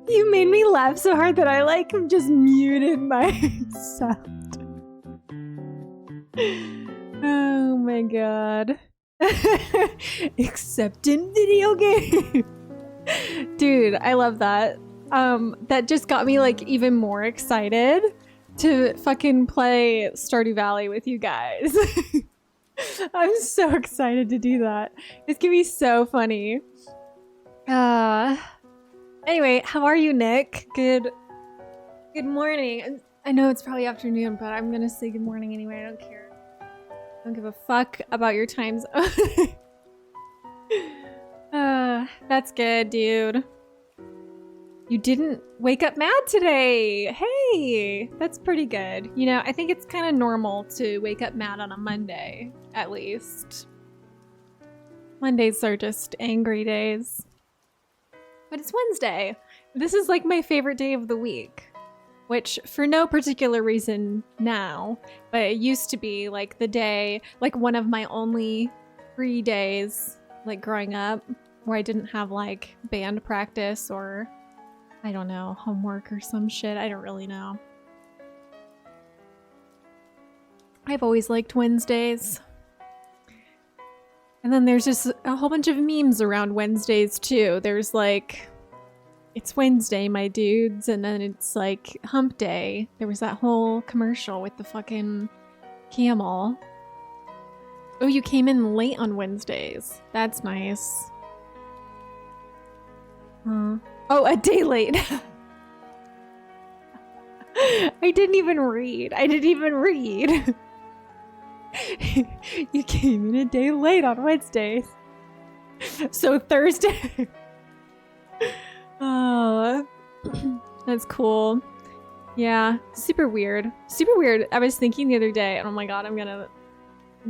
You made me laugh so hard that I like just muted my sound. Oh my god. Except in video game. Dude, I love that. That just got me like even more excited to fucking play Stardew Valley with you guys. I'm so excited to do that. It's gonna be so funny. Anyway, how are you, Nick? Good morning. I know it's probably afternoon, but I'm gonna say good morning anyway. I don't care. I don't give a fuck about your time zone. That's good, dude. You didn't wake up mad today. Hey, that's pretty good. You know, I think it's kind of normal to wake up mad on a Monday, at least. Mondays are just angry days. But it's Wednesday. This is like my favorite day of the week, which for no particular reason now, but it used to be like the day, like one of my only free days, like growing up, where I didn't have like band practice or, I don't know, homework or some shit. I don't really know. I've always liked Wednesdays. And then there's just a whole bunch of memes around Wednesdays too. There's like, it's Wednesday, my dudes, and then it's like hump day. There was that whole commercial with the fucking camel. Oh, you came in late on Wednesdays. That's nice. Oh, a day late. I didn't even read. You came in a day late on Wednesdays. So Thursday. Oh, that's cool. Yeah, super weird. Super weird. I was thinking the other day, oh my god, I'm gonna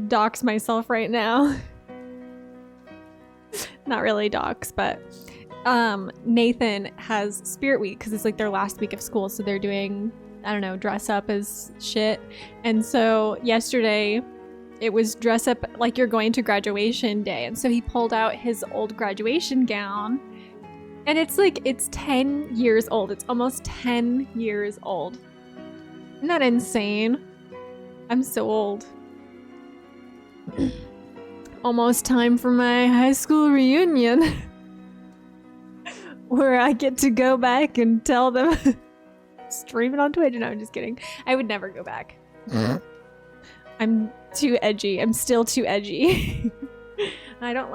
dox myself right now. Not really dox, but Nathan has Spirit Week because it's like their last week of school, so they're doing, I don't know, dress up as shit. And so yesterday it was dress up like you're going to graduation day, and so he pulled out his old graduation gown, and it's like, it's 10 years old. It's almost 10 years old. Isn't that insane? I'm so old. Almost time for my high school reunion. Where I get to go back and tell them, stream it on Twitch. No, I'm just kidding. I would never go back. I'm too edgy. I'm still too edgy. I don't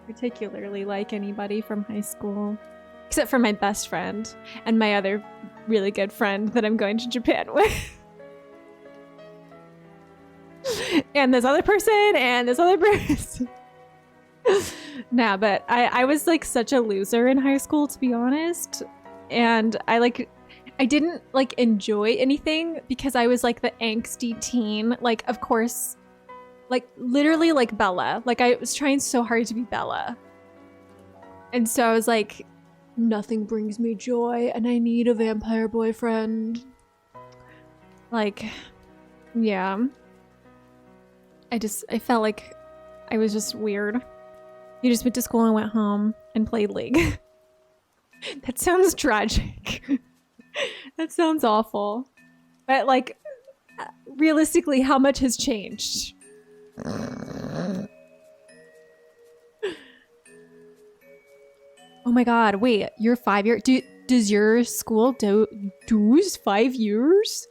particularly like anybody from high school, except for my best friend and my other really good friend that I'm going to Japan with. And this other person and this other person. Nah, but I was like such a loser in high school, to be honest. And I didn't like enjoy anything because I was like the angsty teen. Like, of course, like literally like Bella. Like I was trying so hard to be Bella. And so I was like, nothing brings me joy and I need a vampire boyfriend. Like, yeah. I felt like I was just weird. You just went to school and went home and played League. That sounds tragic. That sounds awful. But like, realistically, how much has changed? Oh my god, wait, you're 5 years? Does your school do's 5 years?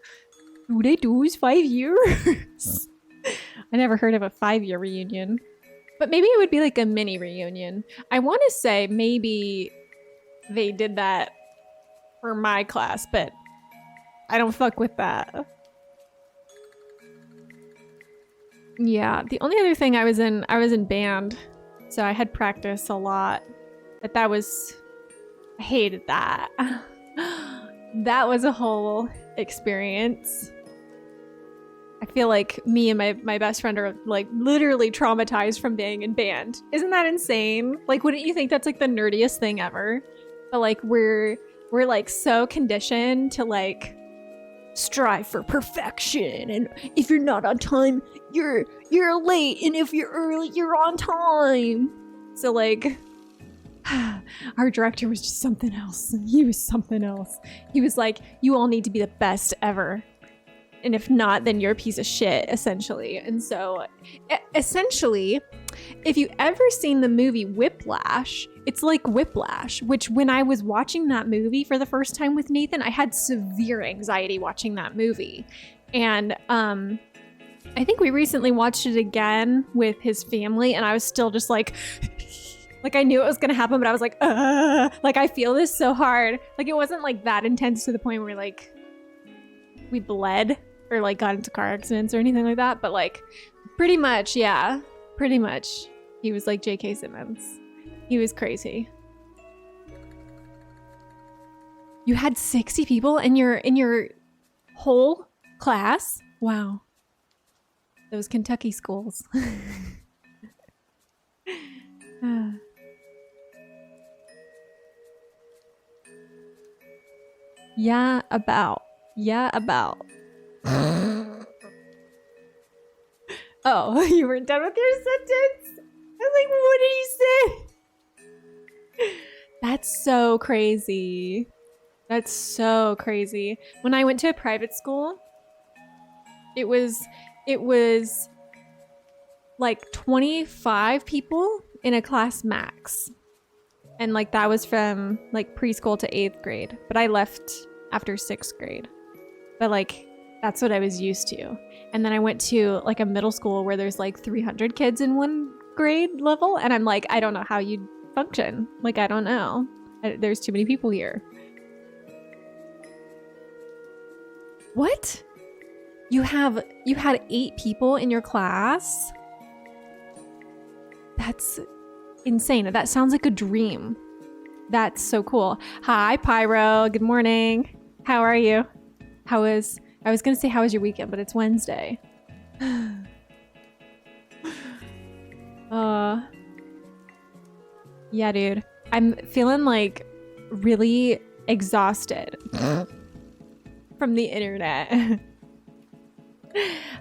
Do they do's 5 years? I never heard of a 5-year reunion. But maybe it would be like a mini reunion. I want to say maybe they did that for my class, but I don't fuck with that. Yeah, the only other thing I was in band, so I had practice a lot, but I hated that. That was a whole experience. I feel like me and my best friend are like literally traumatized from being in band. Isn't that insane? Like, wouldn't you think that's like the nerdiest thing ever? But like we're like so conditioned to like strive for perfection, and if you're not on time, you're late, and if you're early, you're on time. So like Our director was just something else. He was something else. He was like, you all need to be the best ever. And if not, then you're a piece of shit, essentially. And so, essentially, if you ever seen the movie Whiplash, it's like Whiplash, which when I was watching that movie for the first time with Nathan, I had severe anxiety watching that movie. And I think we recently watched it again with his family, and I was still just like, like I knew it was going to happen, but I was like, like I feel this so hard. Like it wasn't like that intense to the point where like we bled or like got into car accidents or anything like that. But like pretty much, yeah, pretty much. He was like J.K. Simmons. He was crazy. You had 60 people in your whole class? Wow. Those Kentucky schools. Yeah, about. Oh, you weren't done with your sentence? I was like, what did you say? That's so crazy. That's so crazy. When I went to a private school, it was like 25 people in a class max. And like that was from like preschool to 8th grade. But I left after 6th grade. But like that's what I was used to. And then I went to like a middle school where there's like 300 kids in one grade level. And I'm like, I don't know how you'd function. Like, I don't know. There's too many people here. What? You had 8 people in your class? That's insane. That sounds like a dream. That's so cool. Hi, Pyro. Good morning. How are you? I was going to say, how was your weekend? But it's Wednesday. Yeah, dude. I'm feeling like really exhausted from the internet.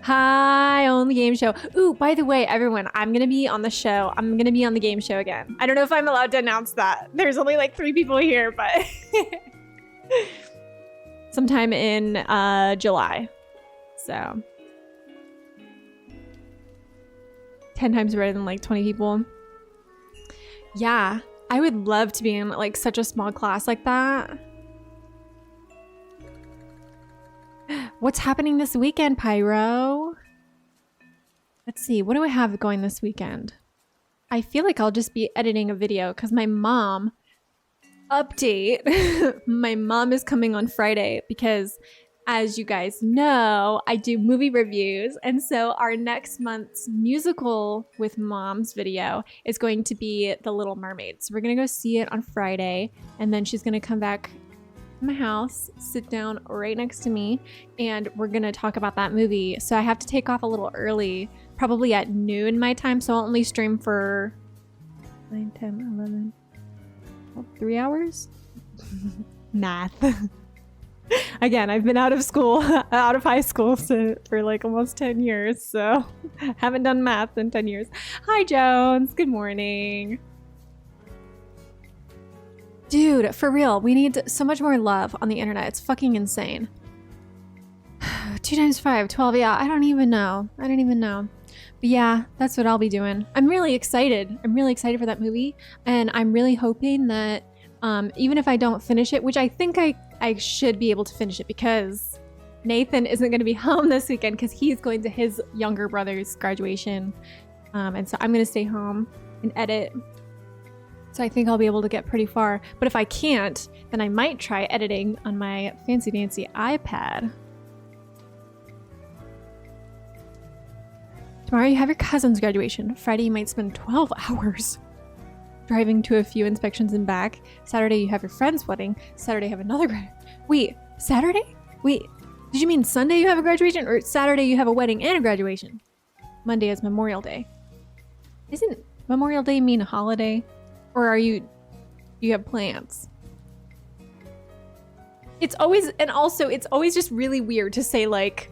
Hi, on the game show. Ooh, by the way, everyone, I'm gonna be on the show. I'm gonna be on the game show again. I don't know if I'm allowed to announce that. There's only like 3 people here, but sometime in July. So 10 times better than like 20 people. Yeah, I would love to be in like such a small class like that. What's happening this weekend, Pyro? Let's see. What do I have going this weekend? I feel like I'll just be editing a video because my mom... Update. My mom is coming on Friday because, as you guys know, I do movie reviews. And so our next month's musical with mom's video is going to be The Little Mermaid. So we're going to go see it on Friday. And then she's going to come back my house, sit down right next to me, and we're gonna talk about that movie. So I have to take off a little early, probably at noon my time, so I'll only stream for 9, 10, 11, 12, 3 hours. Math. Again, I've been out of school, out of high school for like almost 10 years, so haven't done math in 10 years. Hi, Jones. Good morning. Dude, for real, we need so much more love on the internet. It's fucking insane. 2 times 5, 12. Yeah, I don't even know. But yeah, that's what I'll be doing. I'm really excited. I'm really excited for that movie. And I'm really hoping that even if I don't finish it, which I think I should be able to finish it because Nathan isn't going to be home this weekend because he's going to his younger brother's graduation. And so I'm going to stay home and edit. So I think I'll be able to get pretty far. But if I can't, then I might try editing on my fancy dancy iPad. Tomorrow you have your cousin's graduation. Friday you might spend 12 hours driving to a few inspections and back. Saturday you have your friend's wedding. Saturday you have another Wait, Saturday? Wait, did you mean Sunday you have a graduation? Or Saturday you have a wedding and a graduation? Monday is Memorial Day. Isn't Memorial Day mean a holiday? Or you have plans? It's always just really weird to say like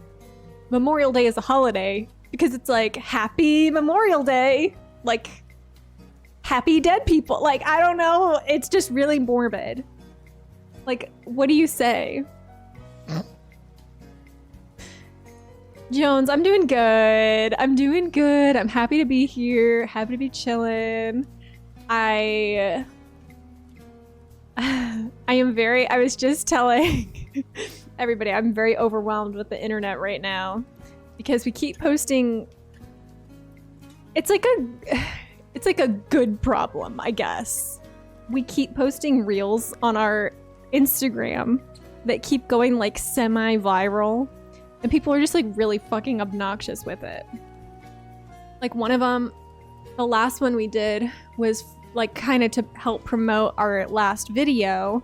Memorial Day is a holiday because it's like happy Memorial Day. Like happy dead people. Like, I don't know. It's just really morbid. Like, what do you say? Jones, I'm doing good. I'm doing good. I'm happy to be here. Happy to be chilling. I was just telling everybody, I'm very overwhelmed with the internet right now because we keep posting. It's like a good problem, I guess. We keep posting reels on our Instagram that keep going like semi-viral, and people are just like really fucking obnoxious with it. Like one of them, the last one we did was like kind of to help promote our last video,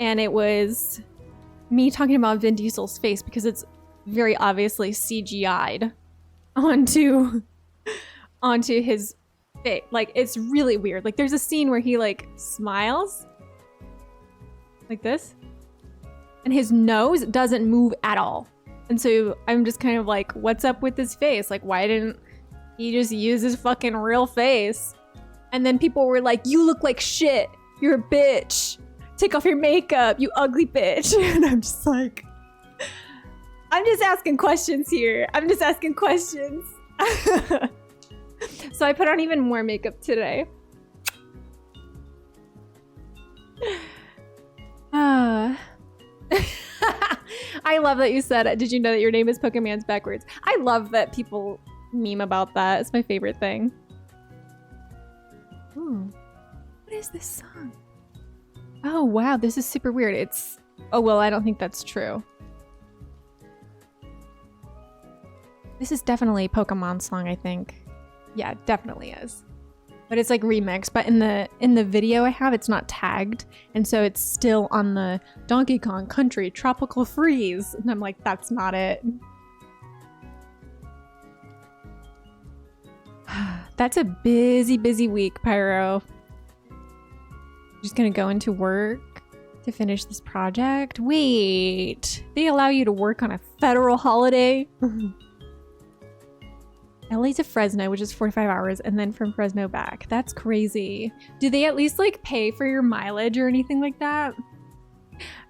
and it was me talking about Vin Diesel's face because it's very obviously CGI'd onto his face. Like, it's really weird. Like, there's a scene where he like smiles like this and his nose doesn't move at all. And so I'm just kind of like, what's up with his face? Like, why didn't he just use his fucking real face? And then people were like, you look like shit. You're a bitch. Take off your makeup, you ugly bitch. And I'm just like, I'm just asking questions here. I'm just asking questions. So I put on even more makeup today. I love that you said it. Did you know that your name is Pokemon's backwards? I love that people meme about that. It's my favorite thing. Ooh. What is this song? Oh, wow. This is super weird. It's... Oh, well, I don't think that's true. This is definitely a Pokemon song, I think. Yeah, it definitely is. But it's like remixed. But in the video I have, it's not tagged. And so it's still on the Donkey Kong Country Tropical Freeze. And I'm like, that's not it. That's a busy, busy week, Pyro. Just gonna go into work to finish this project. Wait, they allow you to work on a federal holiday? LA to Fresno, which is 45 hours, and then from Fresno back. That's crazy. Do they at least like pay for your mileage or anything like that?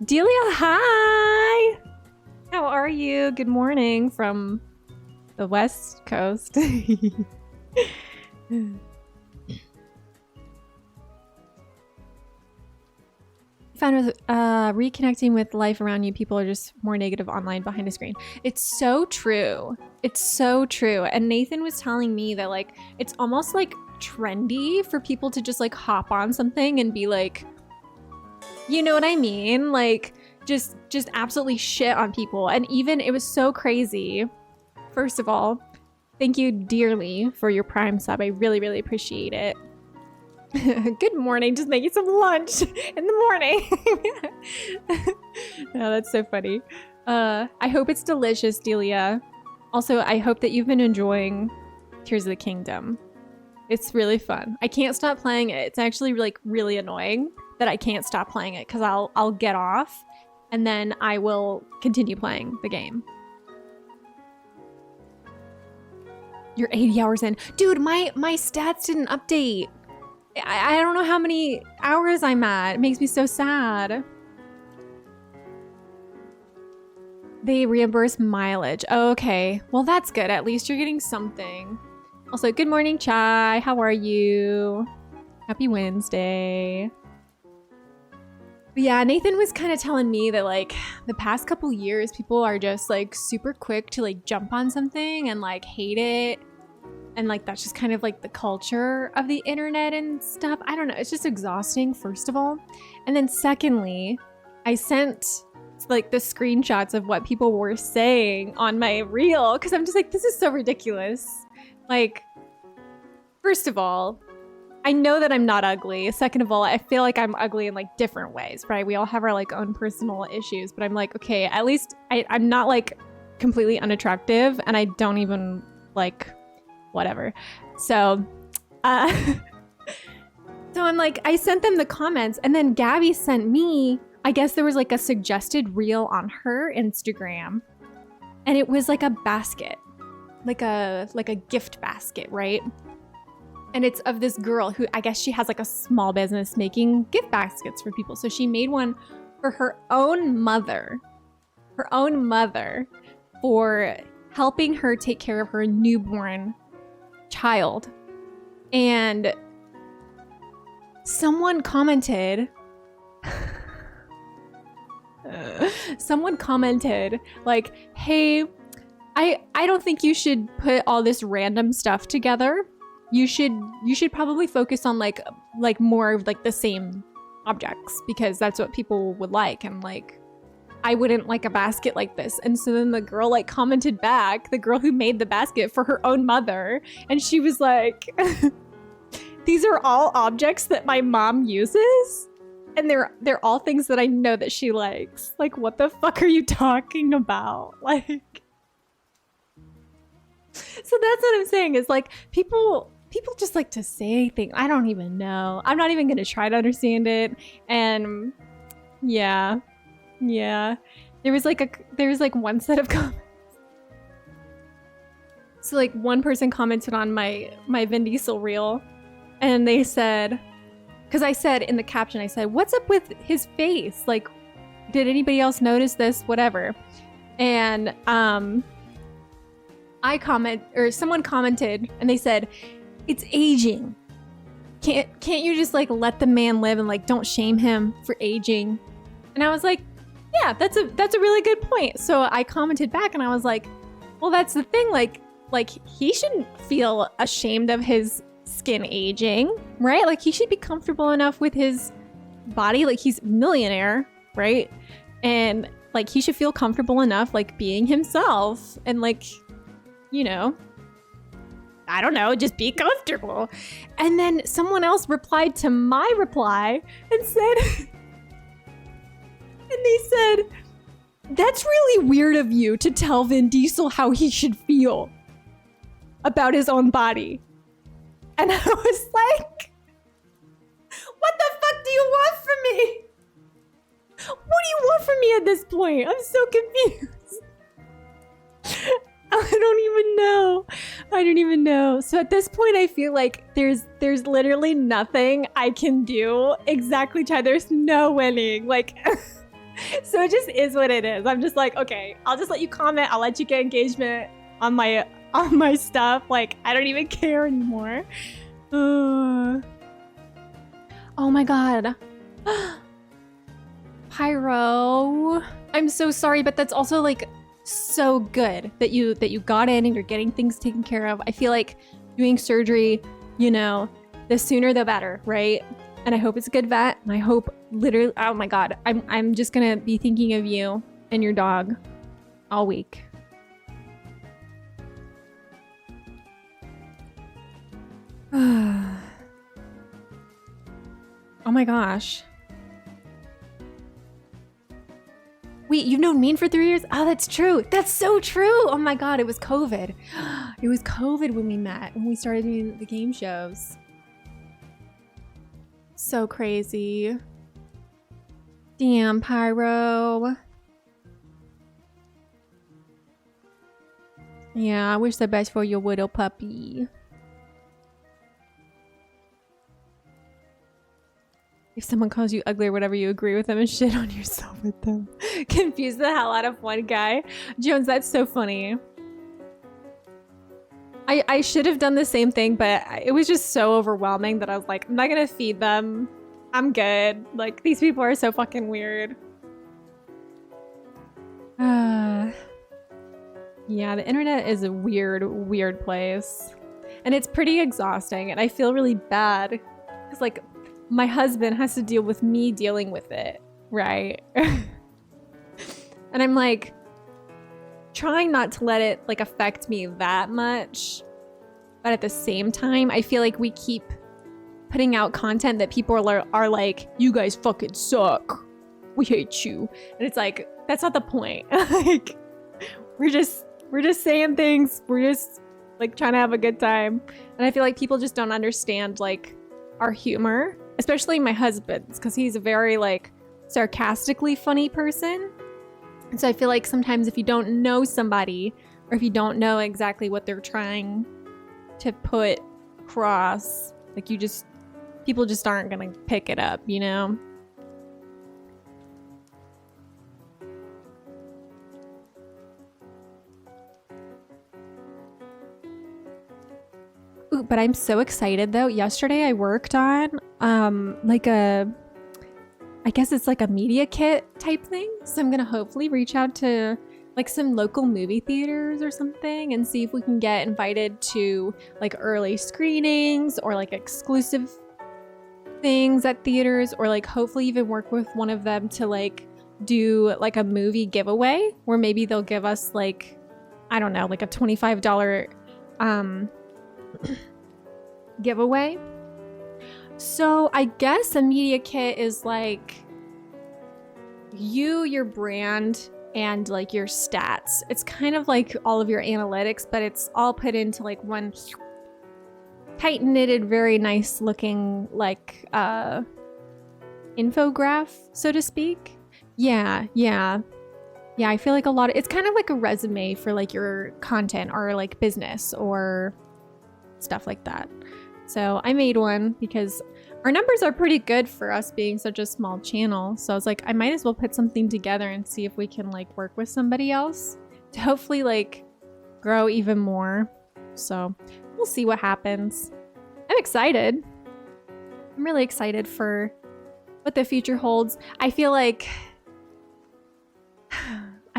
Delia, hi! How are you? Good morning from the West Coast. Found with reconnecting with life around you, people are just more negative online behind a screen. It's so true. It's so true. And Nathan was telling me that like it's almost like trendy for people to just like hop on something and be like, you know what I mean? Like just absolutely shit on people. And even it was so crazy. First of all, thank you dearly for your Prime sub. I really, really appreciate it. Good morning, just making some lunch in the morning. Oh, that's so funny. I hope it's delicious, Delia. Also, I hope that you've been enjoying Tears of the Kingdom. It's really fun. I can't stop playing it. It's actually like really annoying that I can't stop playing it because I'll get off and then I will continue playing the game. You're 80 hours in. Dude, my stats didn't update. I don't know how many hours I'm at. It makes me so sad. They reimburse mileage. Oh, okay. Well, that's good. At least you're getting something. Also, good morning, Chai. How are you? Happy Wednesday. But yeah, Nathan was kind of telling me that like the past couple years, people are just like super quick to like jump on something and like hate it. And like, that's just kind of like the culture of the internet and stuff. I don't know. It's just exhausting, first of all. And then secondly, I sent like the screenshots of what people were saying on my reel because I'm just like, this is so ridiculous. Like, first of all, I know that I'm not ugly. Second of all, I feel like I'm ugly in like different ways, right? We all have our like own personal issues, but I'm like, okay, at least I'm not like completely unattractive and I don't even like whatever. So I'm like, I sent them the comments and then Gabby sent me, I guess there was like a suggested reel on her Instagram and it was like a basket, like a gift basket, right? And it's of this girl who, I guess she has like a small business making gift baskets for people. So she made one for her own mother for helping her take care of her newborn child. And someone commented like, hey, I don't think you should put all this random stuff together. You should probably focus on like more of like the same objects, because that's what people would like, and like I wouldn't like a basket like this. And so then the girl like commented back, the girl who made the basket for her own mother, and she was like, these are all objects that my mom uses, and they're all things that I know that she likes. Like, what the fuck are you talking about? Like, so that's what I'm saying, is like people just like to say things. I don't even know. I'm not even gonna try to understand it. And yeah. There was like one set of comments. So like one person commented on my Vin Diesel reel, and they said, because I said in the caption, I said, what's up with his face? Like, did anybody else notice this? Whatever. And someone commented and they said, it's aging. Can't you just like let the man live and like don't shame him for aging? And I was like, yeah, that's a really good point. So I commented back and I was like, well, that's the thing. Like he shouldn't feel ashamed of his skin aging, right? Like he should be comfortable enough with his body. Like he's a millionaire, right? And like he should feel comfortable enough like being himself, and like, you know, I don't know, just be comfortable. And then someone else replied to my reply and said, and they said, that's really weird of you to tell Vin Diesel how he should feel about his own body. And I was like, what the fuck do you want from me? What do you want from me at this point? I'm so confused. I don't even know. So at this point, I feel like there's literally nothing I can do exactly. There's no winning. Like, so it just is what it is. I'm just like, okay, I'll just let you comment. I'll let you get engagement on my stuff. Like, I don't even care anymore. Oh my God. Pyro, I'm so sorry, but that's also like so good that you got in and you're getting things taken care of. I feel like doing surgery, you know, the sooner the better, right? And I hope it's a good vet, and I hope literally, oh my God, I'm just gonna be thinking of you and your dog all week. Oh my gosh. Wait, you've known Mean for 3 years? Oh, that's true. That's so true. Oh my God, it was COVID. It was COVID when we met, when we started doing the game shows. So crazy. Damn, Pyro. Yeah, I wish the best for your little puppy. If someone calls you ugly or whatever, you agree with them and shit on yourself with them. Confuse the hell out of one guy. Jones, that's so funny. I should have done the same thing, but it was just so overwhelming that I was like, I'm not gonna feed them. I'm good. Like, these people are so fucking weird. Yeah, the internet is a weird place. And it's pretty exhausting, and I feel really bad. Because, like, my husband has to deal with me dealing with it, right? And I'm like trying not to let it like affect me that much, but at the same time I feel like we keep putting out content that people are like, you guys fucking suck, we hate you, and it's like, that's not the point. Like, we're just saying things, we're just like trying to have a good time. And I feel like people just don't understand like our humor, especially my husband's, because he's a very like sarcastically funny person. And so I feel like sometimes if you don't know somebody, or if you don't know exactly what they're trying to put cross. Like people just aren't gonna pick it up, you know? Ooh, but I'm so excited though. Yesterday I worked on I guess it's like a media kit type thing. So I'm gonna hopefully reach out to like some local movie theaters or something and see if we can get invited to like early screenings or like exclusive things at theaters, or like hopefully even work with one of them to like do like a movie giveaway where maybe they'll give us like, I don't know, like a $25 giveaway. So I guess a media kit is like your brand, and like your stats. It's kind of like all of your analytics, but it's all put into like one tight knitted, very nice looking like infograph, so to speak. Yeah, I feel like it's kind of like a resume for like your content or like business or stuff like that. So I made one because our numbers are pretty good for us being such a small channel. So I was like, I might as well put something together and see if we can like work with somebody else to hopefully like grow even more. So we'll see what happens. I'm excited. I'm really excited for what the future holds. I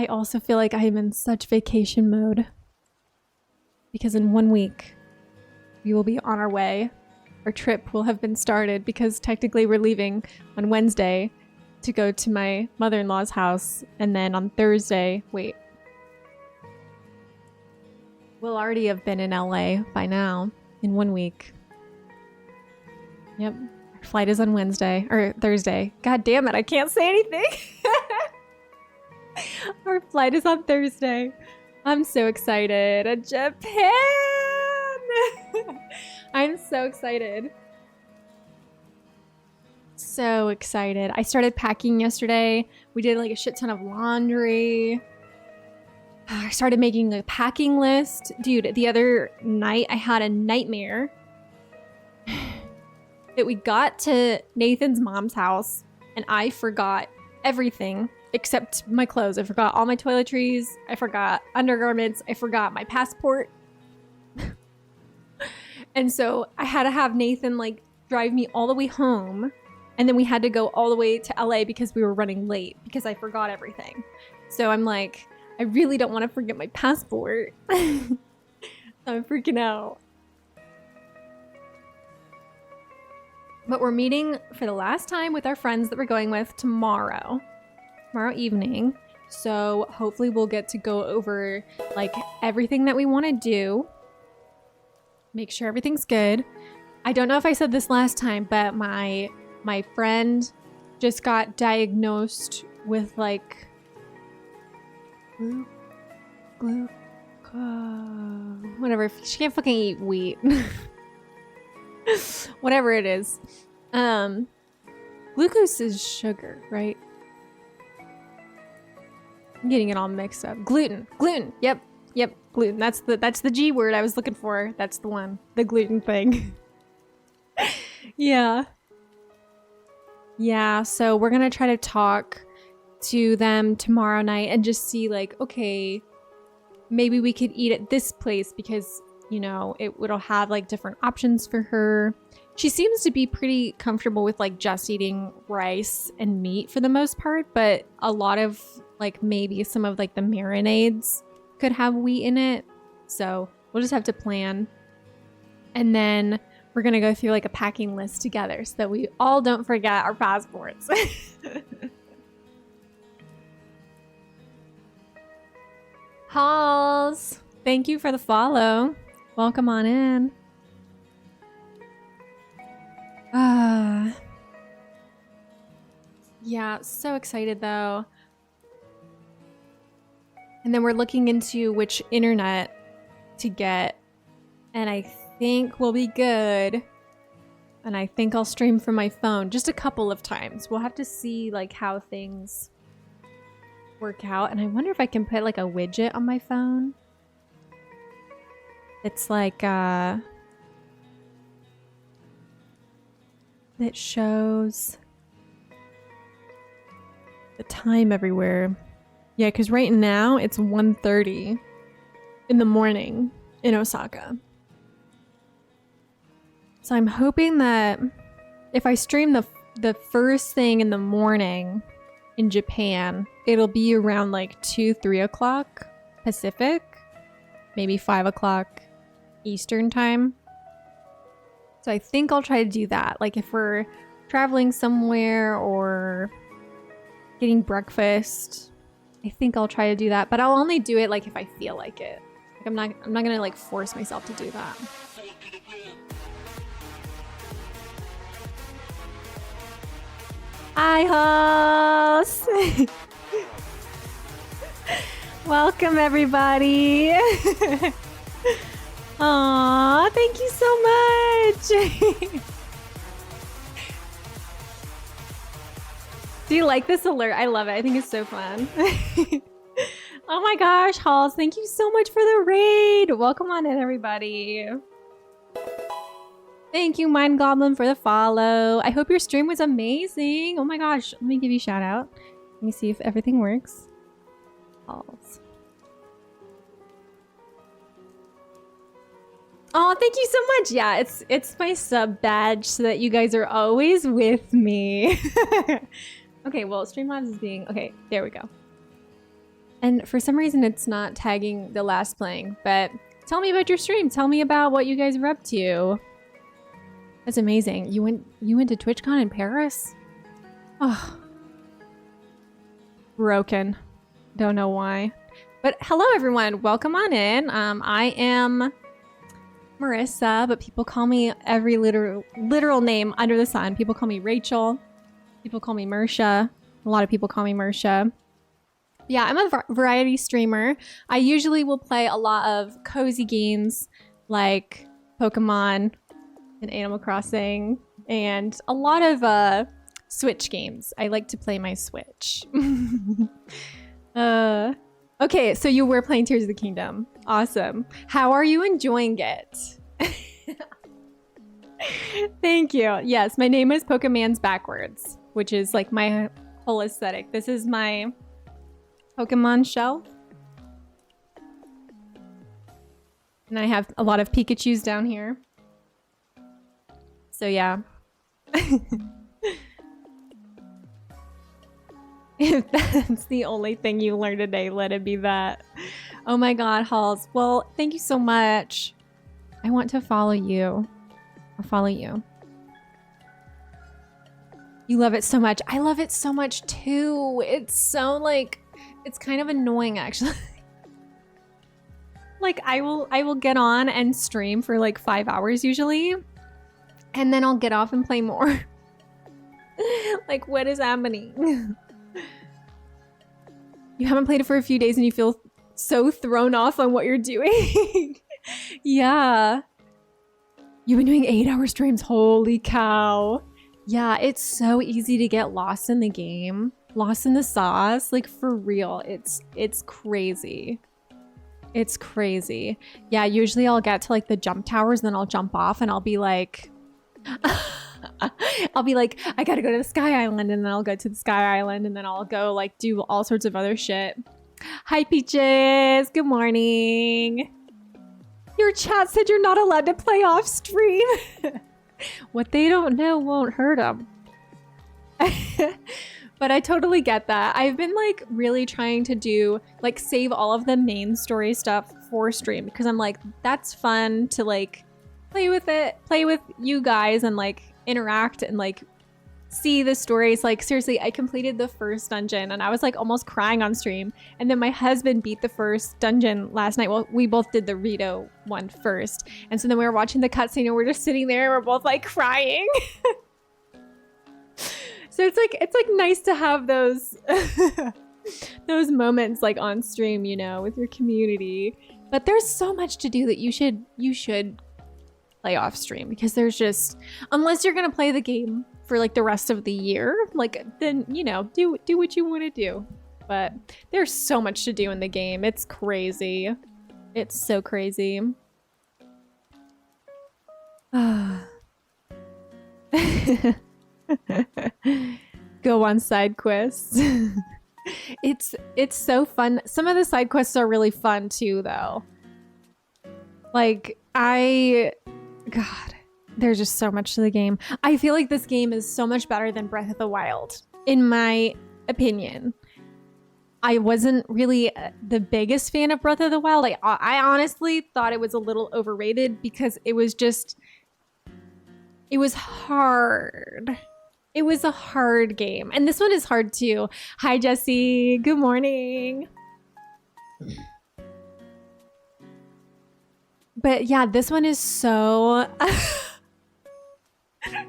also feel like I'm in such vacation mode because in 1 week we will be on our way. Our trip will have been started because technically we're leaving on Wednesday to go to my mother-in-law's house, and then on Thursday, we'll already have been in LA by now in 1 week. Yep. Our flight is on Wednesday or Thursday. God damn it, I can't say anything. Our flight is on Thursday. I'm so excited. Japan! I'm so excited. So excited. I started packing yesterday. We did like a shit ton of laundry. I started making a packing list. Dude, the other night I had a nightmare that we got to Nathan's mom's house and I forgot everything except my clothes. I forgot all my toiletries. I forgot undergarments. I forgot my passport. And so I had to have Nathan like drive me all the way home. And then we had to go all the way to LA because we were running late because I forgot everything. So I'm like, I really don't want to forget my passport. I'm freaking out. But we're meeting for the last time with our friends that we're going with tomorrow evening. So hopefully we'll get to go over like everything that we want to do. Make sure everything's good. I don't know if I said this last time, but my friend just got diagnosed with like whatever. She can't fucking eat wheat. Whatever it is. Glucose is sugar, right? I'm getting it all mixed up. Gluten. Yep, gluten. That's the G word I was looking for. That's the one. The gluten thing. Yeah, so we're gonna try to talk to them tomorrow night and just see like, okay, maybe we could eat at this place because, you know, it'll have like different options for her. She seems to be pretty comfortable with like just eating rice and meat for the most part, but a lot of like maybe some of like the marinades could have wheat in it. So we'll just have to plan. And then we're going to go through like a packing list together so that we all don't forget our passports. Halls, thank you for the follow. Welcome on in. Yeah, so excited though. And then we're looking into which internet to get. And I think we'll be good. And I think I'll stream from my phone just a couple of times. We'll have to see like how things work out. And I wonder if I can put like a widget on my phone. It's like that shows the time everywhere. Yeah, because right now it's 1:30 in the morning in Osaka. So I'm hoping that if I stream the first thing in the morning in Japan, it'll be around like 2, 3 o'clock Pacific, maybe 5 o'clock Eastern time. So I think I'll try to do that. Like if we're traveling somewhere or getting breakfast, I think I'll try to do that. But I'll only do it like if I feel like it. Like I'm not gonna like force myself to do that. Hi, host. Welcome, everybody. Aw, thank you so much. Do you like this alert? I love it. I think it's so fun. Oh my gosh, Halls, thank you so much for the raid. Welcome on in, everybody. Thank you, Mind Goblin, for the follow. I hope your stream was amazing. Oh my gosh, let me give you a shout out. Let me see if everything works. Halls. Oh, thank you so much. Yeah, it's my sub badge so that you guys are always with me. Okay, well, Streamlabs is being... Okay, there we go. And for some reason, it's not tagging the last playing, but tell me about your stream. Tell me about what you guys are up to. That's amazing. You went to TwitchCon in Paris? Oh. Broken. Don't know why. But hello, everyone. Welcome on in. I am Marissa, but people call me every literal name under the sun. People call me Rachel. People call me Mersha. A lot of people call me Mersha. Yeah, I'm a variety streamer. I usually will play a lot of cozy games like Pokemon and Animal Crossing and a lot of Switch games. I like to play my Switch. Okay, so you were playing Tears of the Kingdom. Awesome. How are you enjoying it? Thank you. Yes, my name is Pokemon's backwards, which is like my whole aesthetic. This is my Pokemon shelf. And I have a lot of Pikachus down here. So yeah. If that's the only thing you learned today, let it be that. Oh my god, Halls. Well, thank you so much. I want to follow you. I'll follow you. You love it so much. I love it so much too. It's so like, it's kind of annoying actually. Like I will get on and stream for like 5 hours usually. And then I'll get off and play more. Like what is happening? You haven't played it for a few days and you feel so thrown off on what you're doing. Yeah. You've been doing 8-hour streams. Holy cow. Yeah, it's so easy to get lost in the game. Lost in the sauce. Like for real. It's crazy. It's crazy. Yeah, usually I'll get to like the jump towers and then I'll jump off and I'll be like... I'll be like, I gotta go to the Sky Island, and then I'll go to the Sky Island, and then I'll go like do all sorts of other shit. Hi Peaches, good morning. Your chat said you're not allowed to play off stream. What they don't know won't hurt them. But I totally get that. I've been like really trying to do like save all of the main story stuff for stream because I'm like, that's fun to like play with it, play with you guys and like interact and like see the stories. Like seriously, I completed the first dungeon and I was like almost crying on stream. And then my husband beat the first dungeon last night. Well, we both did the Rito one first. And so then we were watching the cutscene and we're just sitting there and we're both like crying. So it's like nice to have those those moments like on stream, you know, with your community. But there's so much to do that you should play off stream because there's just, unless you're gonna play the game for like the rest of the year, like then, you know, do what you want to do. But there's so much to do in the game. It's crazy. It's so crazy. Go on side quests. It's so fun. Some of the side quests are really fun too, though. Like, God, there's just so much to the game. I feel like this game is so much better than Breath of the Wild, in my opinion. I wasn't really the biggest fan of Breath of the Wild. I honestly thought it was a little overrated because it was hard. It was a hard game. And this one is hard too. Hi, Jesse. Good morning. But yeah, this one is so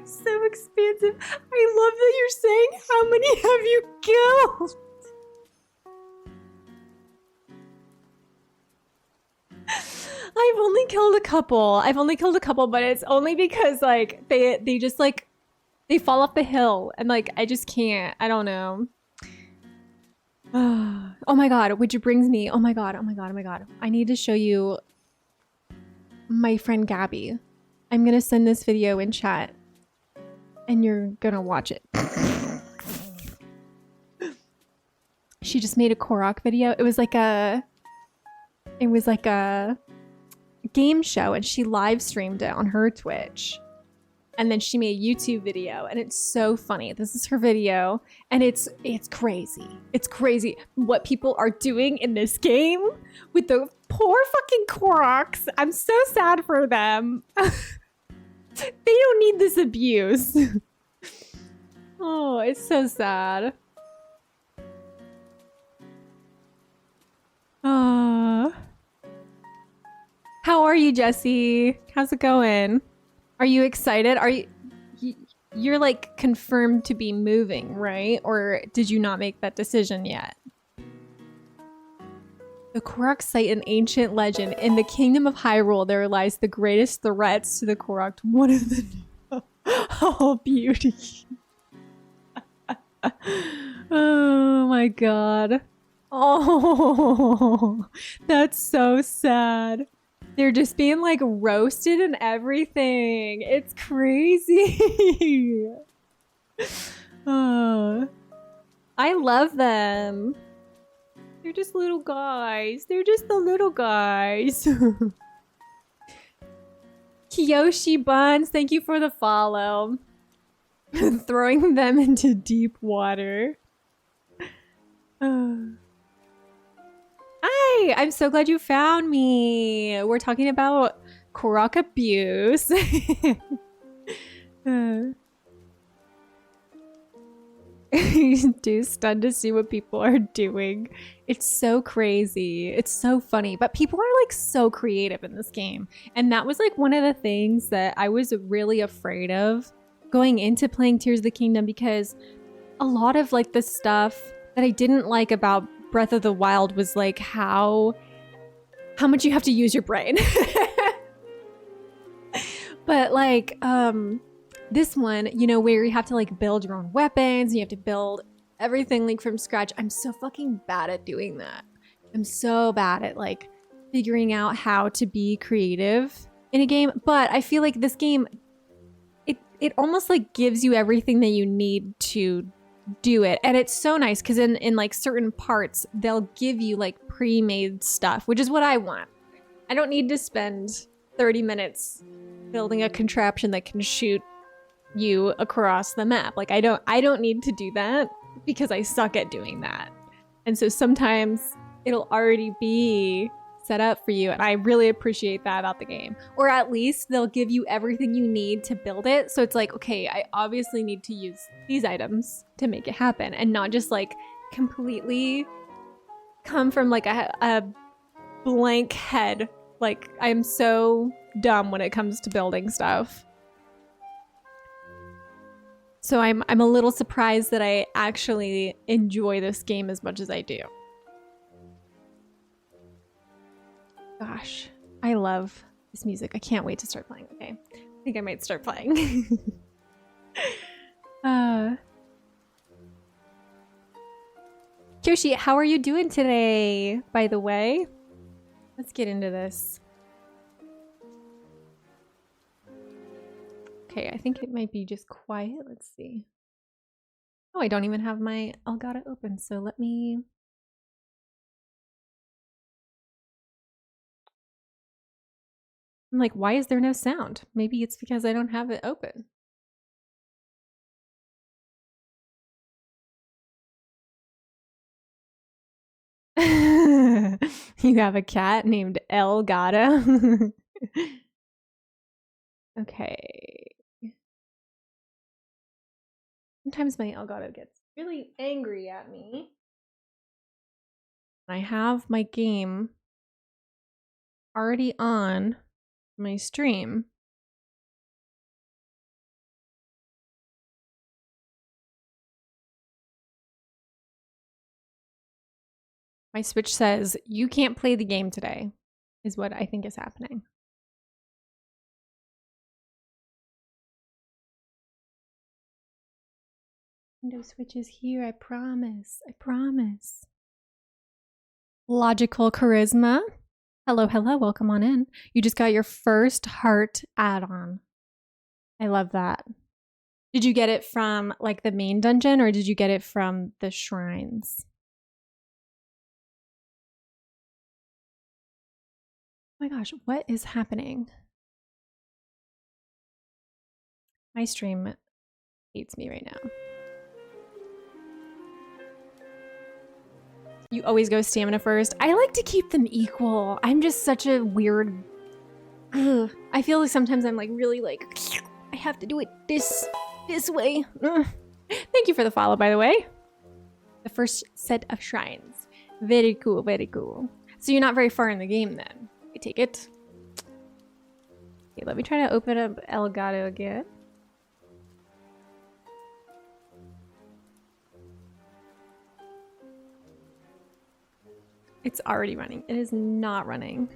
so expansive. I love that you're saying, how many have you killed? I've only killed a couple, but it's only because like they just like they fall off the hill and like I just can't. I don't know. Oh my god, which brings me, oh my god. I need to show you my friend Gabby. I'm gonna send this video in chat and you're gonna watch it. She just made a Korok video. It was like a game show and she live streamed it on her Twitch. And then she made a YouTube video and it's so funny. This is her video and it's crazy. It's crazy what people are doing in this game with the poor fucking Koroks. I'm so sad for them. They don't need this abuse. Oh, it's so sad. How are you, Jesse? How's it going? Are you excited? You're like confirmed to be moving, right? Or did you not make that decision yet? The Korok cite an ancient legend. In the kingdom of Hyrule, there lies the greatest threats to the Korok. One of the... Oh, beauty. Oh my god. Oh, that's so sad. They're just being like roasted and everything. It's crazy. Oh, I love them. They're just little guys. They're just the little guys. Kiyoshi Buns, thank you for the follow. Throwing them into deep water. Hi, I'm so glad you found me. We're talking about Korok abuse. Dude, stunned to see what people are doing. It's so crazy. It's so funny. But people are like so creative in this game. And that was like one of the things that I was really afraid of going into playing Tears of the Kingdom, because a lot of like the stuff that I didn't like about Breath of the Wild was like how much you have to use your brain. But like this one, you know, where you have to like build your own weapons and you have to build everything like from scratch. I'm so fucking bad at doing that. I'm so bad at like figuring out how to be creative in a game. But I feel like this game, it almost like gives you everything that you need to do it. And it's so nice because in like certain parts, they'll give you like pre-made stuff, which is what I want. I don't need to spend 30 minutes building a contraption that can shoot you across the map. Like I don't need to do that because I suck at doing that. And so sometimes it'll already be set up for you, and I really appreciate that about the game. Or at least they'll give you everything you need to build it. So it's like, okay, I obviously need to use these items to make it happen, and not just like completely come from like a blank head. Like I'm so dumb when it comes to building stuff. So I'm a little surprised that I actually enjoy this game as much as I do. Gosh, I love this music. I can't wait to start playing. Okay, I think I might start playing. Kyoshi, how are you doing today, by the way? Let's get into this. Okay, I think it might be just quiet. Let's see. Oh, I don't even have my Elgato open, so let me... I'm like, why is there no sound? Maybe it's because I don't have it open. You have a cat named Elgato? Okay. Sometimes my Elgato gets really angry at me. I have my game already on my stream. My Switch says, you can't play the game today, is what I think is happening. Window Switch is here, I promise. I promise. Logical Charisma. Hello, hello, welcome on in. You just got your first heart add-on. I love that. Did you get it from like the main dungeon or did you get it from the shrines? Oh my gosh, what is happening? My stream hates me right now. You always go stamina first. I like to keep them equal. I'm just such a weird... Ugh. I feel like sometimes I'm like really like, I have to do it this way. Ugh. Thank you for the follow, by the way. The first set of shrines. Very cool, very cool. So you're not very far in the game then. I take it. Okay, let me try to open up Elgato again. It's already running. It is not running.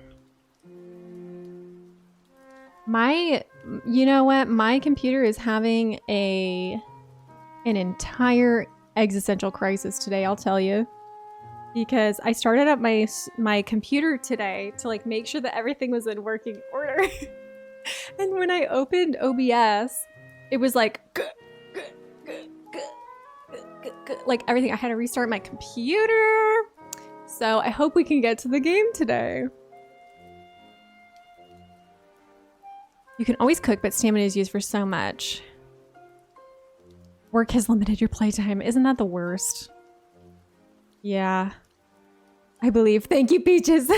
You know what? My computer is having an entire existential crisis today, I'll tell you. Because I started up my computer today to like make sure that everything was in working order. And when I opened OBS, it was like like everything. I had to restart my computer. So I hope we can get to the game today. You can always cook, but stamina is used for so much. Work has limited your playtime. Isn't that the worst? Yeah. I believe. Thank you, Peaches.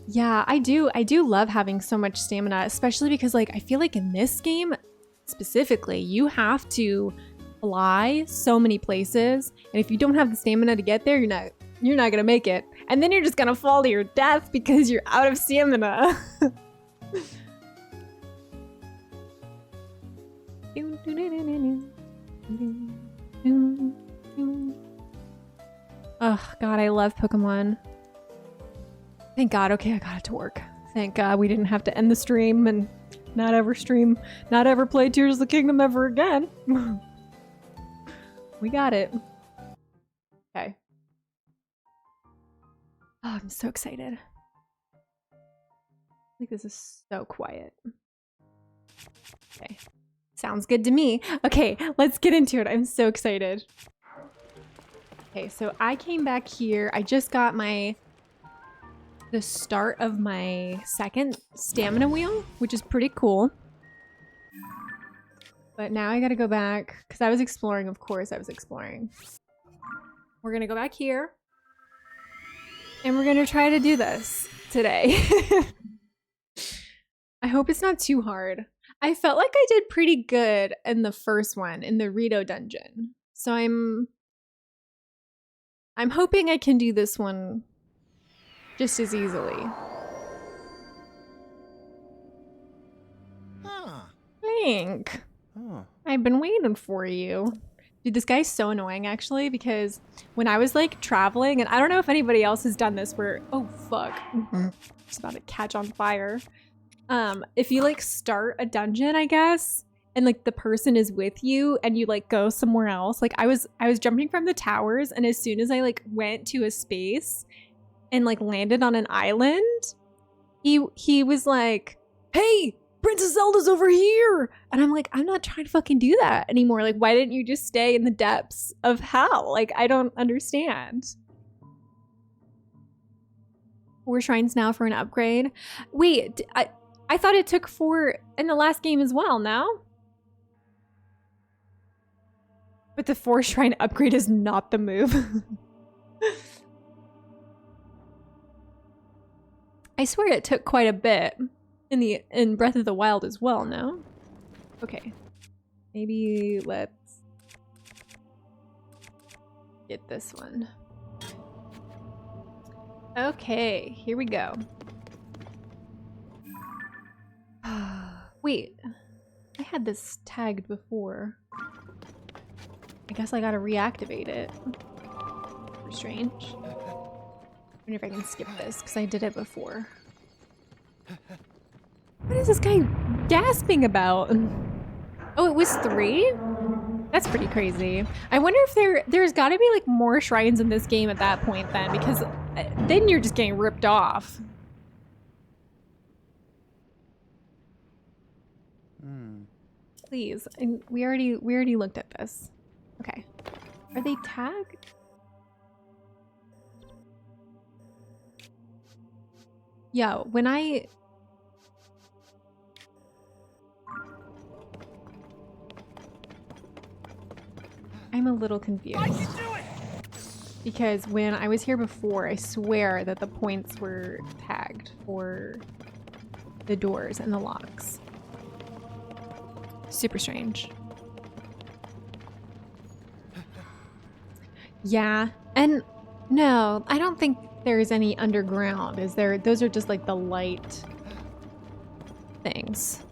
Yeah, I do love having so much stamina, especially because like I feel like in this game specifically, you have to fly so many places, and if you don't have the stamina to get there, you're not gonna make it, and then you're just gonna fall to your death because you're out of stamina. Oh god, I love Pokemon. Thank god. Okay, I got it to work. Thank god we didn't have to end the stream and not ever play Tears of the Kingdom ever again. We got it. Okay. Oh, I'm so excited. I think this is so quiet. Okay. Sounds good to me. Okay, let's get into it. I'm so excited. Okay, so I came back here. I just got the start of my second stamina wheel, which is pretty cool. But now I gotta go back, because I was exploring, of course I was exploring. We're gonna go back here. And we're gonna try to do this today. I hope it's not too hard. I felt like I did pretty good in the first one, in the Rito dungeon. So I'm hoping I can do this one just as easily. Hank. Oh. I've been waiting for you. Dude, this guy's so annoying actually, because when I was like traveling, and I don't know if anybody else has done this where, oh fuck, it's about to catch on fire. If you like start a dungeon, I guess, and like the person is with you and you like go somewhere else. Like I was jumping from the towers, and as soon as I like went to a space and like landed on an island, he was like, hey, Princess Zelda's over here. And I'm like, I'm not trying to fucking do that anymore. Like, why didn't you just stay in the depths of hell? Like, I don't understand. 4 shrines now for an upgrade. Wait, I thought it took 4 in the last game as well, no? But the 4 shrine upgrade is not the move. I swear it took quite a bit in Breath of the Wild as well, no? Okay. Maybe let's get this one. Okay, here we go. Wait, I had this tagged before. I guess I gotta reactivate it. Strange. I wonder if I can skip this, because I did it before. What is this guy gasping about? Oh, it was 3? That's pretty crazy. I wonder if there's gotta be like more shrines in this game at that point then, because then you're just getting ripped off. Please, and we already looked at this. Okay. Are they tagged? Yeah, when I'm a little confused. Because when I was here before, I swear that the points were tagged for the doors and the locks. Super strange. Yeah, and no, I don't think there's any underground, is there? Those are just like the light things.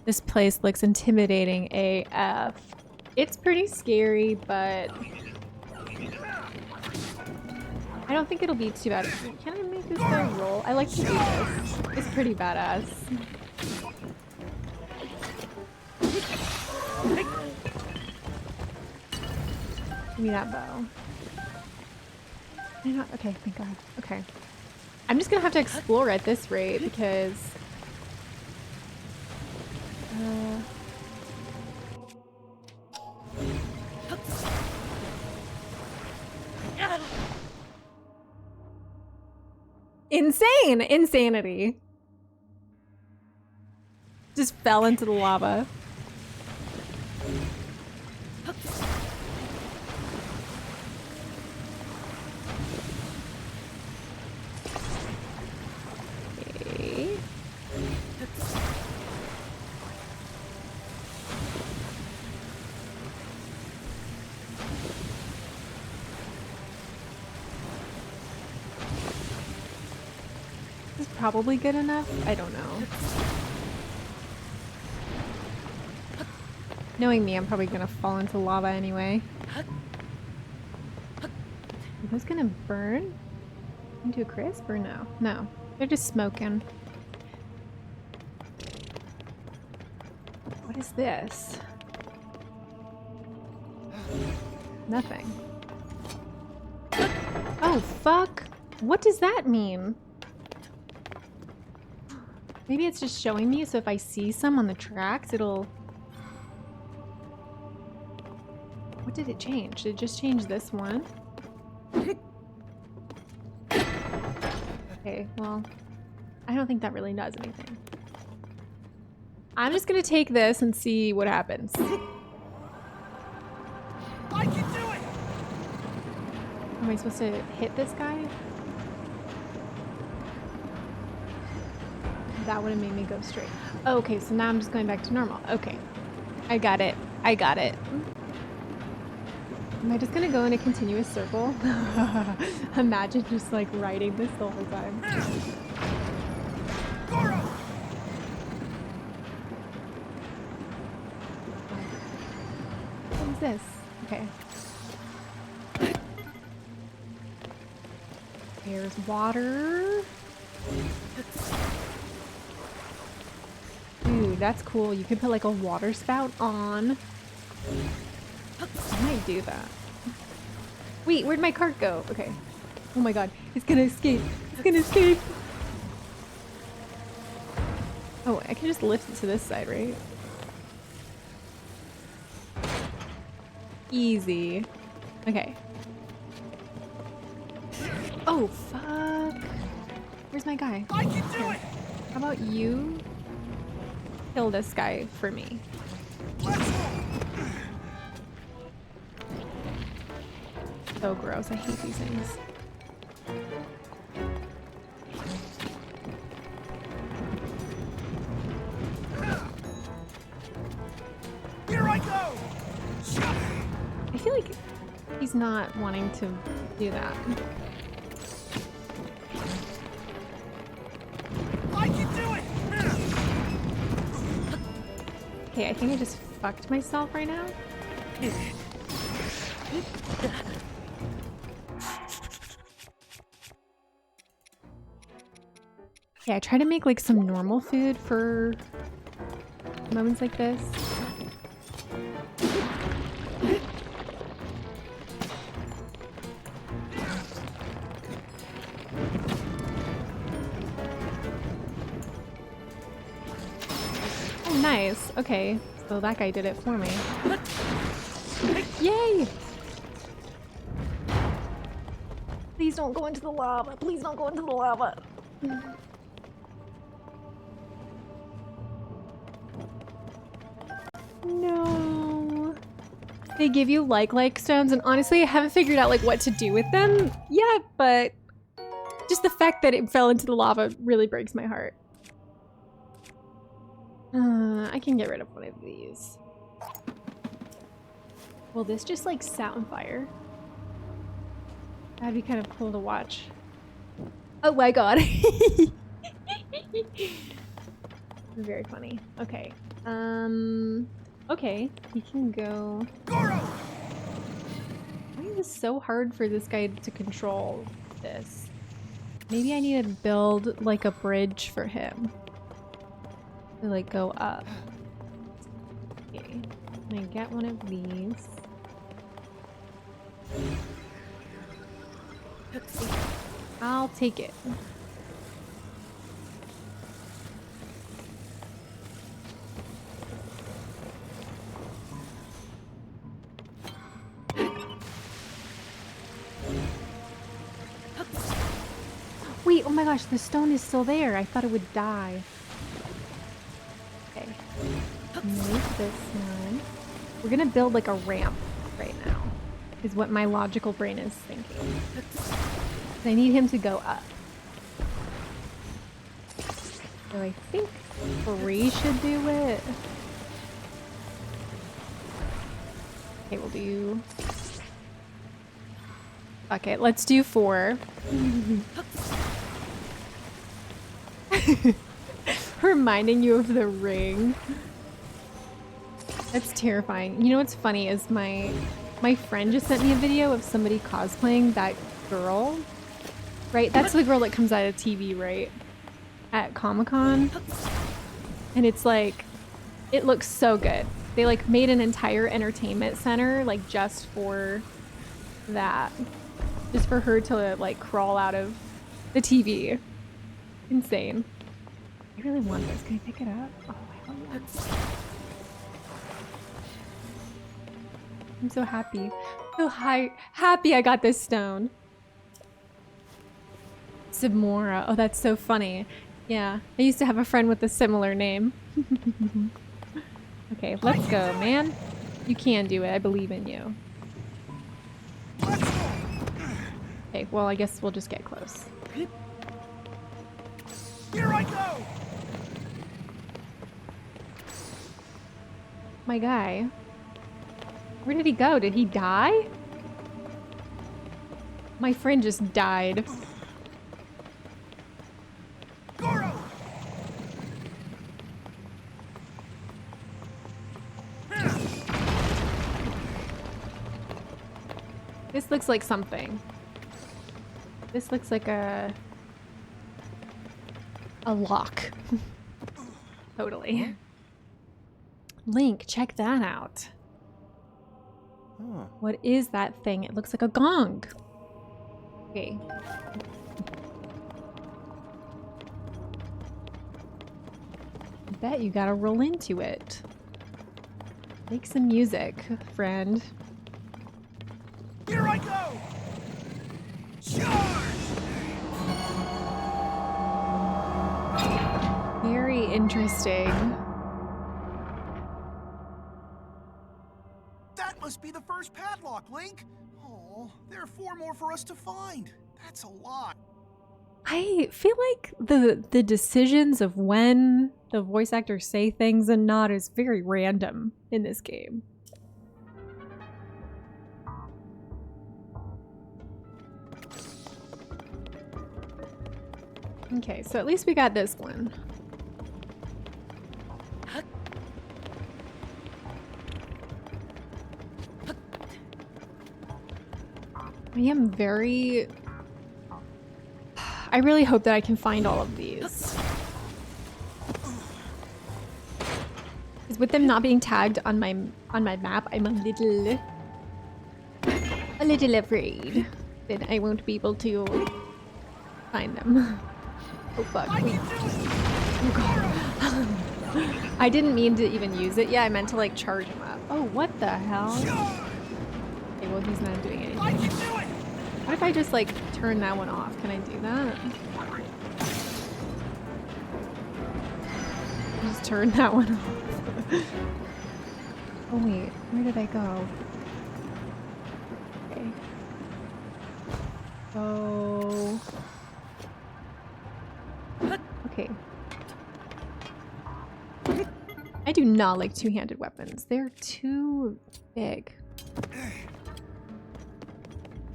This place looks intimidating AF. It's pretty scary, but I don't think it'll be too bad. Can I make this guy roll? I like to do this. It's pretty badass. Give me that bow. Can I not? Okay, thank God. Okay. I'm just gonna have to explore at this rate because insane! Insanity. Just fell into the lava. Okay. This is probably good enough. I don't know. Knowing me, I'm probably gonna fall into lava anyway. Are those gonna burn into a crisp or no? No, they're just smoking. What is this? Nothing. Oh, fuck. What does that mean? Maybe it's just showing me, so if I see some on the tracks, it'll... What did it change? Did it just change this one? Okay, well, I don't think that really does anything. I'm just gonna take this and see what happens. I can do it! Am I supposed to hit this guy? That would have made me go straight. Oh, okay, so now I'm just going back to normal. Okay. I got it. I got it. Am I just gonna go in a continuous circle? Imagine just like riding this the whole time. What is this? Okay. There's water. Dude, that's cool. You could put like a water spout on. I might do that. Wait, where'd my cart go? Okay. Oh my god. It's gonna escape. It's gonna escape. Oh, I can just lift it to this side, right? Easy. Okay. Oh, fuck. Where's my guy? I can do it! How about you kill this guy for me? Let's go! So gross. I hate these things. Here I go! I feel like he's not wanting to do that. I can do it! Okay, I think I just fucked myself right now. Yeah, I try to make like some normal food for moments like this. Oh, nice. Okay, so that guy did it for me. Yay! Please don't go into the lava. Please don't go into the lava. No. They give you like stones, and honestly, I haven't figured out like what to do with them yet, but just the fact that it fell into the lava really breaks my heart. I can get rid of one of these. Will this just like sat on fire? That'd be kind of cool to watch. Oh my god. Very funny. Okay. Okay. You can go. Goro! Why is this so hard for this guy to control this? Maybe I need to build like a bridge for him. To like go up. Okay. Can I get one of these? I'll take it. Wait, oh my gosh, the stone is still there. I thought it would die. Okay. Move this one. We're gonna build like a ramp right now, is what my logical brain is thinking. I need him to go up. So I think 3 should do it. Okay, we'll do... Okay, let's do 4. Reminding you of the ring. That's terrifying. You know what's funny is my friend just sent me a video of somebody cosplaying that girl. Right? That's the girl that comes out of TV, right? At Comic-Con. And it's like, it looks so good. They like made an entire entertainment center like just for that. Just for her to like crawl out of the TV. Insane. I really want this. Can I pick it up? Oh, I love that. I'm so happy. So happy I got this stone. Zimora. Oh, that's so funny. Yeah, I used to have a friend with a similar name. Okay, let's go, man. You can do it. I believe in you. Okay, well, I guess we'll just get close. Here I go! My guy. Where did he go? Did he die? My friend just died. Goro! This looks like something. This looks like a lock. Totally. Link, check that out. Huh. What is that thing? It looks like a gong. Okay. bet you gotta roll into it. Make some music, friend. Here I go! Charge! Very interesting. That must be the first padlock, Link. Oh, there are 4 more for us to find. That's a lot. I feel like the decisions of when the voice actors say things and not is very random in this game. Okay, so at least we got this one. I am very... I really hope that I can find all of these. Because with them not being tagged on my map, I'm a little afraid that I won't be able to find them. Oh fuck. Wait. Oh god. I didn't mean to even use it. Yeah, I meant to like charge him up. Oh, what the hell? Okay, well he's not doing anything. What if I just like turn that one off? Can I do that? Just turn that one off. Oh wait, where did I go? Okay. Oh. Okay. I do not like two-handed weapons. They're too big.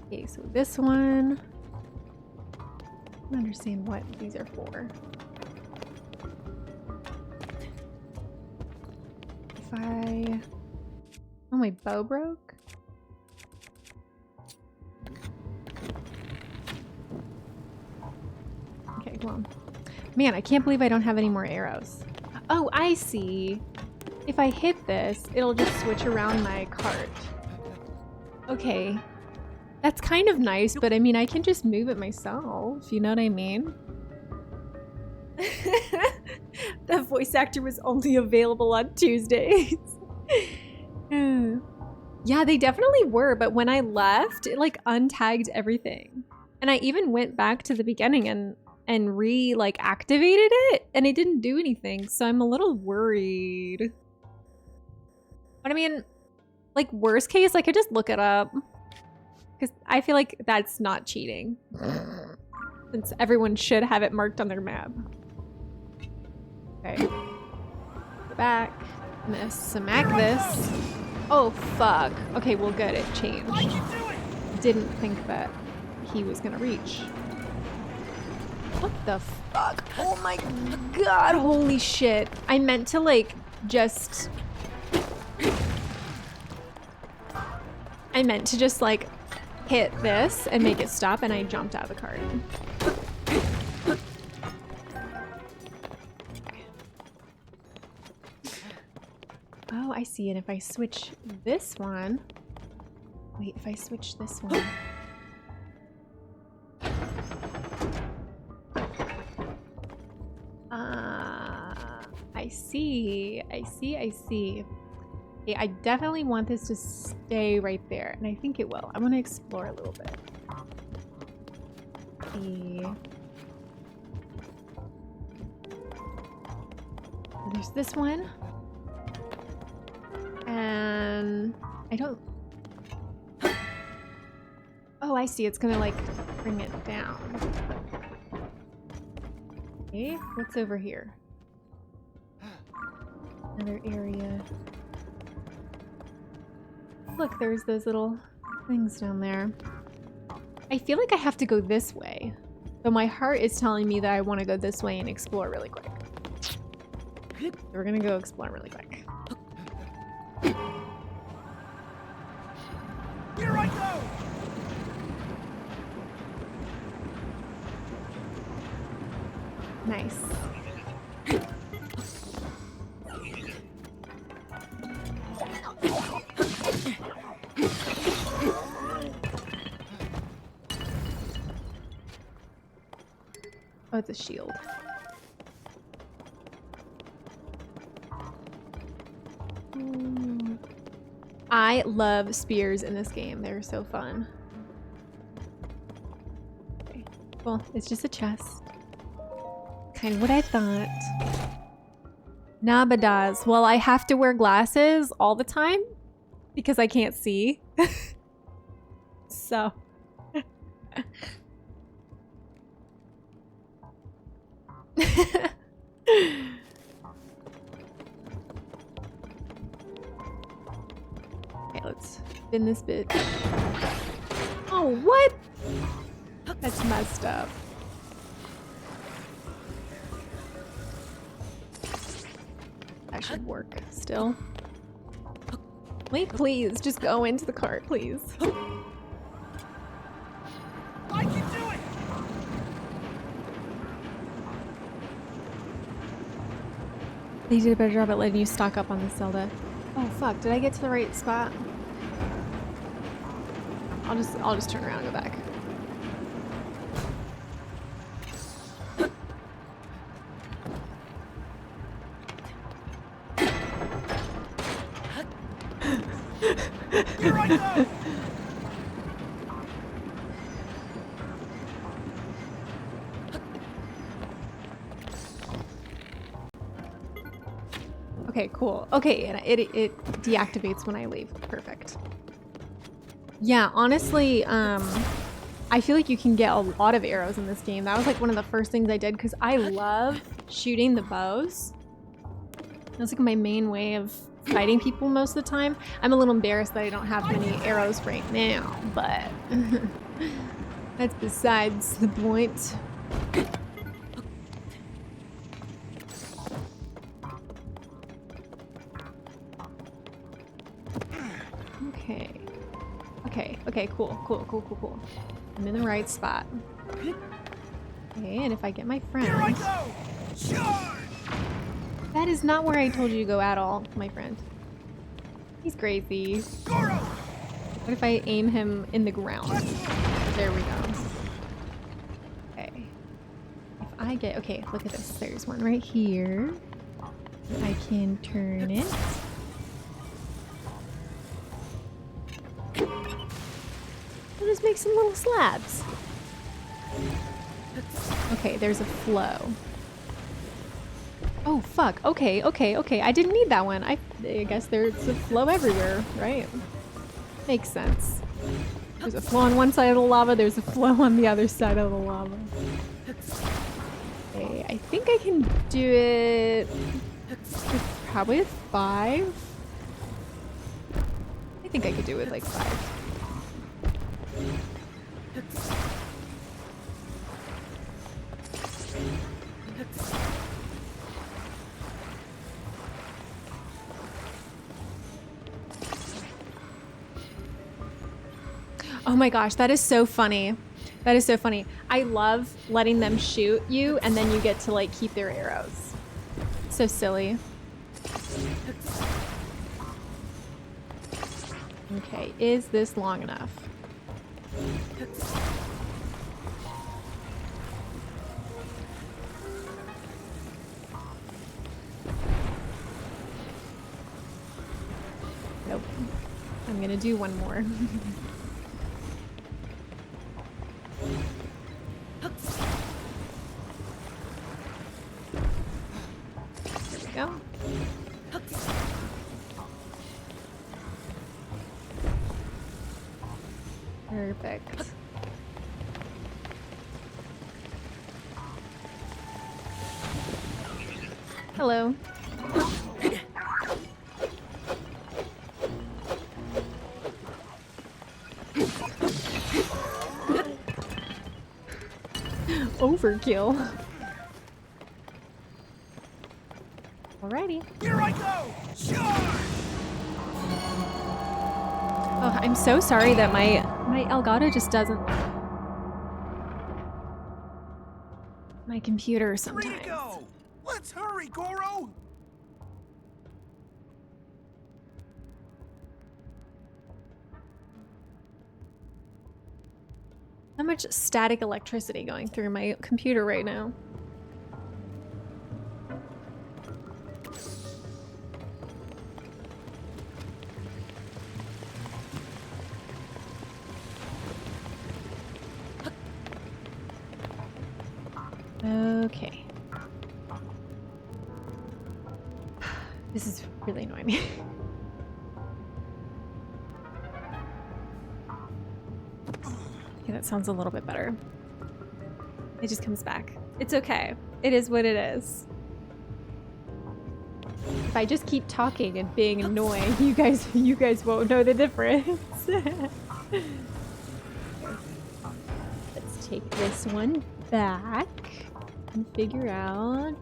Okay, so this one... I don't understand what these are for. If I... Oh, my bow broke? Okay, well... Man, I can't believe I don't have any more arrows. Oh, I see. If I hit this, it'll just switch around my cart. Okay. That's kind of nice, but I mean, I can just move it myself, you know what I mean? The voice actor was only available on Tuesdays. Yeah, they definitely were, but when I left, it like untagged everything. And I even went back to the beginning and activated it, and it didn't do anything, so I'm a little worried. But I mean, like worst case, I could just look it up. Because I feel like that's not cheating. Since everyone should have it marked on their map. Okay. Go back. I'm gonna smack this. Oh, fuck. Okay, well good, it changed. Didn't think that he was gonna reach. What the fuck? Oh my god, holy shit. I meant to like, just... I meant to just like, hit this and make it stop, and I jumped out of the cart. Oh, I see. And if I switch this one... Wait, if I switch this one... I see. I see. Okay, I definitely want this to stay right there, and I think it will. I'm gonna explore a little bit. Okay. There's this one. And I don't... Oh, I see. It's gonna like bring it down. Okay, what's over here? Another area. Look, there's those little things down there. I feel like I have to go this way. So my heart is telling me that I want to go this way and explore really quick. So we're gonna go explore really quick. Here I go! Nice. Oh, it's a shield. I love spears in this game. They're so fun. Okay. Well, it's just a chest. Kind of what I thought. Nabadas. Well, I have to wear glasses all the time because I can't see. So. Okay, let's spin this bit. Oh, what? That's messed up. That should work still. Wait, please, just go into the cart, please. I can do it! They did a better job at letting you stock up on this Zelda. Oh fuck, did I get to the right spot? I'll just turn around and go back. Here I go! Okay, cool. Okay, and it deactivates when I leave. Perfect. Yeah, honestly, I feel like you can get a lot of arrows in this game. That was like one of the first things I did because I love shooting the bows. That's like my main way of fighting people most of the time. I'm a little embarrassed that I don't have many arrows right now, but that's besides the point. Okay, cool. I'm in the right spot. Okay, and if I get my friend... Here I go! Charge! That is not where I told you to go at all, my friend. He's crazy. Goro! What if I aim him in the ground? There we go. Okay. If I get... Okay, look at this. There's one right here. I can turn it. I'll just make some little slabs. Okay, there's a flow. Oh, fuck. Okay. I didn't need that one. I guess there's a flow everywhere, right? Makes sense. There's a flow on one side of the lava, there's a flow on the other side of the lava. Okay, I think I can do it with probably a 5. I think I could do it with like 5. Oh my gosh, that is so funny. That is so funny. I love letting them shoot you and then you get to like keep their arrows. So silly. Okay, is this long enough? Nope. I'm gonna do one more. There we go. Perfect. Hello. Overkill. Alrighty. Here I go! Charge! Oh, I'm so sorry that my Elgato just doesn't. My computer sometimes. 3 to go! Let's hurry, Goro! How much static electricity going through my computer right now? This is really annoying me. Okay, that sounds a little bit better. It just comes back. It's okay. It is what it is. If I just keep talking and being annoying, you guys won't know the difference. Let's take this one back and figure out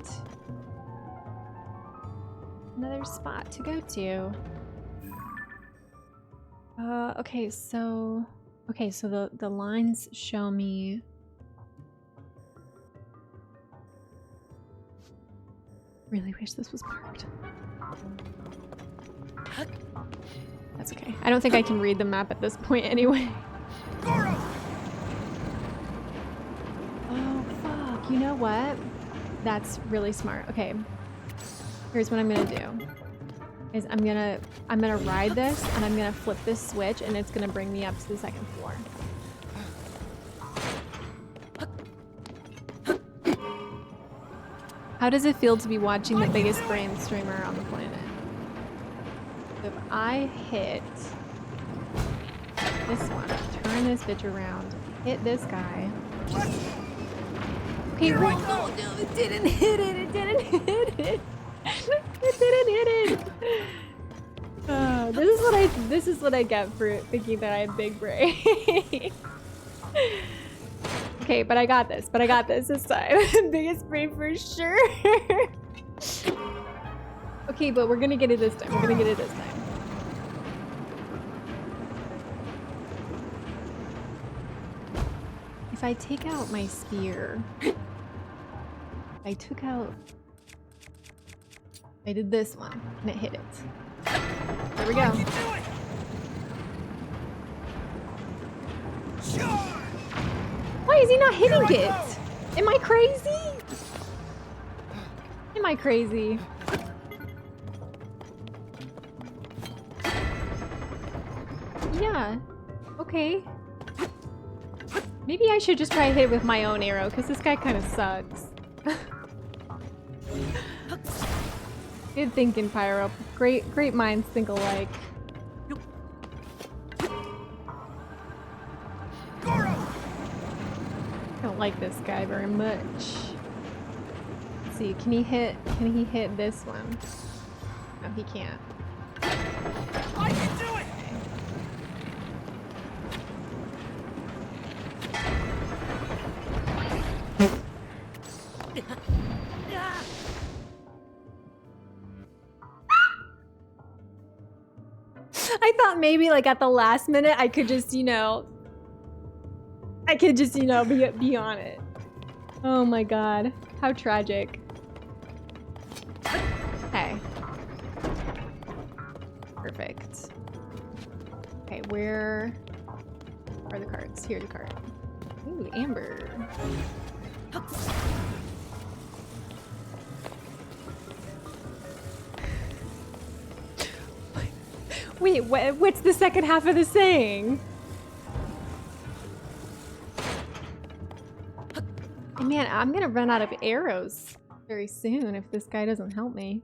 another spot to go to. Okay, so the lines show me. Really wish this was marked. That's okay. I don't think I can read the map at this point anyway. Oh fuck! You know what? That's really smart. Okay. Here's what I'm gonna do. Is I'm gonna ride this and I'm gonna flip this switch and it's gonna bring me up to the second floor. How does it feel to be watching the biggest brain streamer on the planet? So if I hit this one, turn this bitch around, hit this guy. Okay, well, no, it didn't hit it. It didn't hit it. It didn't hit it. This is what I get for thinking that I have big brain. Okay, but I got this. This time. Biggest brain for sure. Okay, but we're gonna get it this time. If I take out my spear, I did this one and it hit it. There we go. Why is he not hitting it? Am I crazy? Am I crazy? Yeah. Okay. Maybe I should just try to hit it with my own arrow because this guy kind of sucks. Good thinking, Pyro. Great minds think alike. I don't like this guy very much. Let's see, can he hit this one? No, he can't. I can do it. I thought maybe like at the last minute I could just, be on it. Oh my god. How tragic. Okay. Perfect. Okay, where are the cards? Here's the card. Ooh, amber. Wait, what's the second half of the saying? Man, I'm gonna run out of arrows very soon if this guy doesn't help me.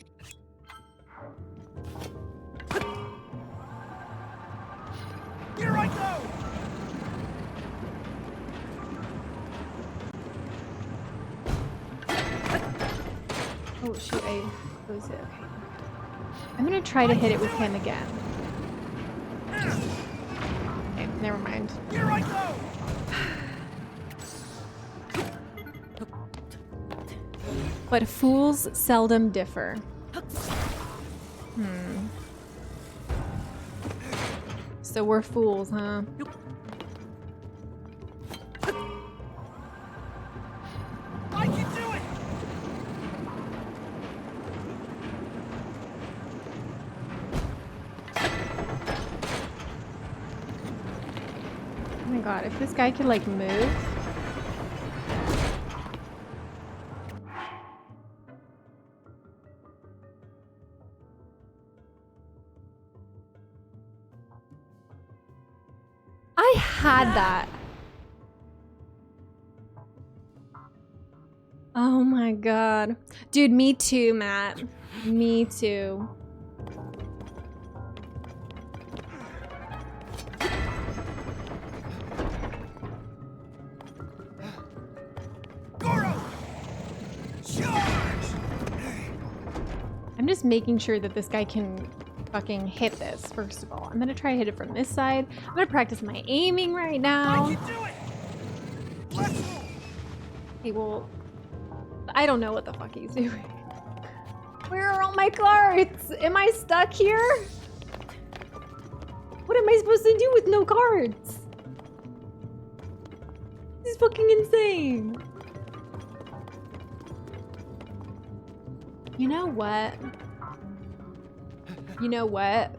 Here I go. Oh shoot, I closed it. Okay. I'm gonna try to hit it with him again. Okay, never mind. Here I go. But fools seldom differ. So we're fools, huh? I can do it. Oh my god, if this guy could like move. I had that. Oh my god. Dude, me too, Matt. Me too. I'm just making sure that this guy can fucking hit this, first of all. I'm gonna try to hit it from this side. I'm gonna practice my aiming right now. I can do it! Let's roll! Okay, well, I don't know what the fuck he's doing. Where are all my cards? Am I stuck here? What am I supposed to do with no cards? This is fucking insane. You know what? You know what?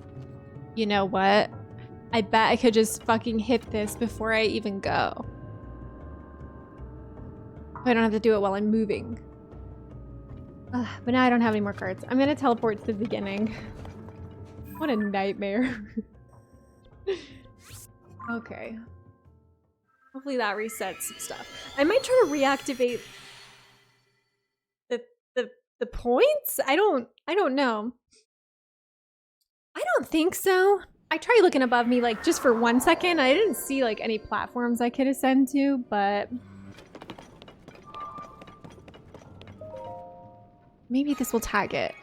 You know what? I bet I could just fucking hit this before I even go. I don't have to do it while I'm moving. Ugh, but now I don't have any more cards. I'm gonna teleport to the beginning. What a nightmare. Okay. Hopefully that resets some stuff. I might try to reactivate the points? I don't know. I don't think so. I tried looking above me like just for 1 second. I didn't see like any platforms I could ascend to, but maybe this will tag it.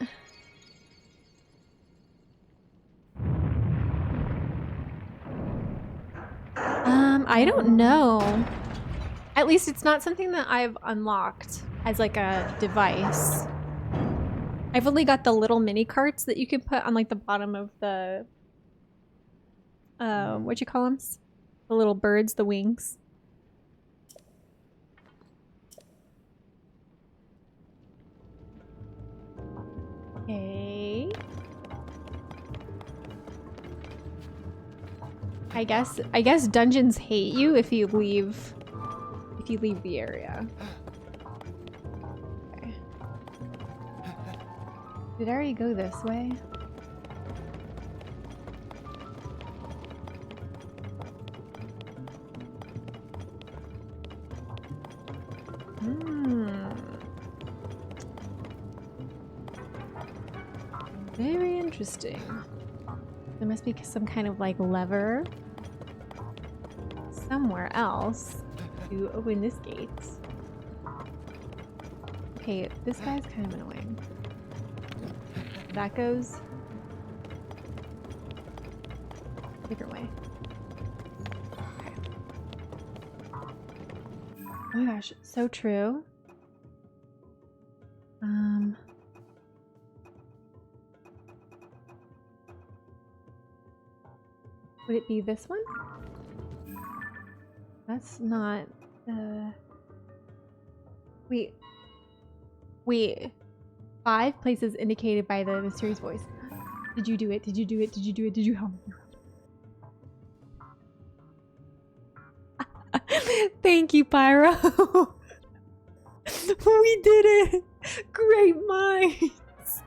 I don't know. At least it's not something that I've unlocked as like a device. I've only got the little mini carts that you can put on like the bottom of the what you call them? The little birds, the wings. Okay. I guess dungeons hate you if you leave the area. Okay. Did I already go this way? Very interesting. There must be some kind of like lever somewhere else to open this gate. Okay, this guy's kind of annoying. That goes a different way. Okay. Oh my gosh, so true. Would it be this one? That's not, Wait. 5 places indicated by the mysterious voice. Did you do it? Did you do it? Did you do it? Did you help me? Thank you, Pyro. We did it! Great minds!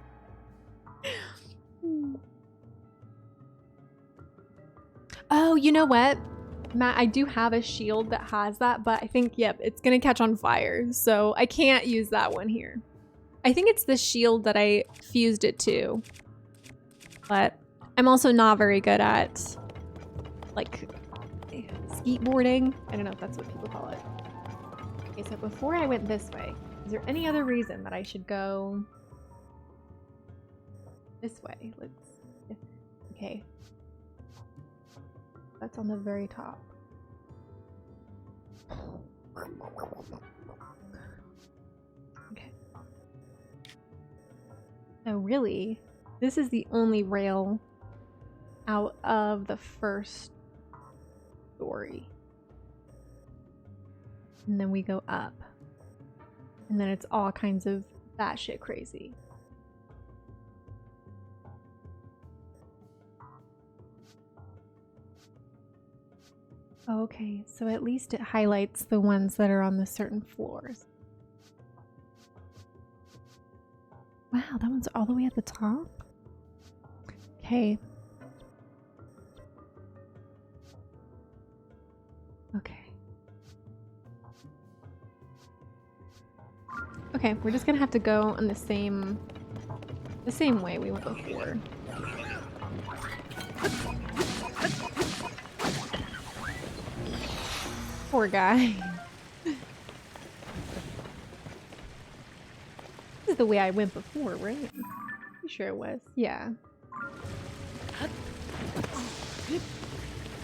Oh, you know what? Matt, I do have a shield that has that, but I think, yep, it's gonna catch on fire, so I can't use that one here. I think it's the shield that I fused it to. But I'm also not very good at, like, skateboarding. I don't know if that's what people call it. Okay, so before I went this way, is there any other reason that I should go this way? Okay. That's on the very top. Okay. So really, this is the only rail out of the first story. And then we go up. And then it's all kinds of batshit crazy. Okay, so at least it highlights the ones that are on the certain floors. Wow, that one's all the way at the top? Okay. Okay. Okay, we're just gonna have to go on the same way we went before. Poor guy. This is the way I went before, right? sure it was. Yeah.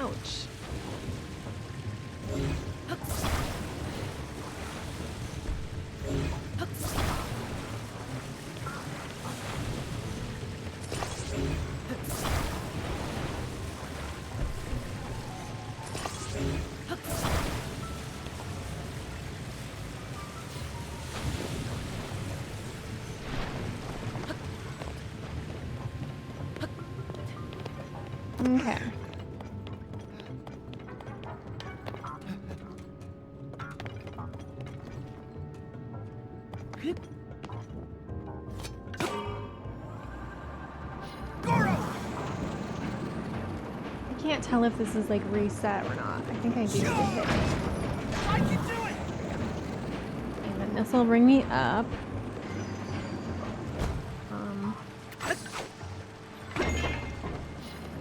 Ouch. Okay. I can't tell if this is like reset or not. I think I do need to hit it. I can do it! And then this will bring me up.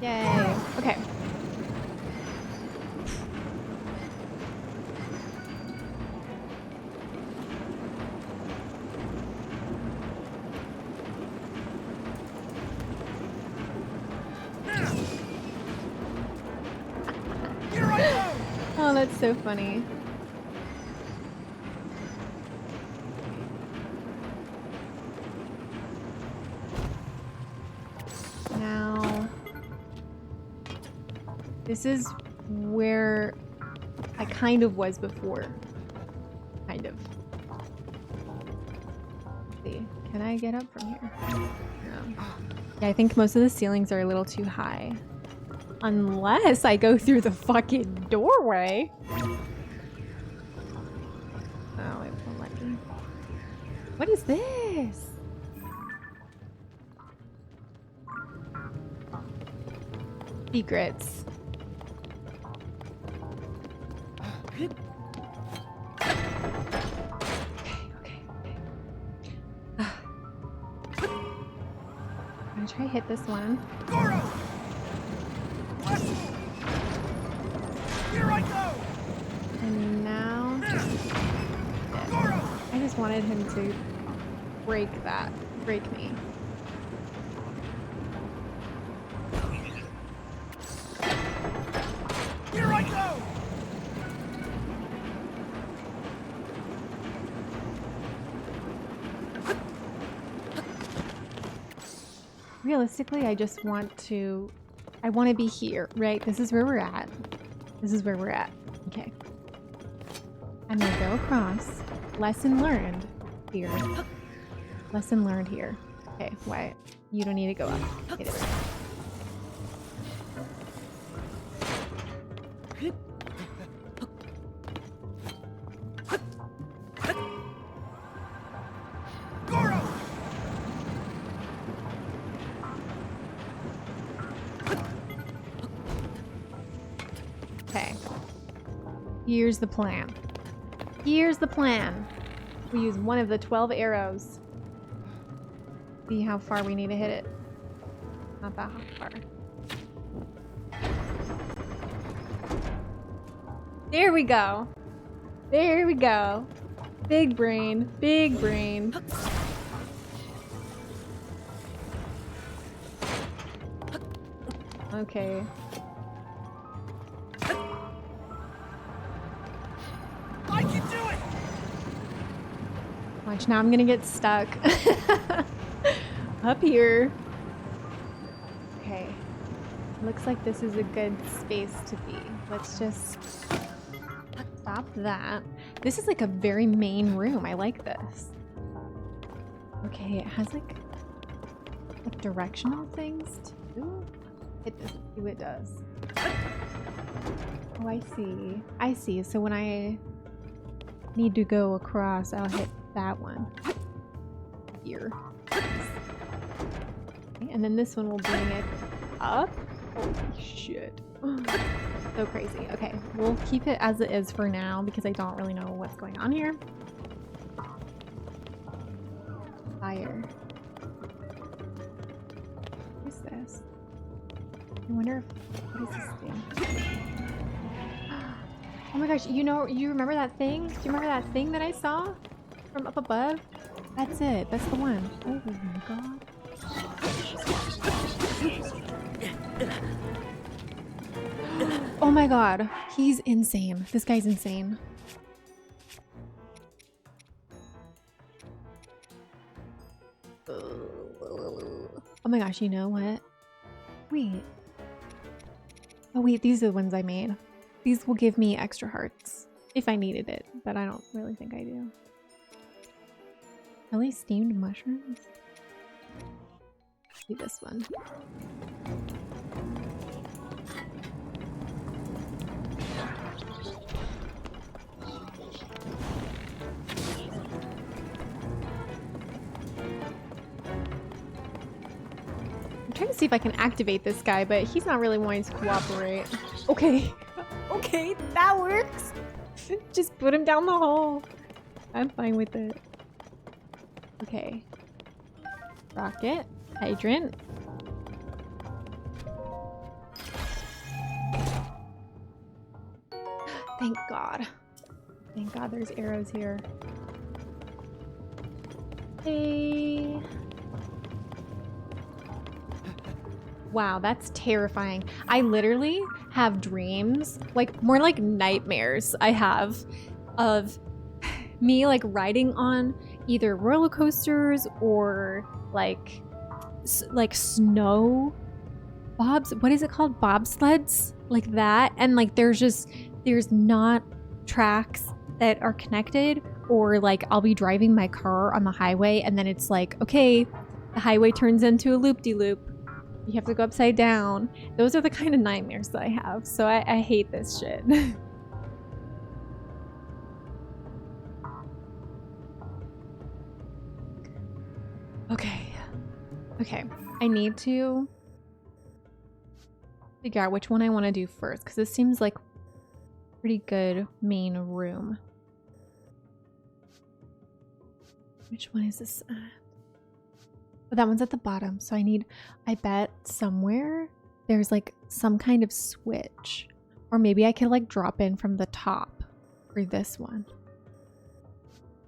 Yay. Okay. Here I go! Oh, that's so funny. Now, this is where I kind of was before. Kind of. Let's see, can I get up from here? No. Yeah, I think most of the ceilings are a little too high. Unless I go through the fucking doorway. Oh, it won't let me. What is this? Secrets. Okay. I'm gonna try to hit this one. Goro! Here I go! And now... Goro! I just wanted him to break that. Break me. Here I go! Realistically, I just want to... I want to be here, right? This is where we're at. This is where we're at. Okay. I'm gonna go across. Lesson learned here. Lesson learned here. Okay, Wyatt. You don't need to go up. Hit it. Goro! Okay. Here's the plan. Here's the plan. We use one of the 12 arrows. See how far we need to hit it. Not that far. There we go. There we go. Big brain. Big brain. Okay. I can do it! Watch, now I'm gonna get stuck. Up here. Okay. Looks like this is a good space to be. Let's just stop that. This is like a very main room. I like this. Okay, it has like directional things too. It doesn't do it does. Oh, I see. I see. So when I need to go across, I'll hit that one. Here. Okay, and then this one will bring it up. Holy shit. So crazy. Okay, we'll keep it as it is for now because I don't really know what's going on here. Fire. What is this? I wonder if... What does this do? Oh my gosh, you remember that thing? Do you remember that thing that I saw from up above? That's it. That's the one. Oh my god. Oh my god, he's insane. This guy's insane. Oh my gosh, you know what? Wait. Oh wait, these are the ones I made. These will give me extra hearts if I needed it, but I don't really think I do. Really steamed mushrooms? Do this one. I'm trying to see if I can activate this guy, but he's not really wanting to cooperate. Okay. Okay, that works. Just put him down the hole. I'm fine with it. Okay. Rocket. Hydrant. Thank God. Thank God there's arrows here. Hey. Wow, that's terrifying. I literally have dreams, like more like nightmares I have of me like riding on either roller coasters or like snow what is it called? Bobsleds? Like that. And like there's not tracks that are connected, or like I'll be driving my car on the highway and then it's like, okay, the highway turns into a loop-de-loop. You have to go upside down. Those are the kind of nightmares that I have. So I hate this shit. Okay. Okay. I need to figure out which one I want to do first, because this seems like a pretty good main room. Which one is this at? Oh, that one's at the bottom. So I bet somewhere there's like some kind of switch. Or maybe I could like drop in from the top for this one.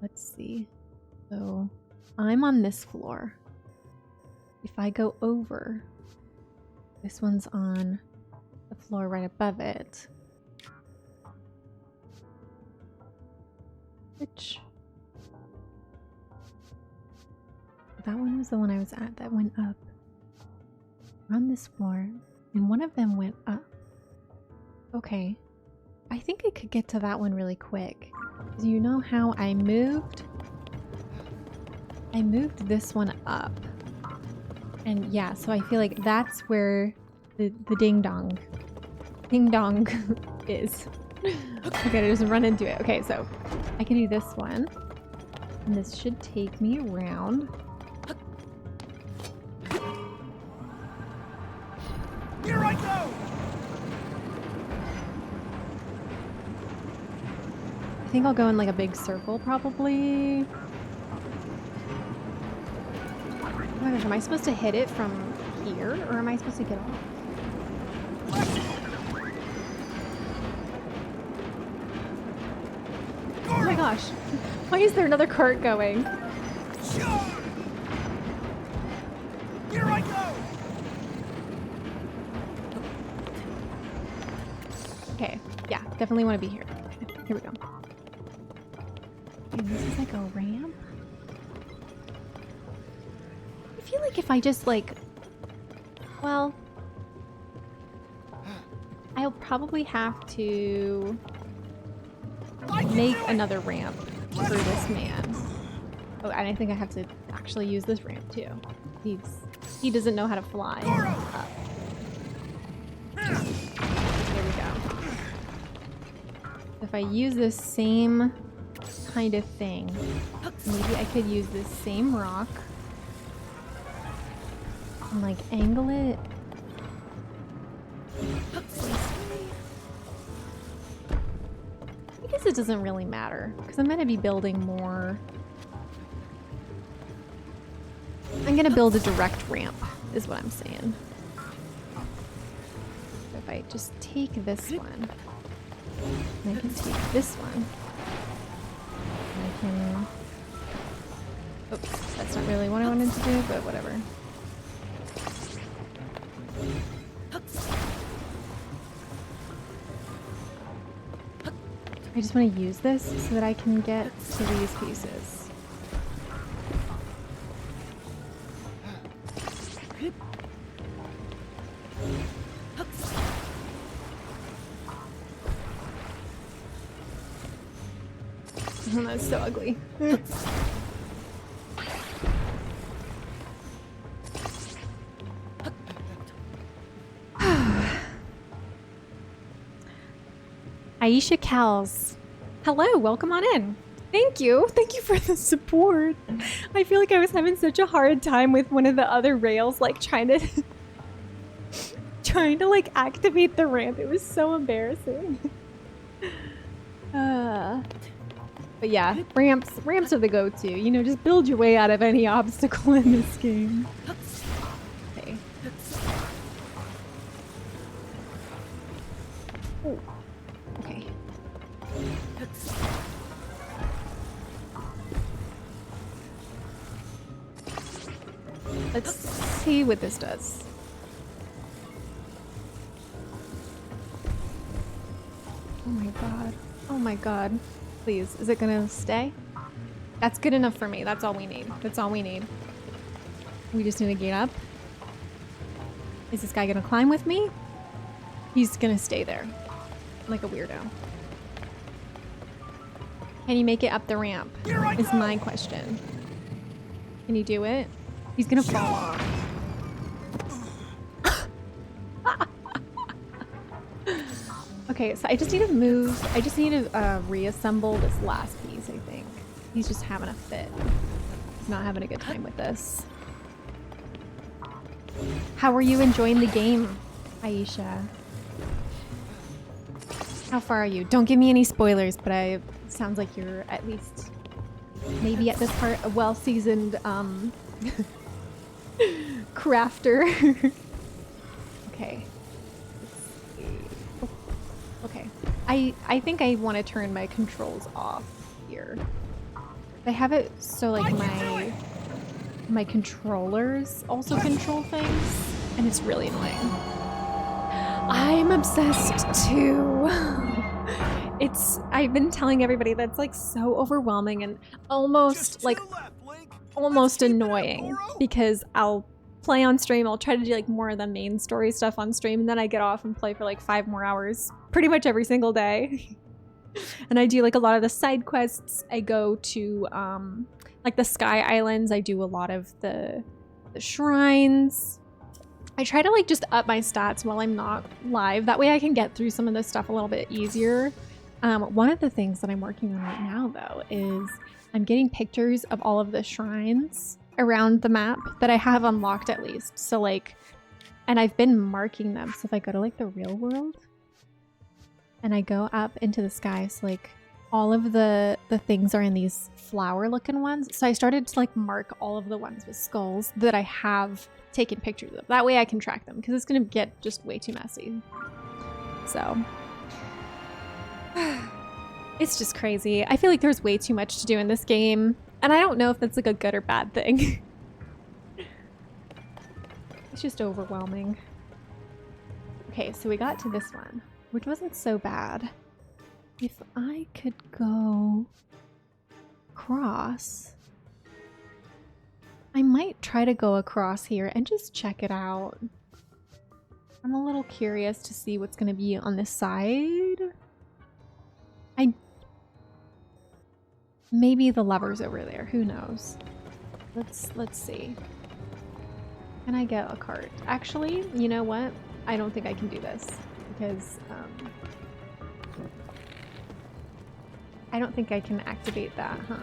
Let's see. So I'm on this floor. If I go over, this one's on the floor right above it. Which... that one was the one I was at that went up. We're on this floor, and one of them went up. Okay. I think I could get to that one really quick. Do you know how I moved? I moved this one up. And yeah, so I feel like that's where the ding dong is. I gotta just run into it. Okay, so I can do this one. And this should take me around. Here I go! I think I'll go in like a big circle probably. Oh my gosh, am I supposed to hit it from here, or am I supposed to get off? Oh my gosh. Why is there another cart going? Here I go! Okay, yeah, definitely want to be here. Okay, here we go. And this is like a ramp? I feel like if I just like... well... I'll probably have to... make another ramp for this man. Oh, and I think I have to actually use this ramp too. He doesn't know how to fly up. There we go. If I use this same kind of thing, maybe I could use this same rock and like angle it. I guess it doesn't really matter because I'm going to be building more. I'm going to build a direct ramp is what I'm saying. So if I just take this one, and I can take this one, and I can... oops, that's not really what I wanted to do, but whatever. I just want to use this so that I can get to these pieces. Oh, that's so ugly. Aisha Cals. Hello, welcome on in. Thank you. Thank you for the support. I feel like I was having such a hard time with one of the other rails, like trying to like activate the ramp. It was so embarrassing. But yeah, ramps are the go-to. You know, just build your way out of any obstacle in this game. Okay. Oh. Okay. Let's see what this does. Oh my god. Oh my god. Please, is it gonna stay? That's good enough for me. That's all we need. That's all we need. We just need to get up. Is this guy gonna climb with me? He's gonna stay there. Like a weirdo. Can you make it up the ramp? Is my question. Can you do it? He's gonna fall off. Okay, so I just need to move. I just need to reassemble this last piece, I think. He's just having a fit. He's not having a good time with this. How are you enjoying the game, Aisha? How far are you? Don't give me any spoilers, but it sounds like you're at least maybe at this part a well-seasoned crafter. Okay. Oh, okay. I think I want to turn my controls off here. I have it so like my controllers also control things, and it's really annoying. I'm obsessed too. I've been telling everybody that's like so overwhelming and almost like almost annoying, because I'll play on stream, I'll try to do like more of the main story stuff on stream, and then I get off and play for like 5 more hours pretty much every single day. And I do like a lot of the side quests. I go to like the Sky Islands. I do a lot of the shrines. I try to like just up my stats while I'm not live. That way I can get through some of this stuff a little bit easier. One of the things that I'm working on right now though is I'm getting pictures of all of the shrines around the map that I have unlocked at least. So like, and I've been marking them. So if I go to like the real world and I go up into the sky, so like all of the things are in these flower looking ones. So I started to like mark all of the ones with skulls that I have taken pictures of. That way I can track them, because it's gonna get just way too messy. So it's just crazy. I feel like there's way too much to do in this game, and I don't know if that's like a good or bad thing. It's just overwhelming. Okay, so we got to this one, which wasn't so bad. If I could go across, I might try to go across here and just check it out. I'm a little curious to see what's going to be on this side. Maybe the lever's over there. Who knows? Let's see. Can I get a cart? Actually, you know what? I don't think I can do this because I don't think I can activate that, huh?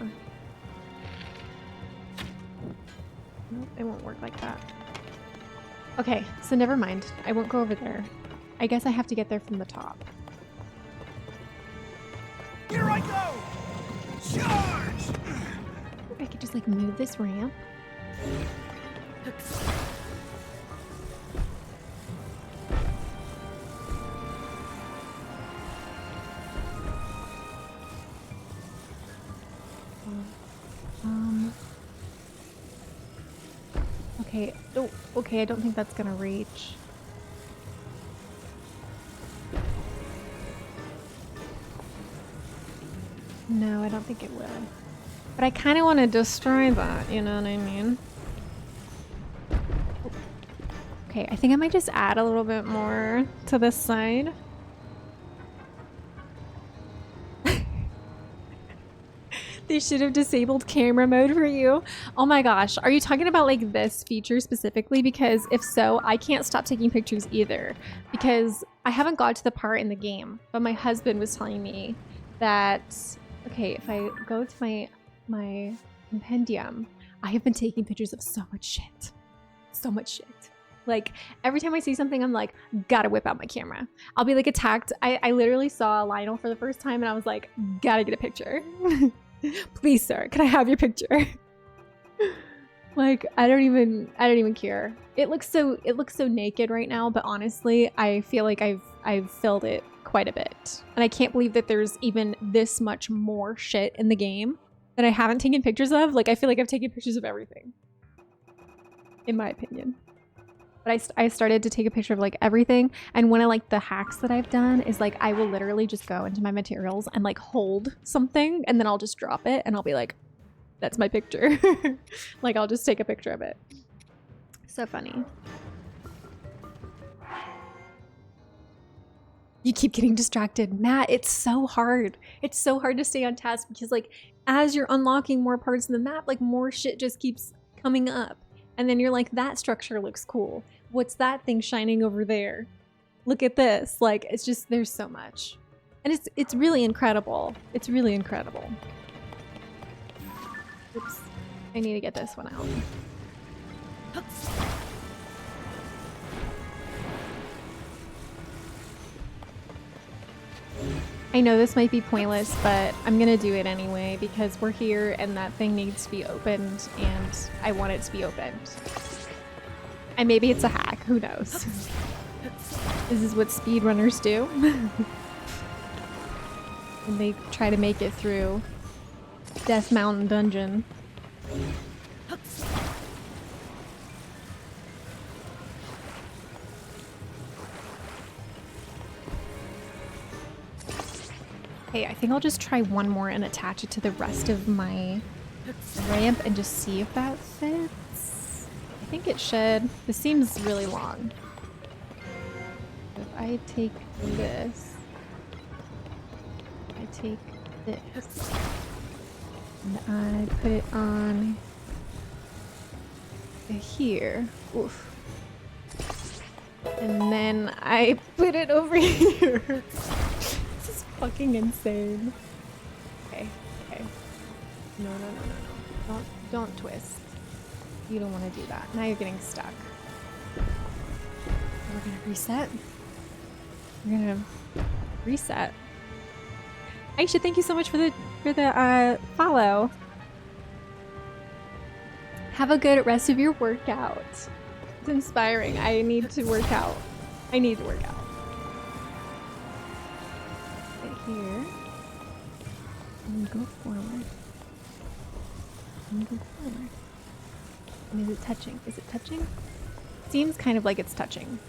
Nope, it won't work like that. Okay, so never mind. I won't go over there. I guess I have to get there from the top. Here I go! Charge! I could just like move this ramp. Okay. Oh, okay. I don't think that's gonna reach. No, I don't think it will. But I kind of want to destroy that, you know what I mean? Okay, I think I might just add a little bit more to this side. They should have disabled camera mode for you. Oh my gosh, are you talking about like this feature specifically? Because if so, I can't stop taking pictures either. Because I haven't got to the part in the game, but my husband was telling me that, okay, if I go to my compendium, I have been taking pictures of so much shit. So much shit. Like every time I see something, I'm like, gotta whip out my camera. I'll be like attacked. I literally saw Lionel for the first time and I was like, gotta get a picture. Please, sir, can I have your picture? Like, I don't even care. It looks so naked right now, but honestly, I feel like I've filled it quite a bit. And I can't believe that there's even this much more shit in the game that I haven't taken pictures of. Like, I feel like I've taken pictures of everything, in my opinion. But I started to take a picture of like everything. And one of like the hacks that I've done is like, I will literally just go into my materials and like hold something and then I'll just drop it and I'll be like, that's my picture. Like I'll just take a picture of it. So funny. You keep getting distracted. Matt, it's so hard. It's so hard to stay on task because like as you're unlocking more parts of the map, like more shit just keeps coming up. And then you're like, that structure looks cool. What's that thing shining over there? Look at this. Like, it's just, there's so much. And it's really incredible. It's really incredible. Oops. I need to get this one out. I know this might be pointless, but I'm gonna do it anyway because we're here and that thing needs to be opened and I want it to be opened. And maybe it's a hack, who knows? This is what speedrunners do. And they try to make it through Death Mountain Dungeon. Okay, I think I'll just try one more and attach it to the rest of my ramp and just see if that fits. I think it should. This seems really long. If I take this, I take this, and I put it on here. Oof. And then I put it over here. Fucking insane. Okay, okay. No. Don't twist. You don't want to do that. Now you're getting stuck. We're gonna reset. We're gonna reset. Aisha, thank you so much for the follow. Have a good rest of your workout. It's inspiring. I need to work out. I need to work out. Here and go forward and go forward. And is it touching? Is it touching? Seems kind of like it's touching.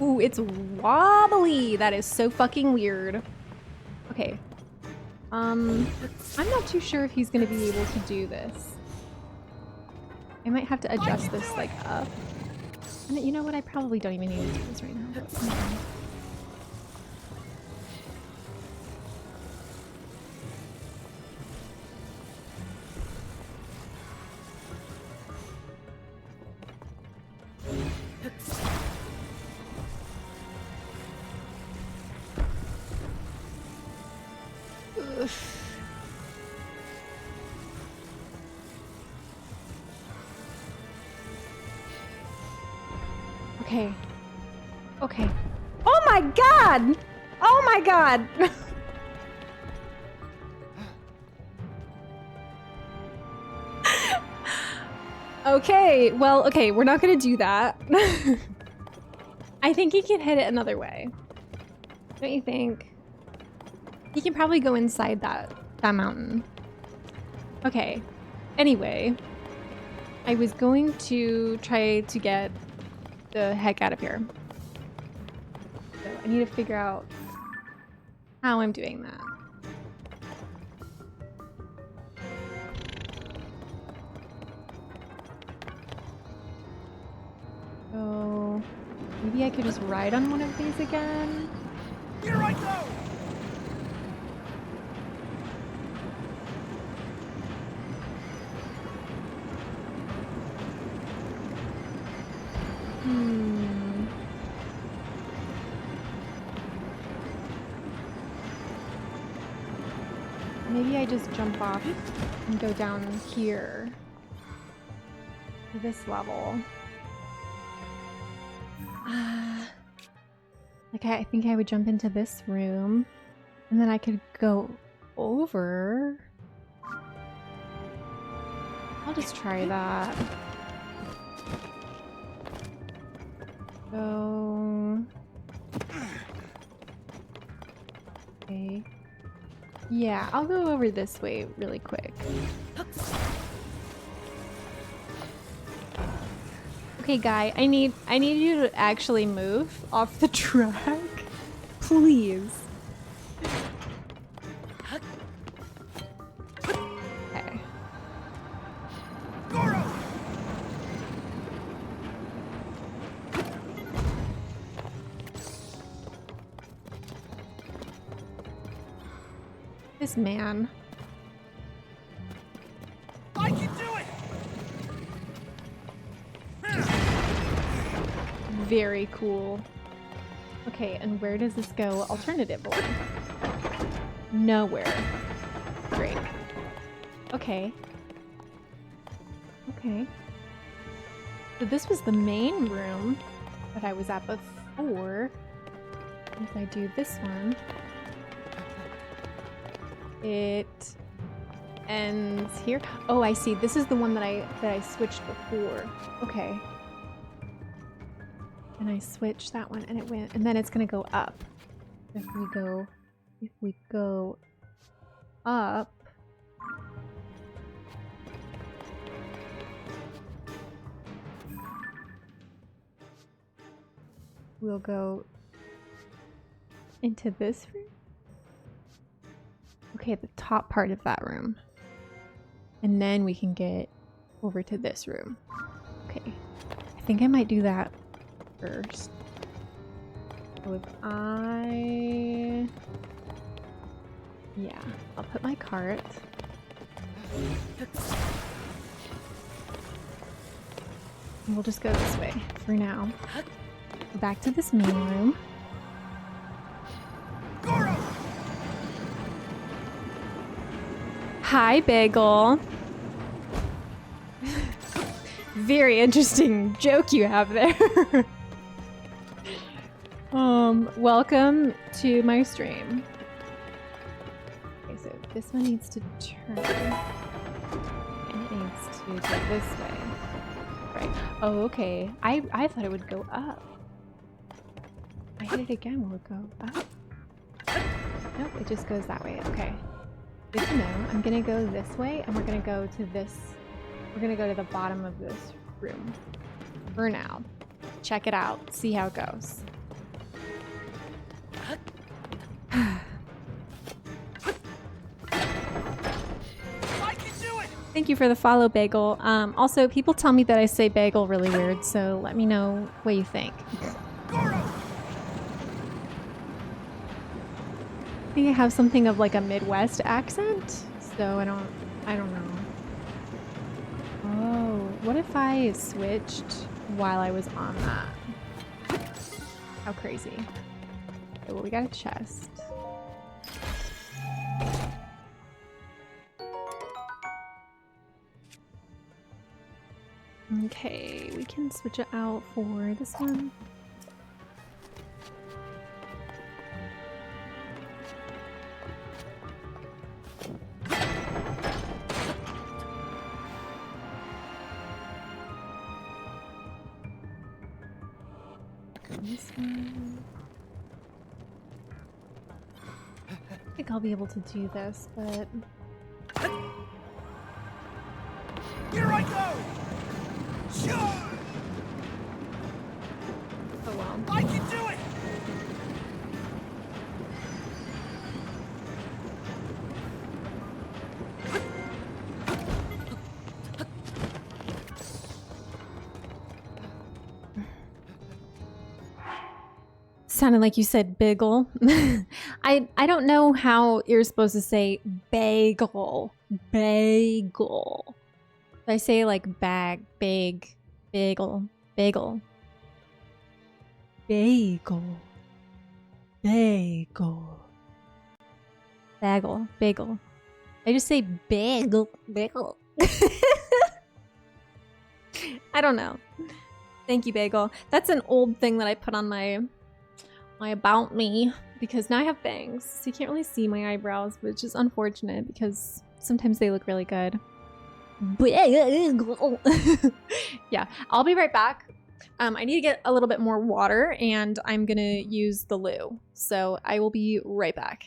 Ooh, it's wobbly. That is so fucking weird. Okay. I'm not too sure if he's gonna be able to do this. I might have to adjust this like up. And you know what? I probably don't even need to do this right now. Okay. Okay. Oh my god! Oh my god! Okay, well, okay, we're not gonna do that. I think he can hit it another way. Don't you think? He can probably go inside that mountain. Okay. Anyway, I was going to try to get the heck out of here. So I need to figure out how I'm doing that. So maybe I could just ride on one of these again. Here I go! Maybe I just jump off and go down here to this level. Like I think I would jump into this room and then I could go over. I'll just try that. So okay. Yeah, I'll go over this way really quick. Okay, guy, I need you to actually move off the track. Please. Okay. This man. I can do it! Very cool. Okay, and where does this go alternatively? Nowhere. Great. Okay. Okay. So this was the main room that I was at before. If I do this one, it ends here. Oh, I see. This is the one that I switched before. Okay. And I switched that one and it went, and then it's gonna go up. If we go up, we'll go into this room. Okay, the top part of that room. And then we can get over to this room. Okay. I think I might do that first. So if yeah, I'll put my cart. And we'll just go this way for now. Go back to this main room. Hi, Bagel. Very interesting joke you have there. Welcome to my stream. Okay, so this one needs to turn. And it needs to go this way. Right. Oh, okay. I thought it would go up. I hit it again. Will it go up? Nope, it just goes that way. Okay. Good to know. I'm gonna go this way, and we're gonna go to this. We're gonna go to the bottom of this room for now. Check it out. See how it goes. I can do it! Thank you for the follow, Bagel. Also, people tell me that I say bagel really weird, so let me know what you think. I think I have something of like a Midwest accent, so I don't know. Oh, what if I switched while I was on that? How crazy. Okay, well, we got a chest. Okay, we can switch it out for this one. This one. I think I'll be able to do this, but Here I go! Sure! sounded like you said bagel. I don't know how you're supposed to say bagel. Bagel. I say like bag, big, bagel, bagel. Bagel. Bagel. Bagel. Bagel. I just say bagel. Bagel. I don't know. Thank you, bagel. That's an old thing that I put on my about me because now I have bangs, so you can't really see my eyebrows, which is unfortunate because sometimes they look really good. Yeah, I'll be right back. I need to get a little bit more water and I'm gonna use the loo. So I will be right back.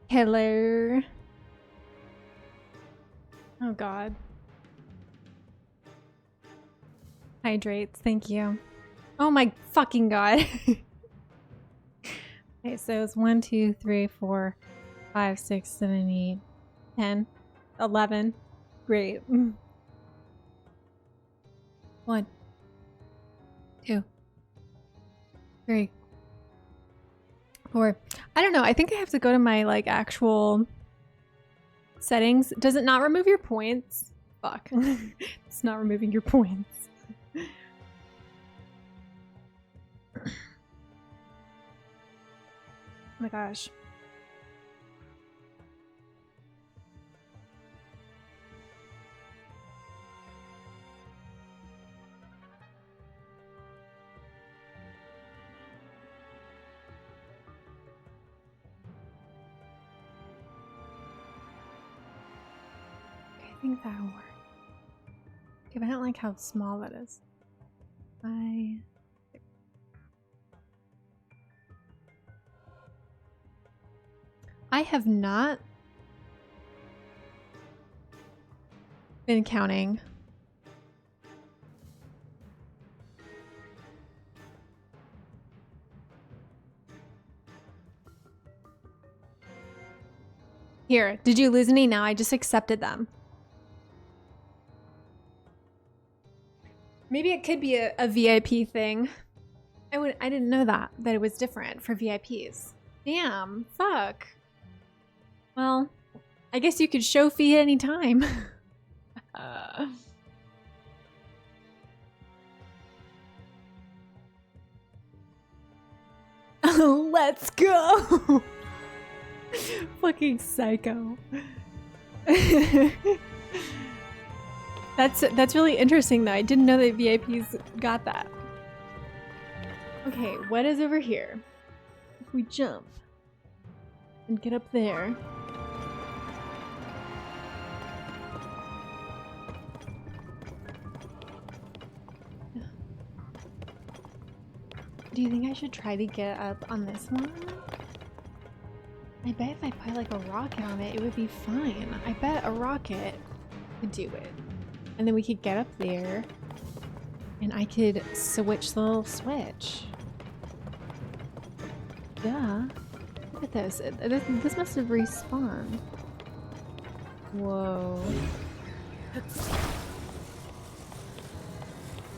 Hello. Oh God. Hydrates, thank you. Oh my fucking God. Okay, so it's 1, 2, 3, 4, 5, 6, 7, 8, 10, 11. Great. 1, 2, 3, 4. I don't know. I think I have to go to my like actual settings. Does it not remove your points? Fuck. It's not removing your points. Oh my gosh. I think that'll work. Okay, but I don't like how small that is. I have not been counting. Here, did you lose any? No, I just accepted them. Maybe it could be a VIP thing. I didn't know that it was different for VIPs. Damn, fuck. Well, I guess you could show fee anytime. Let's go. Fucking psycho. That's really interesting though. I didn't know that VIPs got that. Okay, what is over here? If we jump and get up there. Do you think I should try to get up on this one? I bet if I put like a rocket on it, it would be fine. I bet a rocket could do it. And then we could get up there and I could switch the little switch. Yeah. Look at this. This must have respawned. Whoa.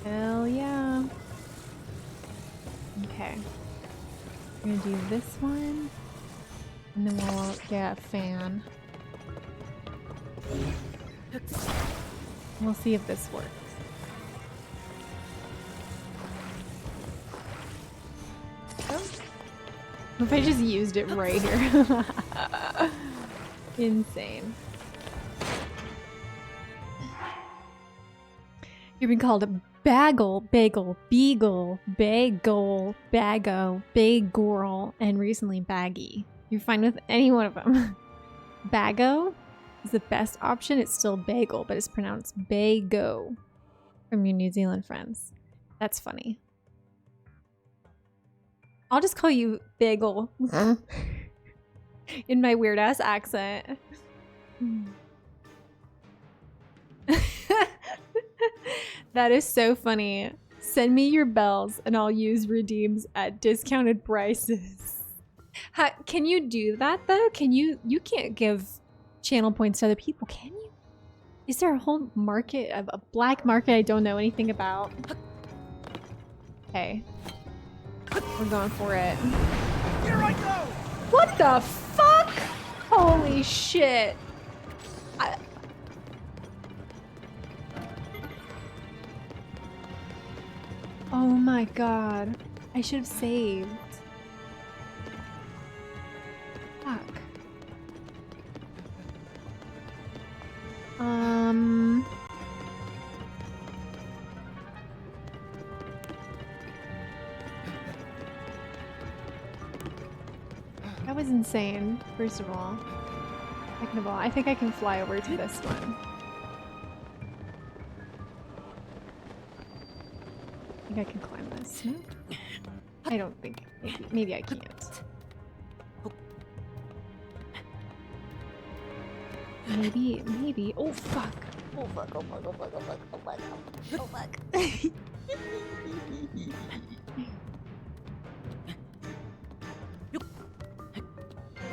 Hell yeah. Okay. We're gonna do this one. And then we'll get a fan. We'll see if this works. Oh. What if I just used it right here? Insane. You've been called a bagel, bagel, beagle, bagel, bago, bagorl, and recently baggy. You're fine with any one of them. Bago is the best option. It's still bagel, but it's pronounced bago from your New Zealand friends. That's funny. I'll just call you bagel in my weird ass accent. That is so funny. Send me your bells and I'll use redeems at discounted prices. Can you do that though? You can't give channel points to other people, can you? Is there a whole market, a black market I don't know anything about? Okay. We're going for it. Here I go! What the fuck? Holy shit. Oh my god. I should have saved. Fuck. That was insane, first of all. Second of all, I think I can fly over to this one. I think I can climb this. No? I don't think. Maybe I can't. Maybe. Oh fuck. Oh fuck. Oh fuck. Oh fuck. Oh fuck. Oh fuck. Oh fuck.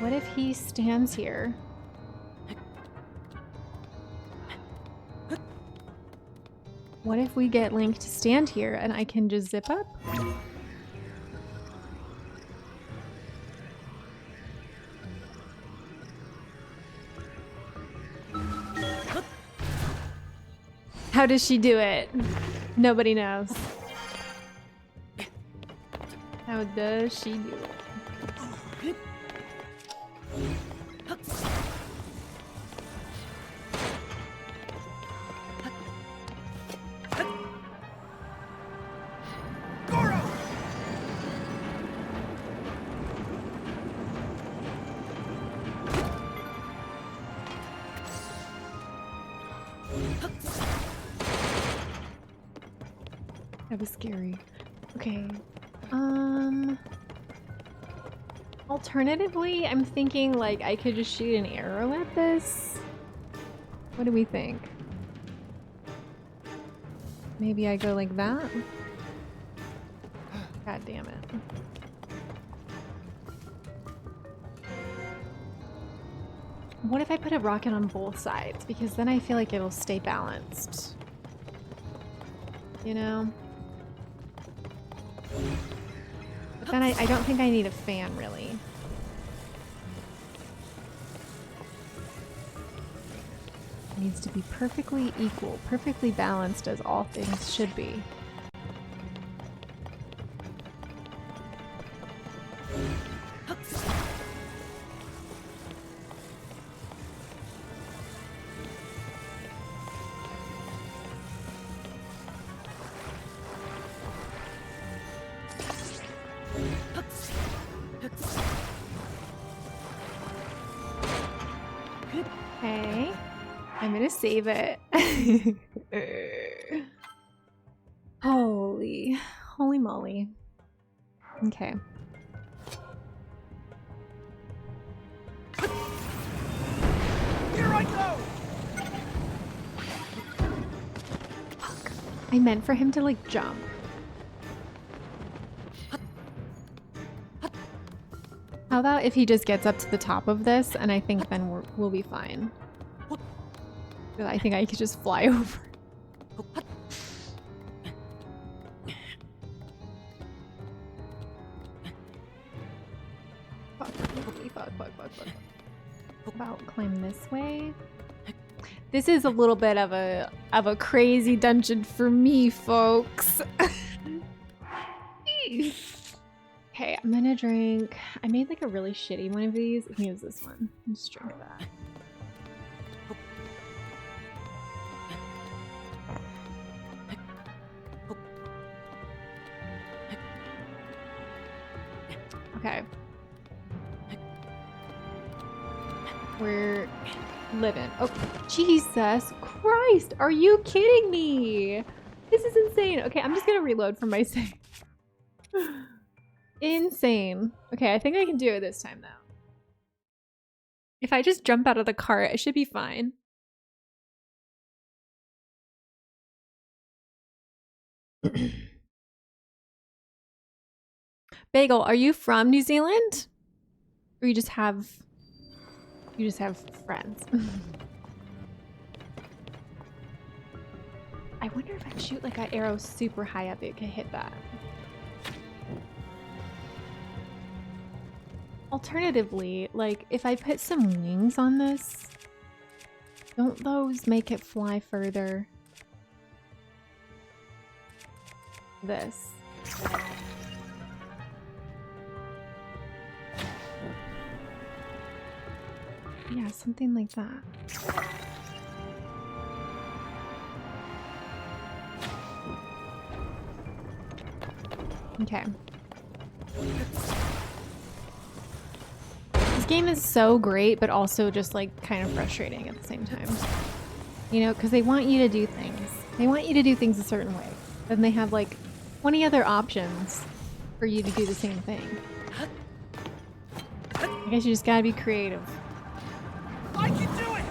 What if he stands here? What if we get Link to stand here and I can just zip up? How does she do it? Nobody knows. How does she do it? That was scary. Okay. Alternatively, I'm thinking like I could just shoot an arrow at this. What do we think? Maybe I go like that? God damn it. What if I put a rocket on both sides? Because then I feel like it'll stay balanced. you know? But then I don't think I need a fan, really. It needs to be perfectly equal, perfectly balanced as all things should be. Okay, I'm gonna save it. Holy moly. Okay. Here I go! Fuck. I meant for him to like jump. How about if he just gets up to the top of this, and I think then we'll be fine. I think I could just fly over. Fuck. How about climb this way? This is a little bit of a crazy dungeon for me, folks. Okay, I'm gonna drink. I made like a really shitty one of these. I think it was this one. Let's drink that. Okay. We're living. Oh, Jesus Christ! Are you kidding me? This is insane. Okay, I'm just gonna reload from my save. Insane. Okay, I think I can do it this time though. If I just jump out of the cart, I should be fine. Bagel, are you from New Zealand? Or you just have friends? I wonder if I shoot like an arrow super high up, it could hit that. Alternatively, like if I put some wings on this, don't those make it fly further? This. Yeah, something like that. Okay. This game is so great, but also just like kind of frustrating at the same time. You know, because they want you to do things. They want you to do things a certain way. Then they have like 20 other options for you to do the same thing. I guess you just gotta be creative. I can do it!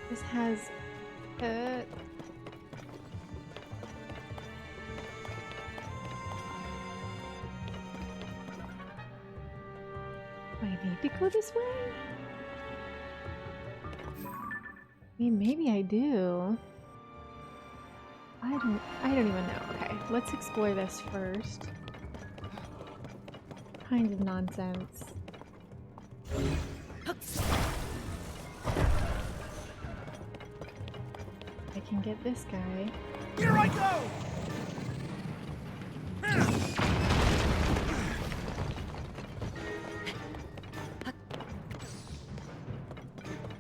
This has do I need to go this way? I mean, maybe I do. I don't even know. Okay, let's explore this first. Kind of nonsense. I can get this guy. Here I go!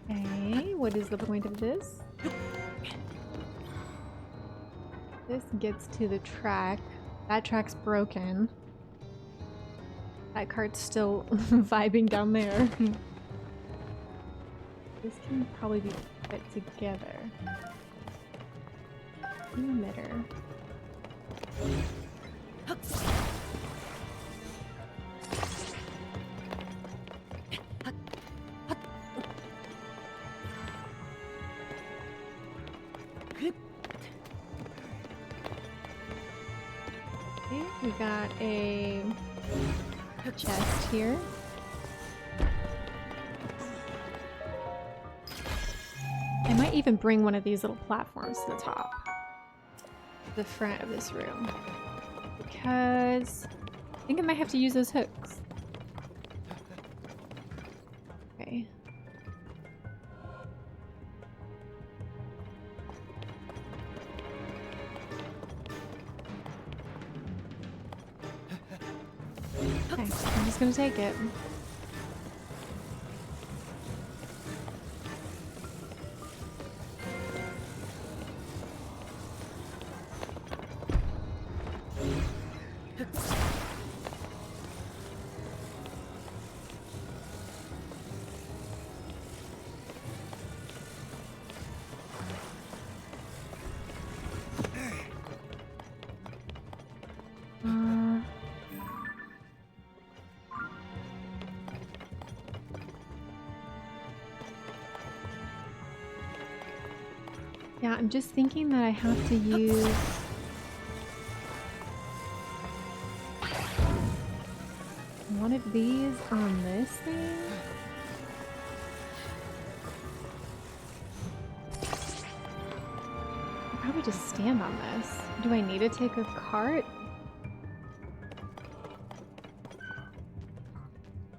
Okay, what is the point of this? This gets to the track. That track's broken. That cart's still vibing down there. This can probably be put together. emitter. Okay, we got a chest here. I might even bring one of these little platforms to the top, the front of this room, because I think I might have to use those hooks. Okay. Okay, I'm just gonna take it. Yeah, I'm just thinking that I have to use one of these on this thing. I'll probably just stand on this. Do I need to take a cart?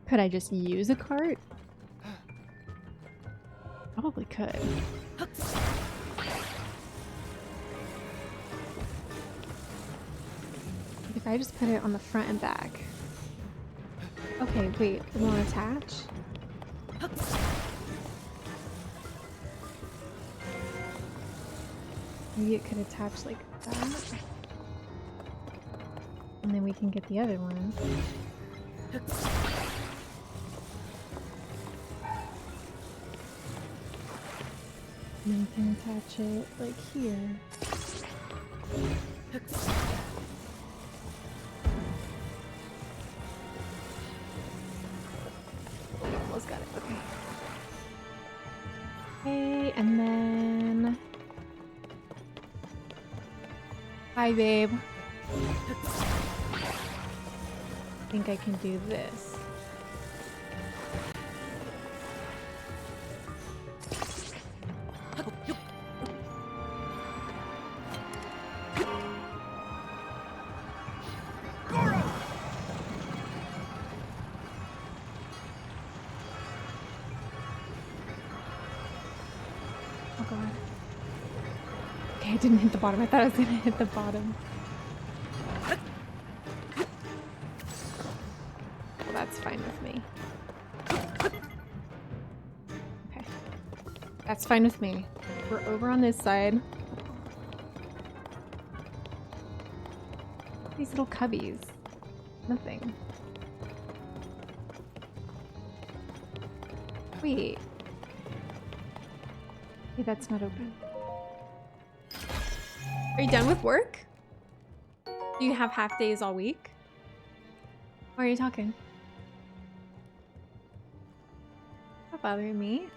Could I just use a cart? Probably could. If I just put it on the front and back. Okay, wait, it won't attach? Maybe it could attach like that. And then we can get the other one. And then we can attach it like here. Almost got it. Okay. Okay, and then... Hi, babe. I think I can do this. Oh god. Okay, I didn't hit the bottom. I thought I was gonna hit the bottom. Well, that's fine with me. Okay. That's fine with me. We're over on this side. These little cubbies. Nothing. Wait. Hey, that's not open. Are you done with work? Do you have half days all week? Why are you talking? Not bothering me.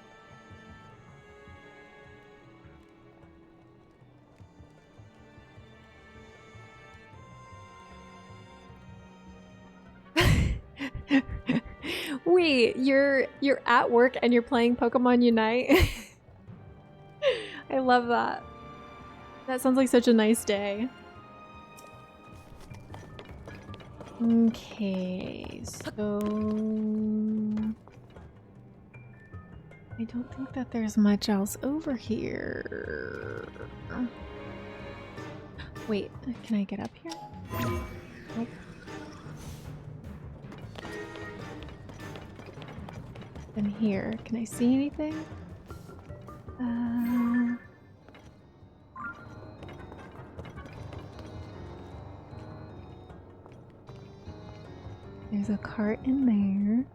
Wait, you're at work and you're playing Pokemon Unite? I love that. That sounds like such a nice day. Okay, so... I don't think that there's much else over here. Wait, can I get up here? Nope. And here, can I see anything? There's a cart in there.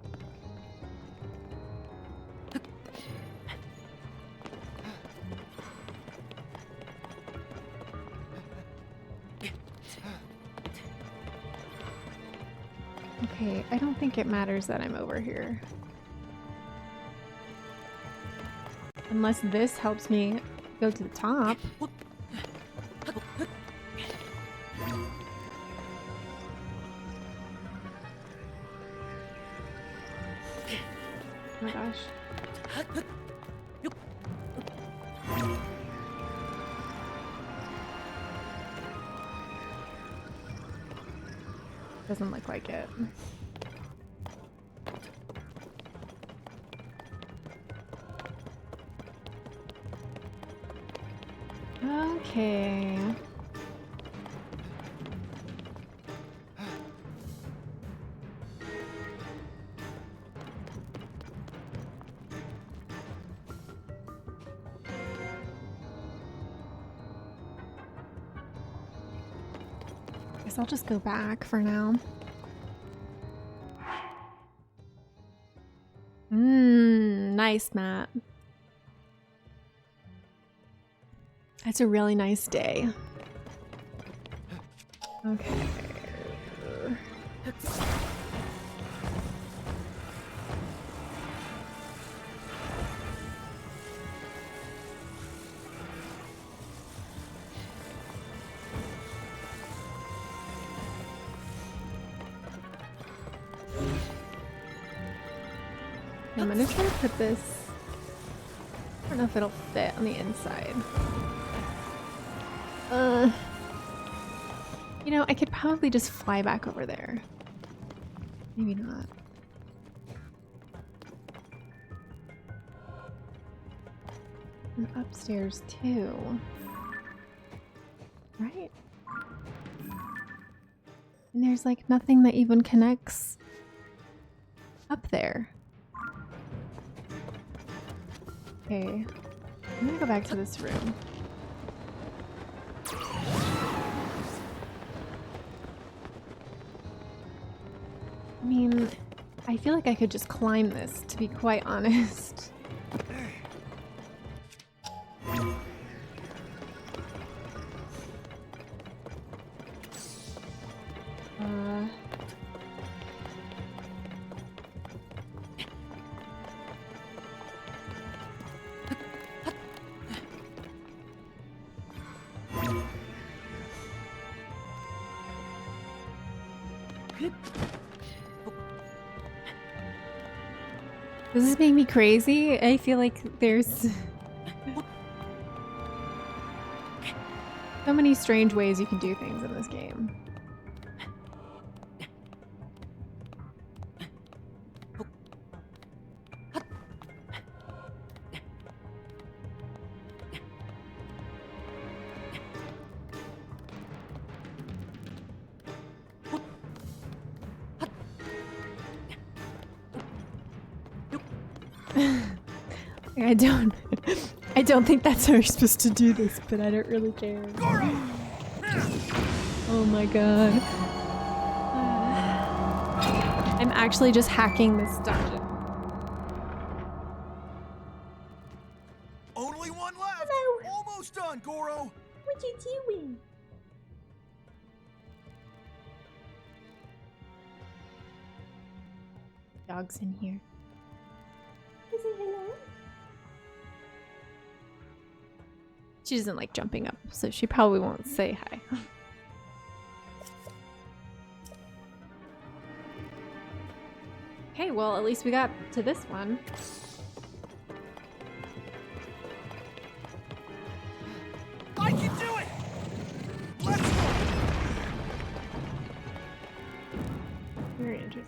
Okay, I don't think it matters that I'm over here. Unless this helps me go to the top. Oh my gosh. Doesn't look like it. Okay. Guess I'll just go back for now. Nice, Matt. It's a really nice day. Okay. I'm gonna try to put this. I don't know if it'll fit on the inside. You know, I could probably just fly back over there. Maybe not. And upstairs too. Right? And there's like nothing that even connects up there. Okay. I'm gonna go back to this room. I mean, I feel like I could just climb this, to be quite honest. Does this make me crazy? I feel like there's so many strange ways you can do things in this game. I don't think that's how you're supposed to do this, but I don't really care. Oh my god. I'm actually just hacking this dungeon. Only one left. Hello. Almost done, Goro. What you doing? Dog's in here. Is it hello? She doesn't like jumping up, so she probably won't say hi. Okay, well, at least we got to this one. I can do it. Let's go. Very interesting.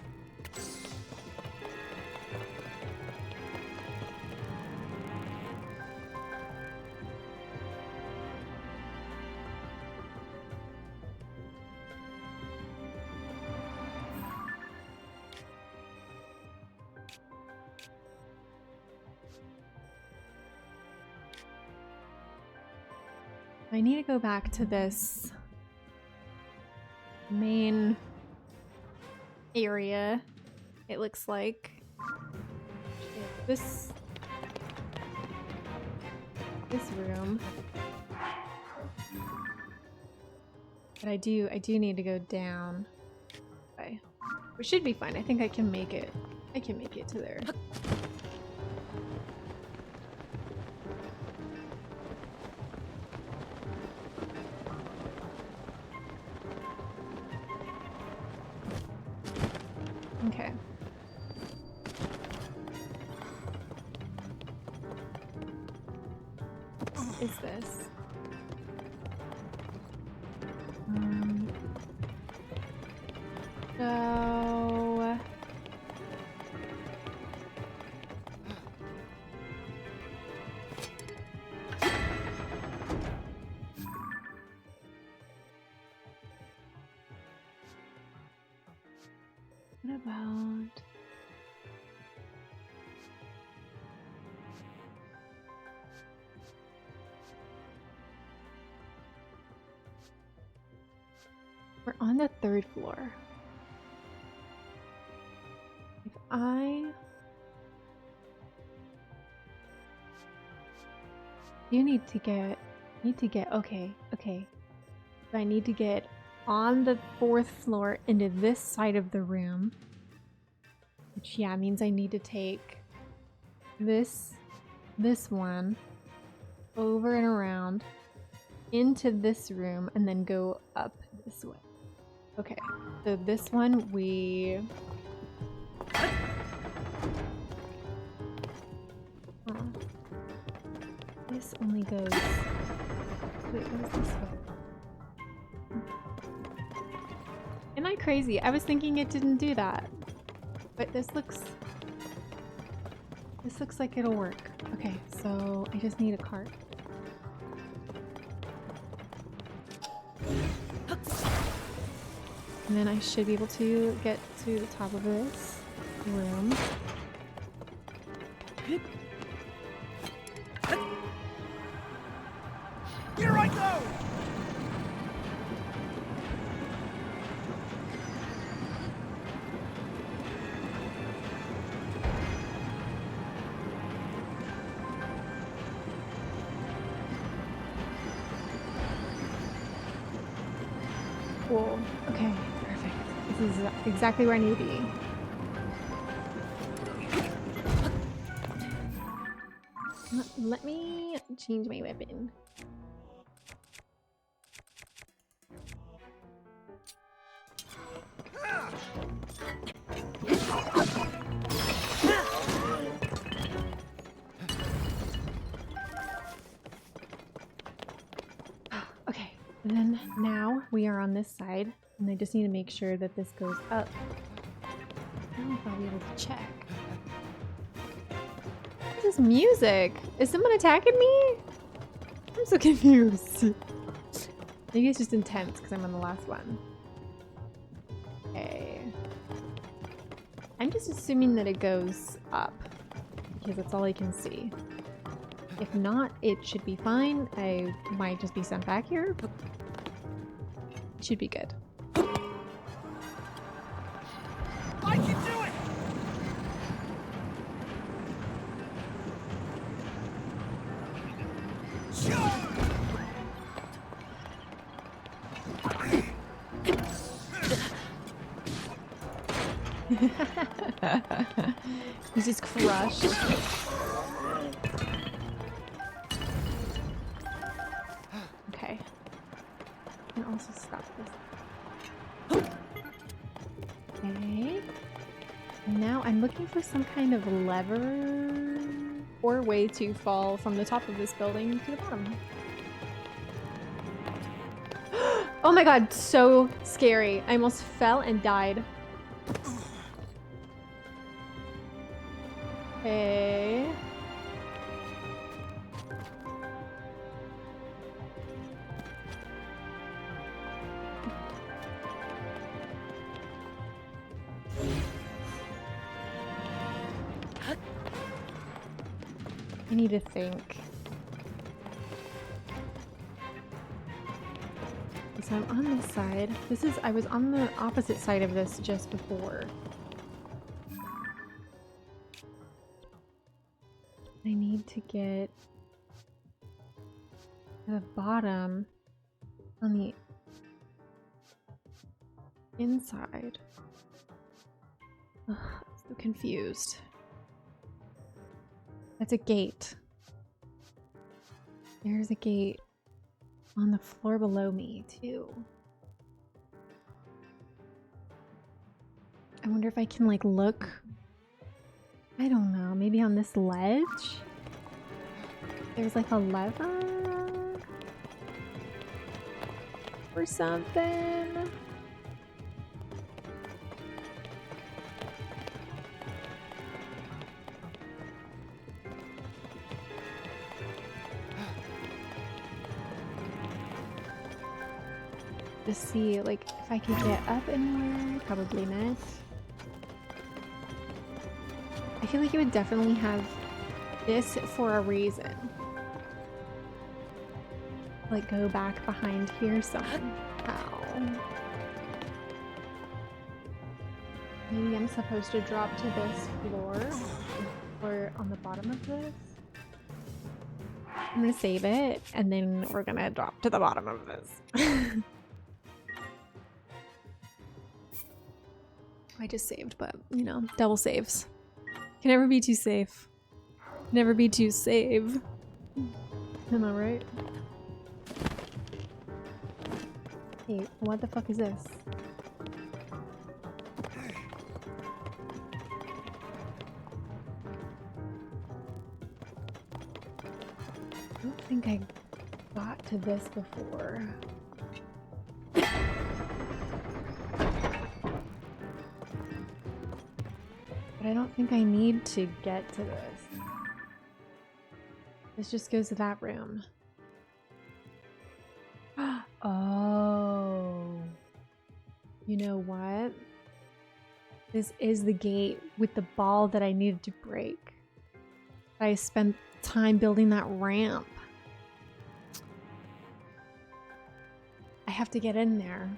I need to go back to this main area, it looks like. This room. But I do need to go down. Okay. We should be fine. I think I can make it. I can make it to there. Okay. What is this? So... What about... We're on the 3rd floor. If you need to get, okay. So I need to get on the 4th floor into this side of the room. Which, yeah, means I need to take this one over and around into this room and then go up this way. Okay, so this one this only goes... Wait, what is this way? Am I crazy? I was thinking it didn't do that. But this looks like it'll work. Okay, so I just need a cart. And then I should be able to get to the top of this room. Here I go! Cool. Okay, perfect. This is exactly where I need to be. Let me change my weapon. Okay, and then now we are on this side, and I just need to make sure that this goes up. I don't know if I'll be able to check. What is this music? Is someone attacking me? I'm so confused. Maybe it's just intense because I'm on the last one. Okay. I'm just assuming that it goes up because that's all I can see. If not, it should be fine. I might just be sent back here. It should be good. I can do it! He's just crushed. Okay. I can also stop this. Okay. Now I'm looking for some kind of lever or way to fall from the top of this building to the bottom. Oh my god, so scary. I almost fell and died. Okay. I need to think. So I'm on this side. I was on the opposite side of this just before. I need to get to the bottom on the inside? Ugh, I'm so confused. That's a gate. There's a gate on the floor below me, too. I wonder if I can, like, look. I don't know. Maybe on this ledge? There's, like, a lever? Or something? To see, like, if I could get up anywhere. Probably not. I feel like it would definitely have this for a reason. Like, go back behind here somehow. Maybe I'm supposed to drop to this floor or on the bottom of this. I'm gonna save it and then we're gonna drop to the bottom of this. I just saved, but you know, double saves. Can never be too safe. Never be too save. Am I right? Hey, what the fuck is this? I don't think I got to this before. But I don't think I need to get to this. This just goes to that room. Oh. You know what? This is the gate with the ball that I needed to break. I spent time building that ramp. I have to get in there.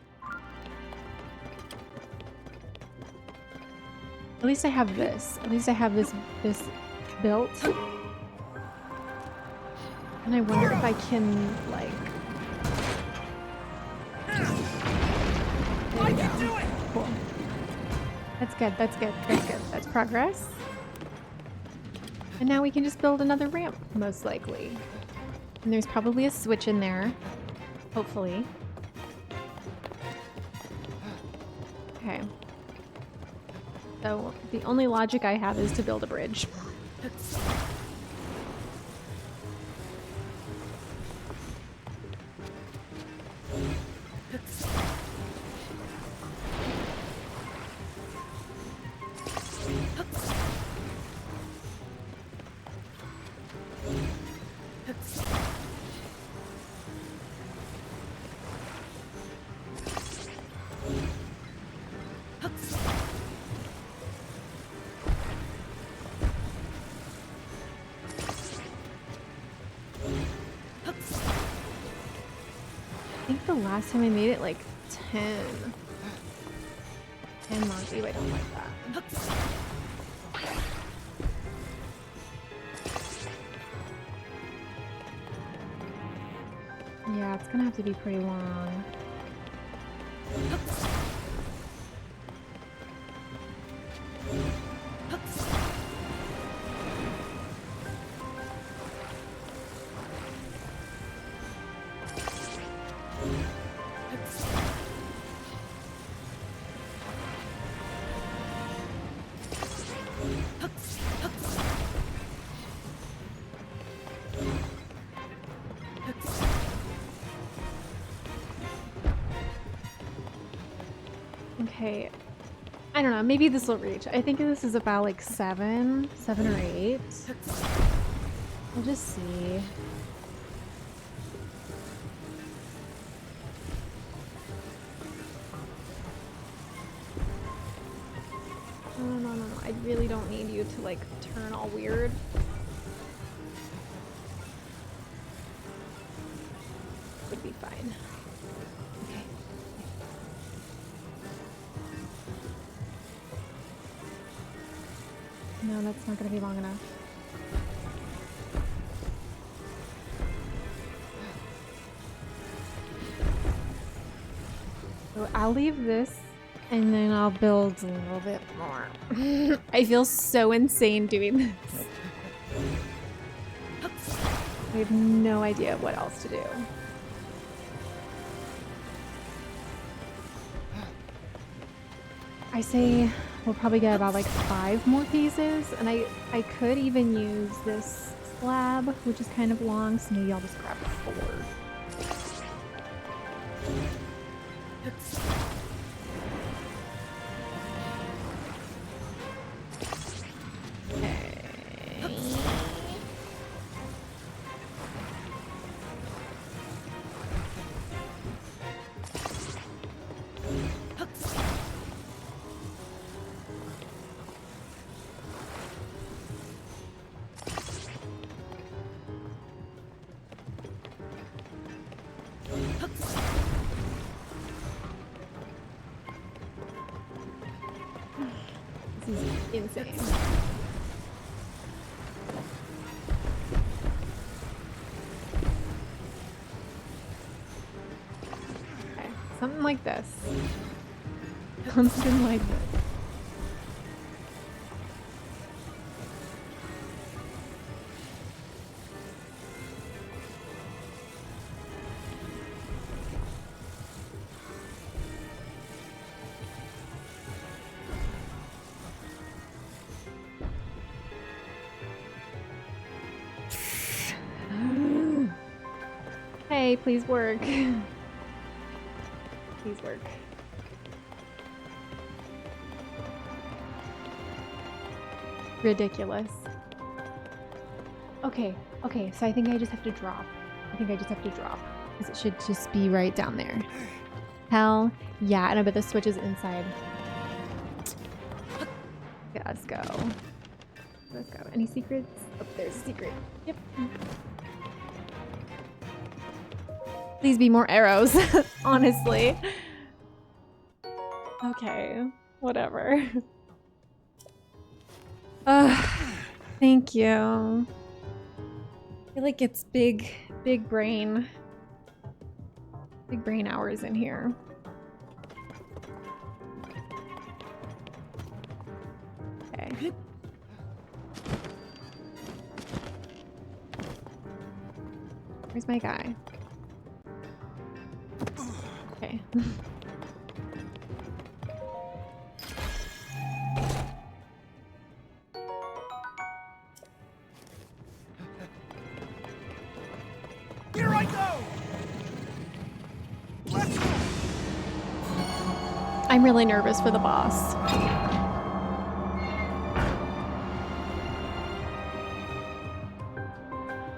At least I have this. At least I have this built. And I wonder if I can, like... There we go. Cool. That's good, that's good, that's good. That's progress. And now we can just build another ramp, most likely. And there's probably a switch in there. Hopefully. Okay. So the only logic I have is to build a bridge. I think the last time I made it like 10 months. Ew, I don't like that. Yeah, it's gonna have to be pretty long. Okay, I don't know, maybe this will reach. I think this is about like 7 or 8. We'll just see. No, I really don't need you to like turn all weird. Would be fine. Okay. No, that's not gonna be long enough. So I'll leave this And then I'll build a little bit more. I feel so insane doing this. I have no idea what else to do. I say we'll probably get about like 5 more pieces, and I could even use this slab, which is kind of long, so maybe I'll just grab 4. This is insane. Okay, something like this. Something like this. Hey, please work. Please work. Ridiculous. Okay, so I think I just have to drop. Because it should just be right down there. Hell yeah, and I bet the switch is inside. Okay, let's go. Let's go. Any secrets? Oh, there's a secret. Yep. Please be more arrows, honestly. Okay, whatever. Thank you. I feel like it's big brain hours in here. Okay. Where's my guy? Okay. Here I go! Let's go! I'm really nervous for the boss.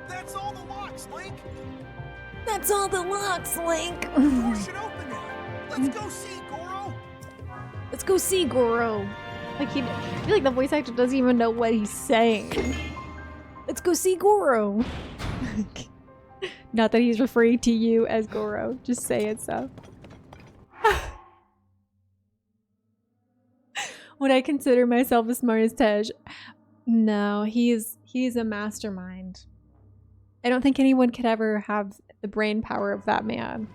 That's all the locks, Link! That's all the locks, Link. The door should open now. Let's go see Goro. Let's go see Goro. Like I feel like the voice actor doesn't even know what he's saying. Let's go see Goro. Not that he's referring to you as Goro. Just say it so. Would I consider myself as smart as Tej? No, he's a mastermind. I don't think anyone could ever have the brain power of that man.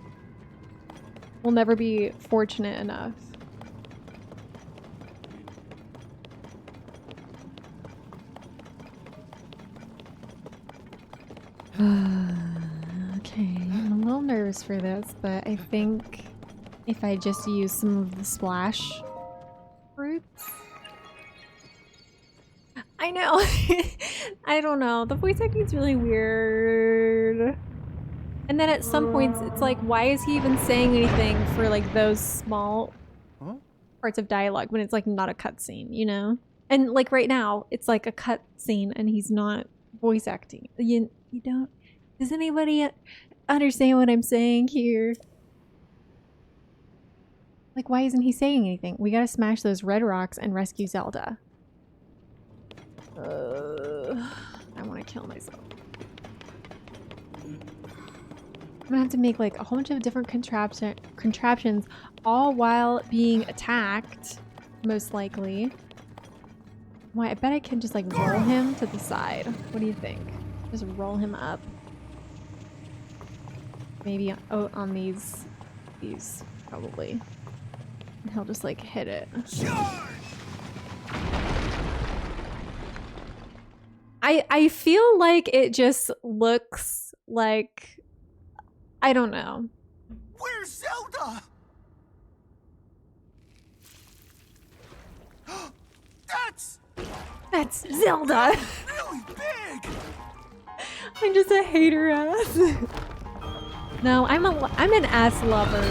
We'll never be fortunate enough. Okay, I'm a little nervous for this, but I think if I just use some of the splash fruits. I know. I don't know. The voice acting is really weird. And then at some points, it's like, why is he even saying anything for like those small parts of dialogue when it's like not a cutscene, you know? And like right now, it's like a cutscene and he's not voice acting. You don't. Does anybody understand what I'm saying here? Like, why isn't he saying anything? We gotta smash those red rocks and rescue Zelda. I want to kill myself. I'm gonna have to make like a whole bunch of different contraptions, all while being attacked, most likely. Why? I bet I can just like roll him to the side. What do you think? Just roll him up. Maybe on these probably. And he'll just like hit it. Charge! I feel like it just looks like, I don't know. Where's Zelda? That's Zelda. Really big. I'm just a hater ass. No, I'm an ass lover.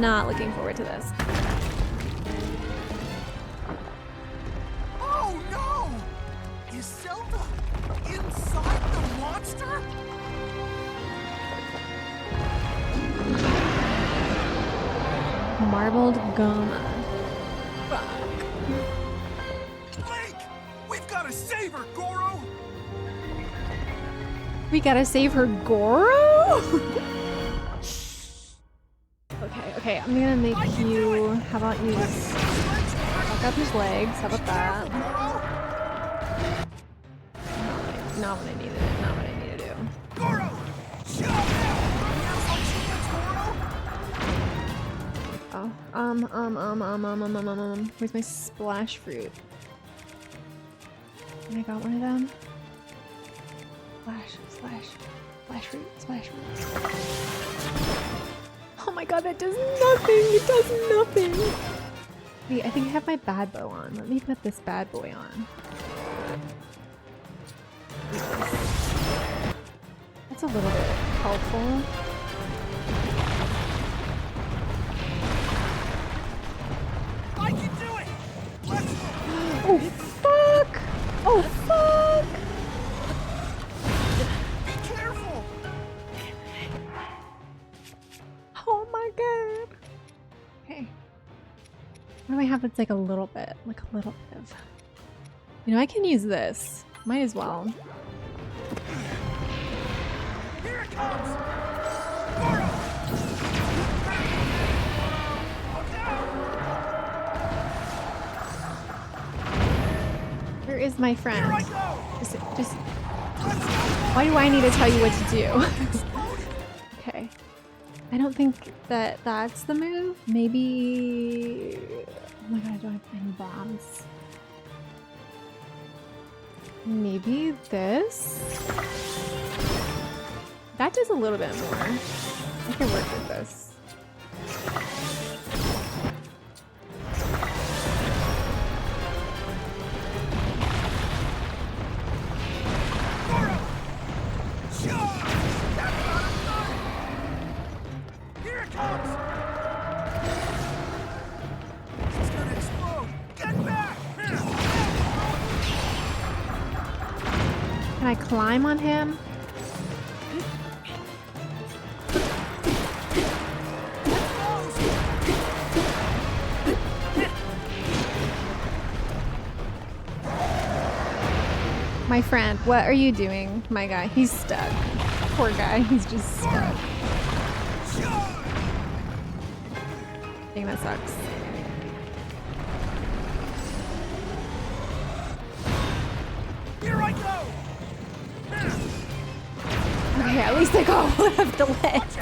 Not looking forward to this. Oh no! Is Zelda inside the monster? Marbled goma. Fuck. Link! We've got to save her, Goro! We gotta save her, Goro? Okay, I'm gonna make you. How about you fuck up his legs? How about that? Not what I needed. Not what I need to do. Goro! Oh, where's my splash fruit? And I got one of them. Splash fruit. Oh my god, that does nothing! It does nothing! Wait, I think I have my bad bow on. Let me put this bad boy on. That's a little bit helpful. I can do it! Let's go! Oh fuck! Oh fuck! Be careful! Oh my god! Okay. What do I have that's like a little bit? Like a little bit of... You know, I can use this. Might as well. Here it comes! Goro! Look out! Where is my friend? Here I go! Just... Let's go! Why do I need to tell you what to do? Okay. I don't think that that's the move. Maybe... Oh my god, I don't have any bombs. Maybe this? That does a little bit more. I can work with this. Goro! Charge! That's not a gun! Here it comes! It's gonna explode! Get back! Can I climb on him? My friend, what are you doing? My guy, he's stuck. Poor guy, he's just stuck. I think that sucks. Here I go! Okay, at least I got one of the legs.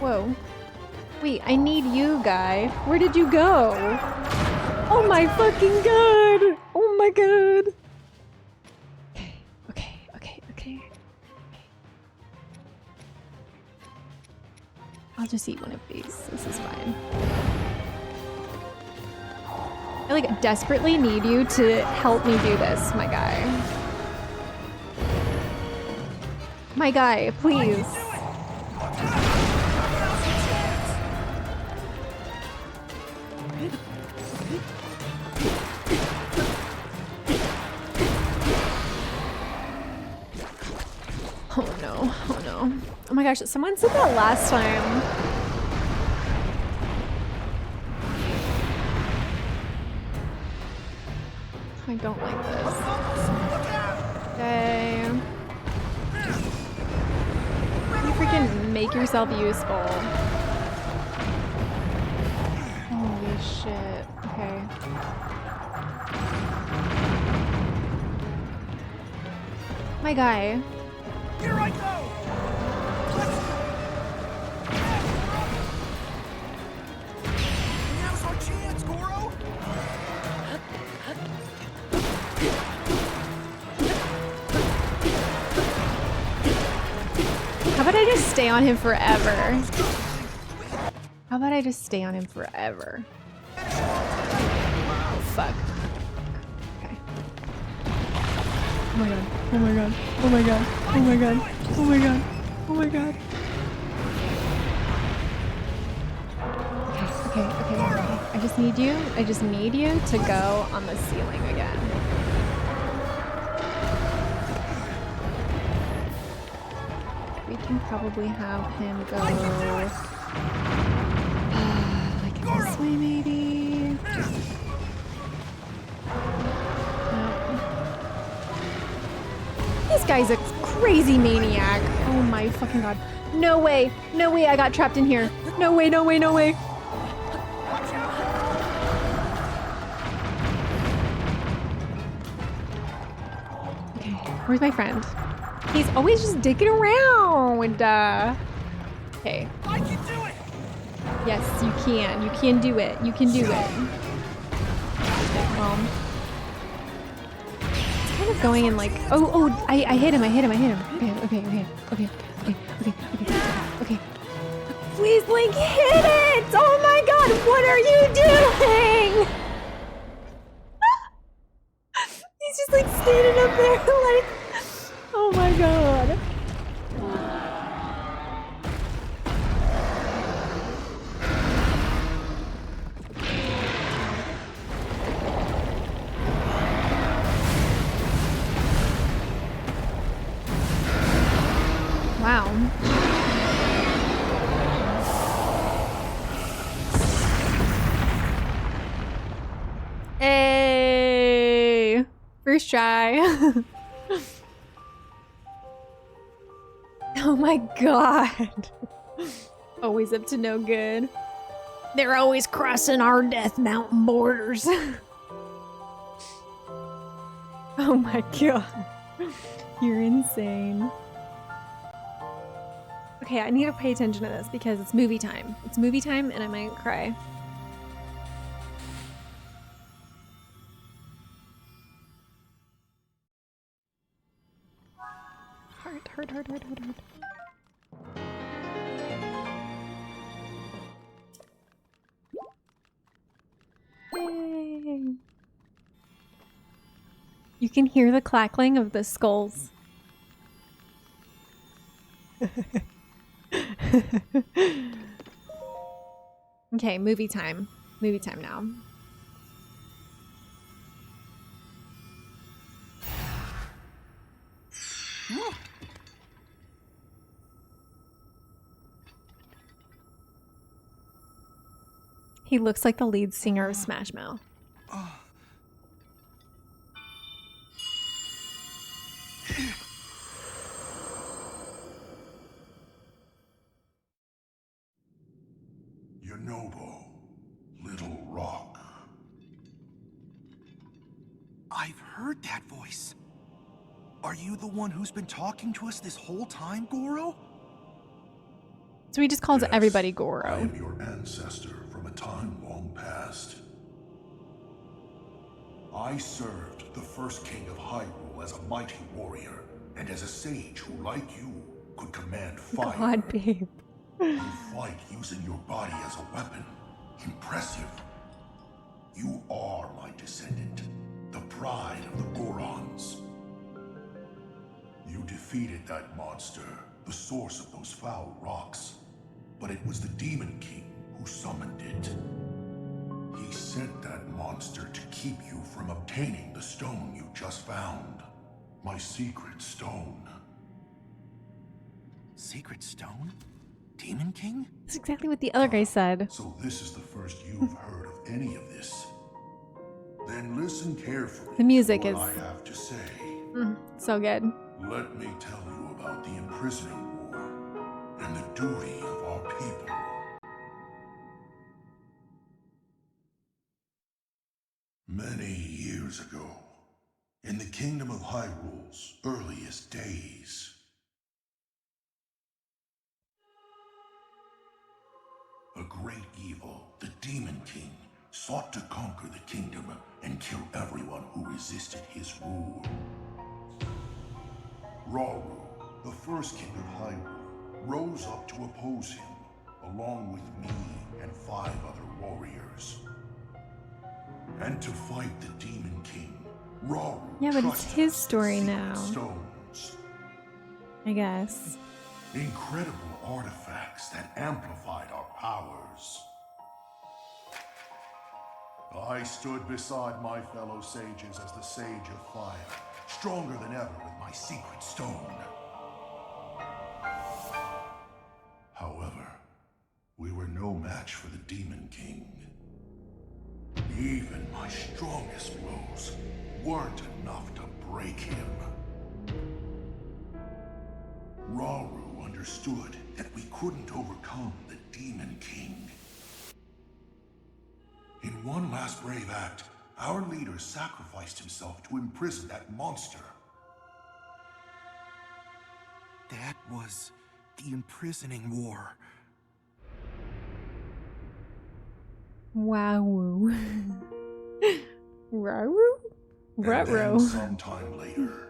Whoa. Wait, I need you, guy. Where did you go? Oh my fucking god! Oh my god! Okay. I'll just eat one of these. This is fine. I like desperately need you to help me do this, my guy. My guy, please. Oh no, oh no. Oh my gosh, someone said that last time. I don't like this. Okay. You freaking make yourself useful. Holy shit. Okay. My guy. Here I go! Let's go! Now's our chance, Goro! How about I just stay on him forever? How about I just stay on him forever? Oh, fuck. Okay. Oh my god. Oh my god. Oh my god. Oh my god. Oh my god. Oh my god. Okay, okay, okay, okay. I just need you to go on the ceiling again. We can probably have him go like this way maybe. Nope. This guy's a crazy maniac. Oh my fucking god. No way. No way I got trapped in here. No way, no way, no way. Okay, where's my friend? He's always just dicking around. Okay. I can do it! Yes, you can. You can do it. You can do it. Okay, well. It's kind of going in like, oh, I hit him. Okay. Please, Link, hit it! Oh my god, what are you doing? He's just like standing up there like, oh my god. Wow. Hey! First try. Oh my god. Always up to no good. They're always crossing our Death Mountain borders. Oh my god. You're insane. Okay, I need to pay attention to this because it's movie time. It's movie time and I might cry. Heart. Yay. You can hear the clackling of the skulls. Okay, movie time. Movie time now. He looks like the lead singer of Smash Mouth. Yonobo, Little Rock. I've heard that voice. Are you the one who's been talking to us this whole time, Goro? So he just calls Yes, everybody I Goro. am your ancestor from a time long past. I served the first king of Hyrule as a mighty warrior, and as a sage who, like you, could command fire. God, babe. You fight using your body as a weapon. Impressive. You are my descendant, the pride of the Gorons. You defeated that monster, the source of those foul rocks. But it was the Demon King who summoned it. He sent that monster to keep you from obtaining the stone you just found. My secret stone. Secret stone? Demon King? That's exactly what the other guy said. So this is the first you've heard of any of this. Then listen carefully. The music to is what I have to say. So good. Let me tell you about the imprisoning war and the duty of our people. years ago, in the kingdom of Hyrule's earliest days, a great evil, the Demon King, sought to conquer the kingdom and kill everyone who resisted his rule. Rauru, the first king of Hyrule, rose up to oppose him, along with me and 5 other warriors. And to fight the Demon King, Rauru Yeah, but it's trusted his us with story secret now. Stones. I guess. Incredible artifacts that amplified our powers. I stood beside my fellow sages as the Sage of Fire, stronger than ever with my secret stone. However, we were no match for the Demon King. Even my strongest blows weren't enough to break him. Rauru understood that we couldn't overcome the Demon King. In one last brave act, our leader sacrificed himself to imprison that monster. That was the imprisoning war. Wow. Rauru? And then Ruh-roh. sometime later,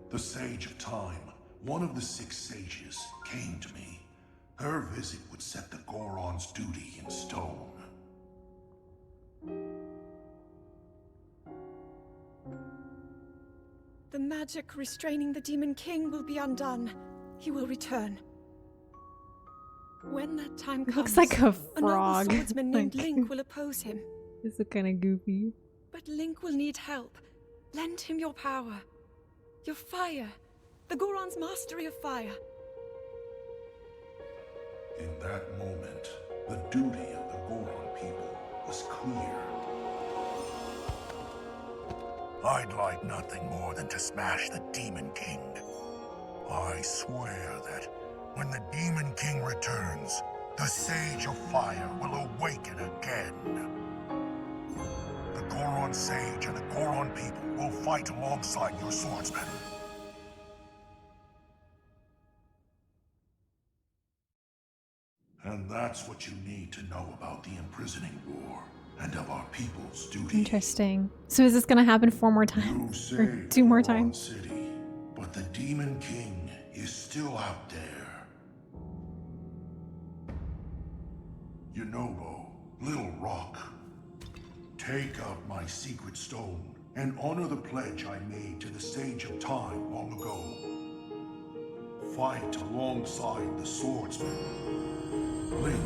the Sage of Time, one of the 6 sages, came to me. Her visit would set the Goron's duty in stone. The magic restraining the Demon King will be undone. He will return. When that time comes, Looks like a a noble frog. swordsman named Like- Link will oppose him. This is kind of goofy. But Link will need help. Lend him your power. Your fire. The Goron's mastery of fire. In that moment, the duty of the Goron people was clear. I'd like nothing more than to smash the Demon King. I swear that when the Demon King returns, the Sage of Fire will awaken again. The Goron Sage and the Goron people will fight alongside your swordsmen. And that's what you need to know about the imprisoning war and of our people's duty. Interesting. So is this gonna happen 4 more You times? say Or 2 more Goron times? City, but the Demon King is still out there. Yunobo, Little Rock, take out my secret stone and honor the pledge I made to the Sage of Time long ago. Fight alongside the swordsman, Link.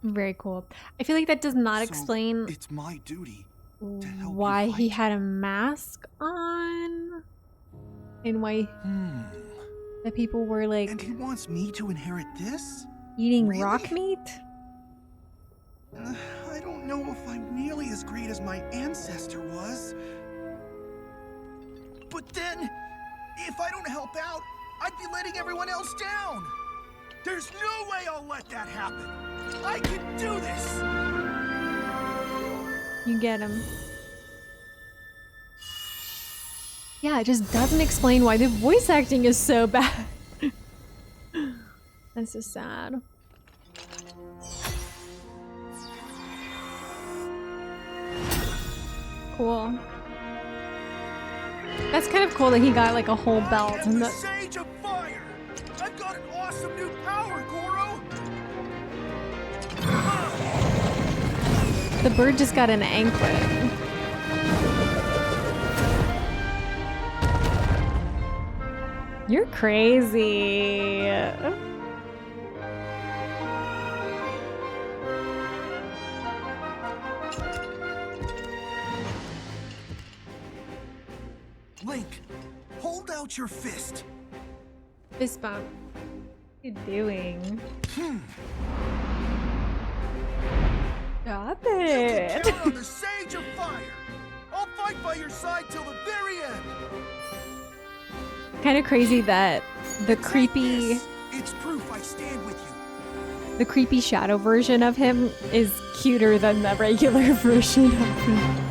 Very cool. I feel like that does not So, explain it's my duty to help you why he fight. had a mask on and why the people were And like he wants me to inherit this? eating Really? rock meat. I don't know if I'm nearly as great as my ancestor was. But then, if I don't help out, I'd be letting everyone else down. There's no way I'll let that happen. I can do this! You get him. Yeah, it just doesn't explain why the voice acting is so bad. That's just sad. Cool. That's kind of cool that he got like a whole belt I am and the the Sage of Fire! I've got an awesome new power, Goro! the bird just got an anklet. You're crazy. Link, hold out your fist. Fist bump. What are you doing? Stop You can it. count on the Sage of Fire! I'll fight by your side till the very end! kind of crazy that the Take creepy, this. It's proof I stand with you. the creepy shadow version of him is cuter than the regular version of him.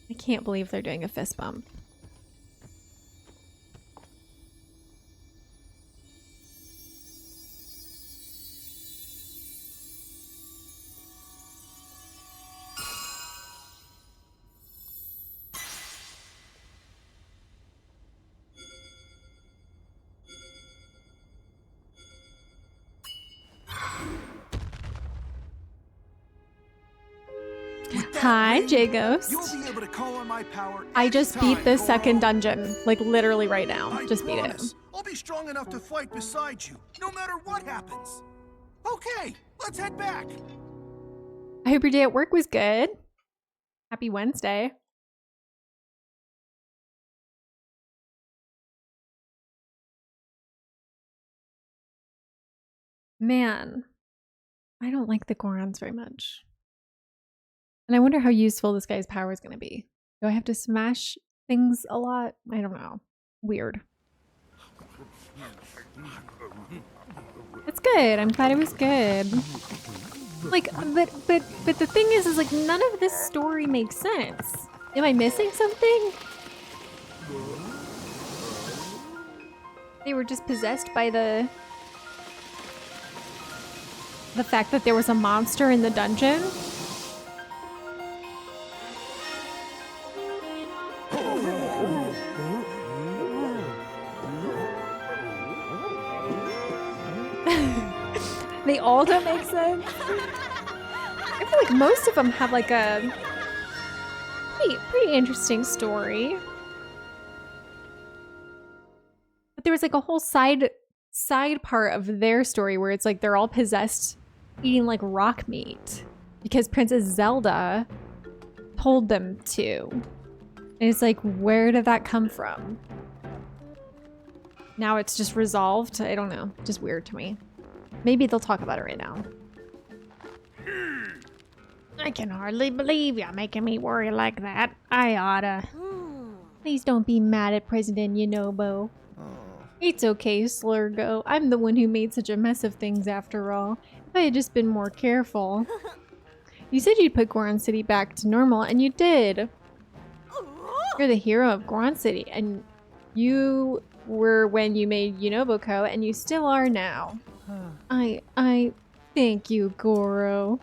I can't believe they're doing a fist bump. With that Hi, ring, J-Ghost. You'll be able to call on my power. I just beat the anytime, second Goro. dungeon, like literally right now. I Just beat it. promise, I'll be strong enough to fight beside you, no matter what happens. Okay, let's head back. I hope your day at work was good. Happy Wednesday. Man, I don't like the Gorons very much. And I wonder how useful this guy's power is going to be. Do I have to smash things a lot? I don't know. Weird. It's good. I'm glad it was good. Like, but the thing is like none of this story makes sense. Am I missing something? They were just possessed by the fact that there was a monster in the dungeon. They all don't make sense. I feel like most of them have like a pretty interesting story. But there was like a whole side part of their story where it's like they're all possessed eating like rock meat because Princess Zelda told them to. And it's like, where did that come from? Now it's just resolved. I don't know. Just weird to me. Maybe they'll talk about it right now. I can hardly believe you're making me worry like that. I oughta. Please don't be mad at President Yunobo. It's okay, Slurgo. I'm the one who made such a mess of things after all. If I had just been more careful. You said you'd put Goron City back to normal, and you did. You're the hero of Goron City, and you were when you made Unoboko, and you still are now. I thank you, Goro.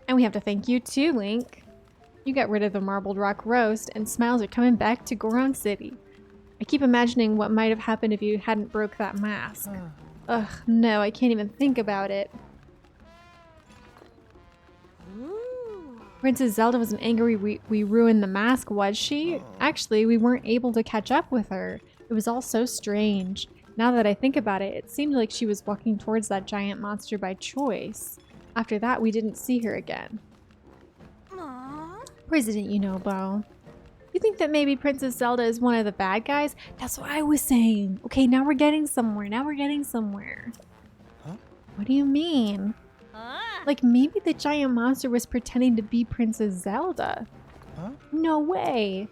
And we have to thank you too, Link. You got rid of the marbled rock roast, and smiles are coming back to Goron City. I keep imagining what might have happened if you hadn't broke that mask. Ugh, no, I can't even think about it. Princess Zelda wasn't angry we ruined the mask, was she? Actually, we weren't able to catch up with her. It was all so strange. Now that I think about it, it seemed like she was walking towards that giant monster by choice. After that, we didn't see her again. President Yunobo. You think that maybe Princess Zelda is one of the bad guys? That's what I was saying. Okay, now we're getting somewhere. Huh? What do you mean? Like maybe the giant monster was pretending to be Princess Zelda. Huh? No way.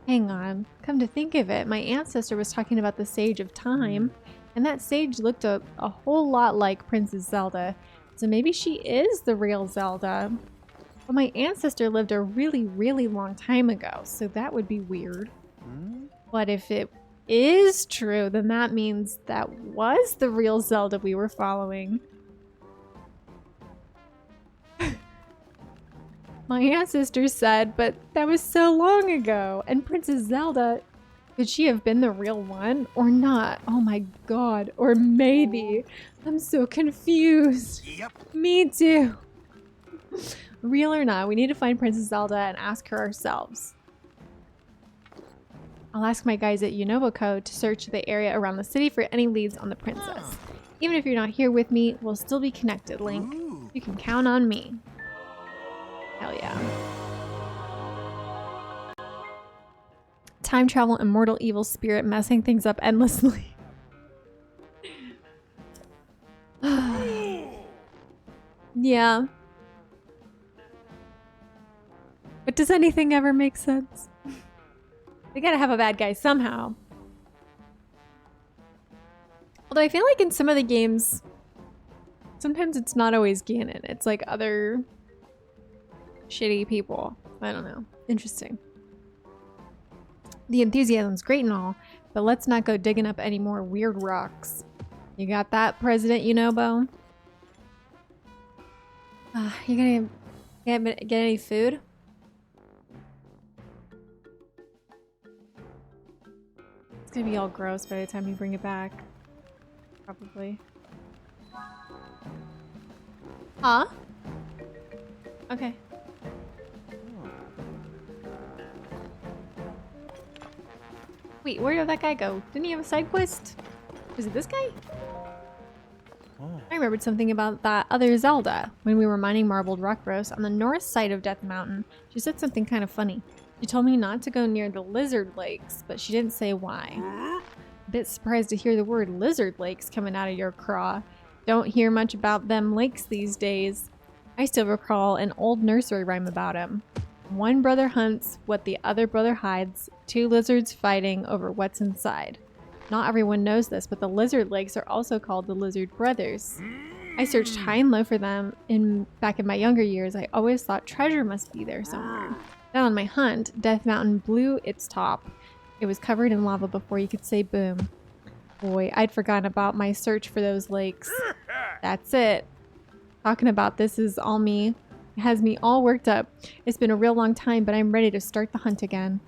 Hang on. Come to think of it, my ancestor was talking about the Sage of Time, and that sage looked a whole lot like Princess Zelda. So maybe she is the real Zelda. But my ancestor lived a really, really long time ago, so that would be weird. But if it is true, then that means that was the real Zelda we were following. My ancestor said, but that was so long ago. And Princess Zelda, could she have been the real one or not? Oh my god. Or maybe. I'm so confused. Yep. Me too. Real or not, we need to find Princess Zelda and ask her ourselves. I'll ask my guys at Unoboko to search the area around the city for any leads on the princess. Even if you're not here with me, we'll still be connected, Link. Ooh. You can count on me. Hell yeah. Time travel, immortal evil spirit messing things up endlessly. Yeah. But does anything ever make sense? They gotta have a bad guy somehow. Although I feel like in some of the games, sometimes it's not always Ganon. It's like other shitty people. I don't know. Interesting. The enthusiasm's great and all, but let's not go digging up any more weird rocks. You got that, President Unobo? You gonna get any food? It's gonna be all gross by the time you bring it back. Probably. Huh? Okay. Wait, where did that guy go? Didn't he have a side quest? Was it this guy? I remembered something about that other Zelda. When we were mining marbled rock bros on the north side of Death Mountain, she said something kind of funny. She told me not to go near the lizard lakes, but she didn't say why. A bit surprised to hear the word lizard lakes coming out of your craw. Don't hear much about them lakes these days. I still recall an old nursery rhyme about him. One brother hunts what the other brother hides, two lizards fighting over what's inside. Not everyone knows this, but the lizard lakes are also called the lizard brothers. I searched high and low for them back in my younger years. I always thought treasure must be there somewhere. Then on my hunt, Death Mountain blew its top. It was covered in lava before you could say boom. Boy, I'd forgotten about my search for those lakes. That's it. Talking about this is all me. It has me all worked up. It's been a real long time, but I'm ready to start the hunt again.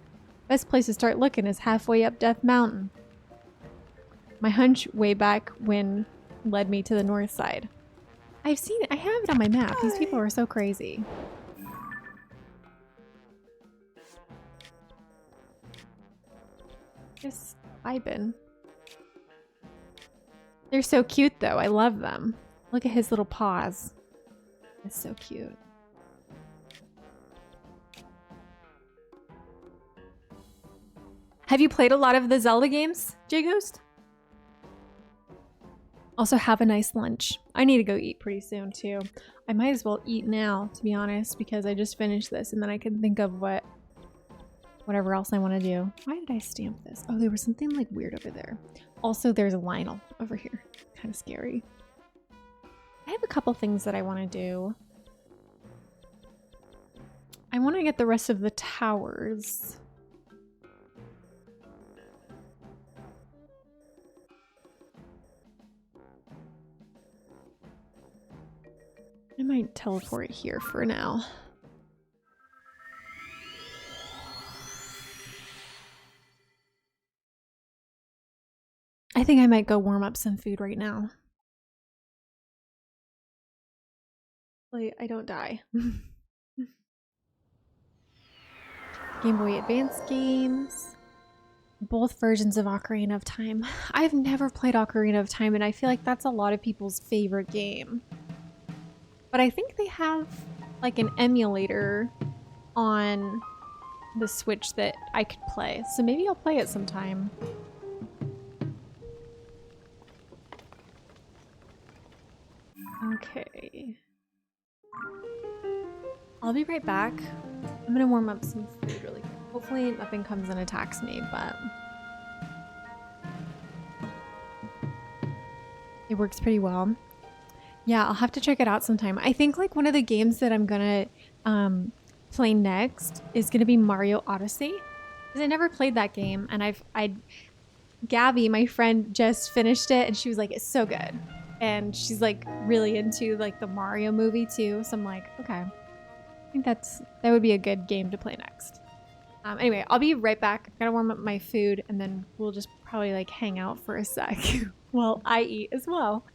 Best place to start looking is halfway up Death Mountain. My hunch way back when led me to the north side. I've seen it. I have it on my map. These people are so crazy. Just vibing. They're so cute though. I love them. Look at his little paws. It's so cute. Have you played a lot of the Zelda games, J-Ghost? Also, have a nice lunch. I need to go eat pretty soon, too. I might as well eat now, to be honest, because I just finished this, and then I can think of whatever else I want to do. Why did I stamp this? Oh, there was something, like, weird over there. Also, there's a Lionel over here. Kind of scary. I have a couple things that I want to do. I want to get the rest of the towers. I might teleport here for now. I think I might go warm up some food right now. Hopefully I don't die. Game Boy Advance games. Both versions of Ocarina of Time. I've never played Ocarina of Time, and I feel like that's a lot of people's favorite game. But I think they have like an emulator on the Switch that I could play. So maybe I'll play it sometime. Okay. I'll be right back. I'm gonna warm up some food really quick. Hopefully nothing comes and attacks me, but it works pretty well. Yeah, I'll have to check it out sometime. I think like one of the games that I'm gonna play next is gonna be Mario Odyssey. Because I never played that game, and Gabby, my friend, just finished it, and she was like, it's so good. And she's like really into like the Mario movie too. So I'm like, okay. I think that would be a good game to play next. Anyway, I'll be right back. I'm gonna warm up my food, and then we'll just probably like hang out for a sec while I eat as well.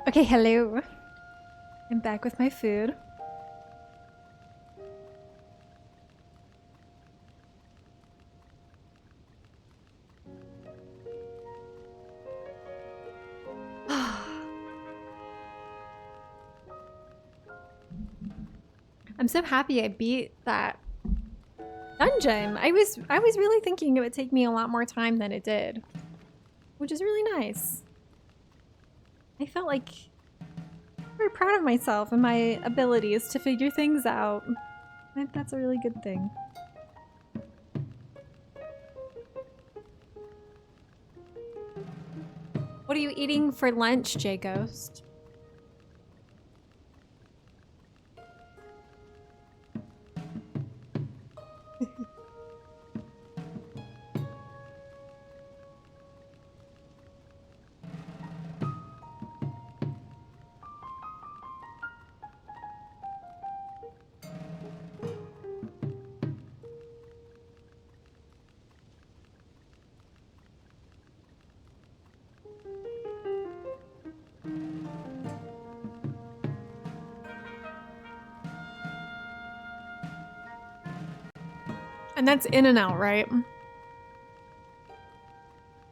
Okay, hello. I'm back with my food. I'm so happy I beat that dungeon. I was really thinking it would take me a lot more time than it did, which is really nice. I felt like very proud of myself and my abilities to figure things out. I think that's a really good thing. What are you eating for lunch, J-Ghost? And that's in and out, right?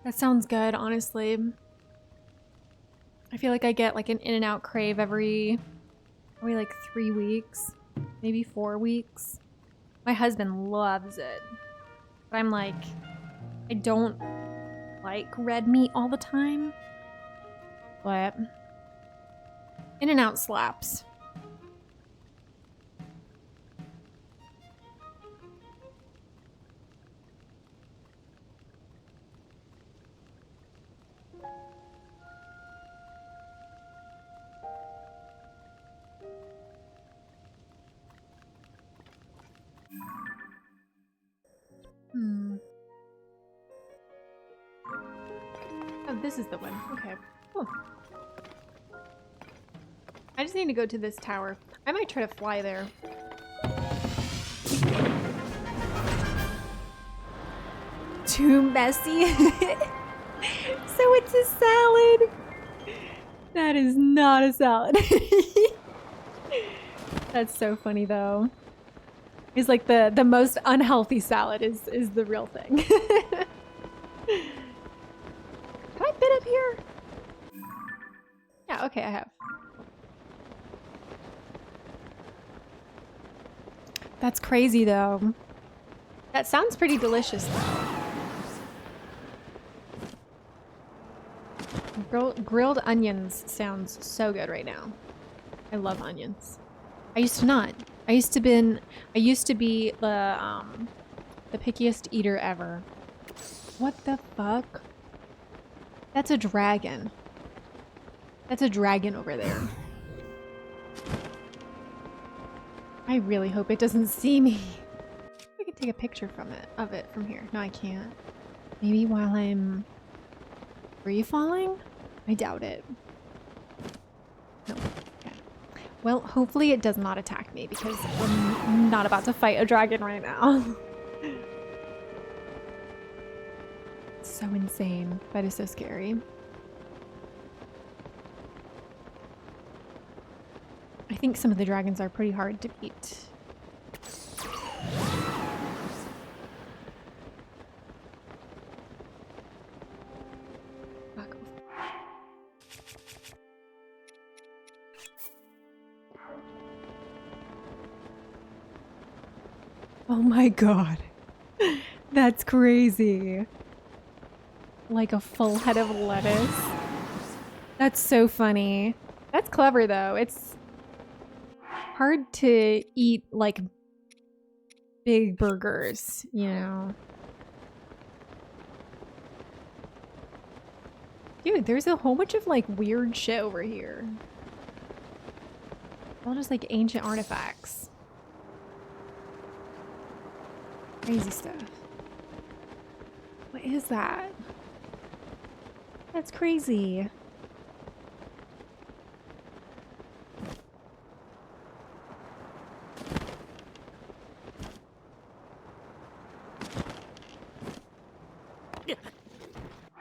That sounds good, honestly. I feel like I get like an In-N-Out crave every like 3 weeks, maybe 4 weeks. My husband loves it. But I'm like, I don't like red meat all the time. But In-N-Out slaps. Oh, this is the one. Okay. Cool. I just need to go to this tower. I might try to fly there. Too messy. So it's a salad. That is not a salad. That's so funny though. It's like the most unhealthy salad is the real thing. Have I been up here? Yeah, okay, I have. That's crazy though. That sounds pretty delicious though. Grilled onions sounds so good right now. I love onions. I used to not. I used to be the pickiest eater ever. What the fuck? That's a dragon. That's a dragon over there. I really hope it doesn't see me. I can take a picture of it from here. No, I can't. Maybe while I'm free falling? I doubt it. No. Okay. Well, hopefully it does not attack me because I'm not about to fight a dragon right now. So insane. That is so scary. I think some of the dragons are pretty hard to beat. Fuck. Oh my god. That's crazy. Like a full head of lettuce. That's so funny. That's clever though. It's hard to eat like big burgers, you know. Dude, there's a whole bunch of like weird shit over here. All just like ancient artifacts. Crazy stuff. What is that? That's crazy.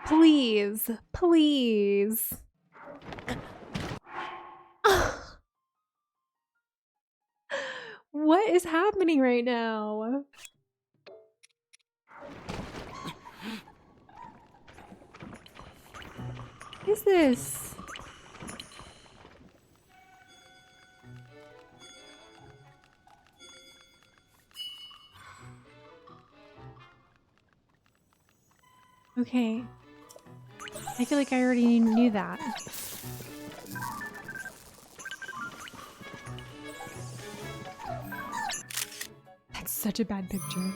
Please, please. What is happening right now? What is this? Okay. I feel like I already knew that. That's such a bad picture.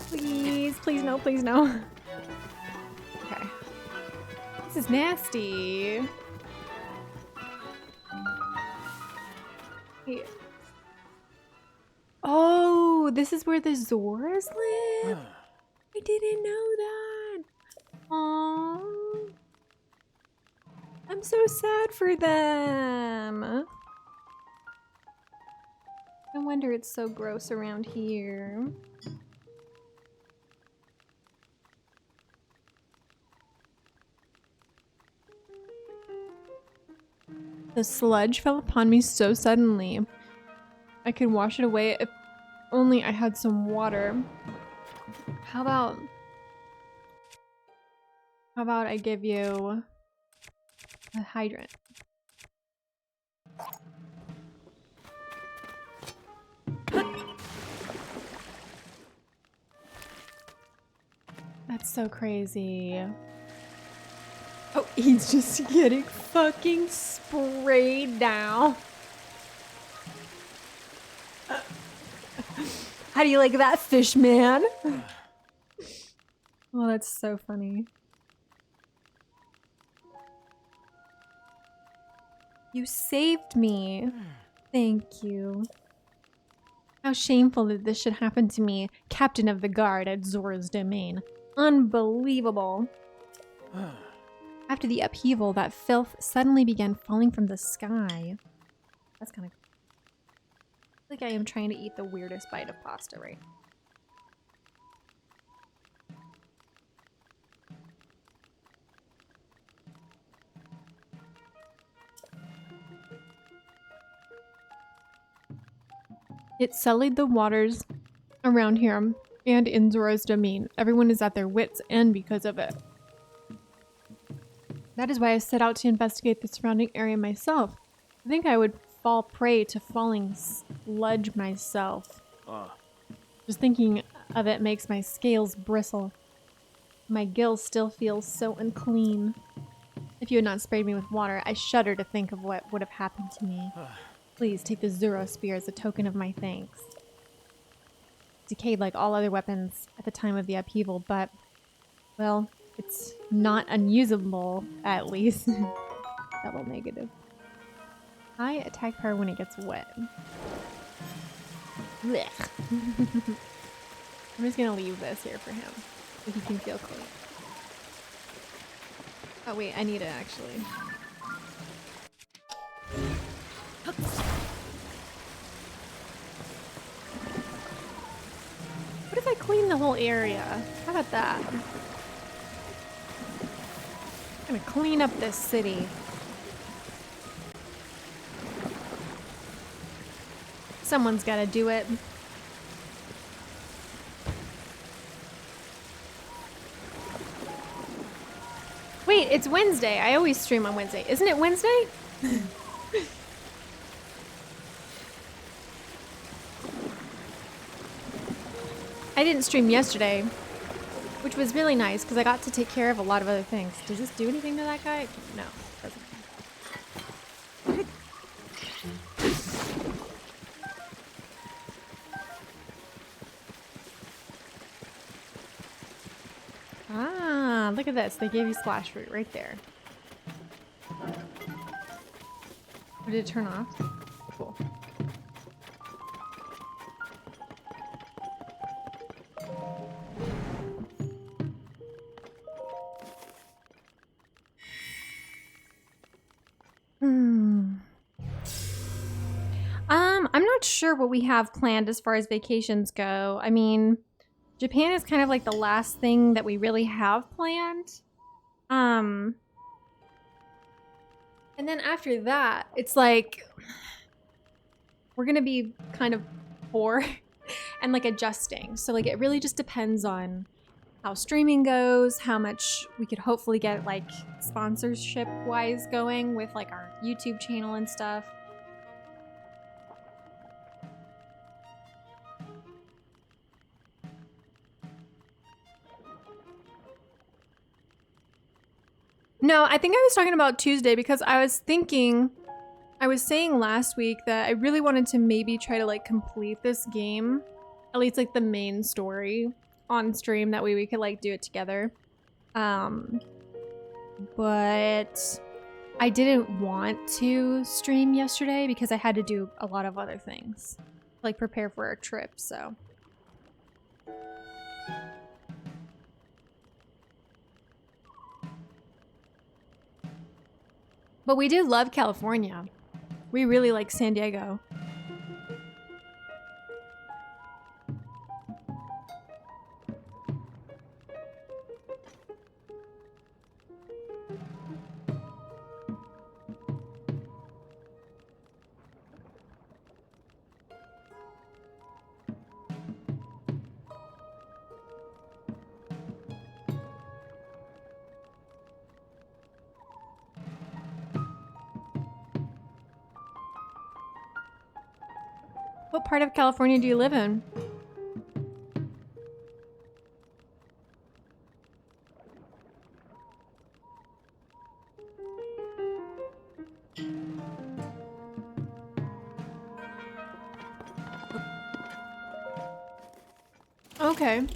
Please, please no, please no. Okay. This is nasty. Hey. Oh, this is where the Zoras live? I didn't know that. Aww. I'm so sad for them. No wonder it's so gross around here. The sludge fell upon me so suddenly. I could wash it away if only I had some water. How about I give you a hydrant? That's so crazy. Oh, he's just getting fucking sprayed now. How do you like that, fish man? Oh, that's so funny. You saved me. Thank you. How shameful that this should happen to me, captain of the guard at Zora's domain. Unbelievable. After the upheaval, that filth suddenly began falling from the sky. That's kind of like I am trying to eat the weirdest bite of pasta, right? It sullied the waters around here and in Zora's domain. Everyone is at their wits' end because of it. That is why I set out to investigate the surrounding area myself. I think I would fall prey to falling sludge myself. Just thinking of it makes my scales bristle. My gills still feel so unclean. If you had not sprayed me with water, I shudder to think of what would have happened to me. Please take the Zuro spear as a token of my thanks. Decayed like all other weapons at the time of the upheaval, but, well, it's not unusable, at least. Double negative. High attack power when it gets wet. Blech. I'm just gonna leave this here for him, so he can feel clean. Oh wait, I need it actually. What if I clean the whole area? How about that? I'm gonna clean up this city. Someone's gotta do it. Wait, it's Wednesday. I always stream on Wednesday. Isn't it Wednesday? I didn't stream yesterday, which was really nice because I got to take care of a lot of other things. Does this do anything to that guy? No, it doesn't. Ah, look at this. They gave you splash fruit right there. Or did it turn off? Cool. sure what we have planned as far as vacations go. I mean, Japan is kind of like the last thing that we really have planned. And then after that, it's like we're gonna be kind of poor and like adjusting. So like it really just depends on how streaming goes, how much we could hopefully get like sponsorship wise going with like our YouTube channel and stuff. No, I think I was talking about Tuesday because I was saying last week that I really wanted to maybe try to like complete this game, at least like the main story on stream. That way we could like do it together. But I didn't want to stream yesterday because I had to do a lot of other things, like prepare for our trip, so. But we do love California. We really like San Diego. What part of California do you live in? Okay.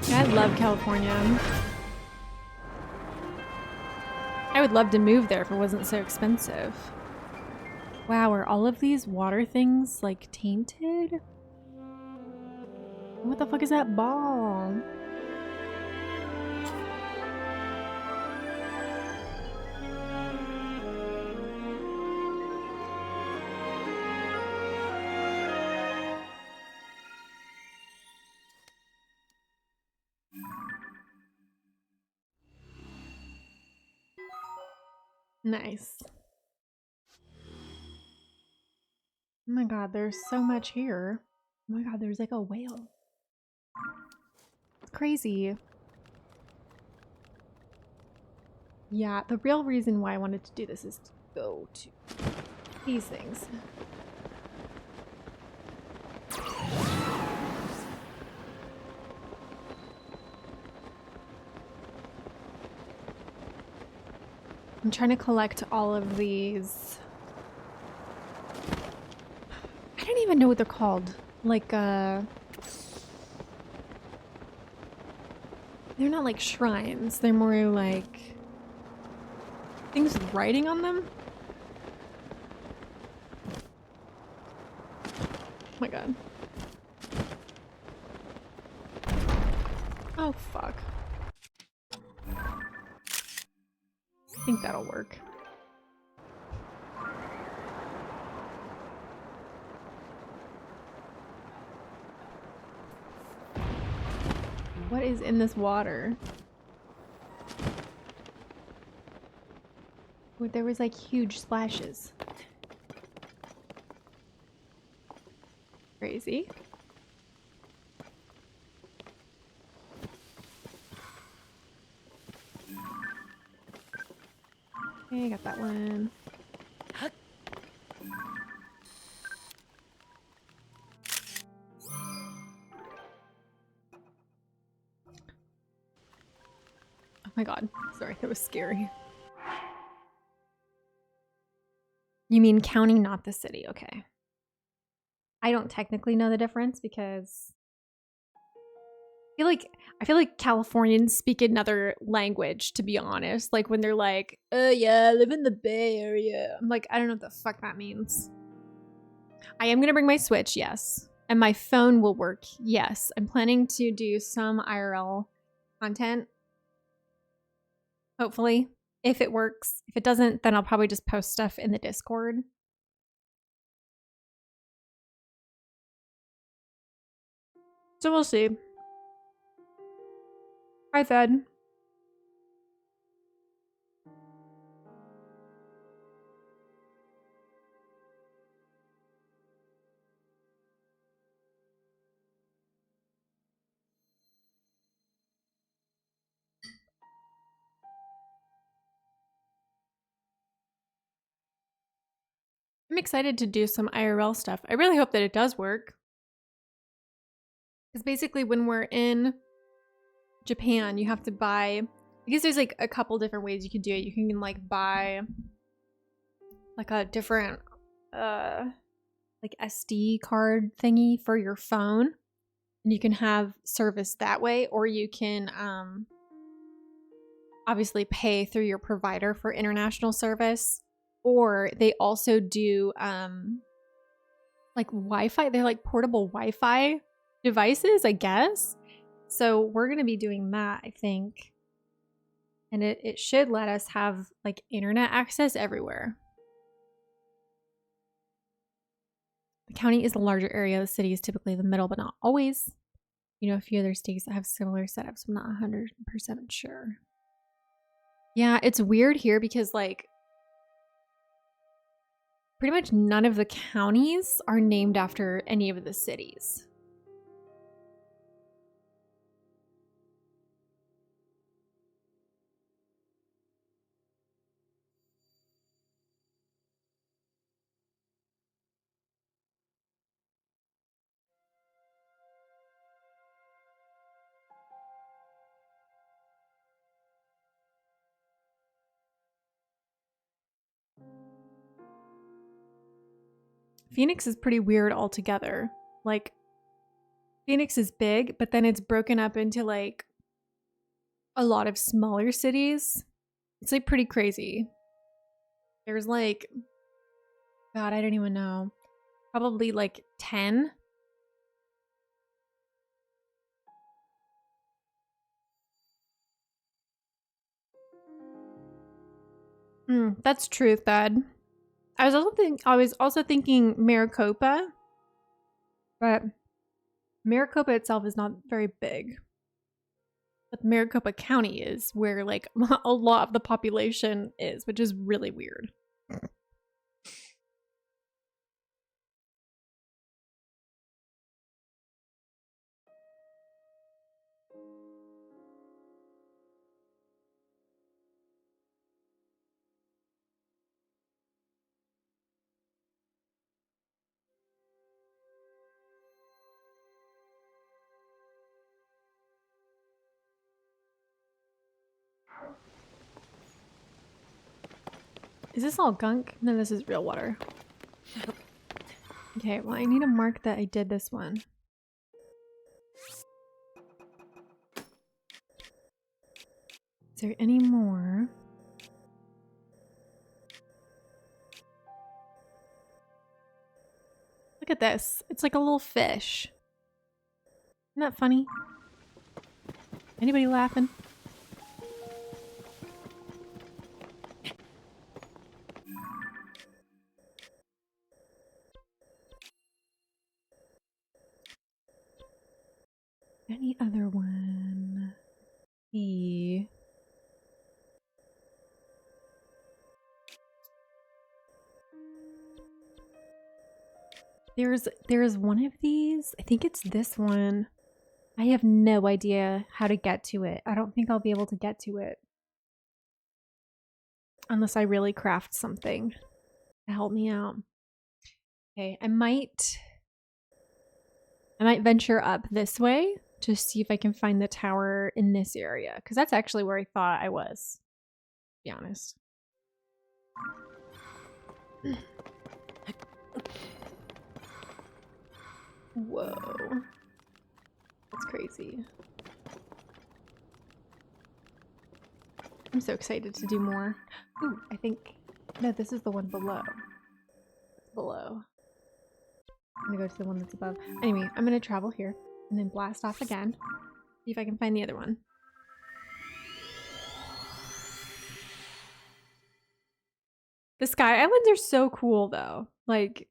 I love California. I would love to move there if it wasn't so expensive. Wow, are all of these water things like tainted? What the fuck is that ball? Nice. Oh my god, there's so much here. Oh my god, there's like a whale. It's crazy. Yeah, the real reason why I wanted to do this is to go to these things. I'm trying to collect all of these. I don't even know what they're called. Like, they're not like shrines. They're more like things with writing on them. Oh my god. Oh fuck. I think that'll work. What is in this water? Oh, there was like huge splashes. Crazy. Okay, got that one. Oh my god, sorry, that was scary. You mean county, not the city, okay. I don't technically know the difference because I feel like Californians speak another language, to be honest. Like when they're like, oh yeah, I live in the Bay Area. I'm like, I don't know what the fuck that means. I am gonna bring my Switch, yes. And my phone will work. Yes, I'm planning to do some IRL content. Hopefully, if it works. If it doesn't, then I'll probably just post stuff in the Discord. So we'll see. Hi, Fed. I'm excited to do some IRL stuff. I really hope that it does work. Because basically when we're in Japan, you have to buy, I guess there's like a couple different ways you can do it. You can like buy like a different like SD card thingy for your phone. And you can have service that way, or you can obviously pay through your provider for international service. Or they also do like Wi-Fi. They're like portable Wi-Fi devices, I guess. So we're going to be doing that, I think. And it should let us have like internet access everywhere. The county is the larger area. The city is typically the middle, but not always. You know, a few other states that have similar setups. I'm not 100% sure. Yeah, it's weird here because like pretty much none of the counties are named after any of the cities. Phoenix is pretty weird altogether. Like, Phoenix is big, but then it's broken up into like a lot of smaller cities. It's like pretty crazy. There's like, God, I don't even know. Probably like 10. That's true, Thad. I was also thinking Maricopa, but Maricopa itself is not very big. But Maricopa County is where like a lot of the population is, which is really weird. Is this all gunk? No, this is real water. Okay, well, I need to mark that I did this one. Is there any more? Look at this. It's like a little fish. Isn't that funny? Anybody laughing? Any other one? E. There's one of these. I think it's this one. I have no idea how to get to it. I don't think I'll be able to get to it. Unless I really craft something to help me out. Okay, I might venture up this way to see if I can find the tower in this area. Because that's actually where I thought I was, to be honest. Whoa. That's crazy. I'm so excited to do more. Ooh, I think... No, this is the one below. It's below. I'm gonna go to the one that's above. Anyway, I'm gonna travel here and then blast off again. See if I can find the other one. The Sky Islands are so cool though. Like,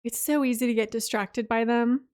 it's so easy to get distracted by them.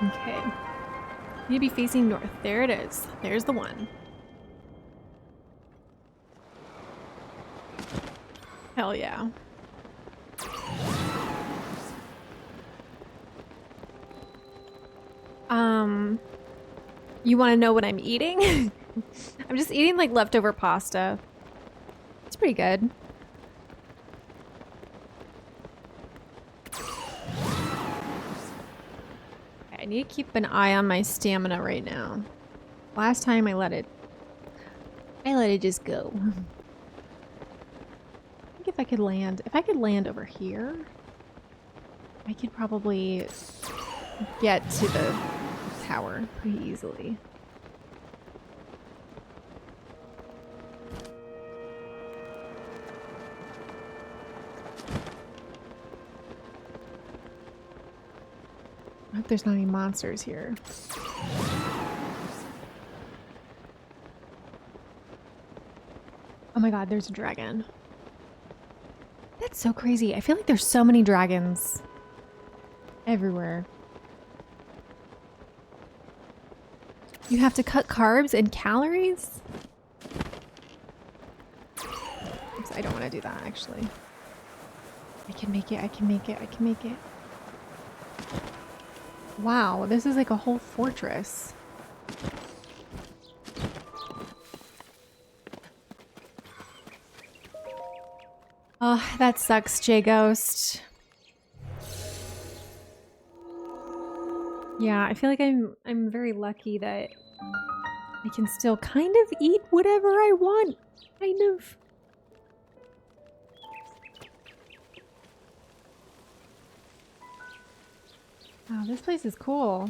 Okay. You'd be facing north. There it is. There's the one. Hell yeah. You want to know what I'm eating? I'm just eating like leftover pasta. It's pretty good. I need to keep an eye on my stamina right now. Last time I let it just go. I think if I could land over here, I could probably get to the tower pretty easily. I hope there's not any monsters here. Oh my god, there's a dragon. That's so crazy. I feel like there's so many dragons everywhere. You have to cut carbs and calories? Oops, I don't want to do that actually. I can make it, I can make it, I can make it. Wow, this is like a whole fortress. Oh, that sucks, J-Ghost. Yeah, I feel like I'm very lucky that I can still kind of eat whatever I want. Kind of. Wow, this place is cool.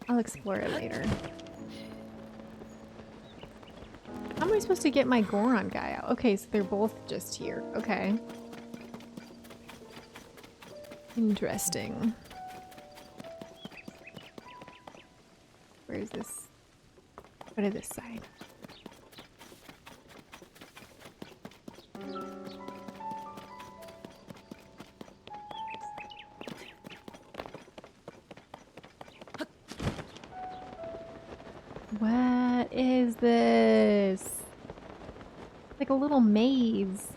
I'll explore it later. How am I supposed to get my Goron guy out? Okay, so they're both just here. Okay. Interesting. Where is this? Go to this side. What is this? Like a little maze.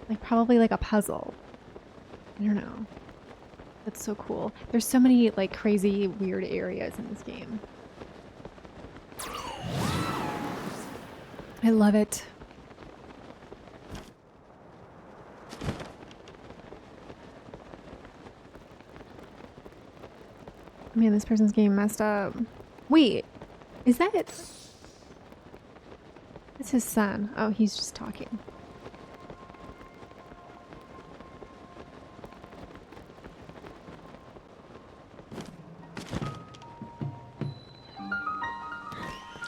Like probably like a puzzle. I don't know. That's so cool. There's so many like crazy weird areas in this game. I love it. Man, this person's game messed up. Wait, is that it? It's his son. Oh, he's just talking.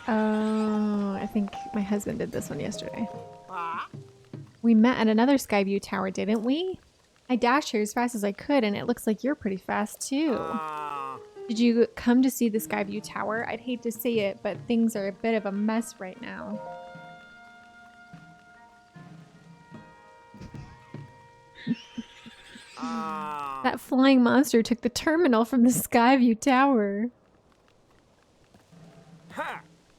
Oh, I think my husband did this one yesterday. We met at another Skyview tower, didn't we? I dashed here as fast as I could, and it looks like you're pretty fast too. Did you come to see the Skyview tower? I'd hate to say it, but things are a bit of a mess right now. That flying monster took the terminal from the Skyview tower.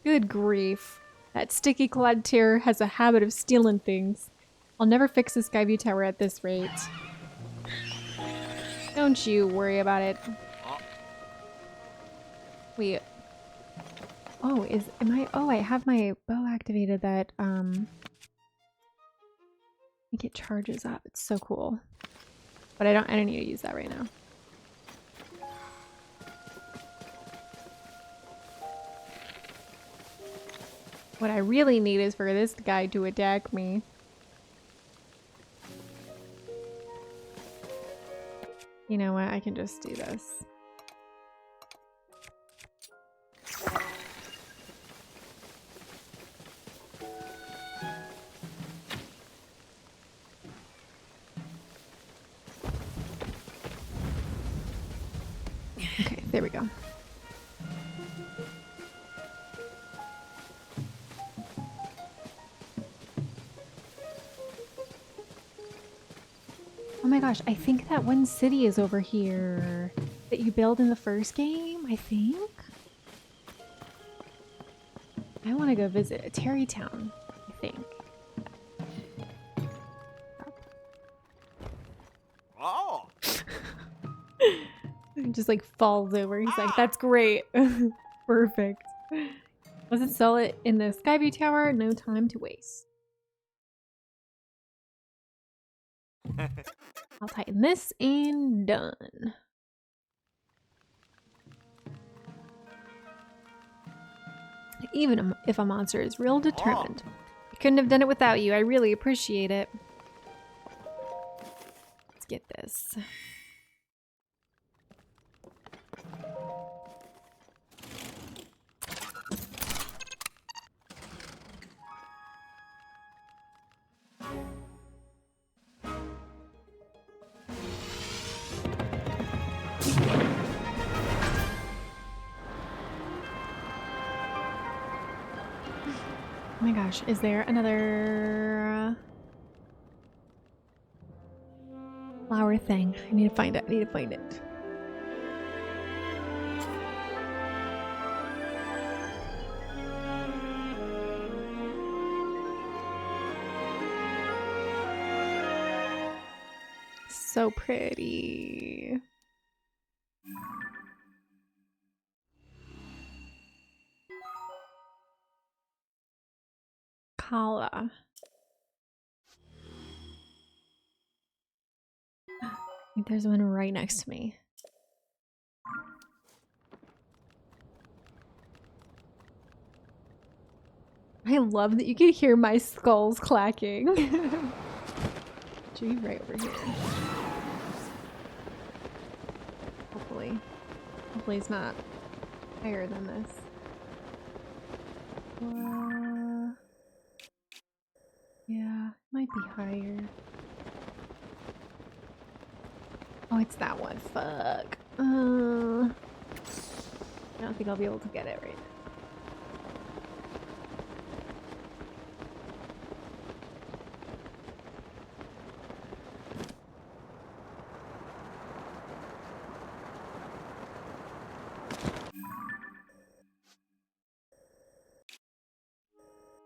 Good grief. That sticky clad terror has a habit of stealing things. I'll never fix the Skyview tower at this rate. Don't you worry about it. Wait. Oh, oh, I have my bow activated that, I think it charges up. It's so cool. But I don't need to use that right now. What I really need is for this guy to attack me. You know what? I can just do this. Okay, there we go. Oh my gosh, I think that one city is over here that you build in the first game, I think. I want to go visit Terrytown, I think. Oh. Just like falls over. He's like, that's great. Perfect. Let's sell it in the Skyview Tower. No time to waste. I'll tighten this and done. Even if a monster is real determined. I couldn't have done it without you. I really appreciate it. Let's get this. Oh my gosh, is there another flower thing? I need to find it. I need to find it. So pretty. Kala. I think there's one right next to me. I love that you can hear my skulls clacking. Should be right over here. Hopefully. Hopefully it's not higher than this. Yeah, might be higher. Oh, it's that one. Fuck. I don't think I'll be able to get it right now.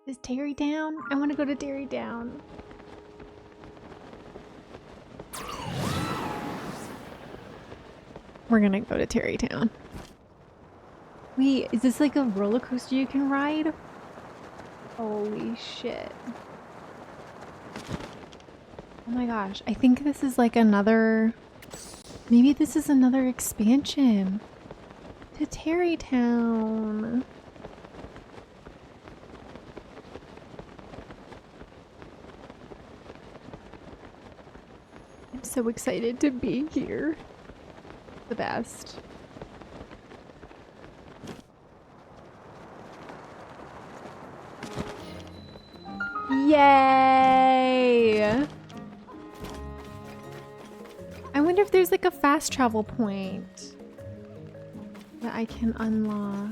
Is Terrytown? I want to go to Terrytown. We're gonna go to Terrytown. Wait, is this like a roller coaster you can ride? Holy shit. Oh my gosh, I think this is like another... Maybe this is another expansion to Terrytown. I'm so excited to be here. The best. Yay! I wonder if there's like a fast travel point that I can unlock.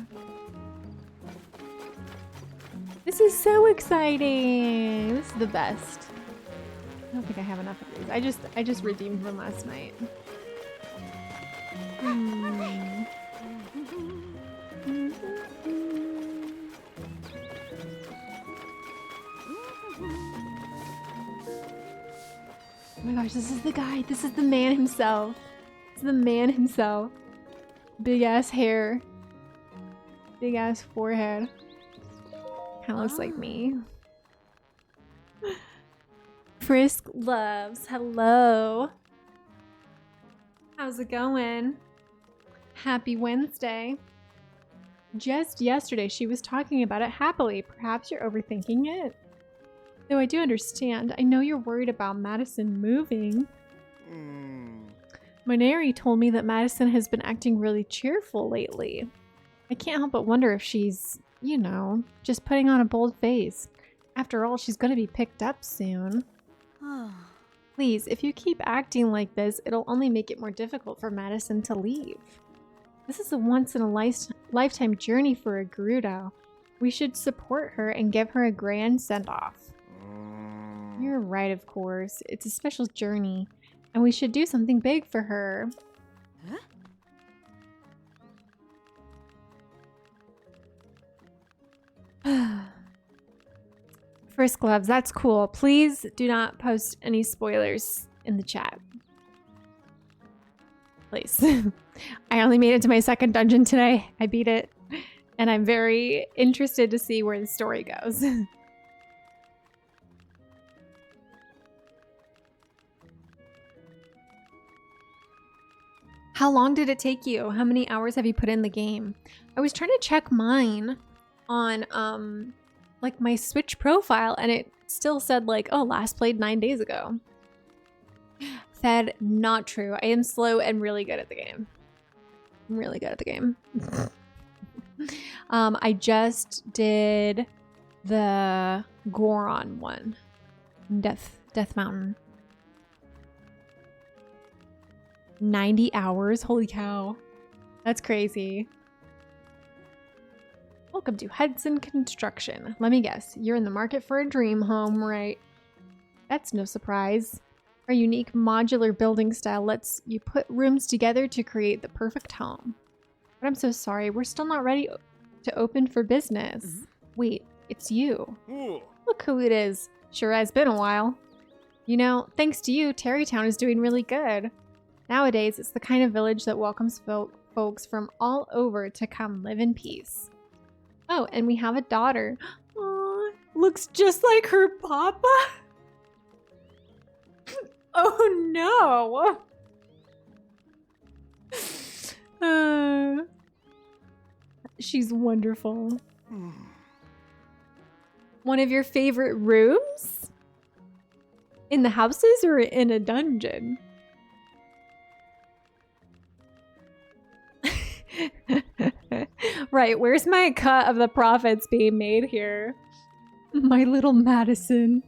This is so exciting! This is the best. I don't think I have enough of these. I just redeemed them last night. Oh my gosh, this is the guy. This is the man himself. This is the man himself. Big ass hair. Big ass forehead. Kinda looks like me. Frisk loves. Hello. How's it going? Happy Wednesday. Just yesterday, she was talking about it happily. Perhaps you're overthinking it? Though I do understand. I know you're worried about Madison moving. Moneri told me that Madison has been acting really cheerful lately. I can't help but wonder if she's, you know, just putting on a bold face. After all, she's going to be picked up soon. Please, if you keep acting like this, it'll only make it more difficult for Madison to leave. This is a once-in-a-lifetime journey for a Gerudo. We should support her and give her a grand send-off. You're right, of course. It's a special journey, and we should do something big for her. First gloves, that's cool. Please do not post any spoilers in the chat. Please. I only made it to my second dungeon today. I beat it, and I'm very interested to see where the story goes. How long did it take you? How many hours have you put in the game? I was trying to check mine on like my Switch profile, and it still said like, oh, last played 9 days ago. Fed, not true. I am slow and really good at the game. I'm really good at the game. I just did the Goron one. Death Mountain. 90 hours? Holy cow. That's crazy. Welcome to Hudson Construction. Let me guess, you're in the market for a dream home, right? That's no surprise. Our unique modular building style lets you put rooms together to create the perfect home. But I'm so sorry, we're still not ready to open for business. Wait, it's you. Look who it is. Sure has been a while. You know, thanks to you, Terrytown is doing really good. Nowadays, it's the kind of village that welcomes folks from all over to come live in peace. Oh, and we have a daughter. Aww, looks just like her papa. Oh no. She's wonderful. One of your favorite rooms? In the houses or in a dungeon? Right, where's my cut of the profits being made here? My little Madison.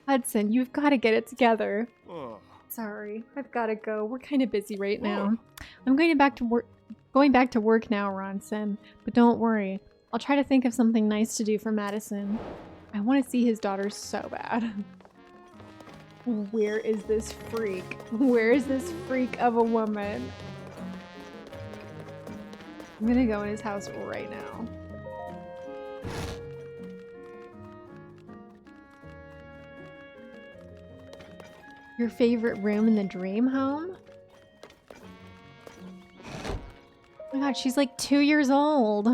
Hudson, you've got to get it together. Sorry, I've got to go. We're kind of busy right now. I'm going back to work now, Ronson. But don't worry. I'll try to think of something nice to do for Madison. I want to see his daughter so bad. Where is this freak? Where is this freak of a woman? I'm gonna go in his house right now. Your favorite room in the dream home? Oh my god, she's like 2 years old.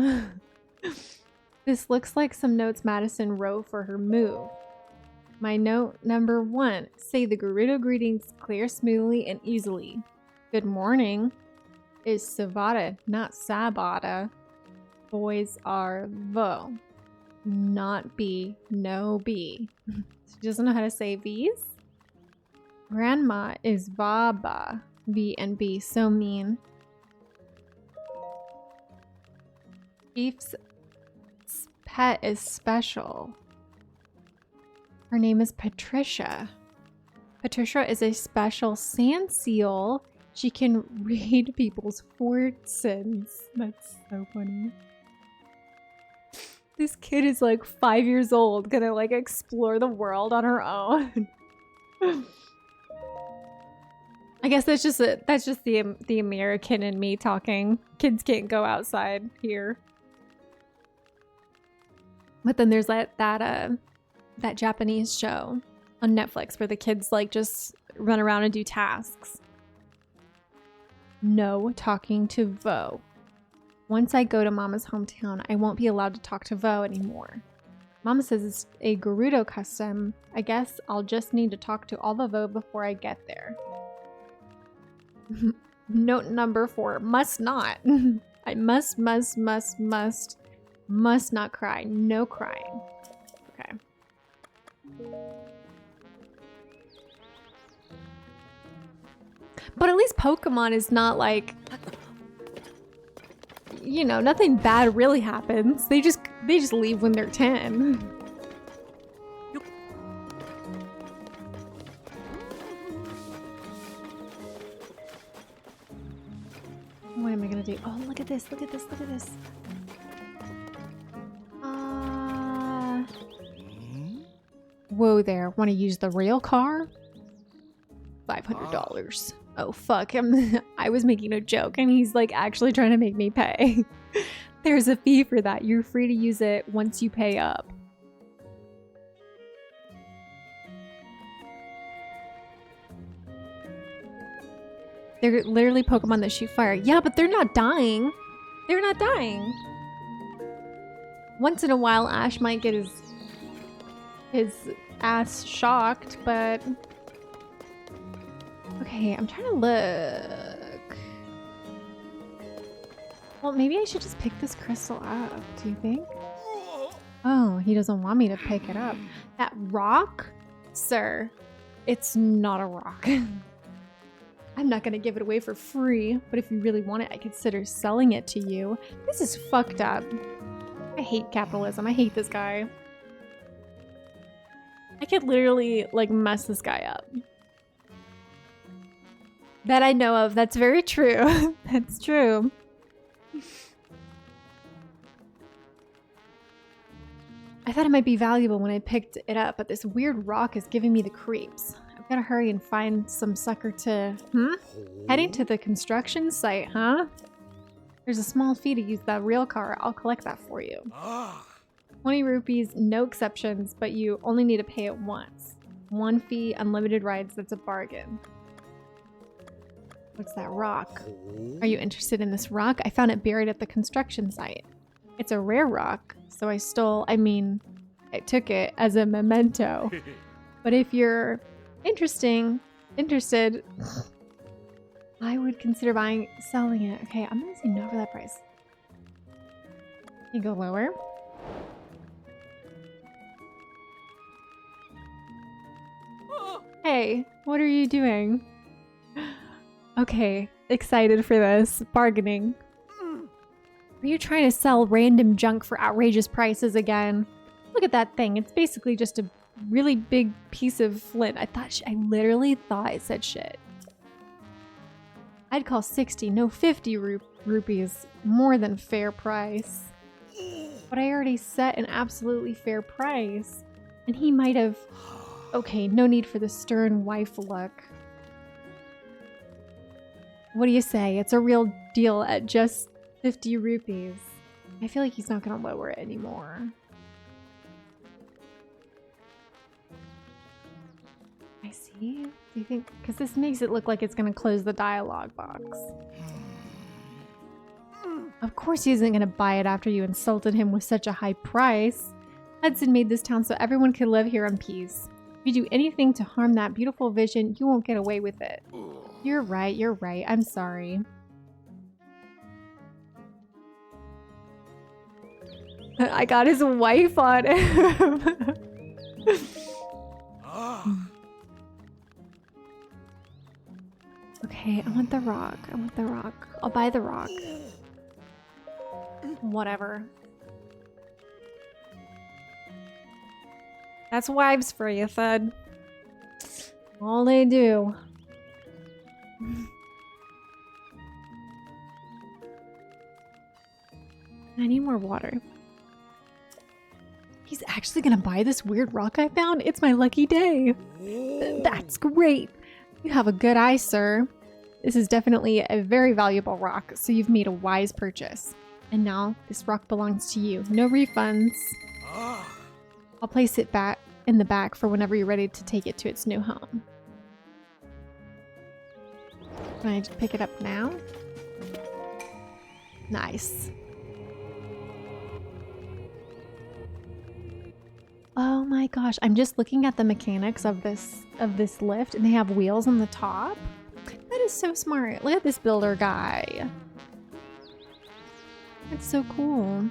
This looks like some notes Madison wrote for her move. My note number 1. Say the Gerudo greetings clear, smoothly, and easily. Good morning. Is Savada, not Sabata. Boys are vo. Not B, no B. She doesn't know how to say these. Grandma is Baba. V and B, so mean. Chief's pet is special. Her name is Patricia. Patricia is a special sand seal. She can read people's fortunes. That's so funny. This kid is like 5 years old, gonna like explore the world on her own. I guess that's just the American in me talking. Kids can't go outside here. But then there's that Japanese show on Netflix where the kids like just run around and do tasks. No talking to Vo. Once I go to Mama's hometown, I won't be allowed to talk to Vo anymore. Mama says it's a Gerudo custom. I guess I'll just need to talk to all the Vo before I get there. Note number 4. Must not. I must not cry. No crying. Okay. But at least Pokemon is not like, you know, nothing bad really happens. They just leave when they're 10. What am I gonna do? Oh, look at this, look at this, look at this. Whoa there, want to use the rail car? $500. Oh fuck, I was making a joke and he's like actually trying to make me pay. There's a fee for that. You're free to use it once you pay up. They're literally Pokemon that shoot fire. Yeah, but they're not dying. They're not dying. Once in a while, Ash might get his ass shocked, but... Okay, I'm trying to look. Well, maybe I should just pick this crystal up. Do you think? Oh, he doesn't want me to pick it up. That rock? Sir, it's not a rock. I'm not gonna give it away for free, but if you really want it, I consider selling it to you. This is fucked up. I hate capitalism. I hate this guy. I could literally, like, mess this guy up. That I know of. That's very true. That's true. I thought it might be valuable when I picked it up, but this weird rock is giving me the creeps. I've got to hurry and find some sucker to... Heading to the construction site, huh? There's a small fee to use that rail car. I'll collect that for you. 20 rupees, no exceptions, but you only need to pay it once. 1 fee, unlimited rides, that's a bargain. What's that rock? Are you interested in this rock? I found it buried at the construction site. It's a rare rock, so I took it as a memento. But if you're interested, I would consider selling it. Okay, I'm gonna say no for that price. You go lower. Hey, what are you doing? Okay, excited for this. Bargaining. Are you trying to sell random junk for outrageous prices again? Look at that thing. It's basically just a really big piece of flint. I literally thought it said shit. I'd call 60, no 50 rupees more than fair price. But I already set an absolutely fair price. And he might have... Okay, no need for the stern wife look. What do you say? It's a real deal at just 50 rupees. I feel like he's not gonna lower it anymore. I see. Do you think? Because this makes it look like it's gonna close the dialogue box. Of course he isn't gonna buy it after you insulted him with such a high price. Hudson made this town so everyone could live here in peace. If you do anything to harm that beautiful vision, you won't get away with it. You're right, you're right. I'm sorry. I got his wife on him. Okay, I want the rock. I want the rock. I'll buy the rock. Whatever. That's wives for you, Thud. All they do. I need more water. He's actually gonna buy this weird rock I found? It's my lucky day. That's great. You have a good eye, sir. This is definitely a very valuable rock, so you've made a wise purchase. And now, this rock belongs to you. No refunds. I'll place it back in the back for whenever you're ready to take it to its new home. Can I just pick it up now? Nice. Oh my gosh, I'm just looking at the mechanics of this lift, and they have wheels on the top. That is so smart. Look at this builder guy. That's so cool.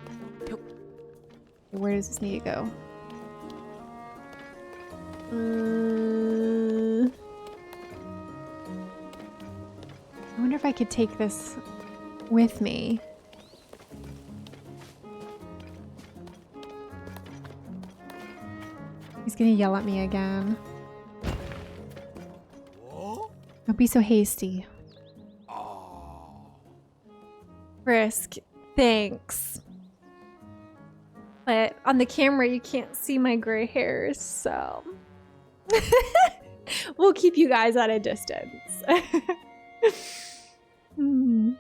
Where does this need to go? I wonder if I could take this with me. He's gonna yell at me again. Don't be so hasty. Frisk, thanks. But on the camera, you can't see my gray hairs, so we'll keep you guys at a distance. Hmm.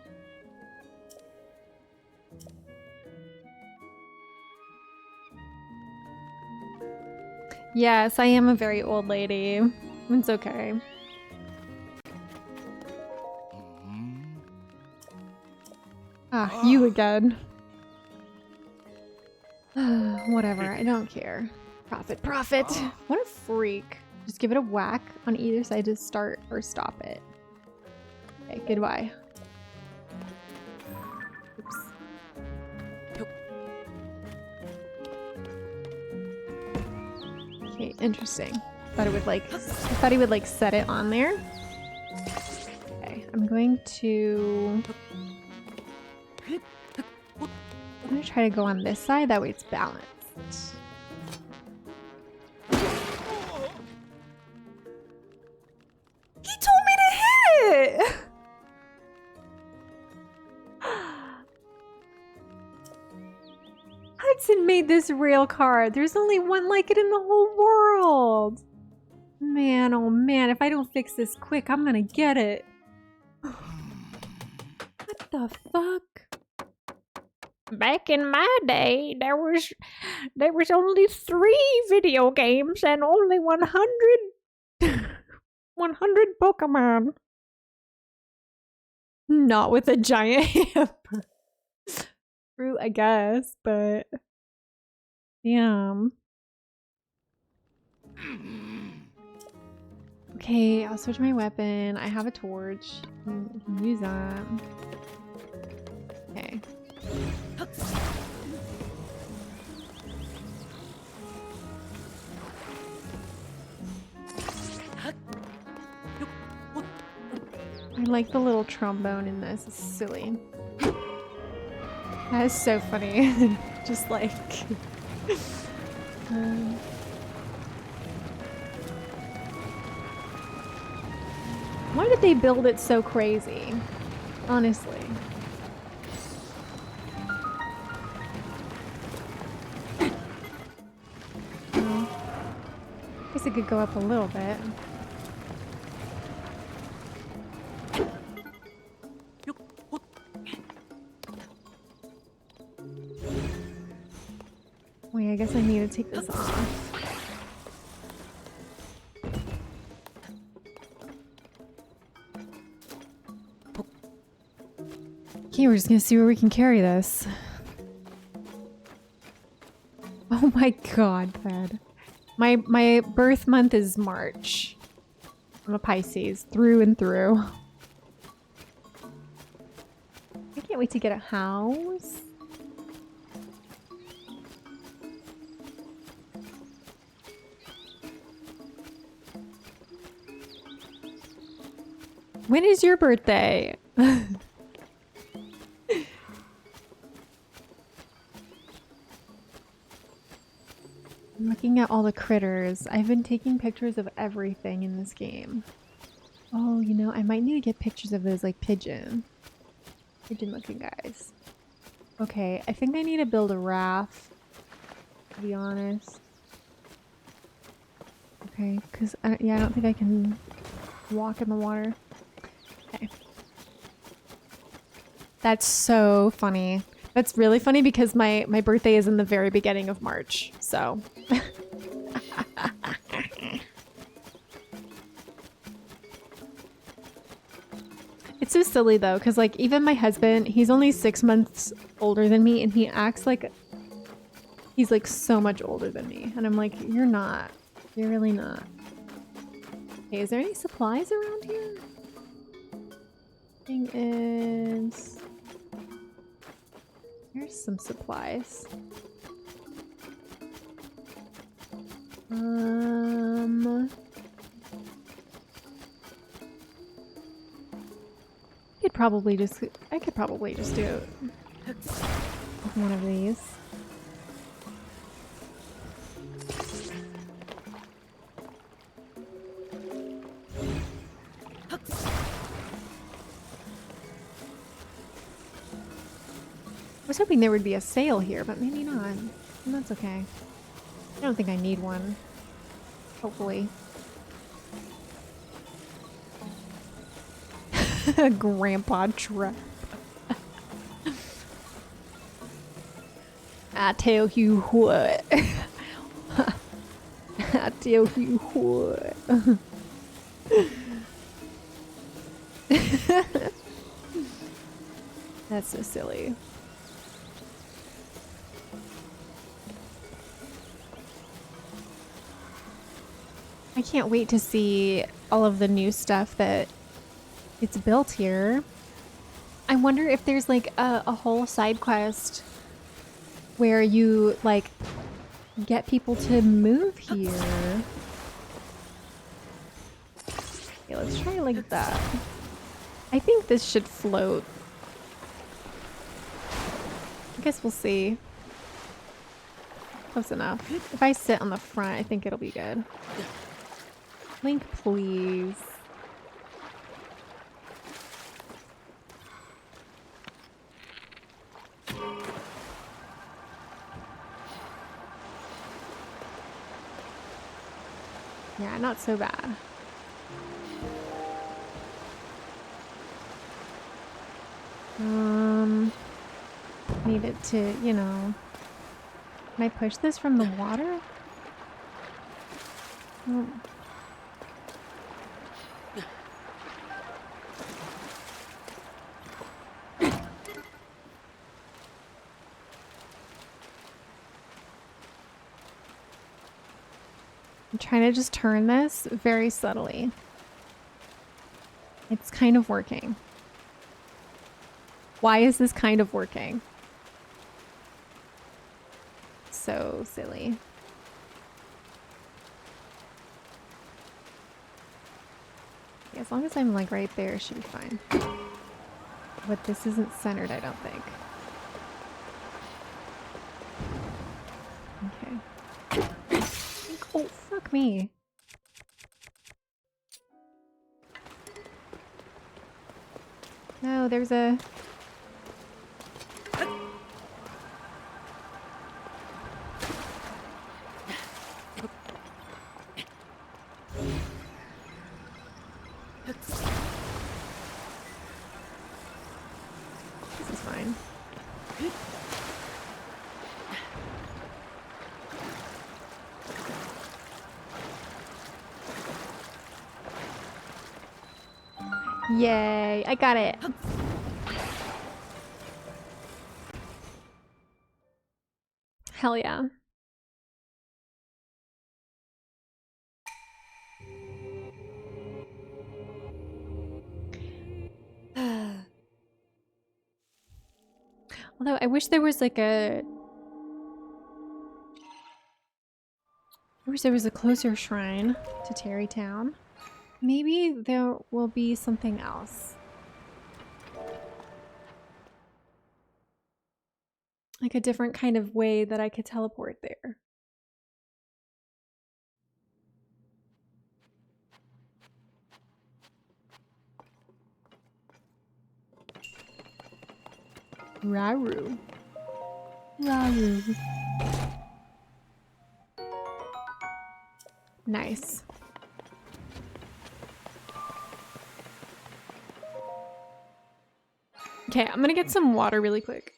Yes, I am a very old lady. It's okay. Ah, you again. Whatever, I don't care. Profit, profit. What a freak. Just give it a whack on either side to start or stop it. Okay, goodbye. Oops. Okay, interesting. I thought he would like set it on there. Okay, I'm going to try to go on this side, that way it's balanced. He told me to hit it! Hudson made this rail car. There's only one like it in the whole world. Man, oh man, if I don't fix this quick, I'm gonna get it. What the fuck? Back in my day, there was only 3 video games and only 100 Pokemon. Not with a giant hammer. True, I guess, but damn. Okay, I'll switch my weapon. I have a torch. I can use that. Okay. I like the little trombone in this. It's silly. That is so funny. Just like... Why did they build it so crazy? Honestly. Well, I guess it could go up a little bit. Wait, I guess I need to take this off. Okay, we're just gonna see where we can carry this. Oh my god, Fed. My birth month is March. I'm a Pisces, through and through. I can't wait to get a house. When is your birthday? I'm looking at all the critters. I've been taking pictures of everything in this game. Oh, you know, I might need to get pictures of those like pigeon looking guys. Okay, I think I need to build a raft, to be honest. Okay, because yeah, I don't think I can walk in the water. Okay. That's so funny. That's really funny because my birthday is in the very beginning of March, so. It's so silly though, because like even my husband, he's only 6 months older than me and he acts like he's like so much older than me. And I'm like, you're not. You're really not. Okay, is there any supplies around here? Thing is... Here's some supplies. I could probably just do it with one of these. I was hoping there would be a sale here, but maybe not. And that's okay. I don't think I need one. Hopefully. Grandpa trap. I tell you what. I tell you what. That's so silly. I can't wait to see all of the new stuff that it's built here. I wonder if there's like a whole side quest where you like get people to move here. Okay, let's try it like that. I think this should float. I guess we'll see. Close enough. If I sit on the front, I think it'll be good. Link, please. Yeah, not so bad. Needed to, you know. Can I push this from the water? Oh. I'm trying to just turn this very subtly. It's kind of working. Why is this kind of working? So silly. Yeah, as long as I'm like right there, it should be fine. But this isn't centered, I don't think. Okay. Oh, fuck me. No, there's a... This is fine. Yay, I got it. Hell yeah. Although I wish there was like a... I wish there was a closer shrine to Tarrytown. Maybe there will be something else. Like a different kind of way that I could teleport there. Raru. Raru. Nice. Okay, I'm gonna get some water really quick.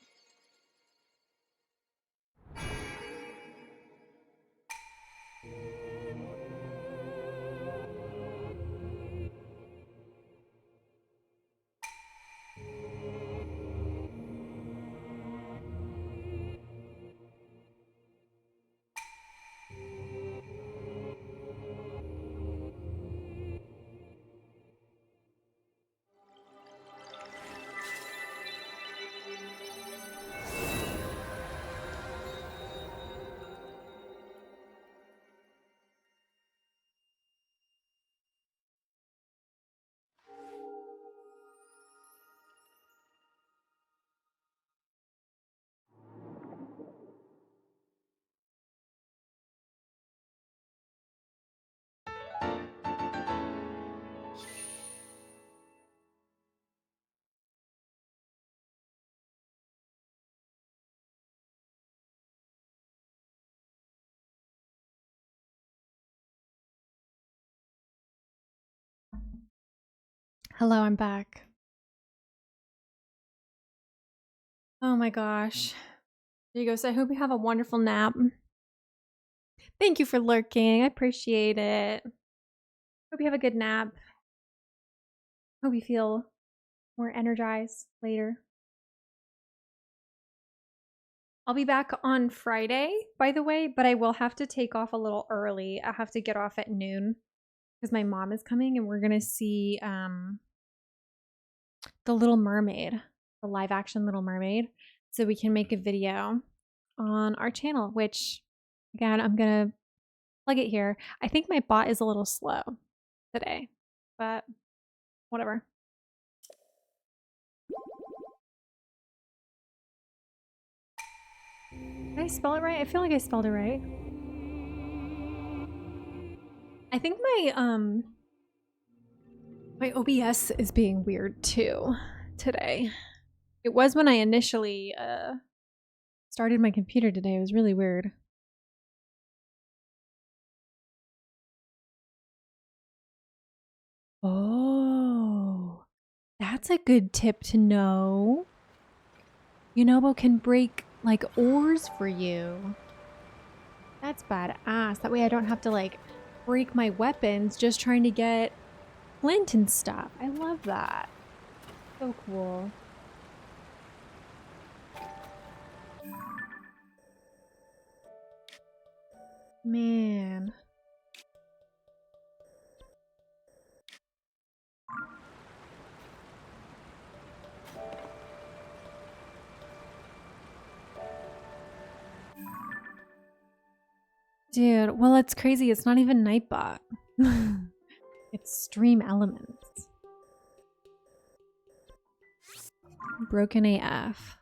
Hello, I'm back. Oh my gosh. There you go. So I hope you have a wonderful nap. Thank you for lurking. I appreciate it. Hope you have a good nap. Hope you feel more energized later. I'll be back on Friday, by the way, but I will have to take off a little early. I have to get off at noon because my mom is coming and we're going to see The Little Mermaid, the live action Little Mermaid, so we can make a video on our channel, which again, I'm going to plug it here. I think my bot is a little slow today, but whatever. Did I spell it right? I feel like I spelled it right. I think my OBS is being weird too today. It was when I initially started my computer today. It was really weird. Oh, that's a good tip to know. Yunobo can break like ores for you. That's badass. That way I don't have to like break my weapons just trying to get flint and stuff. I love that. So cool. Man. Dude, well, it's crazy. It's not even Nightbot. It's Stream Elements. Broken AF.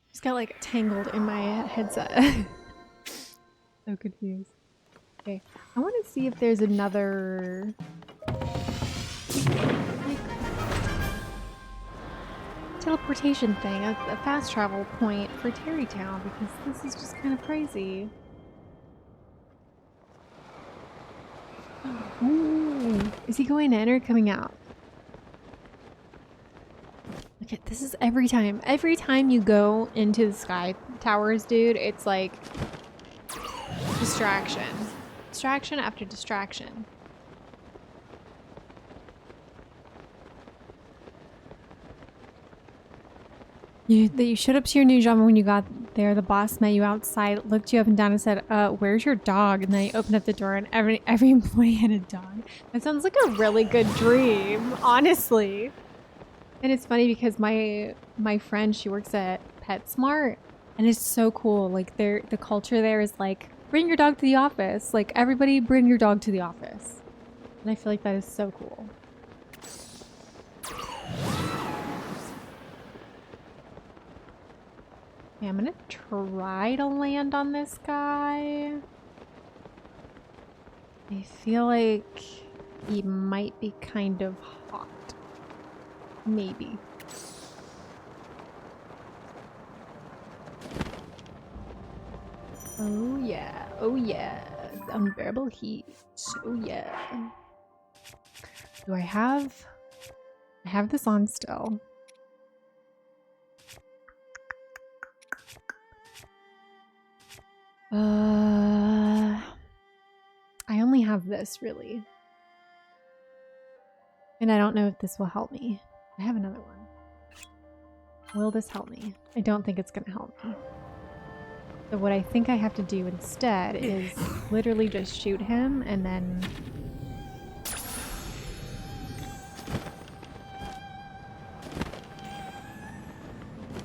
Just got like tangled in my headset. So confused. Okay, I want to see if there's another like teleportation thing, a fast travel point for Terrytown, because this is just kind of crazy. Ooh, is he going in or coming out? Look at this is every time. Every time you go into the sky towers, dude, it's like distraction. Distraction after distraction. You showed up to your new job, and when you got there, the boss met you outside, looked you up and down and said, where's your dog? And then he opened up the door and every employee had a dog. That sounds like a really good dream, honestly. And it's funny because my friend, she works at PetSmart, and it's so cool. Like the culture there is like, bring your dog to the office. Like everybody bring your dog to the office. And I feel like that is so cool. Okay, I'm gonna try to land on this guy. I feel like he might be kind of hot. Maybe. Oh yeah, oh yeah. Unbearable heat. Oh yeah. Do I have this on still. I only have this really. And I don't know if this will help me. I have another one. Will this help me? I don't think it's gonna help me. So what I think I have to do instead is literally just shoot him and then...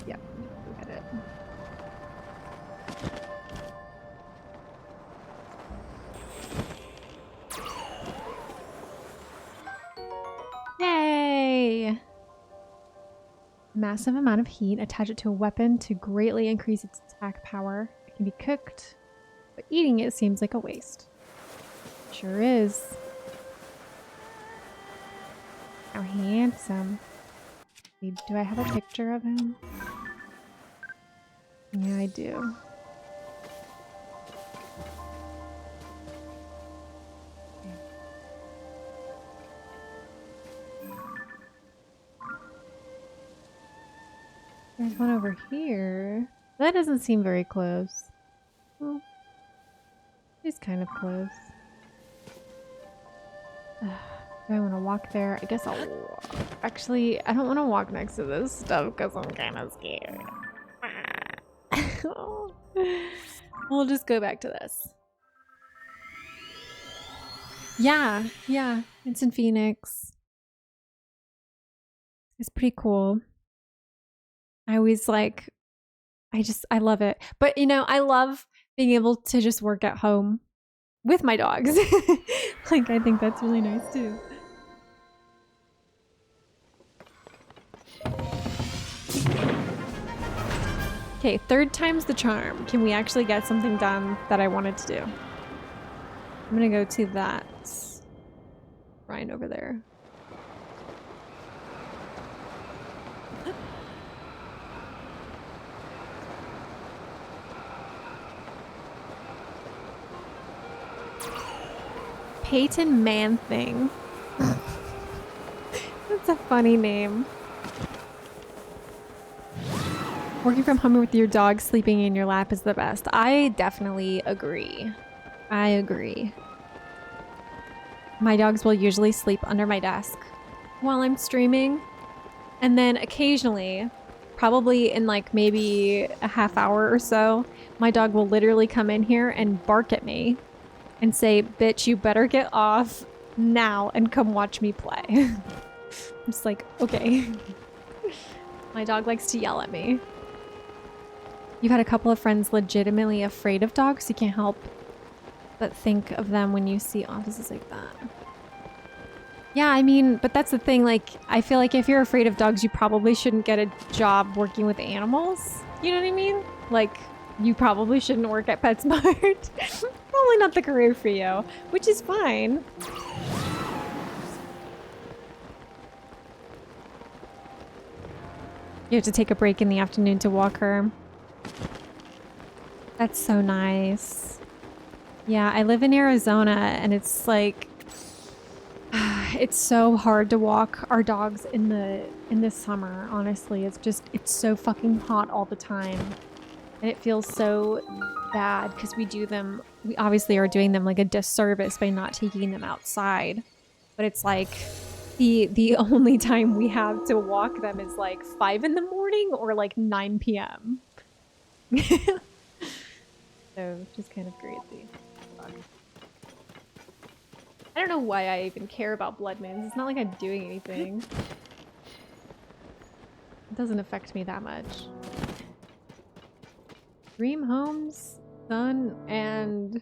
Yep, look at it. Yay! Massive amount of heat. Attach it to a weapon to greatly increase its attack power. It can be cooked, but eating it seems like a waste. Sure is. How handsome. Do I have a picture of him? Yeah, I do. There's one over here. That doesn't seem very close. Well, he's kind of close. Do I want to walk there? I guess I'll walk. Actually, I don't want to walk next to this stuff because I'm kind of scared. We'll just go back to this. Yeah, it's in Phoenix. It's pretty cool. I always like, I love it. But you know, I love being able to just work at home with my dogs. Like, I think that's really nice too. Okay, third time's the charm. Can we actually get something done that I wanted to do? I'm gonna go to that shrine over there. Peyton Man Thing. That's a funny name. Working from home with your dog sleeping in your lap is the best. I definitely agree. I agree. My dogs will usually sleep under my desk while I'm streaming. And then occasionally, probably in like maybe a half hour or so, my dog will literally come in here and bark at me and say, "Bitch, you better get off now and come watch me play." I'm just like, okay. My dog likes to yell at me. You've had a couple of friends legitimately afraid of dogs. You can't help but think of them when you see offices like that. Yeah, I mean, but that's the thing. Like, I feel like if you're afraid of dogs, you probably shouldn't get a job working with animals. You know what I mean? Like, you probably shouldn't work at PetSmart. Probably not the career for you, which is fine. You have to take a break in the afternoon to walk her. That's so nice. Yeah, I live in Arizona and it's like it's so hard to walk our dogs in the summer, honestly. It's so fucking hot all the time. And it feels so bad because we obviously are doing them like a disservice by not taking them outside. But it's like the only time we have to walk them is like 5 in the morning or like 9 p.m. So it's just kind of crazy. I don't know why I even care about blood moons. It's not like I'm doing anything. It doesn't affect me that much. Dream homes, sun, and...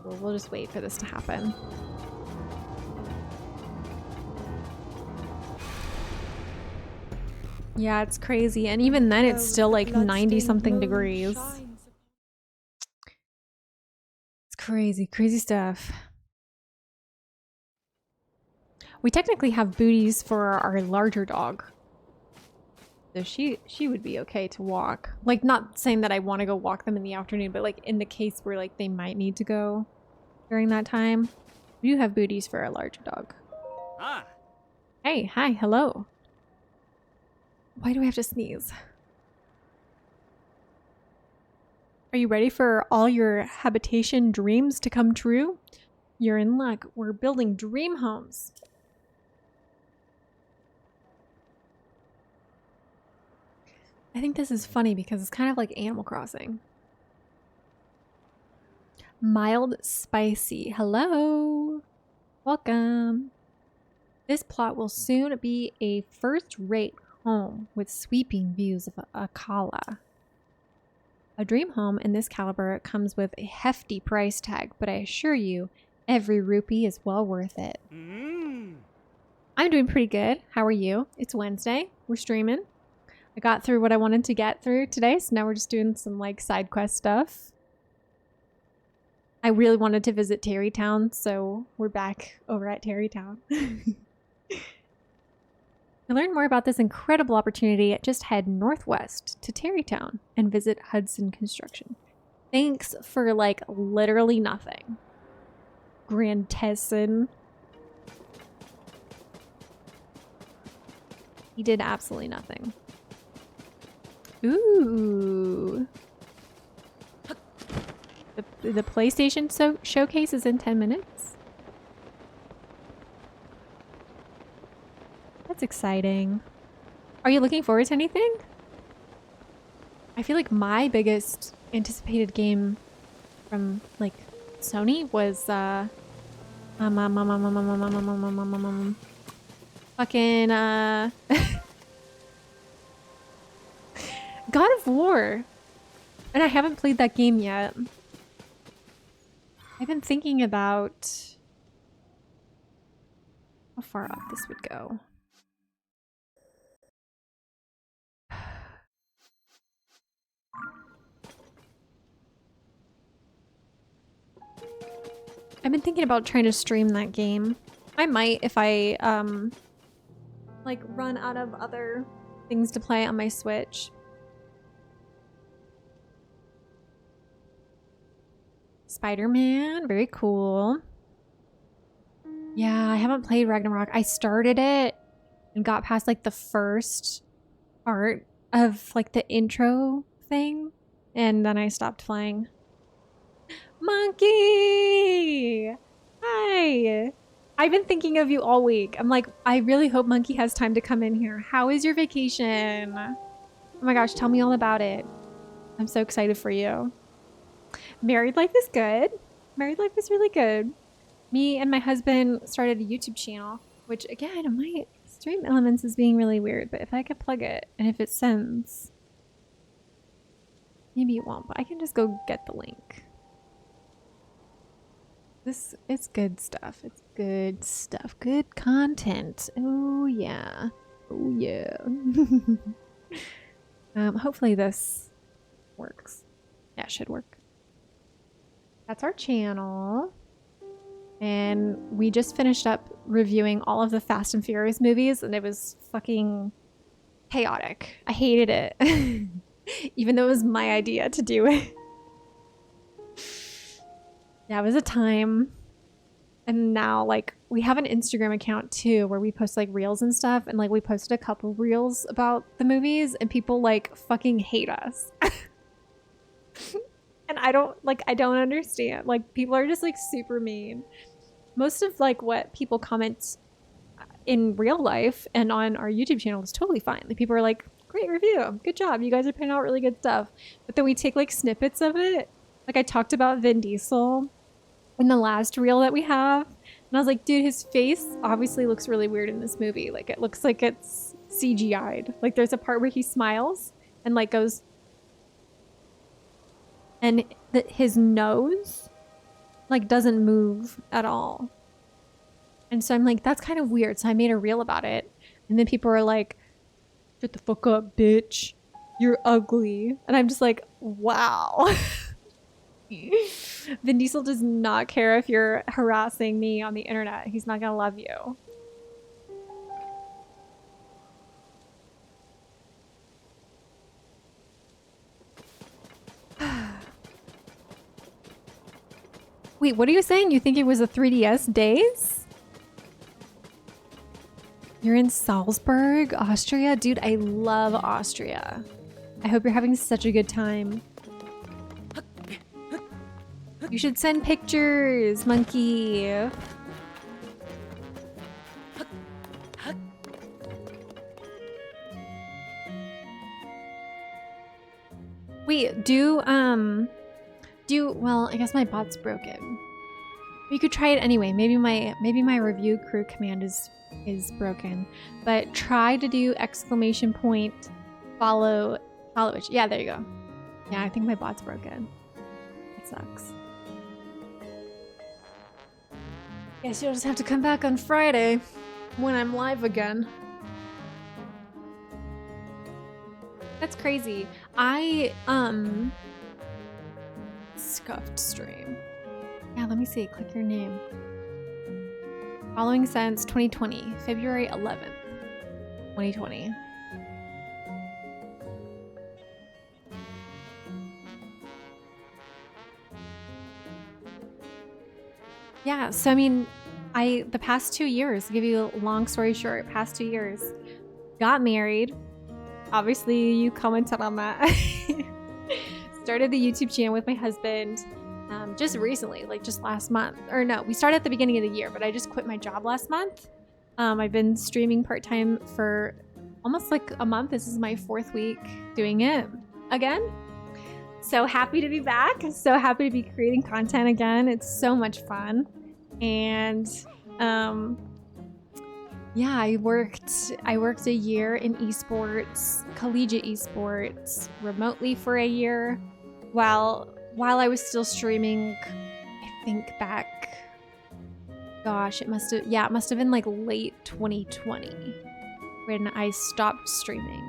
Well, we'll just wait for this to happen. Yeah, it's crazy. And even then, it's still like 90-something degrees. It's crazy, crazy stuff. We technically have booties for our larger dog. So she would be okay to walk. Like, not saying that I want to go walk them in the afternoon, but like in the case where like they might need to go during that time. We do have booties for our larger dog. Ah. Hey, hi, hello. Why do I have to sneeze? Are you ready for all your habitation dreams to come true? You're in luck. We're building dream homes. I think this is funny because it's kind of like Animal Crossing. Mild spicy. Hello. Welcome. This plot will soon be a first-rate home with sweeping views of Akala. A dream home in this caliber comes with a hefty price tag, but I assure you, every rupee is well worth it. I'm doing pretty good. How are you? It's Wednesday. We're streaming. I got through what I wanted to get through today, so now we're just doing some like side quest stuff. I really wanted to visit Terrytown, so we're back over at Terrytown. To learn more about this incredible opportunity, just head northwest to Terrytown and visit Hudson Construction. Thanks for like literally nothing. Grand Tesson. He did absolutely nothing. Ooh. The PlayStation showcase is in 10 minutes. That's exciting. Are you looking forward to anything? I feel like my biggest anticipated game from like Sony was fucking God of War. And I haven't played that game yet. I've been thinking about how far up this would go. I've been thinking about trying to stream that game. I might if I like run out of other things to play on my Switch. Spider-Man, very cool. Yeah, I haven't played Ragnarok. I started it and got past like the first part of like the intro thing, and then I stopped playing. Monkey! Hi! I've been thinking of you all week. I'm like, I really hope Monkey has time to come in here. How is your vacation? Oh my gosh, tell me all about it. I'm so excited for you. Married life is good. Married life is really good. Me and my husband started a YouTube channel, which again, my stream elements is being really weird, but if I could plug it and if it sends, maybe it won't, but I can just go get the link. It's good stuff. It's good stuff. Good content. Oh yeah. Oh yeah. Hopefully this works. Yeah, it should work. That's our channel. And we just finished up reviewing all of the Fast and Furious movies, and it was fucking chaotic. I hated it. Even though it was my idea to do it. Yeah, it was a time. And now, like, we have an Instagram account too where we post like reels and stuff. And like, we posted a couple reels about the movies, and people like fucking hate us. And I don't understand. Like, people are just like super mean. Most of like what people comment in real life and on our YouTube channel is totally fine. Like, people are like, great review. Good job. You guys are putting out really good stuff. But then we take like snippets of it. Like, I talked about Vin Diesel in the last reel that we have. And I was like, dude, his face obviously looks really weird in this movie. Like, it looks like it's CGI'd. Like, there's a part where he smiles and like goes, and his nose like doesn't move at all. And so I'm like, that's kind of weird. So I made a reel about it. And then people are like, shut the fuck up, bitch. You're ugly. And I'm just like, wow. Vin Diesel does not care if you're harassing me on the internet. He's not gonna love you. Wait, what are you saying? You think it was a 3DS days? You're in Salzburg, Austria? Dude, I love Austria. I hope you're having such a good time. You should send pictures, monkey. Wait, well, I guess my bot's broken. You could try it anyway. Maybe my review crew command is broken. But try to do exclamation point follow it. Yeah, there you go. Yeah, I think my bot's broken. It sucks. Guess you'll just have to come back on Friday when I'm live again. That's crazy. I scuffed stream. Yeah, let me see. Click your name. Following since 2020, February 11th. 2020. Yeah, so I mean, the past 2 years, to give you a long story short, past 2 years, got married. Obviously, you commented on that. Started the YouTube channel with my husband just recently, like just last month. Or no, we started at the beginning of the year, but I just quit my job last month. I've been streaming part-time for almost like a month. This is my 4th week doing it again. So happy to be back. So happy to be creating content again. It's so much fun. And yeah, I worked a year in esports, collegiate esports, remotely for a year while I was still streaming. I think back, gosh, it must have been like late 2020 when I stopped streaming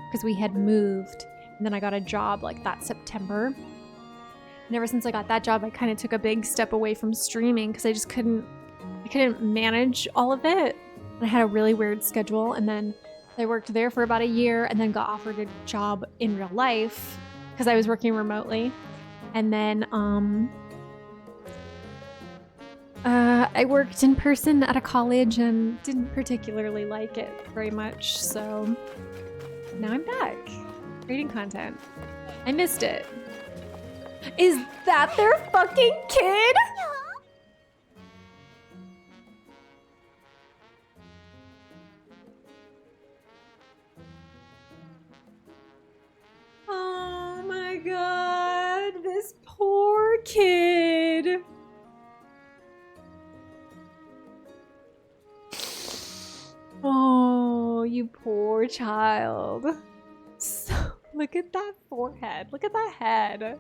because we had moved, and then I got a job like that September. And ever since I got that job, I kind of took a big step away from streaming because I couldn't manage all of it. I had a really weird schedule, and then I worked there for about a year and then got offered a job in real life because I was working remotely. And then I worked in person at a college and didn't particularly like it very much. So now I'm back creating content. I missed it. Is that their fucking kid? Oh my god, this poor kid. Oh, you poor child. So, look at that forehead. Look at that head.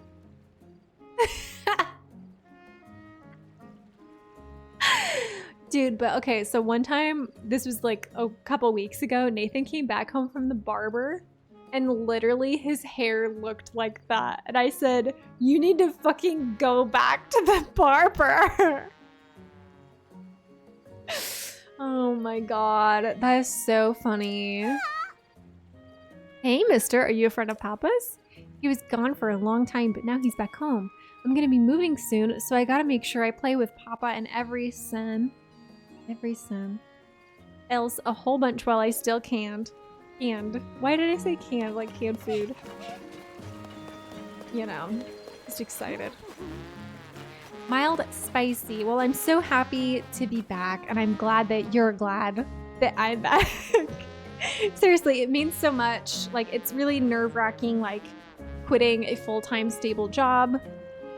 Dude, but okay, so one time, this was like a couple weeks ago, Nathan came back home from the barber and literally his hair looked like that. And I said, you need to fucking go back to the barber. Oh my god, that is so funny. Hey, mister, are you a friend of Papa's? He was gone for a long time, but now he's back home. I'm gonna be moving soon, so I gotta make sure I play with Papa and every son. Else a whole bunch while I still canned. Why did I say canned? Like canned food. You know, just excited. Mild spicy. Well, I'm so happy to be back, and I'm glad that you're glad that I'm back. Seriously, it means so much. Like, it's really nerve-wracking, like, quitting a full-time stable job,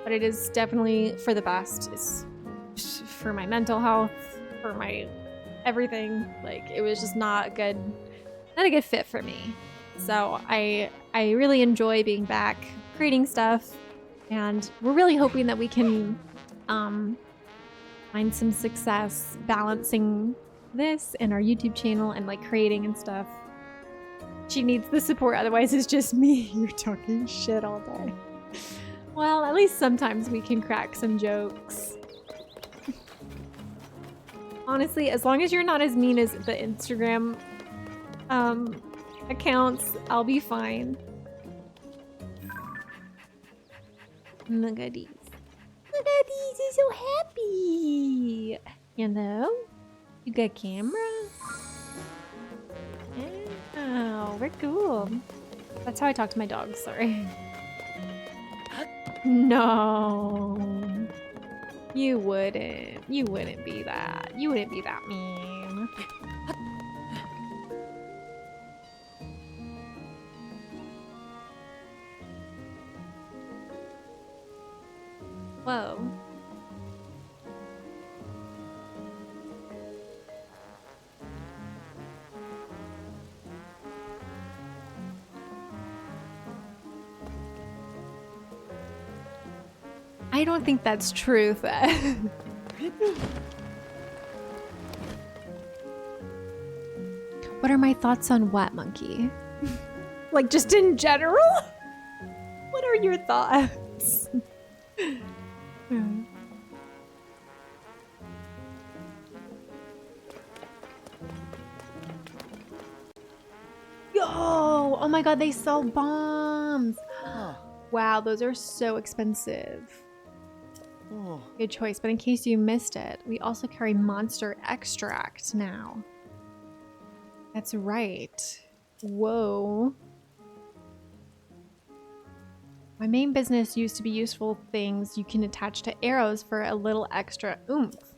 but it is definitely for the best. It's for my mental health, for my everything. Like, it was just not a good fit for me. So I really enjoy being back, creating stuff, and we're really hoping that we can find some success balancing this and our YouTube channel and like creating and stuff. She needs the support, otherwise it's just me. You're talking shit all day. Well, at least sometimes we can crack some jokes. Honestly, as long as you're not as mean as the Instagram accounts, I'll be fine. Look at these. Look at these, they're so happy. You know? You got camera? Oh, we're cool. That's how I talk to my dogs, sorry. No. You wouldn't. You wouldn't be that. You wouldn't be that mean. Whoa. I don't think that's truth. What are my thoughts on what, monkey? Like, just in general? What are your thoughts? Oh my god, they sell bombs. Huh. Wow, those are so expensive. Oh. Good choice, but in case you missed it, we also carry monster extract now. That's right. Whoa. My main business used to be useful things you can attach to arrows for a little extra oomph.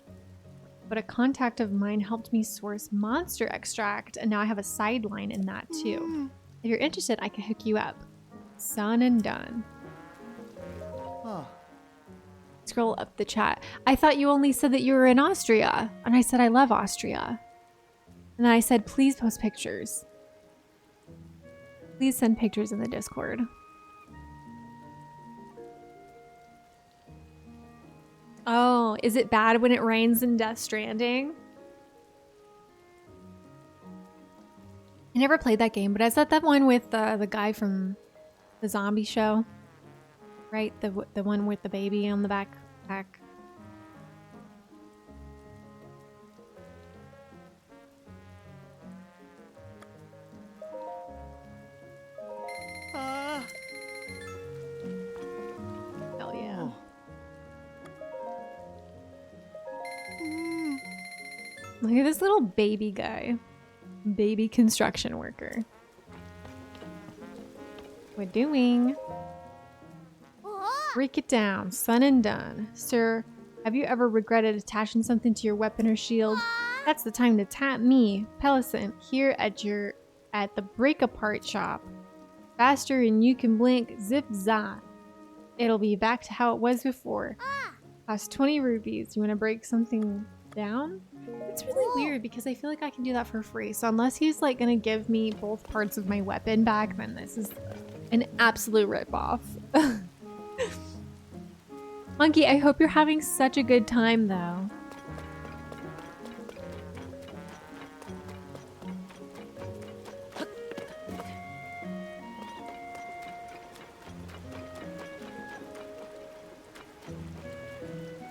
But a contact of mine helped me source monster extract, and now I have a sideline in that too. If you're interested, I can hook you up. Son and done. Huh. Scroll up the chat. I thought you only said that you were in Austria. And I said I love Austria. And then I said, please post pictures. Please send pictures in the Discord. Oh, is it bad when it rains in Death Stranding? I never played that game, but is that one with the guy from the zombie show? Right? The one with the baby on the backpack. Hell yeah. Oh. Look at this little baby guy. Baby construction worker. We're doing. Break it down. Son and done. Sir, have you ever regretted attaching something to your weapon or shield? That's the time to tap me, Pellicent, here at the break apart shop. Faster and you can blink. Zip za. It'll be back to how it was before. Cost 20 rupees. You want to break something down? It's really weird because I feel like I can do that for free. So unless he's like gonna give me both parts of my weapon back, then this is an absolute ripoff. Monkey, I hope you're having such a good time though.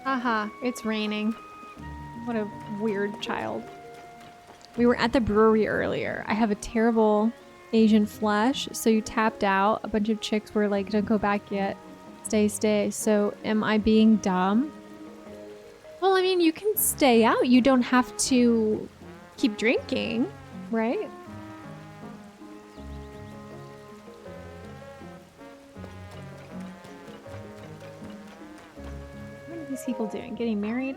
Haha, it's raining. What a weird child. We were at the brewery earlier. I have a terrible Asian flush, so you tapped out. A bunch of chicks were like, don't go back yet. Stay, stay. So am I being dumb? Well, I mean, you can stay out. You don't have to keep drinking, right? What are these people doing? Getting married?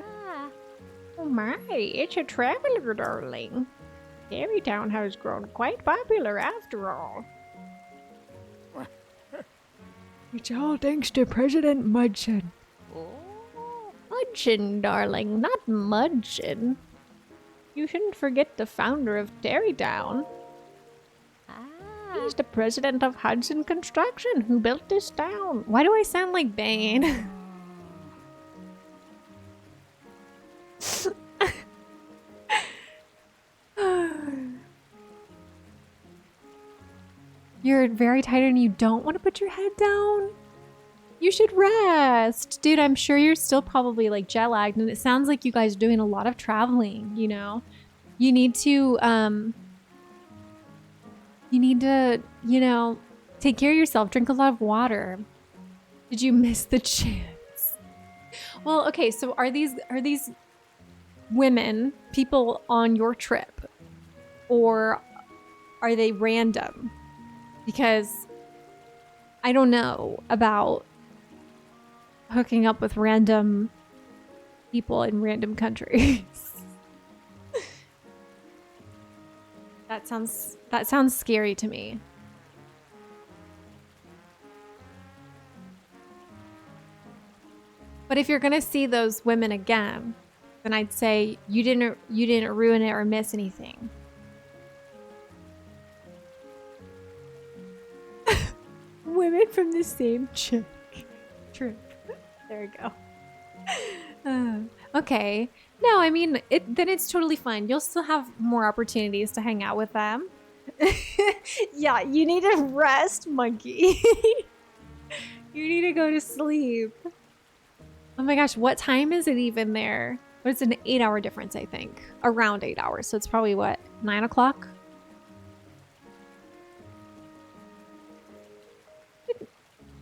Oh my, it's a traveler, darling. Terrytown has grown quite popular after all. It's all thanks to President Mudson. Mudson, darling, not Mudson. You shouldn't forget the founder of Terrytown. He's the president of Hudson Construction who built this town. Why do I sound like Bane? You're very tired and you don't want to put your head down? You should rest. Dude, I'm sure you're still probably like jet lagged and it sounds like you guys are doing a lot of traveling, you know? You need to, you know, take care of yourself. Drink a lot of water. Did you miss the chance? Well, okay, so are these women, people on your trip? Or are they random? Because I don't know about hooking up with random people in random countries. That sounds scary to me. But if you're gonna see those women again, then I'd say you didn't ruin it or miss anything. Women from the same trip. There we go. Okay. No, I mean, then it's totally fine. You'll still have more opportunities to hang out with them. Yeah, you need to rest, monkey. You need to go to sleep. Oh my gosh, what time is it even there? But it's an 8-hour difference, I think. Around 8 hours. So it's probably what, 9 o'clock?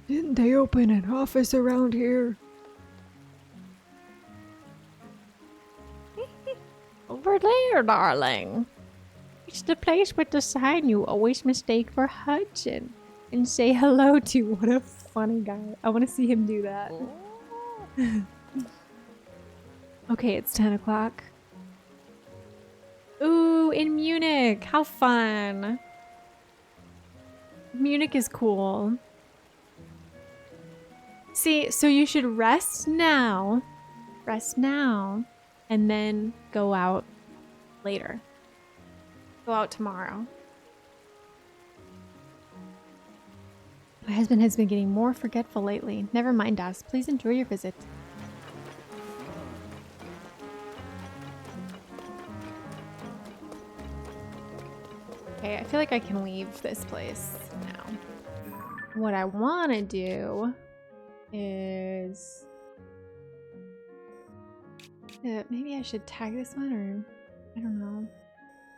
Didn't they open an office around here? Over there, darling. It's the place with the sign you always mistake for Hudson and say hello to. What a funny guy. I want to see him do that. Okay, it's 10 o'clock. Ooh, in Munich. How fun. Munich is cool. See, so you should rest now. Rest now. And then go out later. Go out tomorrow. My husband has been getting more forgetful lately. Never mind us. Please enjoy your visit. Okay, I feel like I can leave this place now. What I want to do is... maybe I should tag this one, or I don't know.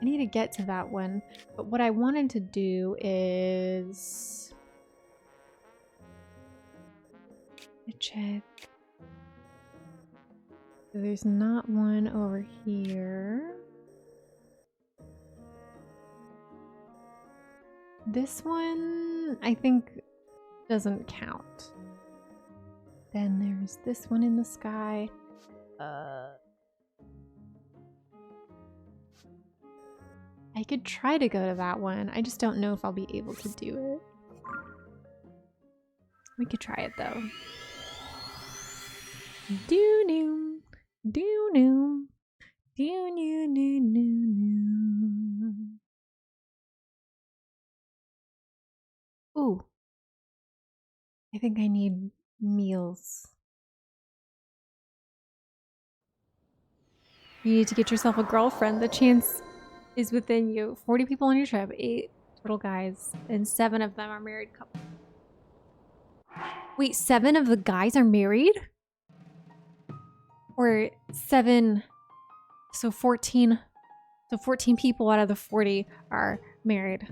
I need to get to that one. But what I wanted to do is... check. So there's not one over here. This one, I think, doesn't count. Then there's this one in the sky. I could try to go to that one. I just don't know if I'll be able to do it. We could try it though. Do-new, do-new, do-new-new-new-new. Ooh. I think I need meals. You need to get yourself a girlfriend. The chance is within you. 40 people on your trip, 8 total guys, and 7 of them are married couples. Wait, 7 of the guys are married? Or 7, so 14. So 14 people out of the 40 are married.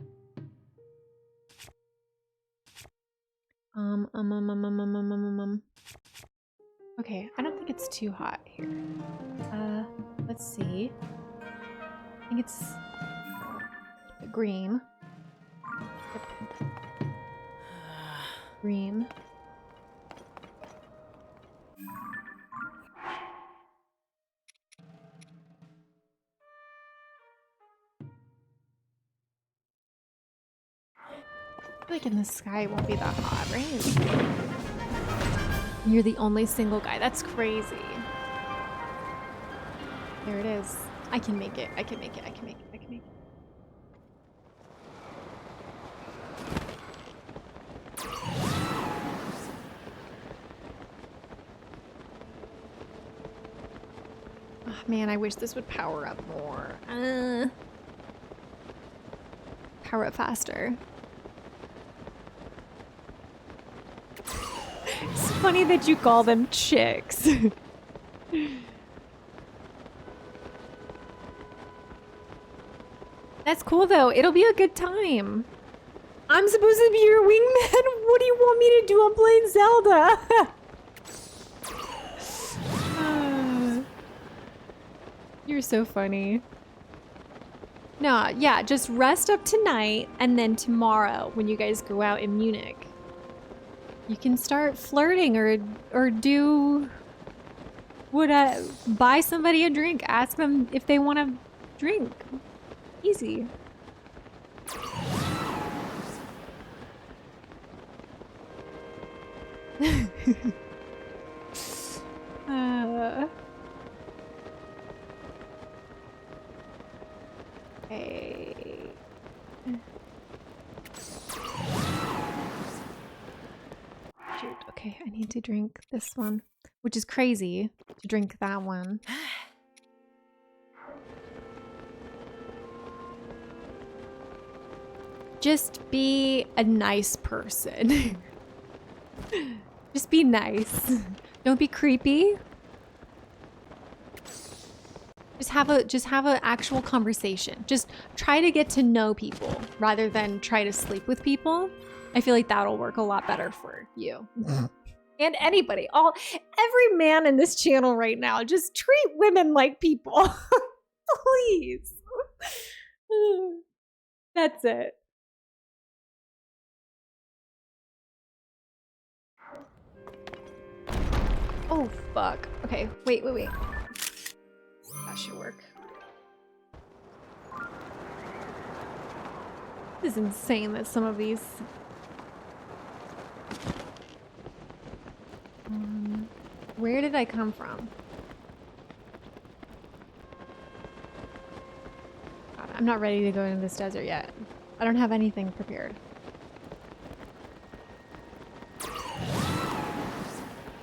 Okay, I don't think it's too hot here. Let's see. I think it's green. Green. I feel like in the sky it won't be that hot, right? You're the only single guy. That's crazy. There it is. I can make it. I can make it. I can make it. I can make it. Oh, man, I wish this would power up more. Power up faster. It's funny that you call them chicks. That's cool though. It'll be a good time. I'm supposed to be your wingman? What do you want me to do? I'm playing Zelda. You're so funny. No, yeah, just rest up tonight, and then tomorrow when you guys go out in Munich, you can start flirting or do what? Buy somebody a drink. Ask them if they want to drink. Easy. Okay. Shoot. Okay, I need to drink this one, which is crazy to drink that one. Just be a nice person. Just be nice. Don't be creepy. Just have an actual conversation. Just try to get to know people rather than try to sleep with people. I feel like that'll work a lot better for you. And anybody. Every man in this channel right now, just treat women like people. Please. That's it. Oh, fuck. Okay, wait. That should work. This is insane that some of these... where did I come from? God, I'm not ready to go into this desert yet. I don't have anything prepared.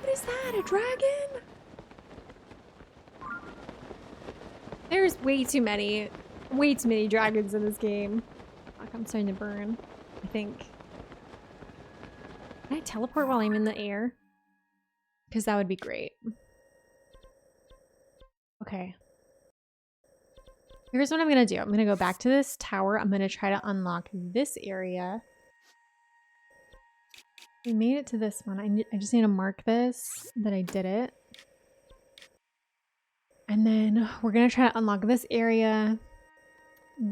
What is that? A dragon? There's way too many dragons in this game. Fuck, I'm starting to burn, I think. Can I teleport while I'm in the air? Because that would be great. Okay. Here's what I'm gonna do. I'm gonna go back to this tower. I'm gonna try to unlock this area. We made it to this one. I just need to mark this, that I did it. And then we're gonna try to unlock this area.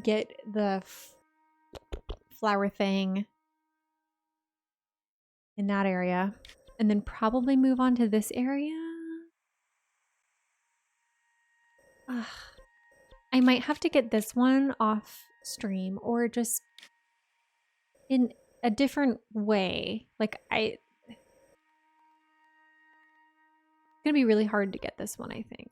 Get the flower thing in that area. And then probably move on to this area. Ugh. I might have to get this one off stream or just in a different way. Like it's gonna be really hard to get this one, I think.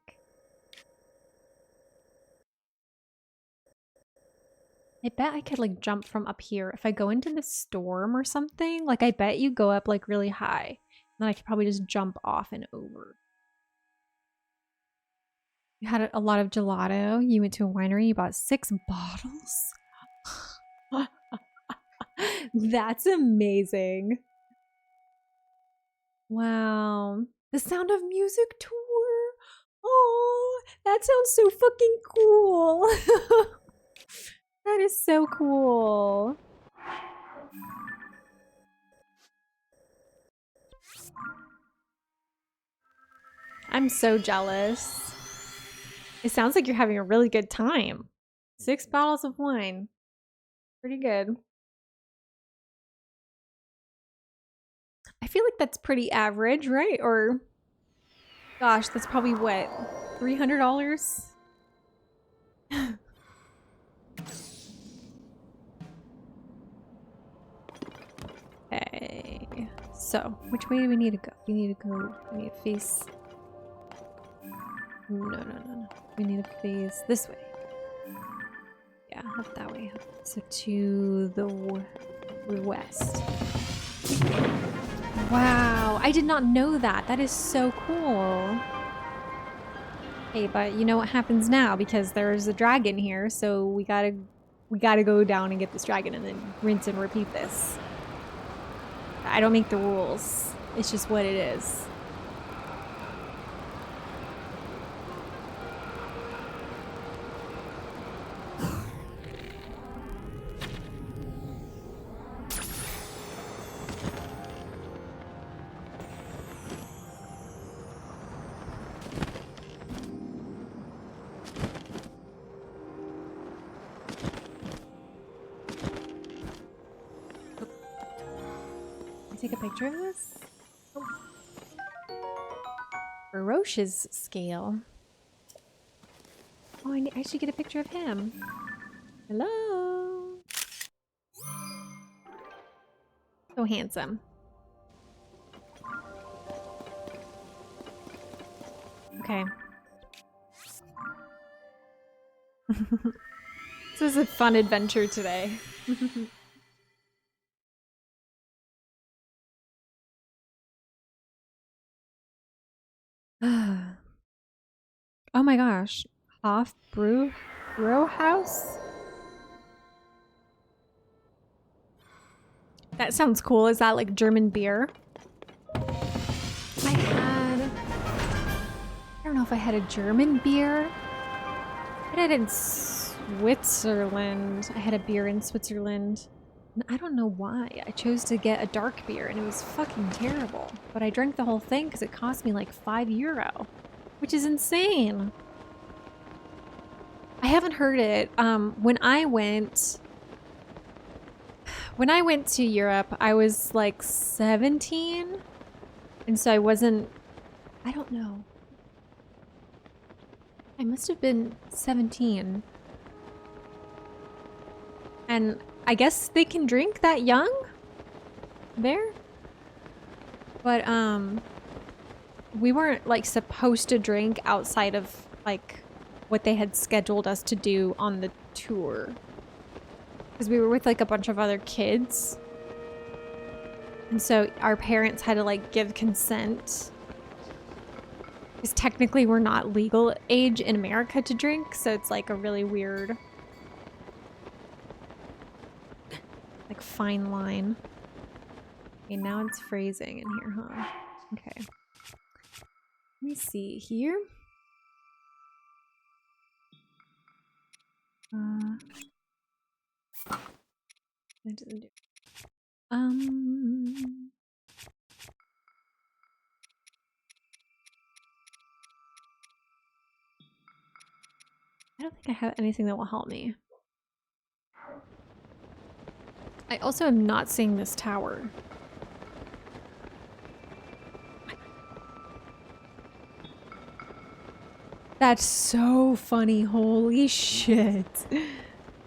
I bet I could like jump from up here. If I go into the storm or something, like I bet you go up like really high. Then I could probably just jump off and over. You had a lot of gelato. You went to a winery. You bought 6 bottles. That's amazing. Wow. The Sound of Music tour. Oh, that sounds so fucking cool. That is so cool. I'm so jealous. It sounds like you're having a really good time. 6 bottles of wine. Pretty good. I feel like that's pretty average, right? Or, gosh, that's probably what, $300? Okay. So, which way do we need to go? We need to face... No. We need to face this way. Yeah, up that way. So to the west. Wow, I did not know that. That is so cool. Hey, but you know what happens now because there's a dragon here, so we gotta go down and get this dragon and then rinse and repeat this. I don't make the rules. It's just what it is. Take a picture of this? Oh. Ferocious scale. Oh, I should get a picture of him. Hello. So handsome. Okay. This is a fun adventure today. Oh my gosh. Hof Brew House? That sounds cool. Is that like German beer? I don't know if I had a German beer. I had it in Switzerland. I had a beer in Switzerland. And I don't know why. I chose to get a dark beer and it was fucking terrible. But I drank the whole thing because it cost me like €5, which is insane. I haven't heard it. When I went to Europe, I was like 17. And so I wasn't, I don't know. I must have been 17. And I guess they can drink that young there. But we weren't like supposed to drink outside of like what they had scheduled us to do on the tour. Because we were with like a bunch of other kids. And so our parents had to like give consent. Because technically we're not legal age in America to drink, so it's like a really weird like fine line. Okay, now it's phrasing in here, huh? Okay. Let me see here. That doesn't do. I don't think I have anything that will help me. I also am not seeing this tower. That's so funny. Holy shit.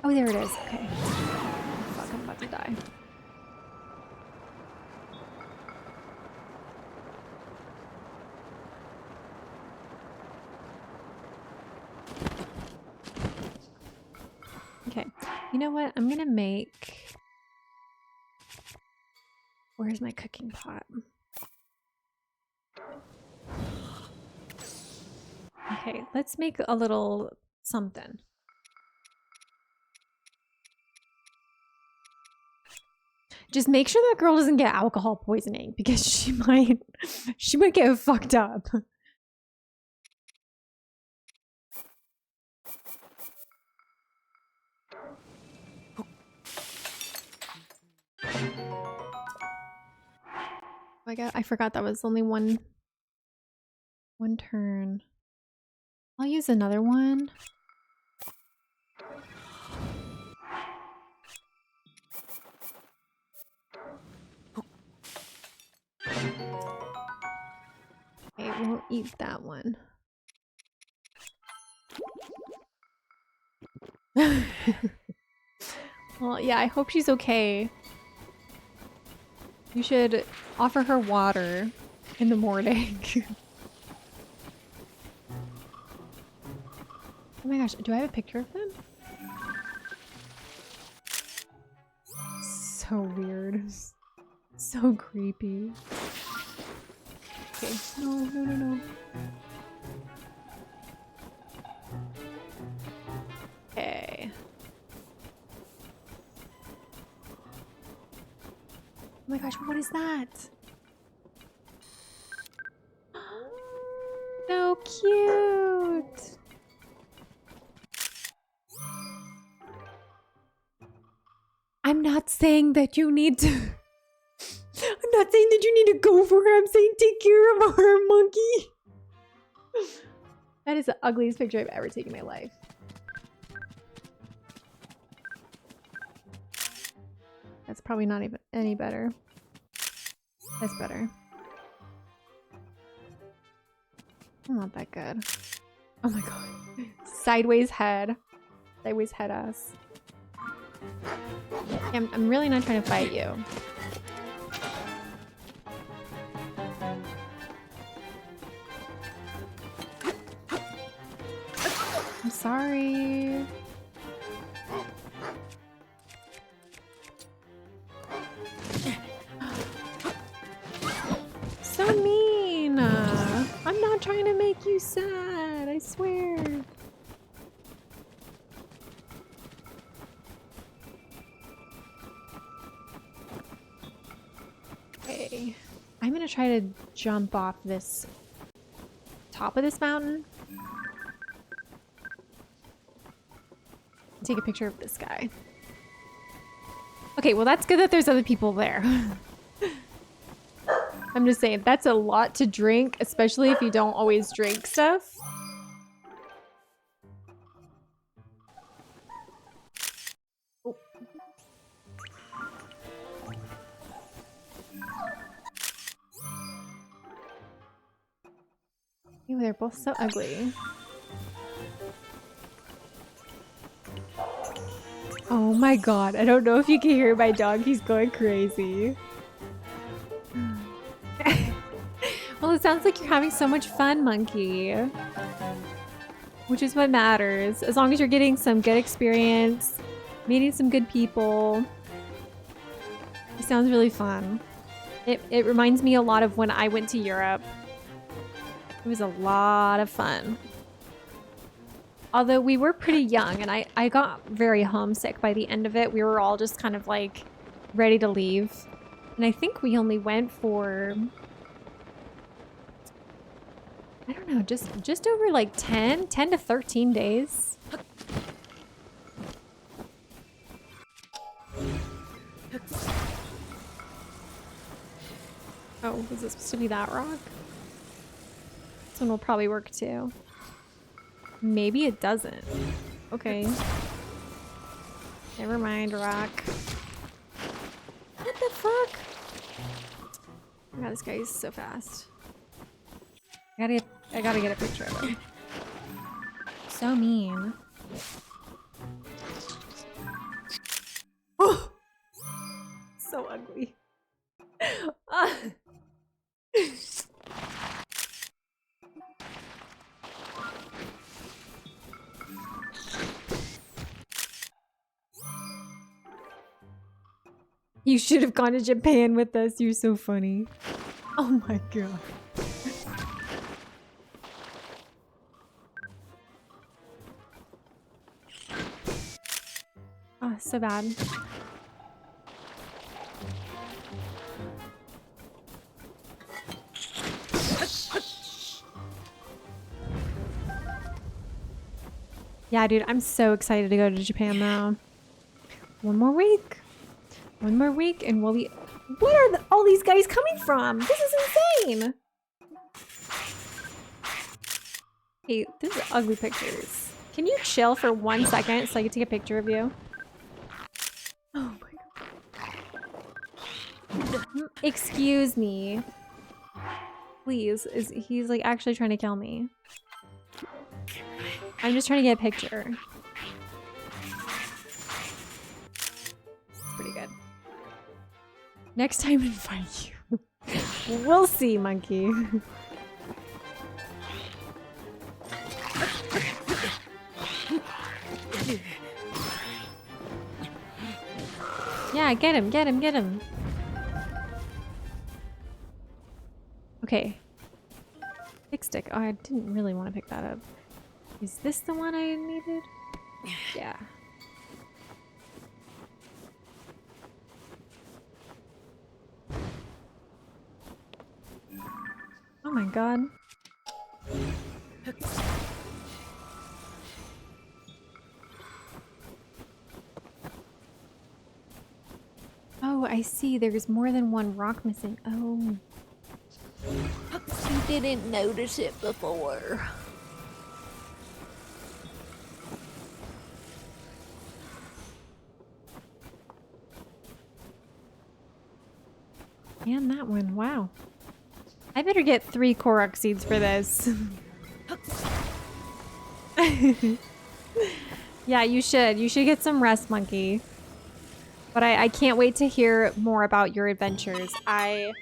Oh, there it is. Okay. Oh, fuck, I'm about to die. Okay. You know what? I'm gonna make... Where's my cooking pot? Okay, let's make a little something. Just make sure that girl doesn't get alcohol poisoning because she might get fucked up. I forgot that was only one turn. I'll use another one. Okay, we'll eat that one. Well, yeah, I hope she's okay. You should offer her water in the morning. Oh my gosh, do I have a picture of them? So weird. So creepy. Okay, no. Okay. Oh my gosh, what is that? So cute! I'm not saying that you need to... I'm not saying that you need to go for her. I'm saying take care of her, monkey. That is the ugliest picture I've ever taken in my life. That's probably not even any better. That's better. Not that good. Oh my god. Sideways head. Sideways head ass. I'm really not trying to fight you. I'm sorry. So mean. I'm not trying to make you sad, I swear. Okay. I'm gonna try to jump off this top of this mountain. Take a picture of this guy. Okay, well that's good that there's other people there. I'm just saying, that's a lot to drink, especially if you don't always drink stuff. Oh. Ew, they're both so ugly. Oh my god, I don't know if you can hear my dog, he's going crazy. Well, it sounds like you're having so much fun, Monkey. Which is what matters. As long as you're getting some good experience, meeting some good people. It sounds really fun. It reminds me a lot of when I went to Europe. It was a lot of fun. Although we were pretty young and I got very homesick by the end of it. We were all just kind of like ready to leave. And I think we only went for, I don't know, just over like 10 to 13 days. Oh, was it supposed to be that rock? This one will probably work too. Maybe it doesn't. Okay. Never mind, rock. What the fuck? Oh my god, this guy is so fast. I gotta get a picture of him. So mean. Oh! So ugly. Ah. You should have gone to Japan with us. You're so funny. Oh my god. Oh, so bad. Yeah, dude, I'm so excited to go to Japan now. One more week. One more week and we'll be... Where are all these guys coming from? This is insane! Hey, these are ugly pictures. Can you chill for 1 second so I can take a picture of you? Oh my god. Excuse me. Please, he's like actually trying to kill me. I'm just trying to get a picture. It's pretty good. Next time invite you. We'll see, monkey. Yeah, get him, get him, get him. Okay. Big stick. Oh, I didn't really want to pick that up. Is this the one I needed? Yeah. Oh my god. Oh, I see. There's more than one rock missing. Oh. You didn't notice it before. And that one. Wow. I better get 3 Korok seeds for this. Yeah, you should. You should get some rest, monkey. But I can't wait to hear more about your adventures. I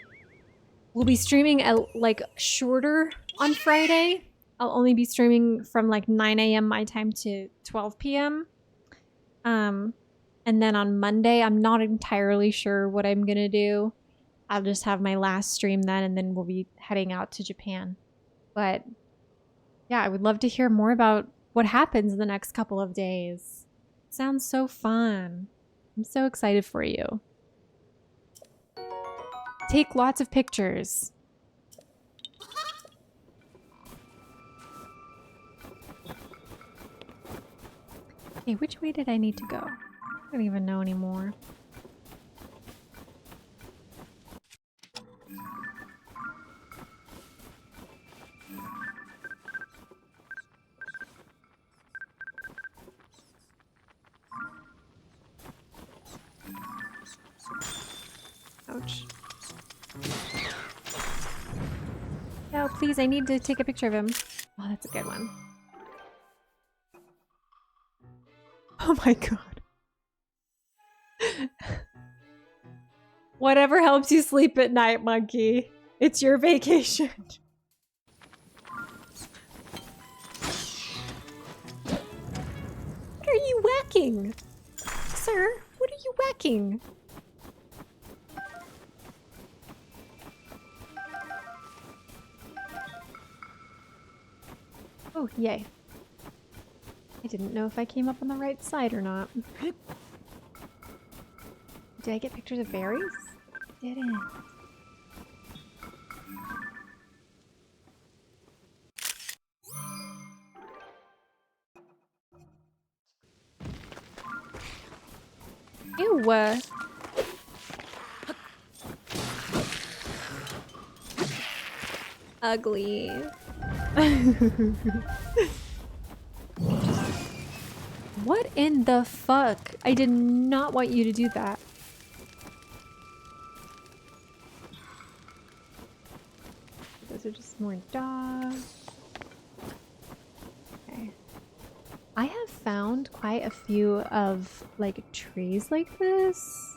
will be streaming like shorter on Friday. I'll only be streaming from like 9 a.m. my time to 12 p.m. And then on Monday, I'm not entirely sure what I'm gonna do. I'll just have my last stream then, and then we'll be heading out to Japan. But yeah, I would love to hear more about what happens in the next couple of days. Sounds so fun. I'm so excited for you. Take lots of pictures. Okay, which way did I need to go? I don't even know anymore. please, I need to take a picture of him. Oh, that's a good one. Oh my god. Whatever helps you sleep at night, monkey. It's your vacation. What are you whacking? Sir, what are you whacking? Oh, yay. I didn't know if I came up on the right side or not. Did I get pictures of berries? Didn't. Ew. Ugly. What in the fuck? I did not want you to do that. Those are just more dogs. Okay. I have found quite a few of like trees like this.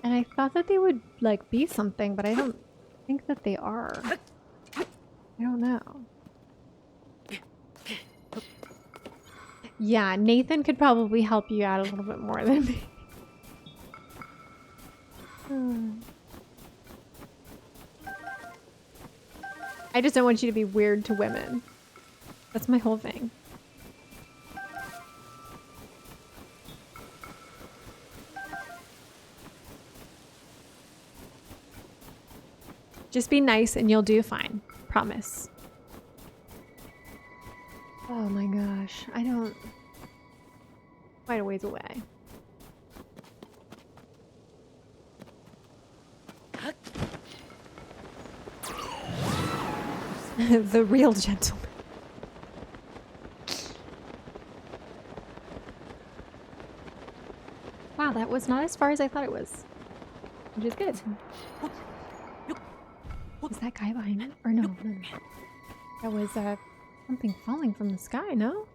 And I thought that they would like be something, but I don't think that they are. I don't know. Yeah, Nathan could probably help you out a little bit more than me. I just don't want you to be weird to women. That's my whole thing. Just be nice and you'll do fine. Promise. Oh my gosh. I don't... Quite a ways away. The real gentleman. Wow, that was not as far as I thought it was. Which is good. Is that guy behind me? Or no, no, no. That was something falling from the sky, no?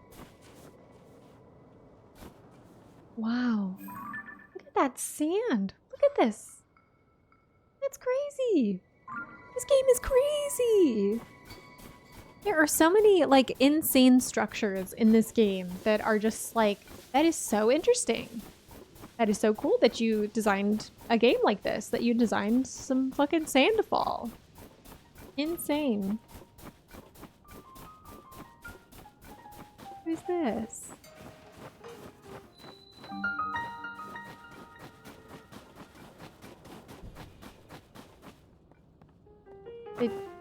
Wow. Look at that sand. Look at this. That's crazy. This game is crazy. There are so many like insane structures in this game that are just like, that is so interesting. That is so cool that you designed a game like this, that you designed some fucking sand to fall. Insane. Who's this?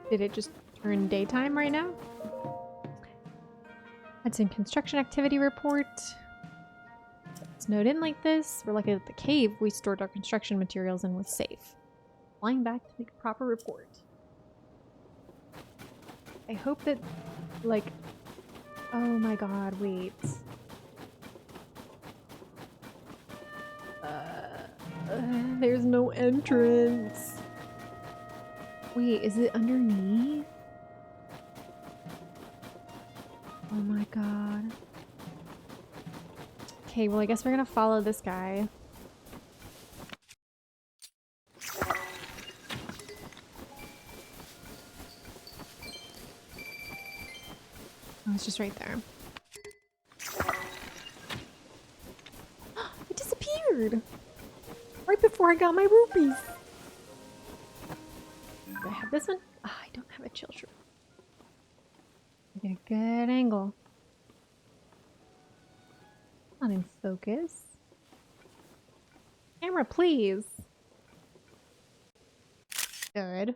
Did it just turn daytime right now? That's in construction activity report. It's snowed in like this. We're lucky at the cave we stored our construction materials and was safe. Flying back to make a proper report. I hope that, like, oh my god, wait. There's no entrance. Wait, is it underneath? Oh my god. Okay, well I guess we're gonna follow this guy. Oh, it's just right there. It disappeared! Right before I got my rupees! Do I have this one? Ah, I don't have a chill shroom. Get a good angle. Not in focus. Camera, please! Good.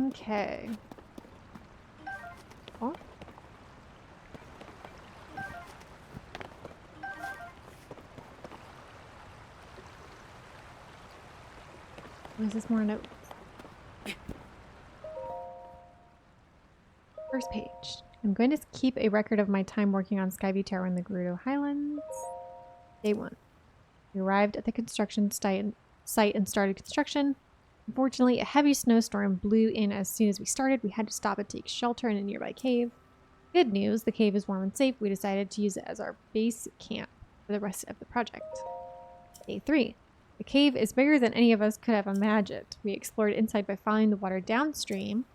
Okay. Oh. What is this, more notes? First page. I'm going to keep a record of my time working on Skyview Tower in the Gerudo Highlands. Day 1. We arrived at the construction site and started construction. Unfortunately, a heavy snowstorm blew in as soon as we started. We had to stop and take shelter in a nearby cave. Good news, the cave is warm and safe. We decided to use it as our base camp for the rest of the project. Day 3. The cave is bigger than any of us could have imagined. We explored inside by following the water downstream.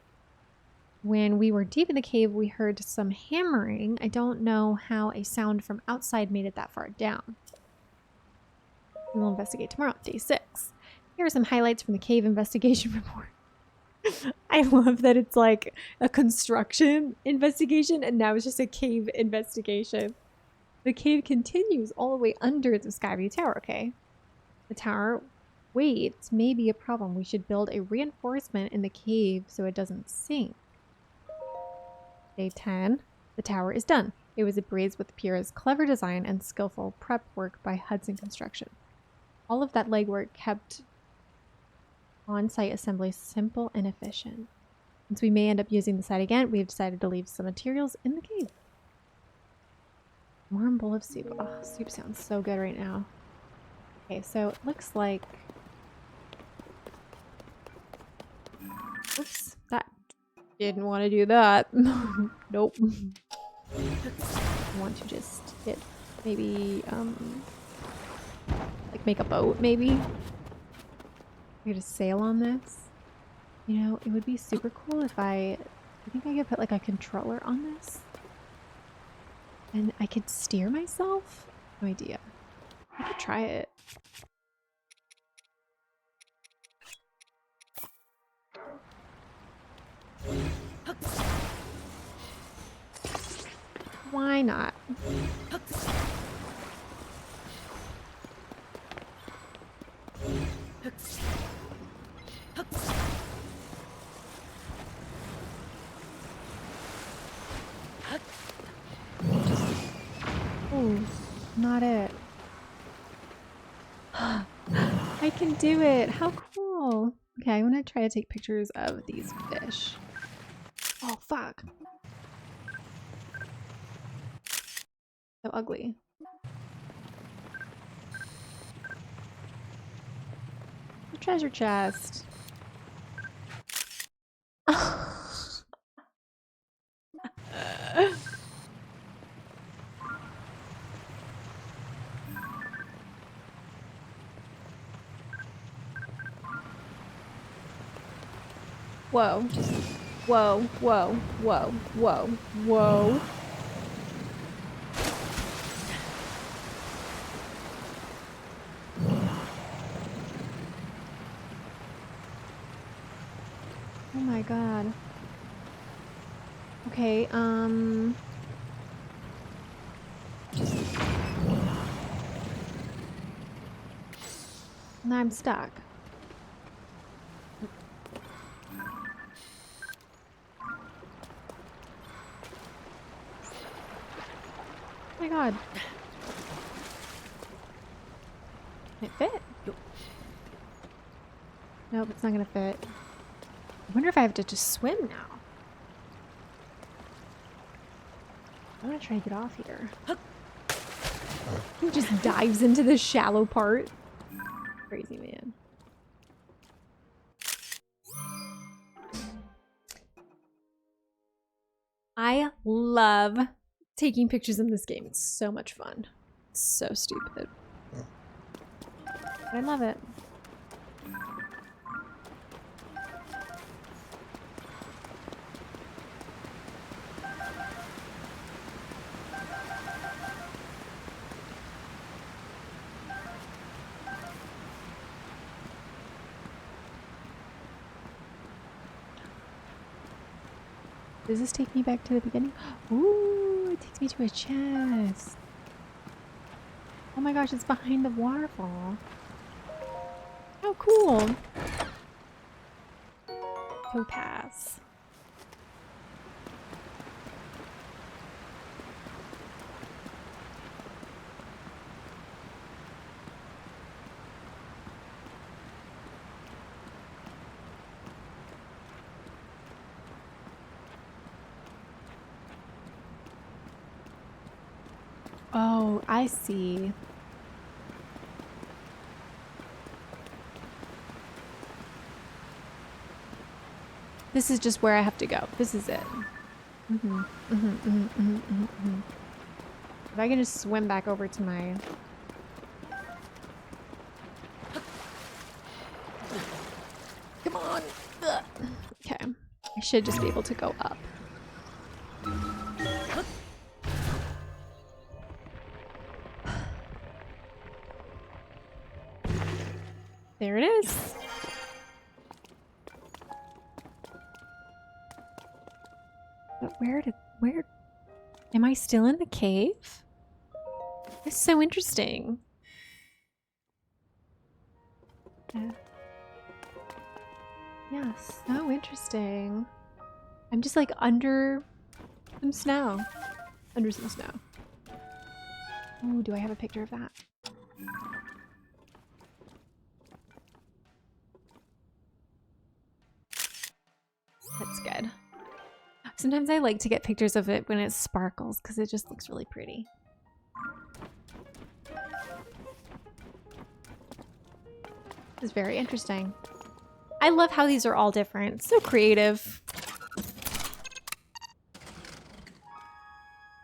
When we were deep in the cave, we heard some hammering. I don't know how a sound from outside made it that far down. We will investigate tomorrow, day 6. Here are some highlights from the cave investigation report. I love that it's like a construction investigation and now it's just a cave investigation. The cave continues all the way under the Skyview Tower, okay? The tower weights may be a problem. We should build a reinforcement in the cave so it doesn't sink. Day 10. The tower is done. It was a breeze with Pyrrha's clever design and skillful prep work by Hudson Construction. All of that legwork kept on-site assembly simple and efficient. Since we may end up using the site again, we have decided to leave some materials in the cave. Warm bowl of soup. Oh, soup sounds so good right now. Okay, so it looks like... Oops, that didn't want to do that. Nope. I want to just get maybe, like make a boat, maybe? I could just sail on this. You know, it would be super cool if I think I could put like a controller on this. And I could steer myself? No idea. I could try it. Why not? Oh, not it. I can do it. How cool. Okay, I'm gonna try to take pictures of these fish. Oh, fuck. So ugly. The treasure chest. Whoa. Whoa, whoa, whoa, whoa, whoa. Oh my god. Okay, now I'm stuck. Oh my god. Can it fit? Nope, it's not gonna fit. I wonder if I have to just swim now. I'm gonna try to get off here. He just dives into the shallow part. Crazy man. I love taking pictures in this game. It's so much fun. It's so stupid. I love it. Does this take me back to the beginning? Ooh, it takes me to a chest. Oh my gosh, it's behind the waterfall. How cool. Topaz. Oh, I see. This is just where I have to go. This is it. If I can just swim back over to my... Come on. Ugh. Okay. I should just be able to go up. There it is. But where am I still in the cave? It's so interesting. Yeah, so interesting. I'm just like under some snow. Under some snow. Oh, do I have a picture of that? That's good. Sometimes I like to get pictures of it when it sparkles because it just looks really pretty. It's very interesting. I love how these are all different. So creative.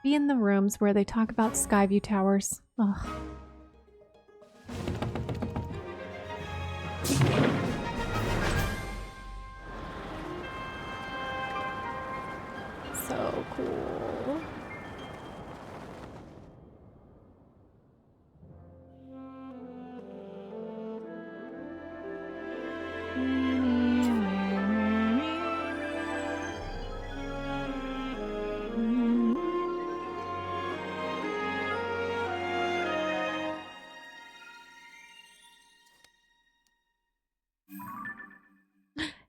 Be in the rooms where they talk about Skyview towers. Ugh. So cool.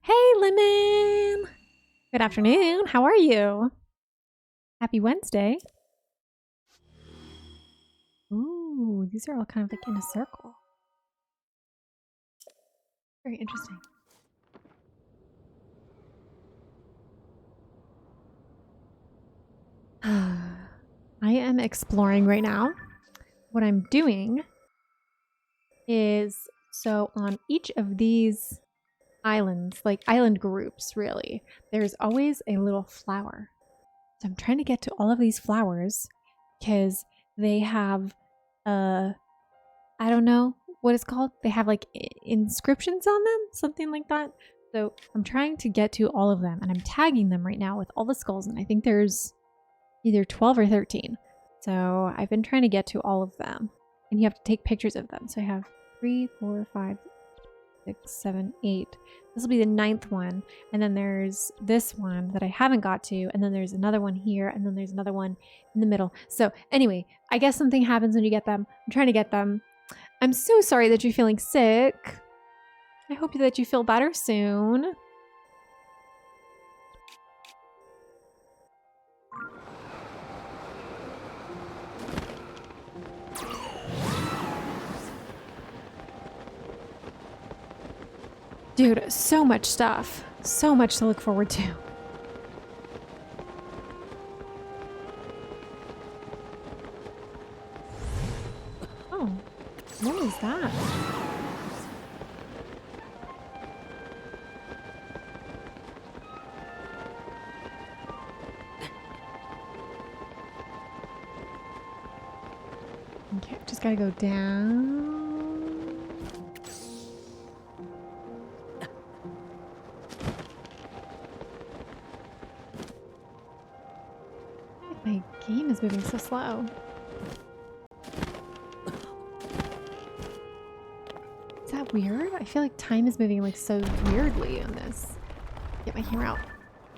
Hey, Lemon! Good afternoon. How are you? Happy Wednesday. Ooh, these are all kind of like in a circle. Very interesting. I am exploring right now. What I'm doing is, so on each of these islands, like island groups really, there's always a little flower. So I'm trying to get to all of these flowers because they have, I don't know what it's called. They have like inscriptions on them, something like that. So I'm trying to get to all of them and I'm tagging them right now with all the skulls. And I think there's either 12 or 13. So I've been trying to get to all of them and you have to take pictures of them. So I have 3, 4, 5, 6, 7, 8. This will be the 9th one. And then there's this one that I haven't got to. And then there's another one here. And then there's another one in the middle. So anyway, I guess something happens when you get them. I'm trying to get them. I'm so sorry that you're feeling sick. I hope that you feel better soon. Dude, so much stuff. So much to look forward to. Oh, what was that? Okay, just gotta go down. My game is moving so slow. Is that weird? I feel like time is moving like so weirdly on this. Get my camera out.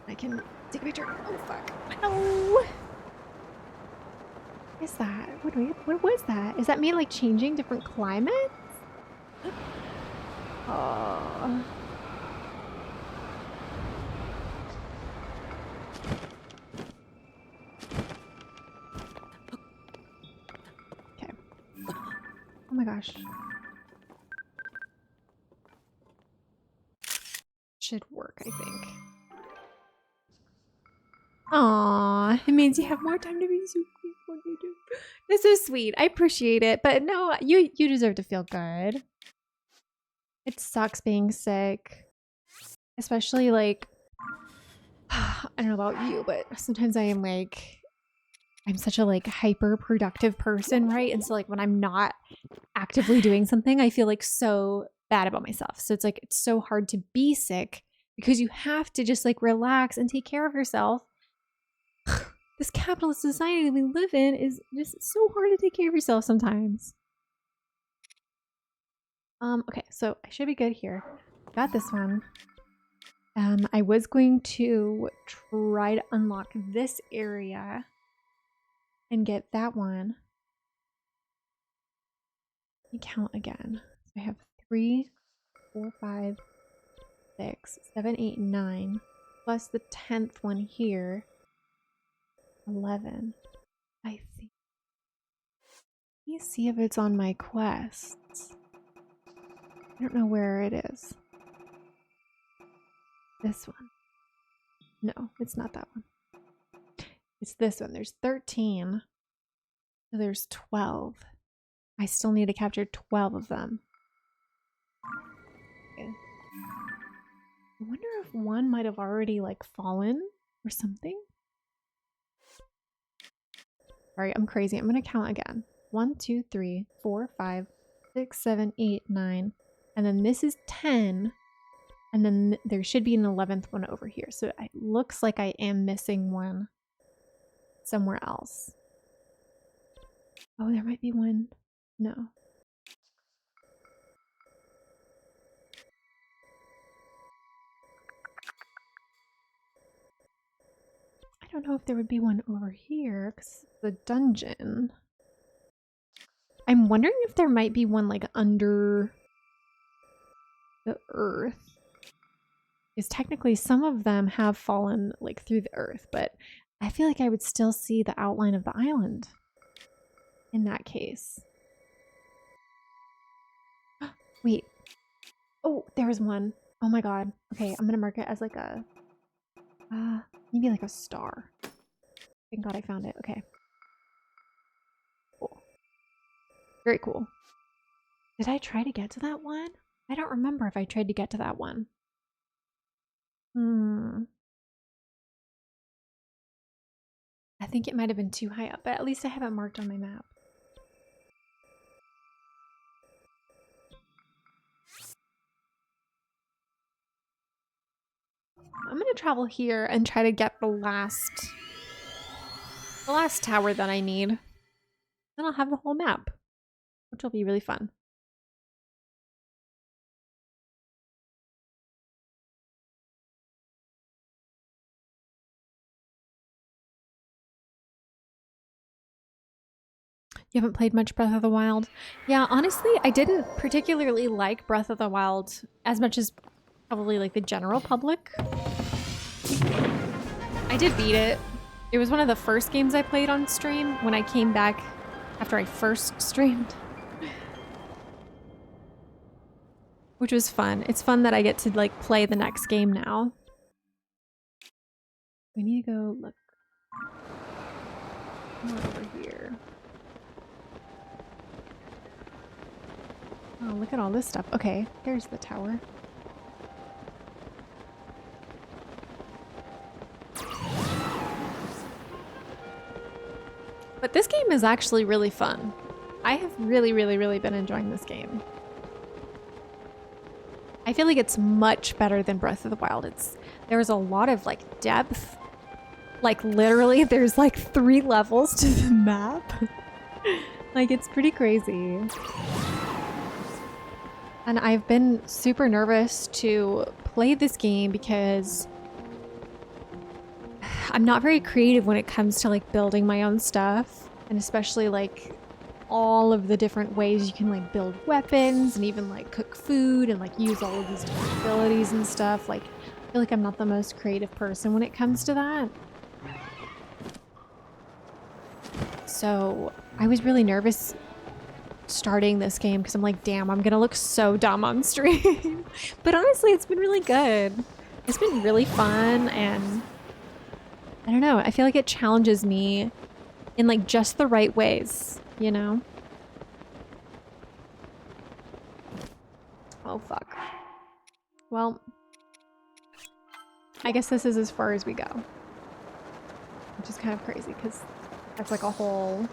I can take a picture. Oh fuck. No! What is that? What was that? Is that me like changing different climates? Oh. Okay. Oh my gosh. Should work, I think. Aww. it means you have more time to be so sweet. That's so sweet. I appreciate it. But no, you deserve to feel good. It sucks being sick. Especially like, I don't know about you, but sometimes I am like, I'm such a like hyper productive person, right? And so like when I'm not actively doing something, I feel like so bad about myself. So it's like, it's so hard to be sick because you have to just like relax and take care of yourself. This capitalist society that we live in is just so hard to take care of yourself sometimes. Okay, so I should be good here. Got this one. I was going to try to unlock this area and get that one. Let me count again. So I have 3, 4, 5, 6, 7, 8, 9, plus the 10th one here. 11. I think. Let me see if it's on my quests. I don't know where it is. This one. No, it's not that one. It's this one. There's 13. So there's 12. I still need to capture 12 of them. Okay. I wonder if one might have already like fallen or something. Alright, I'm crazy. I'm gonna count again. 1, 2, 3, 4, 5, 6, 7, 8, 9. And then this is 10. And then there should be an 11th one over here. So it looks like I am missing one somewhere else. Oh, there might be one. No. I don't know if there would be one over here because the dungeon. I'm wondering if there might be one like under the earth. Because technically some of them have fallen like through the earth, but I feel like I would still see the outline of the island in that case. Wait. Oh, there was one. Oh my god. Okay, I'm gonna mark it as like a maybe like a star. Thank god I found it. Okay. Cool. Very cool. Did I try to get to that one? I don't remember if I tried to get to that one. I think it might have been too high up, but at least I have it marked on my map. I'm gonna travel here and try to get the last tower that I need. Then I'll have the whole map, which will be really fun. You haven't played much Breath of the Wild? Yeah, honestly, I didn't particularly like Breath of the Wild as much as probably like the general public. I did beat it. It was one of the first games I played on stream when I came back after I first streamed. Which was fun. It's fun that I get to like play the next game now. We need to go look over here. Oh, look at all this stuff. Okay, there's the tower. But this game is actually really fun. I have really been enjoying this game. I feel like it's much better than Breath of the Wild. There's a lot of like depth. Like literally there's like 3 levels to the map. Like it's pretty crazy. And I've been super nervous to play this game because I'm not very creative when it comes to like building my own stuff, and especially like all of the different ways you can like build weapons and even like cook food and like use all of these different abilities and stuff. Like I feel like I'm not the most creative person when it comes to that. So I was really nervous starting this game because I'm like, damn, I'm gonna look so dumb on stream. But honestly, it's been really good. It's been really fun, and I don't know. I feel like it challenges me in like just the right ways, you know? Oh, fuck. Well, I guess this is as far as we go. Which is kind of crazy because that's like a whole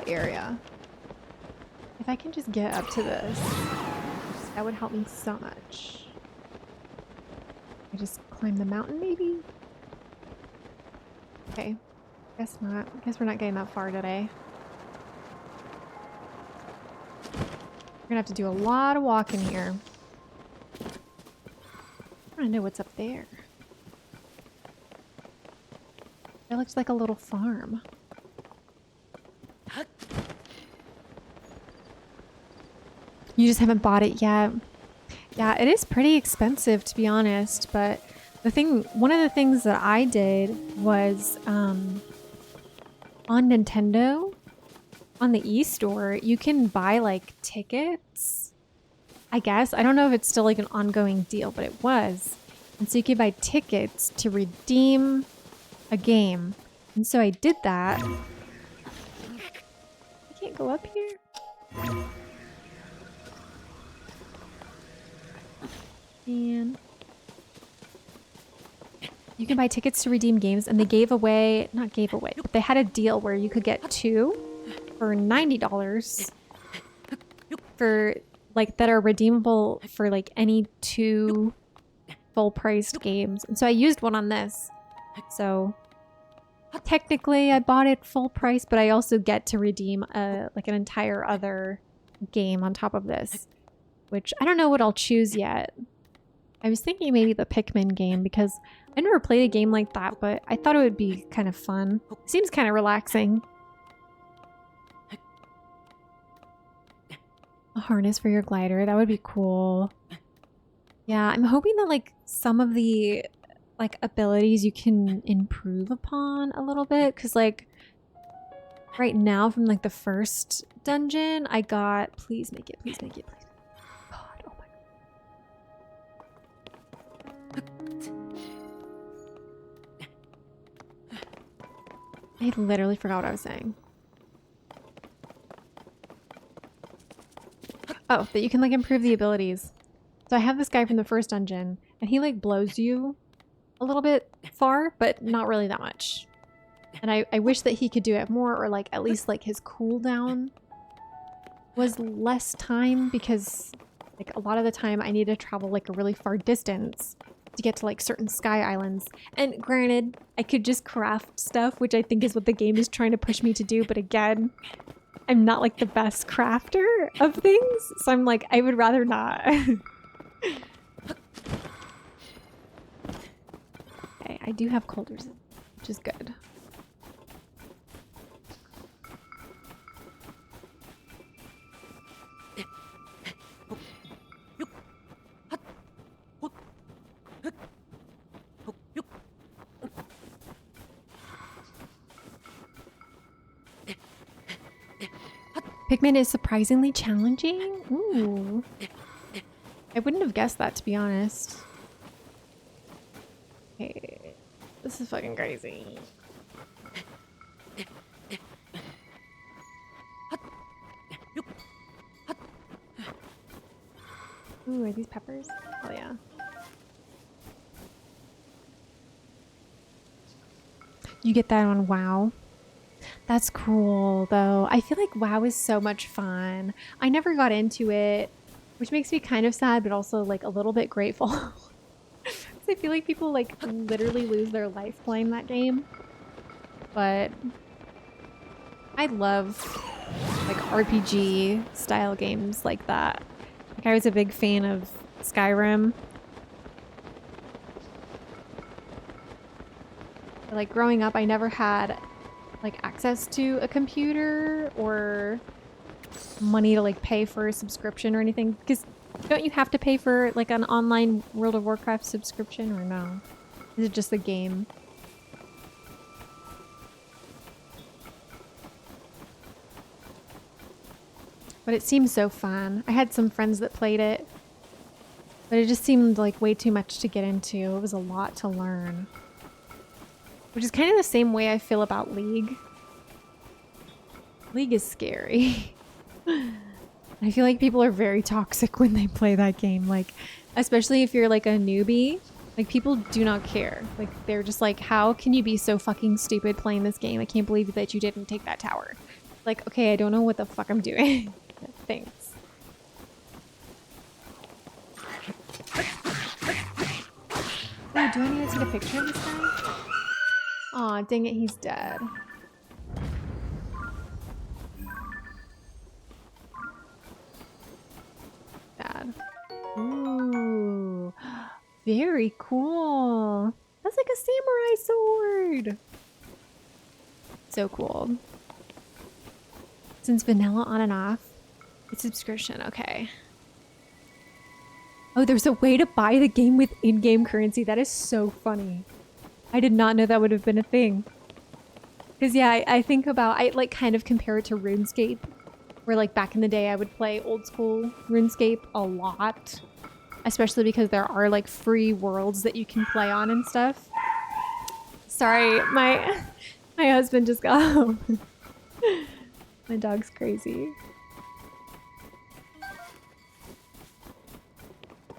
area. If I can just get up to this, that would help me so much. I just climb the mountain maybe? Okay. Guess not. Guess we're not getting that far today. We're gonna have to do a lot of walking here. I wanna know what's up there. It looks like a little farm. You just haven't bought it yet. Yeah, it is pretty expensive to be honest, but one of the things that I did was on Nintendo, on the e-store, you can buy like tickets, I guess. I don't know if it's still like an ongoing deal, but it was. And so you could buy tickets to redeem a game. And so I did that. I can't go up here. And you can buy tickets to redeem games, and they gave away, not gave away, but they had a deal where you could get 2 for $90 for like that are redeemable for like any 2 full-priced games. And so I used one on this. So technically I bought it full price, but I also get to redeem like an entire other game on top of this, which I don't know what I'll choose yet. I was thinking maybe the Pikmin game because I never played a game like that, but I thought it would be kind of fun. Seems kind of relaxing. A harness for your glider, that would be cool. Yeah, I'm hoping that like some of the like abilities you can improve upon a little bit, because like right now from like the first dungeon I got, please make it, please make it, please. God, oh my God. I literally forgot what I was saying. Oh, that you can like improve the abilities. So I have this guy from the first dungeon and he like blows you a little bit far, but not really that much. And I wish that he could do it more, or like at least like his cooldown was less time, because like a lot of the time I need to travel like a really far distance to get to like certain sky islands. And granted, I could just craft stuff, which I think is what the game is trying to push me to do, but again, I'm not like the best crafter of things, so I'm like, I would rather not. Okay, I do have cold resist, which is good. Pikmin is surprisingly challenging? Ooh. I wouldn't have guessed that, to be honest. Okay. This is fucking crazy. Ooh, are these peppers? Oh yeah. You get that on WoW? That's cool, though. I feel like WoW is so much fun. I never got into it, which makes me kind of sad, but also like a little bit grateful. I feel like people like literally lose their life playing that game. But I love like RPG style games like that. Like I was a big fan of Skyrim. But, like growing up, I never had like access to a computer or money to like pay for a subscription or anything, because don't you have to pay for like an online World of Warcraft subscription, or no? Is it just the game? But it seems so fun. I had some friends that played it, but it just seemed like way too much to get into. It was a lot to learn. Which is kind of the same way I feel about League. League is scary. I feel like people are very toxic when they play that game. Like, especially if you're like a newbie, like people do not care. Like they're just like, how can you be so fucking stupid playing this game? I can't believe that you didn't take that tower. Like, okay, I don't know what the fuck I'm doing. Thanks. Oh, do I need to take a picture of this guy? Aw, dang it, he's dead. Bad. Ooh, very cool. That's like a samurai sword. So cool. Since vanilla on and off, it's subscription, okay. Oh, there's a way to buy the game with in-game currency. That is so funny. I did not know that would have been a thing. Because yeah, I think about, I like kind of compare it to RuneScape. Where like back in the day I would play old school RuneScape a lot. Especially because there are like free worlds that you can play on and stuff. Sorry, my husband just got home. My dog's crazy.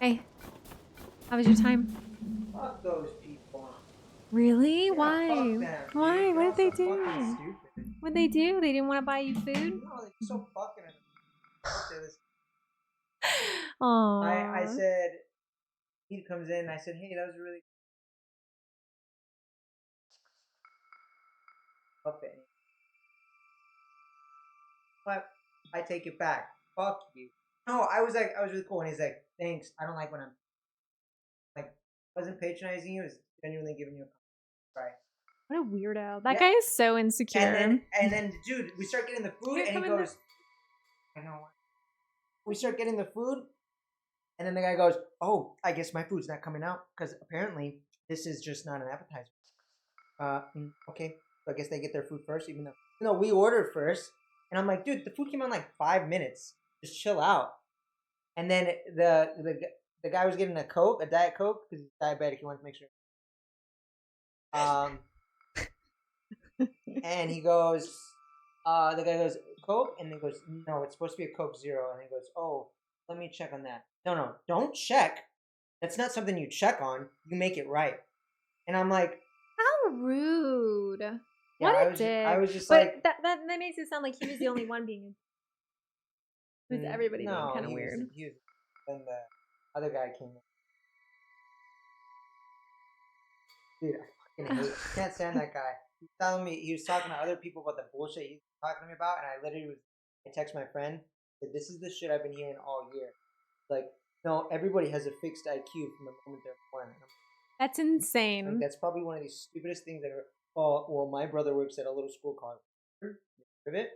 Hey, how was your time? Fuck those people. Really? Yeah, Why? fuck them, Why? dude. What did they They're all so do? fucking stupid. What'd they do? They didn't want to buy you food? No, they're so fucking ridiculous. Aww. I said, he comes in, I said, hey, that was really up it. But I take it back. Fuck you. No, I was really cool. And he's like, thanks. I don't like when I'm like, wasn't patronizing you. It was genuinely giving you a right. What a weirdo. That Yeah. guy is so insecure. And then, dude, we start getting the food, Here, and come he in goes, I know what. We start getting the food, and then the guy goes, oh, I guess my food's not coming out because apparently this is just not an appetizer. Okay, so I guess they get their food first, even though we ordered first. And I'm like, dude, the food came out in like 5 minutes. Just chill out. And then the guy was getting a Coke, a Diet Coke, because he's diabetic. He wants to make sure. And he goes, the guy goes, Coke? And he goes, no, it's supposed to be a Coke Zero. And he goes, oh, let me check on that. No, don't check. That's not something you check on. You make it right. And I'm like, How rude. yeah, What I a was dick. just But like, that makes it sound like he was the only one being. Was everybody being kind of weird? Then the other guy came in. Dude, I fucking hate. I can't stand that guy. He's telling me, he was talking to other people about the bullshit he's talking to me about, and I text my friend, that this is the shit I've been hearing all year. Like, no, everybody has a fixed IQ from the moment they're born. That's insane. Like, that's probably one of the stupidest things ever. Oh, well, my brother works at a little school called Rivet.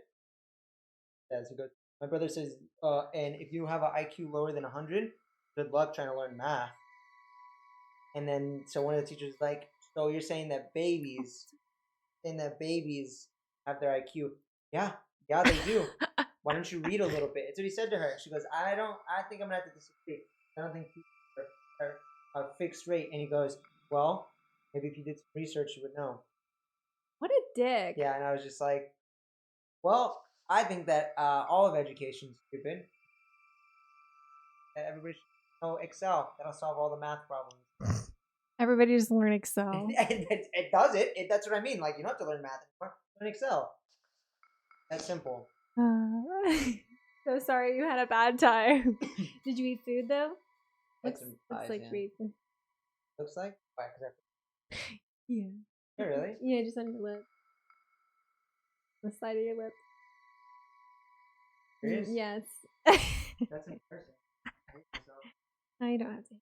He goes, my brother says, and if you have an IQ lower than 100, good luck trying to learn math. And then, so one of the teachers is like, so you're saying that babies have their IQ? Yeah, they do. Why don't you read a little bit? That's what he said to her. She goes, I think I'm going to have to disagree. I don't think people are a fixed rate. And he goes, well, maybe if you did some research, you would know. What a dick. Yeah, and I was just like, well, I think that all of education is stupid. Everybody should know Excel. That'll solve all the math problems. Everybody just learn Excel. It does it. That's what I mean. Like, you don't have to learn math anymore. Learn Excel. That's simple. So sorry you had a bad time. Did you eat food though? Looks like you ate food. Looks like? Why? Yeah. Yeah, really? Yeah, just on your lip. The side of your lip. Serious? Yes. That's embarrassing. I hate myself. No, you don't have to.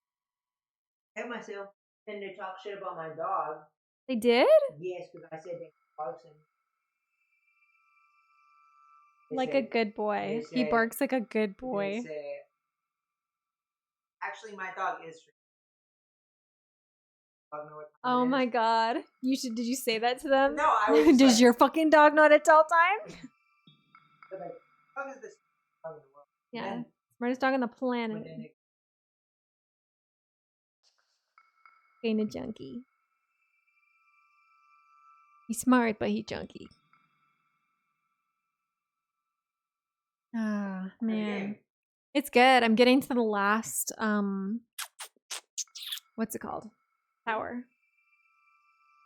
I hate myself. And they talk shit about my dog. They did? Yes, because I said they barks and Like a good boy. He barks like a good boy. Actually, my dog is free. Oh my god. Did you say that to them? No, I was just Does like, your fucking dog know to tell time? like, dog is this dog in the world. Yeah. Then, Smartest dog on the planet. then Being a junkie. He's smart, but he's junky. Ah, man. It's good. I'm getting to the last, what's it called? Tower.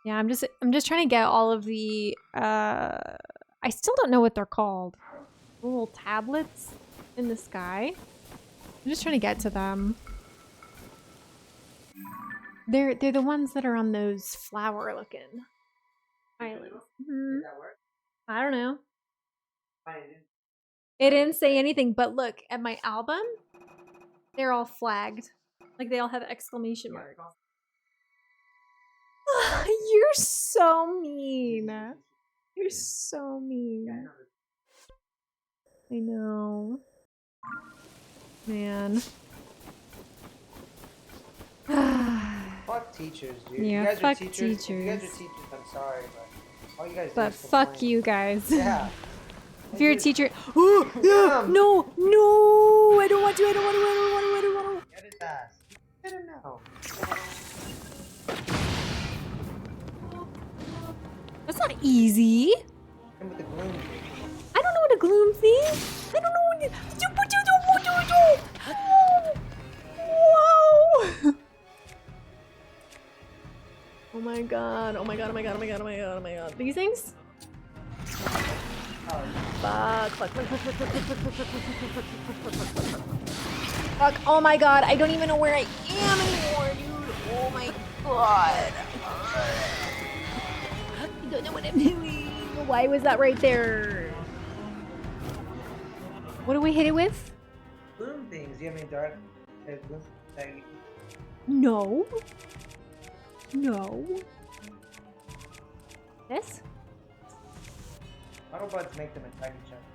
Yeah, I'm just trying to get all of the, I still don't know what they're called. Little tablets in the sky. I'm just trying to get to them. They're the ones that are on those flower-looking islands. Does that work? I don't know. Fine. It didn't say anything, but look at my album. They're all flagged. Like they all have exclamation marks. You're so mean. You're so mean. I know. Man. Fuck teachers, dude. Yeah, you guys fuck are teachers. If you guys are teachers. teachers, I'm sorry, but all you guys do But is fuck complain. you guys. Yeah. If you're a teacher, oh, yeah, no, I don't want to, I don't want to. Get his ass. Get him now. That's not easy. And with the gloom thing. I don't know what a gloom thing. I don't know what it. Whoa! Oh my god! Oh my god! Oh my god! Oh my god! Oh my god! Oh my god! These things? Fuck! Fuck! Oh my god! I don't even know where I am anymore, dude. Oh my god! I don't know what I'm doing. Why was that right there? What do we hit it with? Gloom things. Do you have any dark gloom things? No. No. This? Auto buds make them attack each other.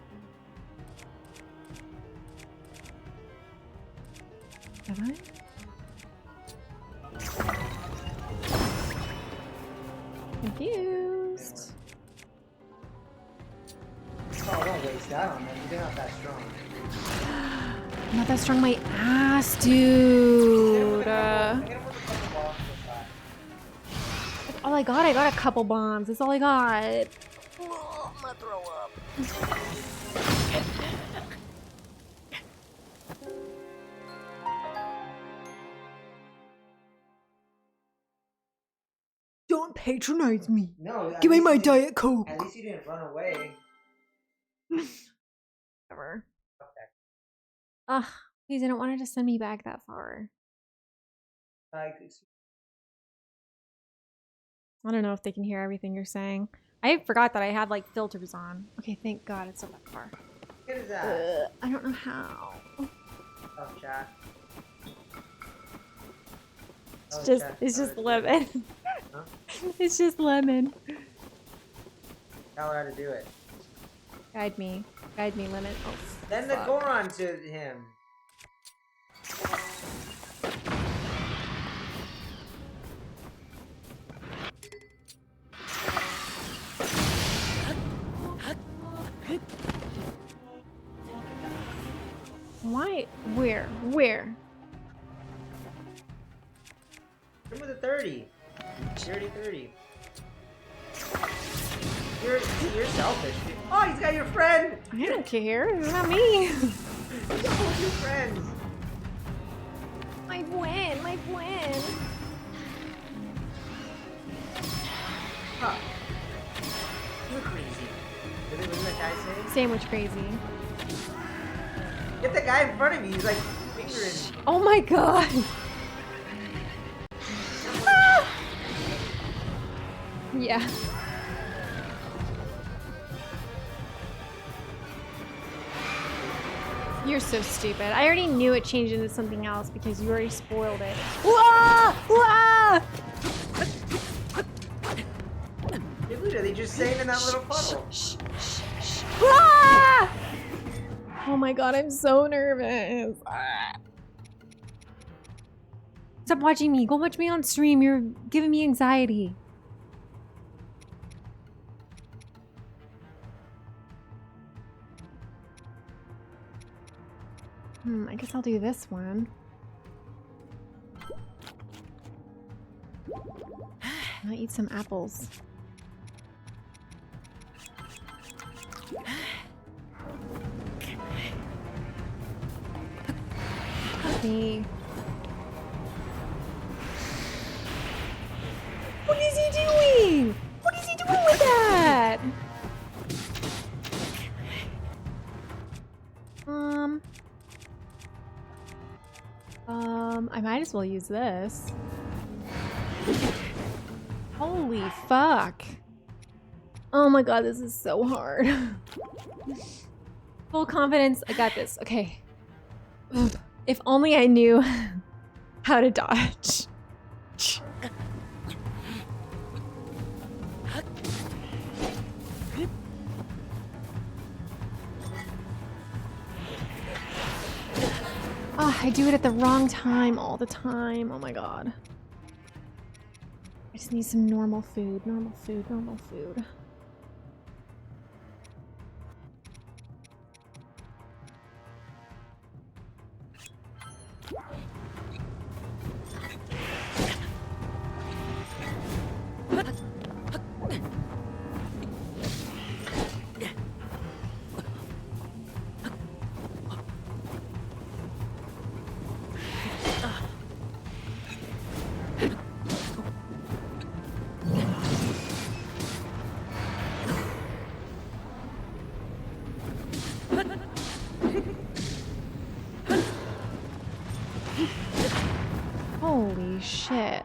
Have I? Confused. Oh, don't waste that on them. They're not that strong. I'm not that strong, my ass, dude. Hit him with a couple balls with that. That's all I got. I got a couple bombs. That's all I got. Oh, I'm gonna throw up. Don't patronize me. No. Give me my you didn't- Diet Coke. At least you didn't run away. Whatever. Okay. Ugh, please, I don't want it to send me back that far. Like, I don't know if they can hear everything you're saying. I forgot that I had like filters on. Okay, thank God it's not that far. get his ass. I don't know how. Oh, chat. It's just lemon. Huh? It's just lemon. Tell her how to do it. Guide me, lemon. Oh, Send the fuck. Goron to him. Why? Where? Him with a 30. Dirty 30. You're selfish. Oh, he's got your friend. I don't care. It's not me. He's got all your friends. My friend. Huh. You're crazy. What did that guy say? Sandwich crazy. Get the guy in front of me. He's like fingering. Oh my god. Ah! Yeah. You're so stupid. I already knew it changed into something else because you already spoiled it. Wah! Wah! Dude, are they just saying in that little puddle? Ah! Oh my god, I'm so nervous. Ah. Stop watching me. Go watch me on stream. You're giving me anxiety. I guess I'll do this one. I'll eat some apples. Me. What is he doing? What is he doing with that? I might as well use this. Holy fuck. Oh my god, this is so hard. Full confidence, I got this. Okay. If only I knew how to dodge. Oh, I do it at the wrong time all the time. Oh my god. I just need some normal food, normal food, normal food. Holy shit.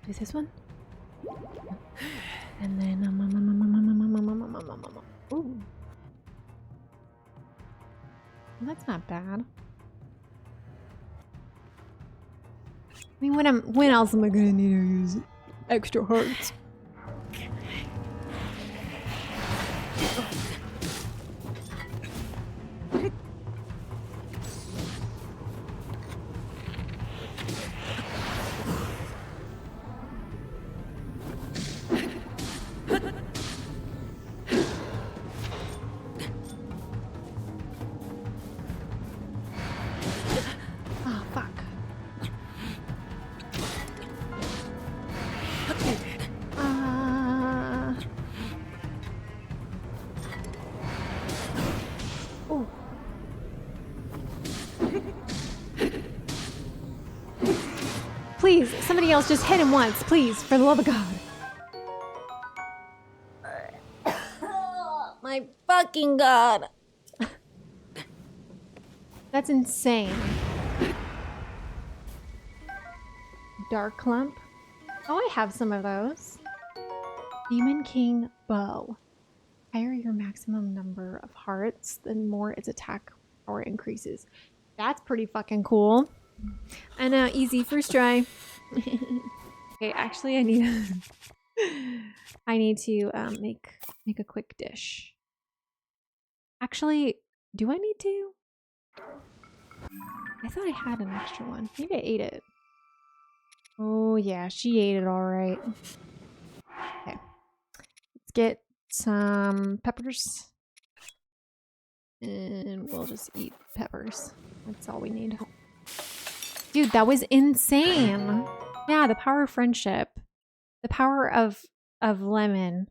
Is this one? And then ooh. That's not bad. I mean, when else am I gonna need to use extra hearts? Please, somebody else just hit him once, please, for the love of God. My fucking God. That's insane. Dark Clump. Oh, I have some of those. Demon King Bow. Higher your maximum number of hearts, the more its attack power increases. That's pretty fucking cool. I know, easy first try. Okay, actually I need to make a quick dish. Actually, do I need to? I thought I had an extra one. Maybe I ate it. Oh yeah, she ate it all right. Okay. Let's get some peppers. And we'll just eat peppers. That's all we need. Dude, that was insane. Yeah, the power of friendship. The power of lemon.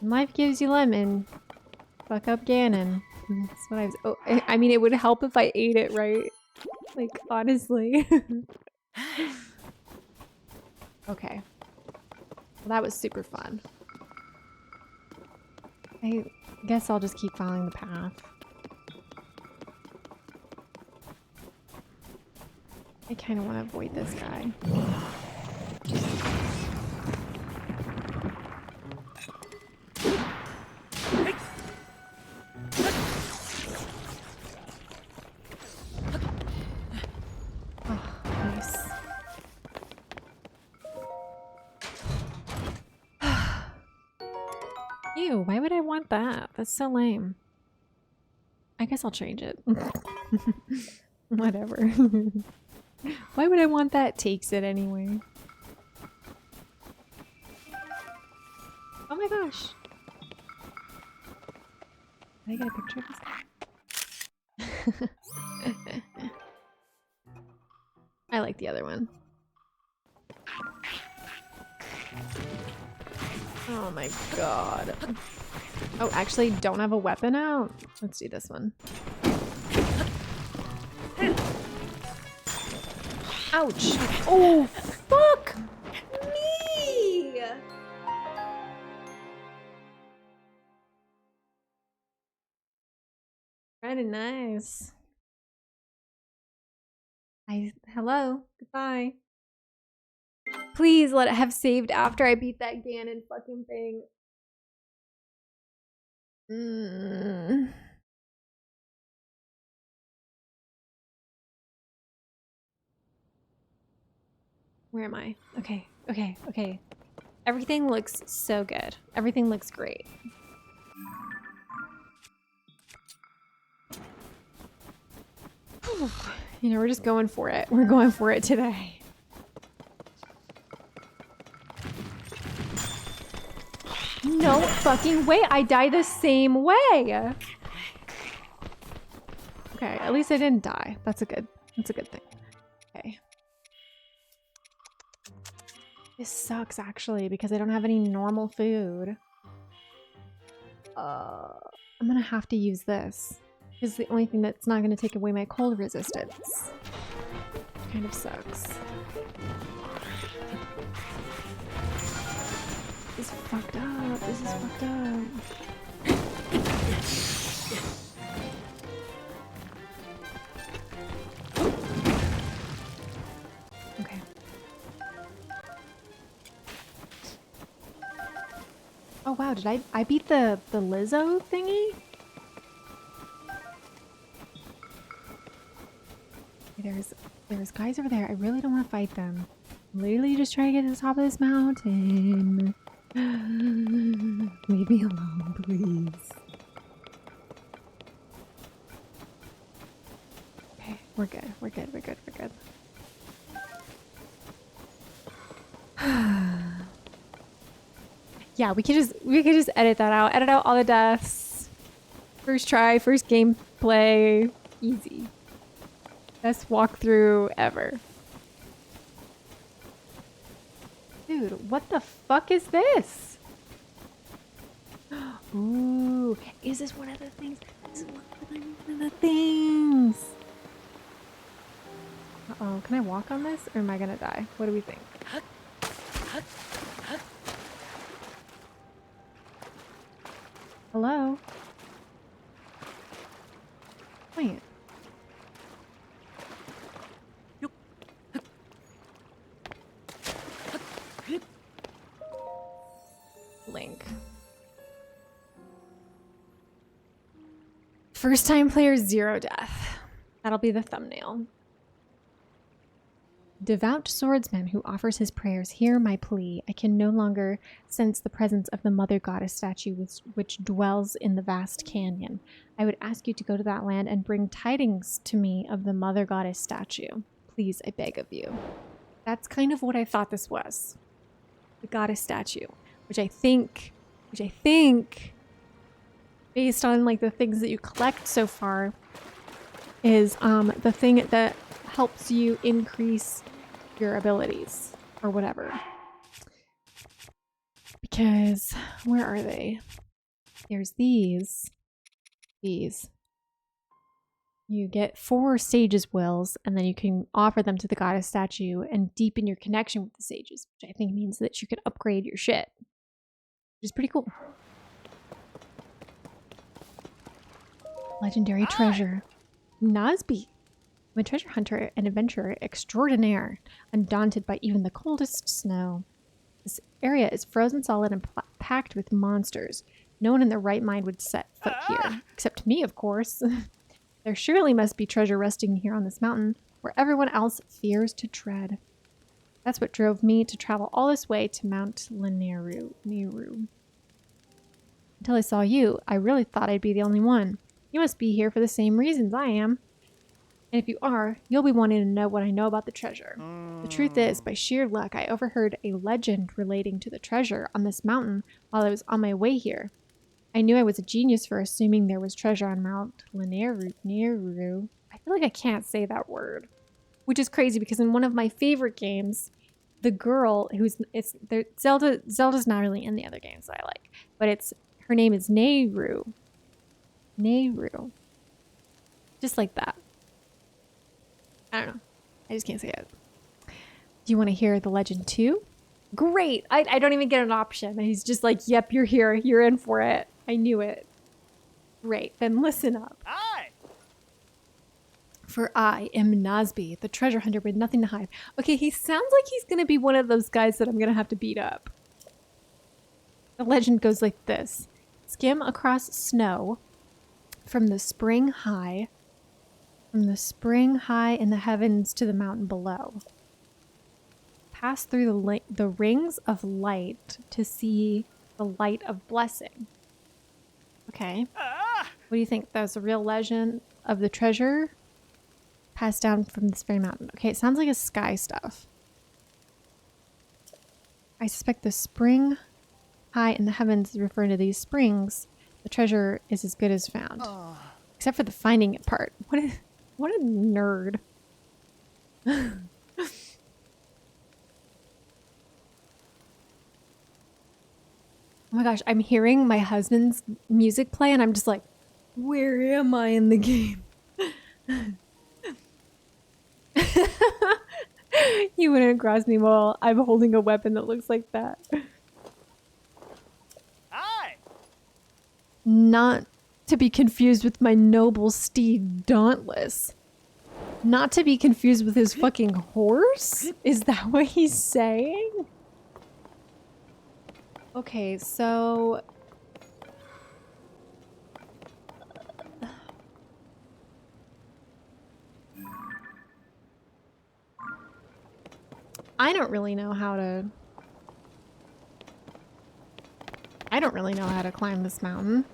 Life gives you lemon. Fuck up Ganon. That's what I was. Oh, I mean, it would help if I ate it, right? Like, honestly. Okay. Well, that was super fun. I guess I'll just keep following the path. I kind of want to avoid this guy. Oh, nice. Ew, why would I want that? That's so lame. I guess I'll change it. Whatever. Why would I want that? Takes it anyway. Oh my gosh. Did I get a picture of this guy? I like the other one. Oh my god. Oh, actually, don't have a weapon out? Let's do this one. Ouch! Oh, fuck me! Pretty nice. Hello. Goodbye. Please let it have saved after I beat that Ganon fucking thing. Where am I? Okay, okay, okay. Everything looks so good. Everything looks great. You know, we're just going for it. We're going for it today. No fucking way. I die the same way. Okay, at least I didn't die. That's a good thing. Okay. This sucks actually because I don't have any normal food. I'm gonna have to use this. This is the only thing that's not gonna take away my cold resistance. Kind of sucks. This is fucked up. This is fucked up. Okay. Oh wow, did I beat the Lizzo thingy? There's guys over there. I really don't want to fight them. I'm literally just trying to get to the top of this mountain. Leave me alone, please. Okay, we're good. We're good. We're good. We're good. Yeah, we could just edit that out. Edit out all the deaths. First try, first gameplay. Easy. Best walkthrough ever. Dude, what the fuck is this? Ooh, is this one of the things? This is one of the things. Uh-oh, can I walk on this or am I gonna die? What do we think? Hello? Wait. Link. First time player 0 death. That'll be the thumbnail. Devout swordsman who offers his prayers, hear my plea. I can no longer sense the presence of the mother goddess statue which dwells in the vast canyon. I would ask you to go to that land and bring tidings to me of the mother goddess statue. Please, I beg of you. That's kind of what I thought this was. The goddess statue, which I think, based on like the things that you collect so far, is the thing that helps you increase your abilities or whatever. Because where are they? There's these. You get 4 sages' wills, and then you can offer them to the goddess statue and deepen your connection with the sages, which I think means that you can upgrade your shit, which is pretty cool. Legendary treasure. Nosby. I'm a treasure hunter and adventurer extraordinaire, undaunted by even the coldest snow. This area is frozen solid and packed with monsters. No one in their right mind would set foot here, except me, of course. There surely must be treasure resting here on this mountain, where everyone else fears to tread. That's what drove me to travel all this way to Mount Lineru. Until I saw you, I really thought I'd be the only one. You must be here for the same reasons I am. And if you are, you'll be wanting to know what I know about the treasure. The truth is, by sheer luck, I overheard a legend relating to the treasure on this mountain while I was on my way here. I knew I was a genius for assuming there was treasure on Mount Lineru. I feel like I can't say that word. which is crazy because in one of my favorite games, the girl Zelda's not really in the other games that I like, but her name is Nehru. Just like that. I don't know. I just can't say it. Do you want to hear the legend too? Great. I don't even get an option. And he's just like, yep, you're here. You're in for it. I knew it. Great. Then listen up. Hi! For I am Nazby, the treasure hunter with nothing to hide. Okay, he sounds like he's going to be one of those guys that I'm going to have to beat up. The legend goes like this. Skim across snow from the spring high in the heavens to the mountain below. Pass through the rings of light to see the light of blessing. Okay. What do you think? That's a real legend of the treasure passed down from the spring mountain. Okay, it sounds like a sky stuff. I suspect the spring high in the heavens is referring to these springs. The treasure is as good as found. Except for the finding it part. What a nerd. Oh my gosh, I'm hearing my husband's music play and I'm just like, where am I in the game? You wouldn't cross me while I'm holding a weapon that looks like that. Hi! Not to be confused with my noble steed Dauntless. Not to be confused with his fucking horse? Is that what he's saying? Okay, so... I don't really know how to climb this mountain.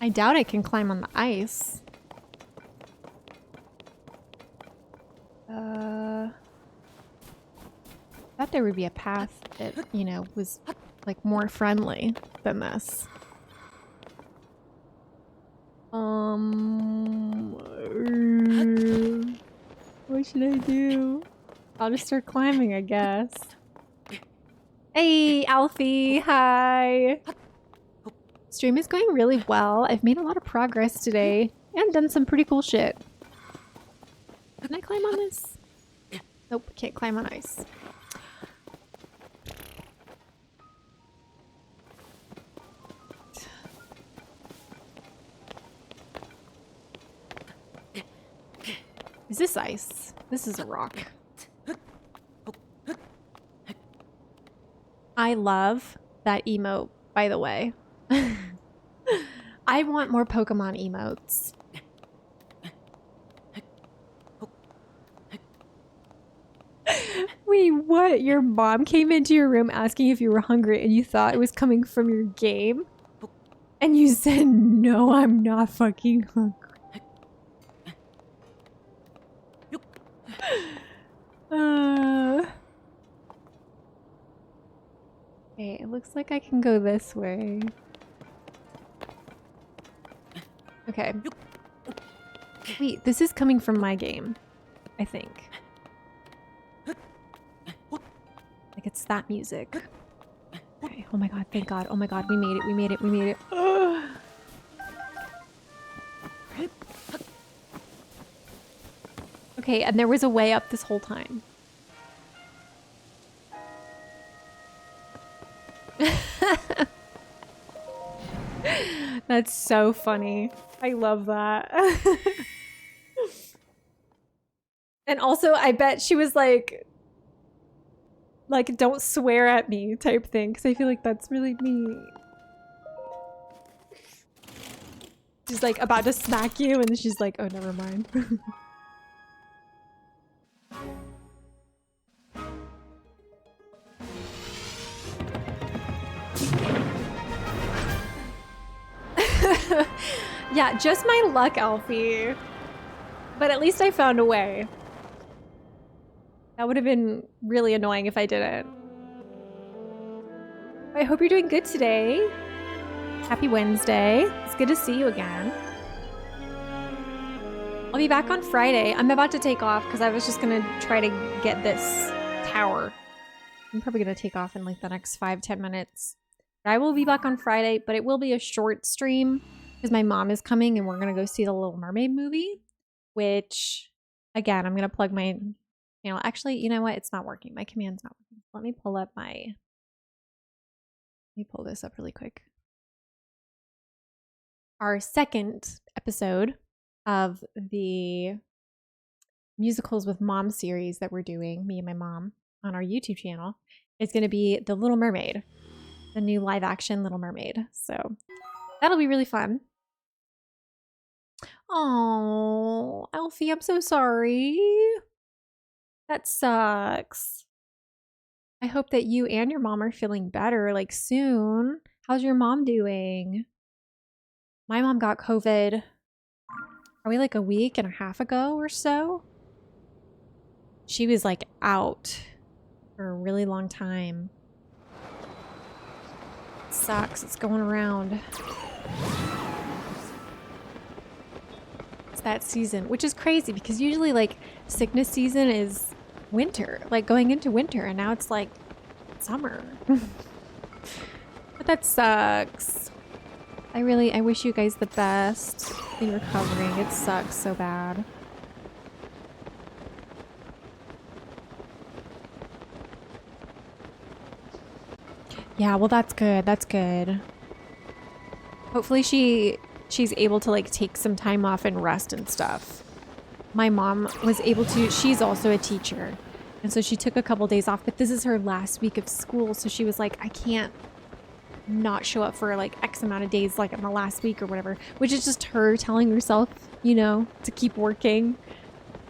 I doubt I can climb on the ice. Thought there would be a path that, you know, was like more friendly than this. What should I do? I'll just start climbing, I guess. Hey, Alfie, hi. Stream is going really well. I've made a lot of progress today and done some pretty cool shit. Can I climb on this? Nope, can't climb on ice. Is this ice? This is a rock. I love that emote, by the way. I want more Pokemon emotes. Wait, what? Your mom came into your room asking if you were hungry and you thought it was coming from your game? And you said, no, I'm not fucking hungry. Okay, it looks like I can go this way. Okay. Wait, this is coming from my game, I think. Like it's that music. Okay, oh my god, thank god. Oh my god, we made it, we made it, we made it. Okay, and there was a way up this whole time. That's so funny. I love that. And also, I bet she was like, don't swear at me type thing, because I feel like that's really me. She's like about to smack you, and she's like, oh, never mind. Yeah, just my luck, Alfie. But at least I found a way. That would have been really annoying if I didn't. I hope you're doing good today. Happy Wednesday. It's good to see you again. I'll be back on Friday. I'm about to take off because I was just going to try to get this tower. I'm probably going to take off in like the next 5-10 minutes. I will be back on Friday, but it will be a short stream because my mom is coming and we're going to go see the Little Mermaid movie, which, again, I'm going to plug my channel. Actually, you know what? It's not working. My command's not working. Let me pull up my... Let me pull this up really quick. Our second episode of the Musicals with Mom series that we're doing, me and my mom, on our YouTube channel, is going to be The Little Mermaid, the new live action Little Mermaid. So that'll be really fun. Oh, Alfie, I'm so sorry. That sucks. I hope that you and your mom are feeling better like soon. How's your mom doing? My mom got COVID probably like a week and a half ago or so. She was like out for a really long time. It sucks. It's going around. It's that season, which is crazy because usually like sickness season is winter, like going into winter, and now it's like summer. But that sucks. I wish you guys the best in recovering. It sucks so bad. Yeah, well that's good. That's good. Hopefully she's able to like take some time off and rest and stuff. My mom was able to, she's also a teacher. And so she took a couple days off, but this is her last week of school. So she was like, I can't not show up for like X amount of days, like in the last week or whatever, which is just her telling herself, you know, to keep working.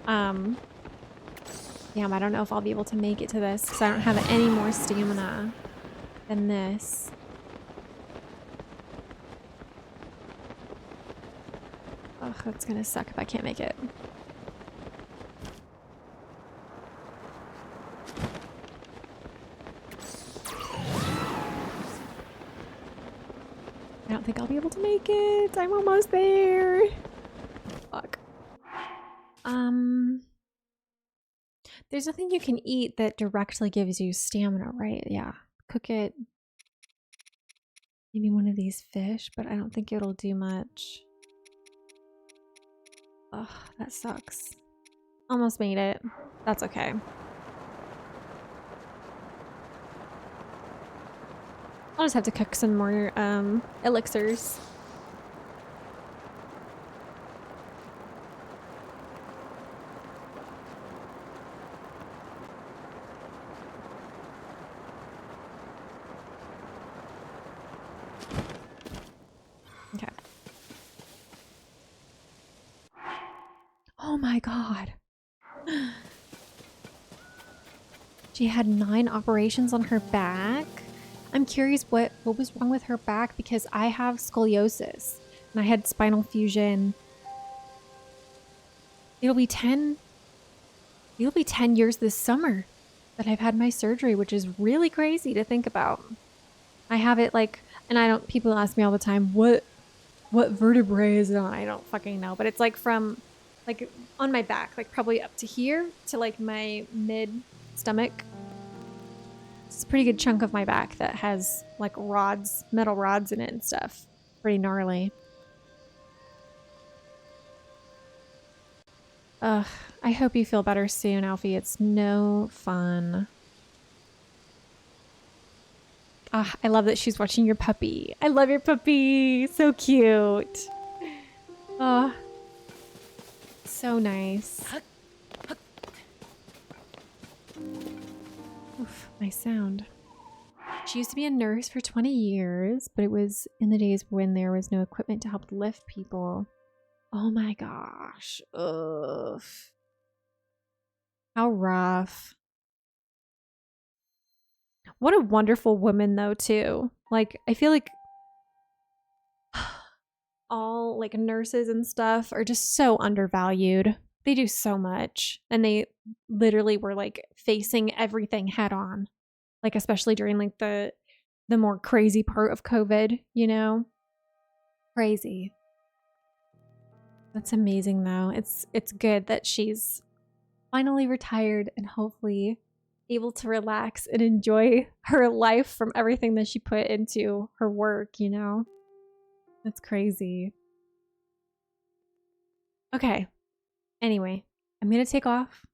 Damn, I don't know if I'll be able to make it to this because I don't have any more stamina than this. Ugh, that's gonna suck if I can't make it. I don't think I'll be able to make it. I'm almost there. Fuck. There's nothing you can eat that directly gives you stamina, right? Yeah. Cook it. Maybe one of these fish, but I don't think it'll do much. Ugh, that sucks. Almost made it. That's okay. I'll just have to cook some more elixirs. Okay. Oh my god. She had 9 operations on her back. I'm curious what was wrong with her back because I have scoliosis and I had spinal fusion. It'll be 10 years this summer that I've had my surgery, which is really crazy to think about. I have it like, and people ask me all the time, what vertebrae is it on? I don't fucking know, but it's like from like on my back, like probably up to here to like my mid stomach. It's a pretty good chunk of my back that has like rods, metal rods in it and stuff. Pretty gnarly. Ugh, I hope you feel better soon, Alfie. It's no fun. Ah, I love that she's watching your puppy. I love your puppy. So cute. Oh, so nice. Oof, nice sound. She used to be a nurse for 20 years, but it was in the days when there was no equipment to help lift people. Oh my gosh. Ugh. How rough. What a wonderful woman though, too. Like, I feel like all like nurses and stuff are just so undervalued. They do so much, and they literally were like facing everything head on, like especially during like the more crazy part of COVID, you know? Crazy. That's amazing though. It's good that she's finally retired and hopefully able to relax and enjoy her life from everything that she put into her work, you know? That's crazy. Okay. Anyway, I'm going to take off.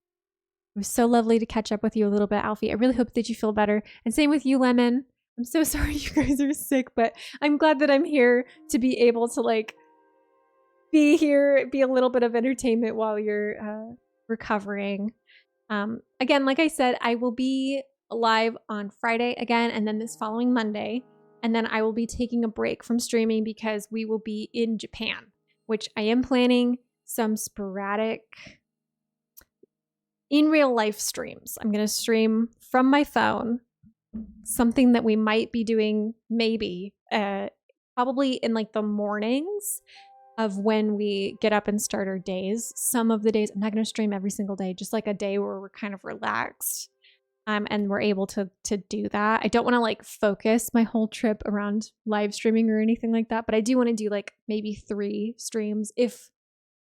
It was so lovely to catch up with you a little bit, Alfie. I really hope that you feel better. And same with you, Lemon. I'm so sorry you guys are sick, but I'm glad that I'm here to be able to like be here, be a little bit of entertainment while you're recovering. Again, like I said, I will be live on Friday again, and then this following Monday. And then I will be taking a break from streaming because we will be in Japan, which I am planning some sporadic in real life streams. I'm going to stream from my phone, something that we might be doing maybe probably in like the mornings of when we get up and start our days. Some of the days, I'm not going to stream every single day, just like a day where we're kind of relaxed and we're able to do that. I don't want to like focus my whole trip around live streaming or anything like that, but I do want to do like maybe 3 streams if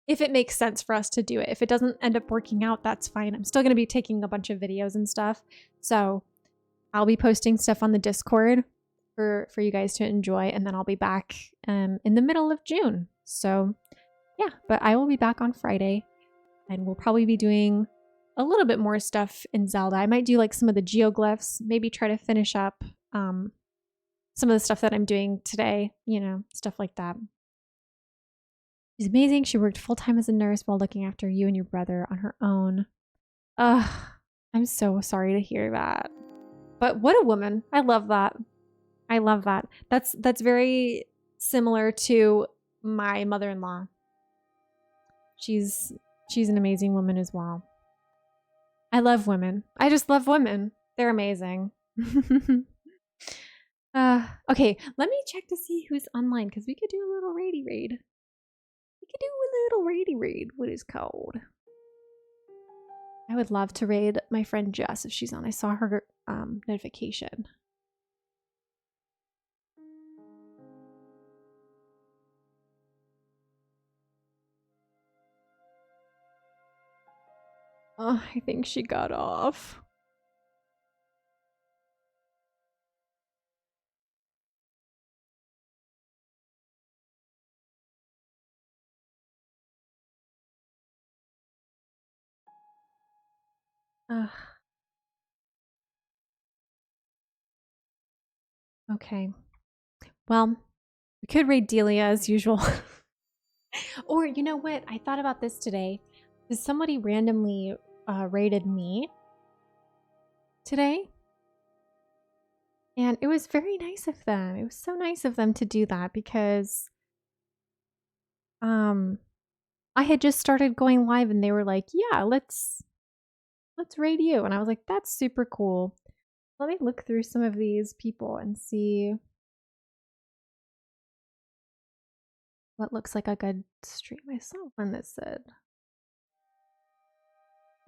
it makes sense for us to do it. If it doesn't end up working out, that's fine. I'm still going to be taking a bunch of videos and stuff. So I'll be posting stuff on the Discord for you guys to enjoy. And then I'll be back in the middle of June. So yeah, but I will be back on Friday and we'll probably be doing a little bit more stuff in Zelda. I might do like some of the geoglyphs, maybe try to finish up some of the stuff that I'm doing today, you know, stuff like that. She's amazing. She worked full-time as a nurse while looking after you and your brother on her own. Ugh, I'm so sorry to hear that. But what a woman. I love that. I love that. That's very similar to my mother-in-law. She's an amazing woman as well. I love women. I just love women. They're amazing. Okay, let me check to see who's online because we could do a little raid. We could do a little raid. What is called? I would love to raid my friend Jess if she's on. I saw her notification. Oh, I think she got off. Okay. Well, we could raid Delia as usual. Or, you know what? I thought about this today. Because somebody randomly raided me today. And it was very nice of them. It was so nice of them to do that because I had just started going live and they were like, yeah, let's raid you. And I was like, that's super cool. Let me look through some of these people and see what looks like a good stream. I saw one that said,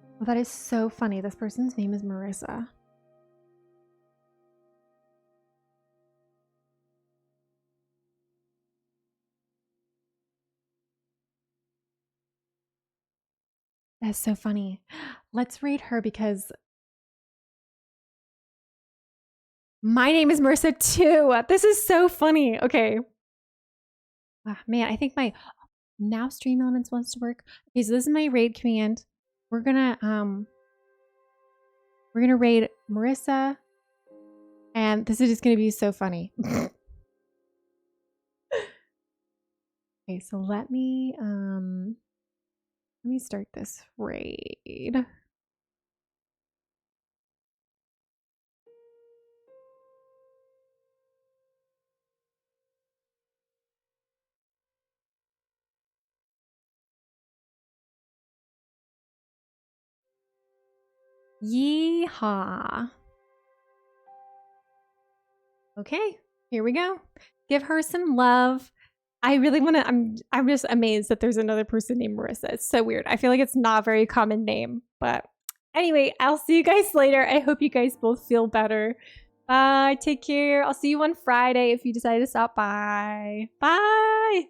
well, that is so funny. This person's name is Marissa. That's so funny. Let's raid her because my name is Marissa too. This is so funny. Okay. Man, I think my now Stream Elements wants to work. Okay, so this is my raid command. We're gonna raid Marissa, and this is just gonna be so funny. Okay, so let me start this raid. Yeehaw. Okay, here we go. Give her some love. I really want to, I'm just amazed that there's another person named Marissa. It's so weird. I feel like it's not a very common name, but anyway, I'll see you guys later. I hope you guys both feel better. Bye, take care. I'll see you on Friday if you decide to stop by. Bye.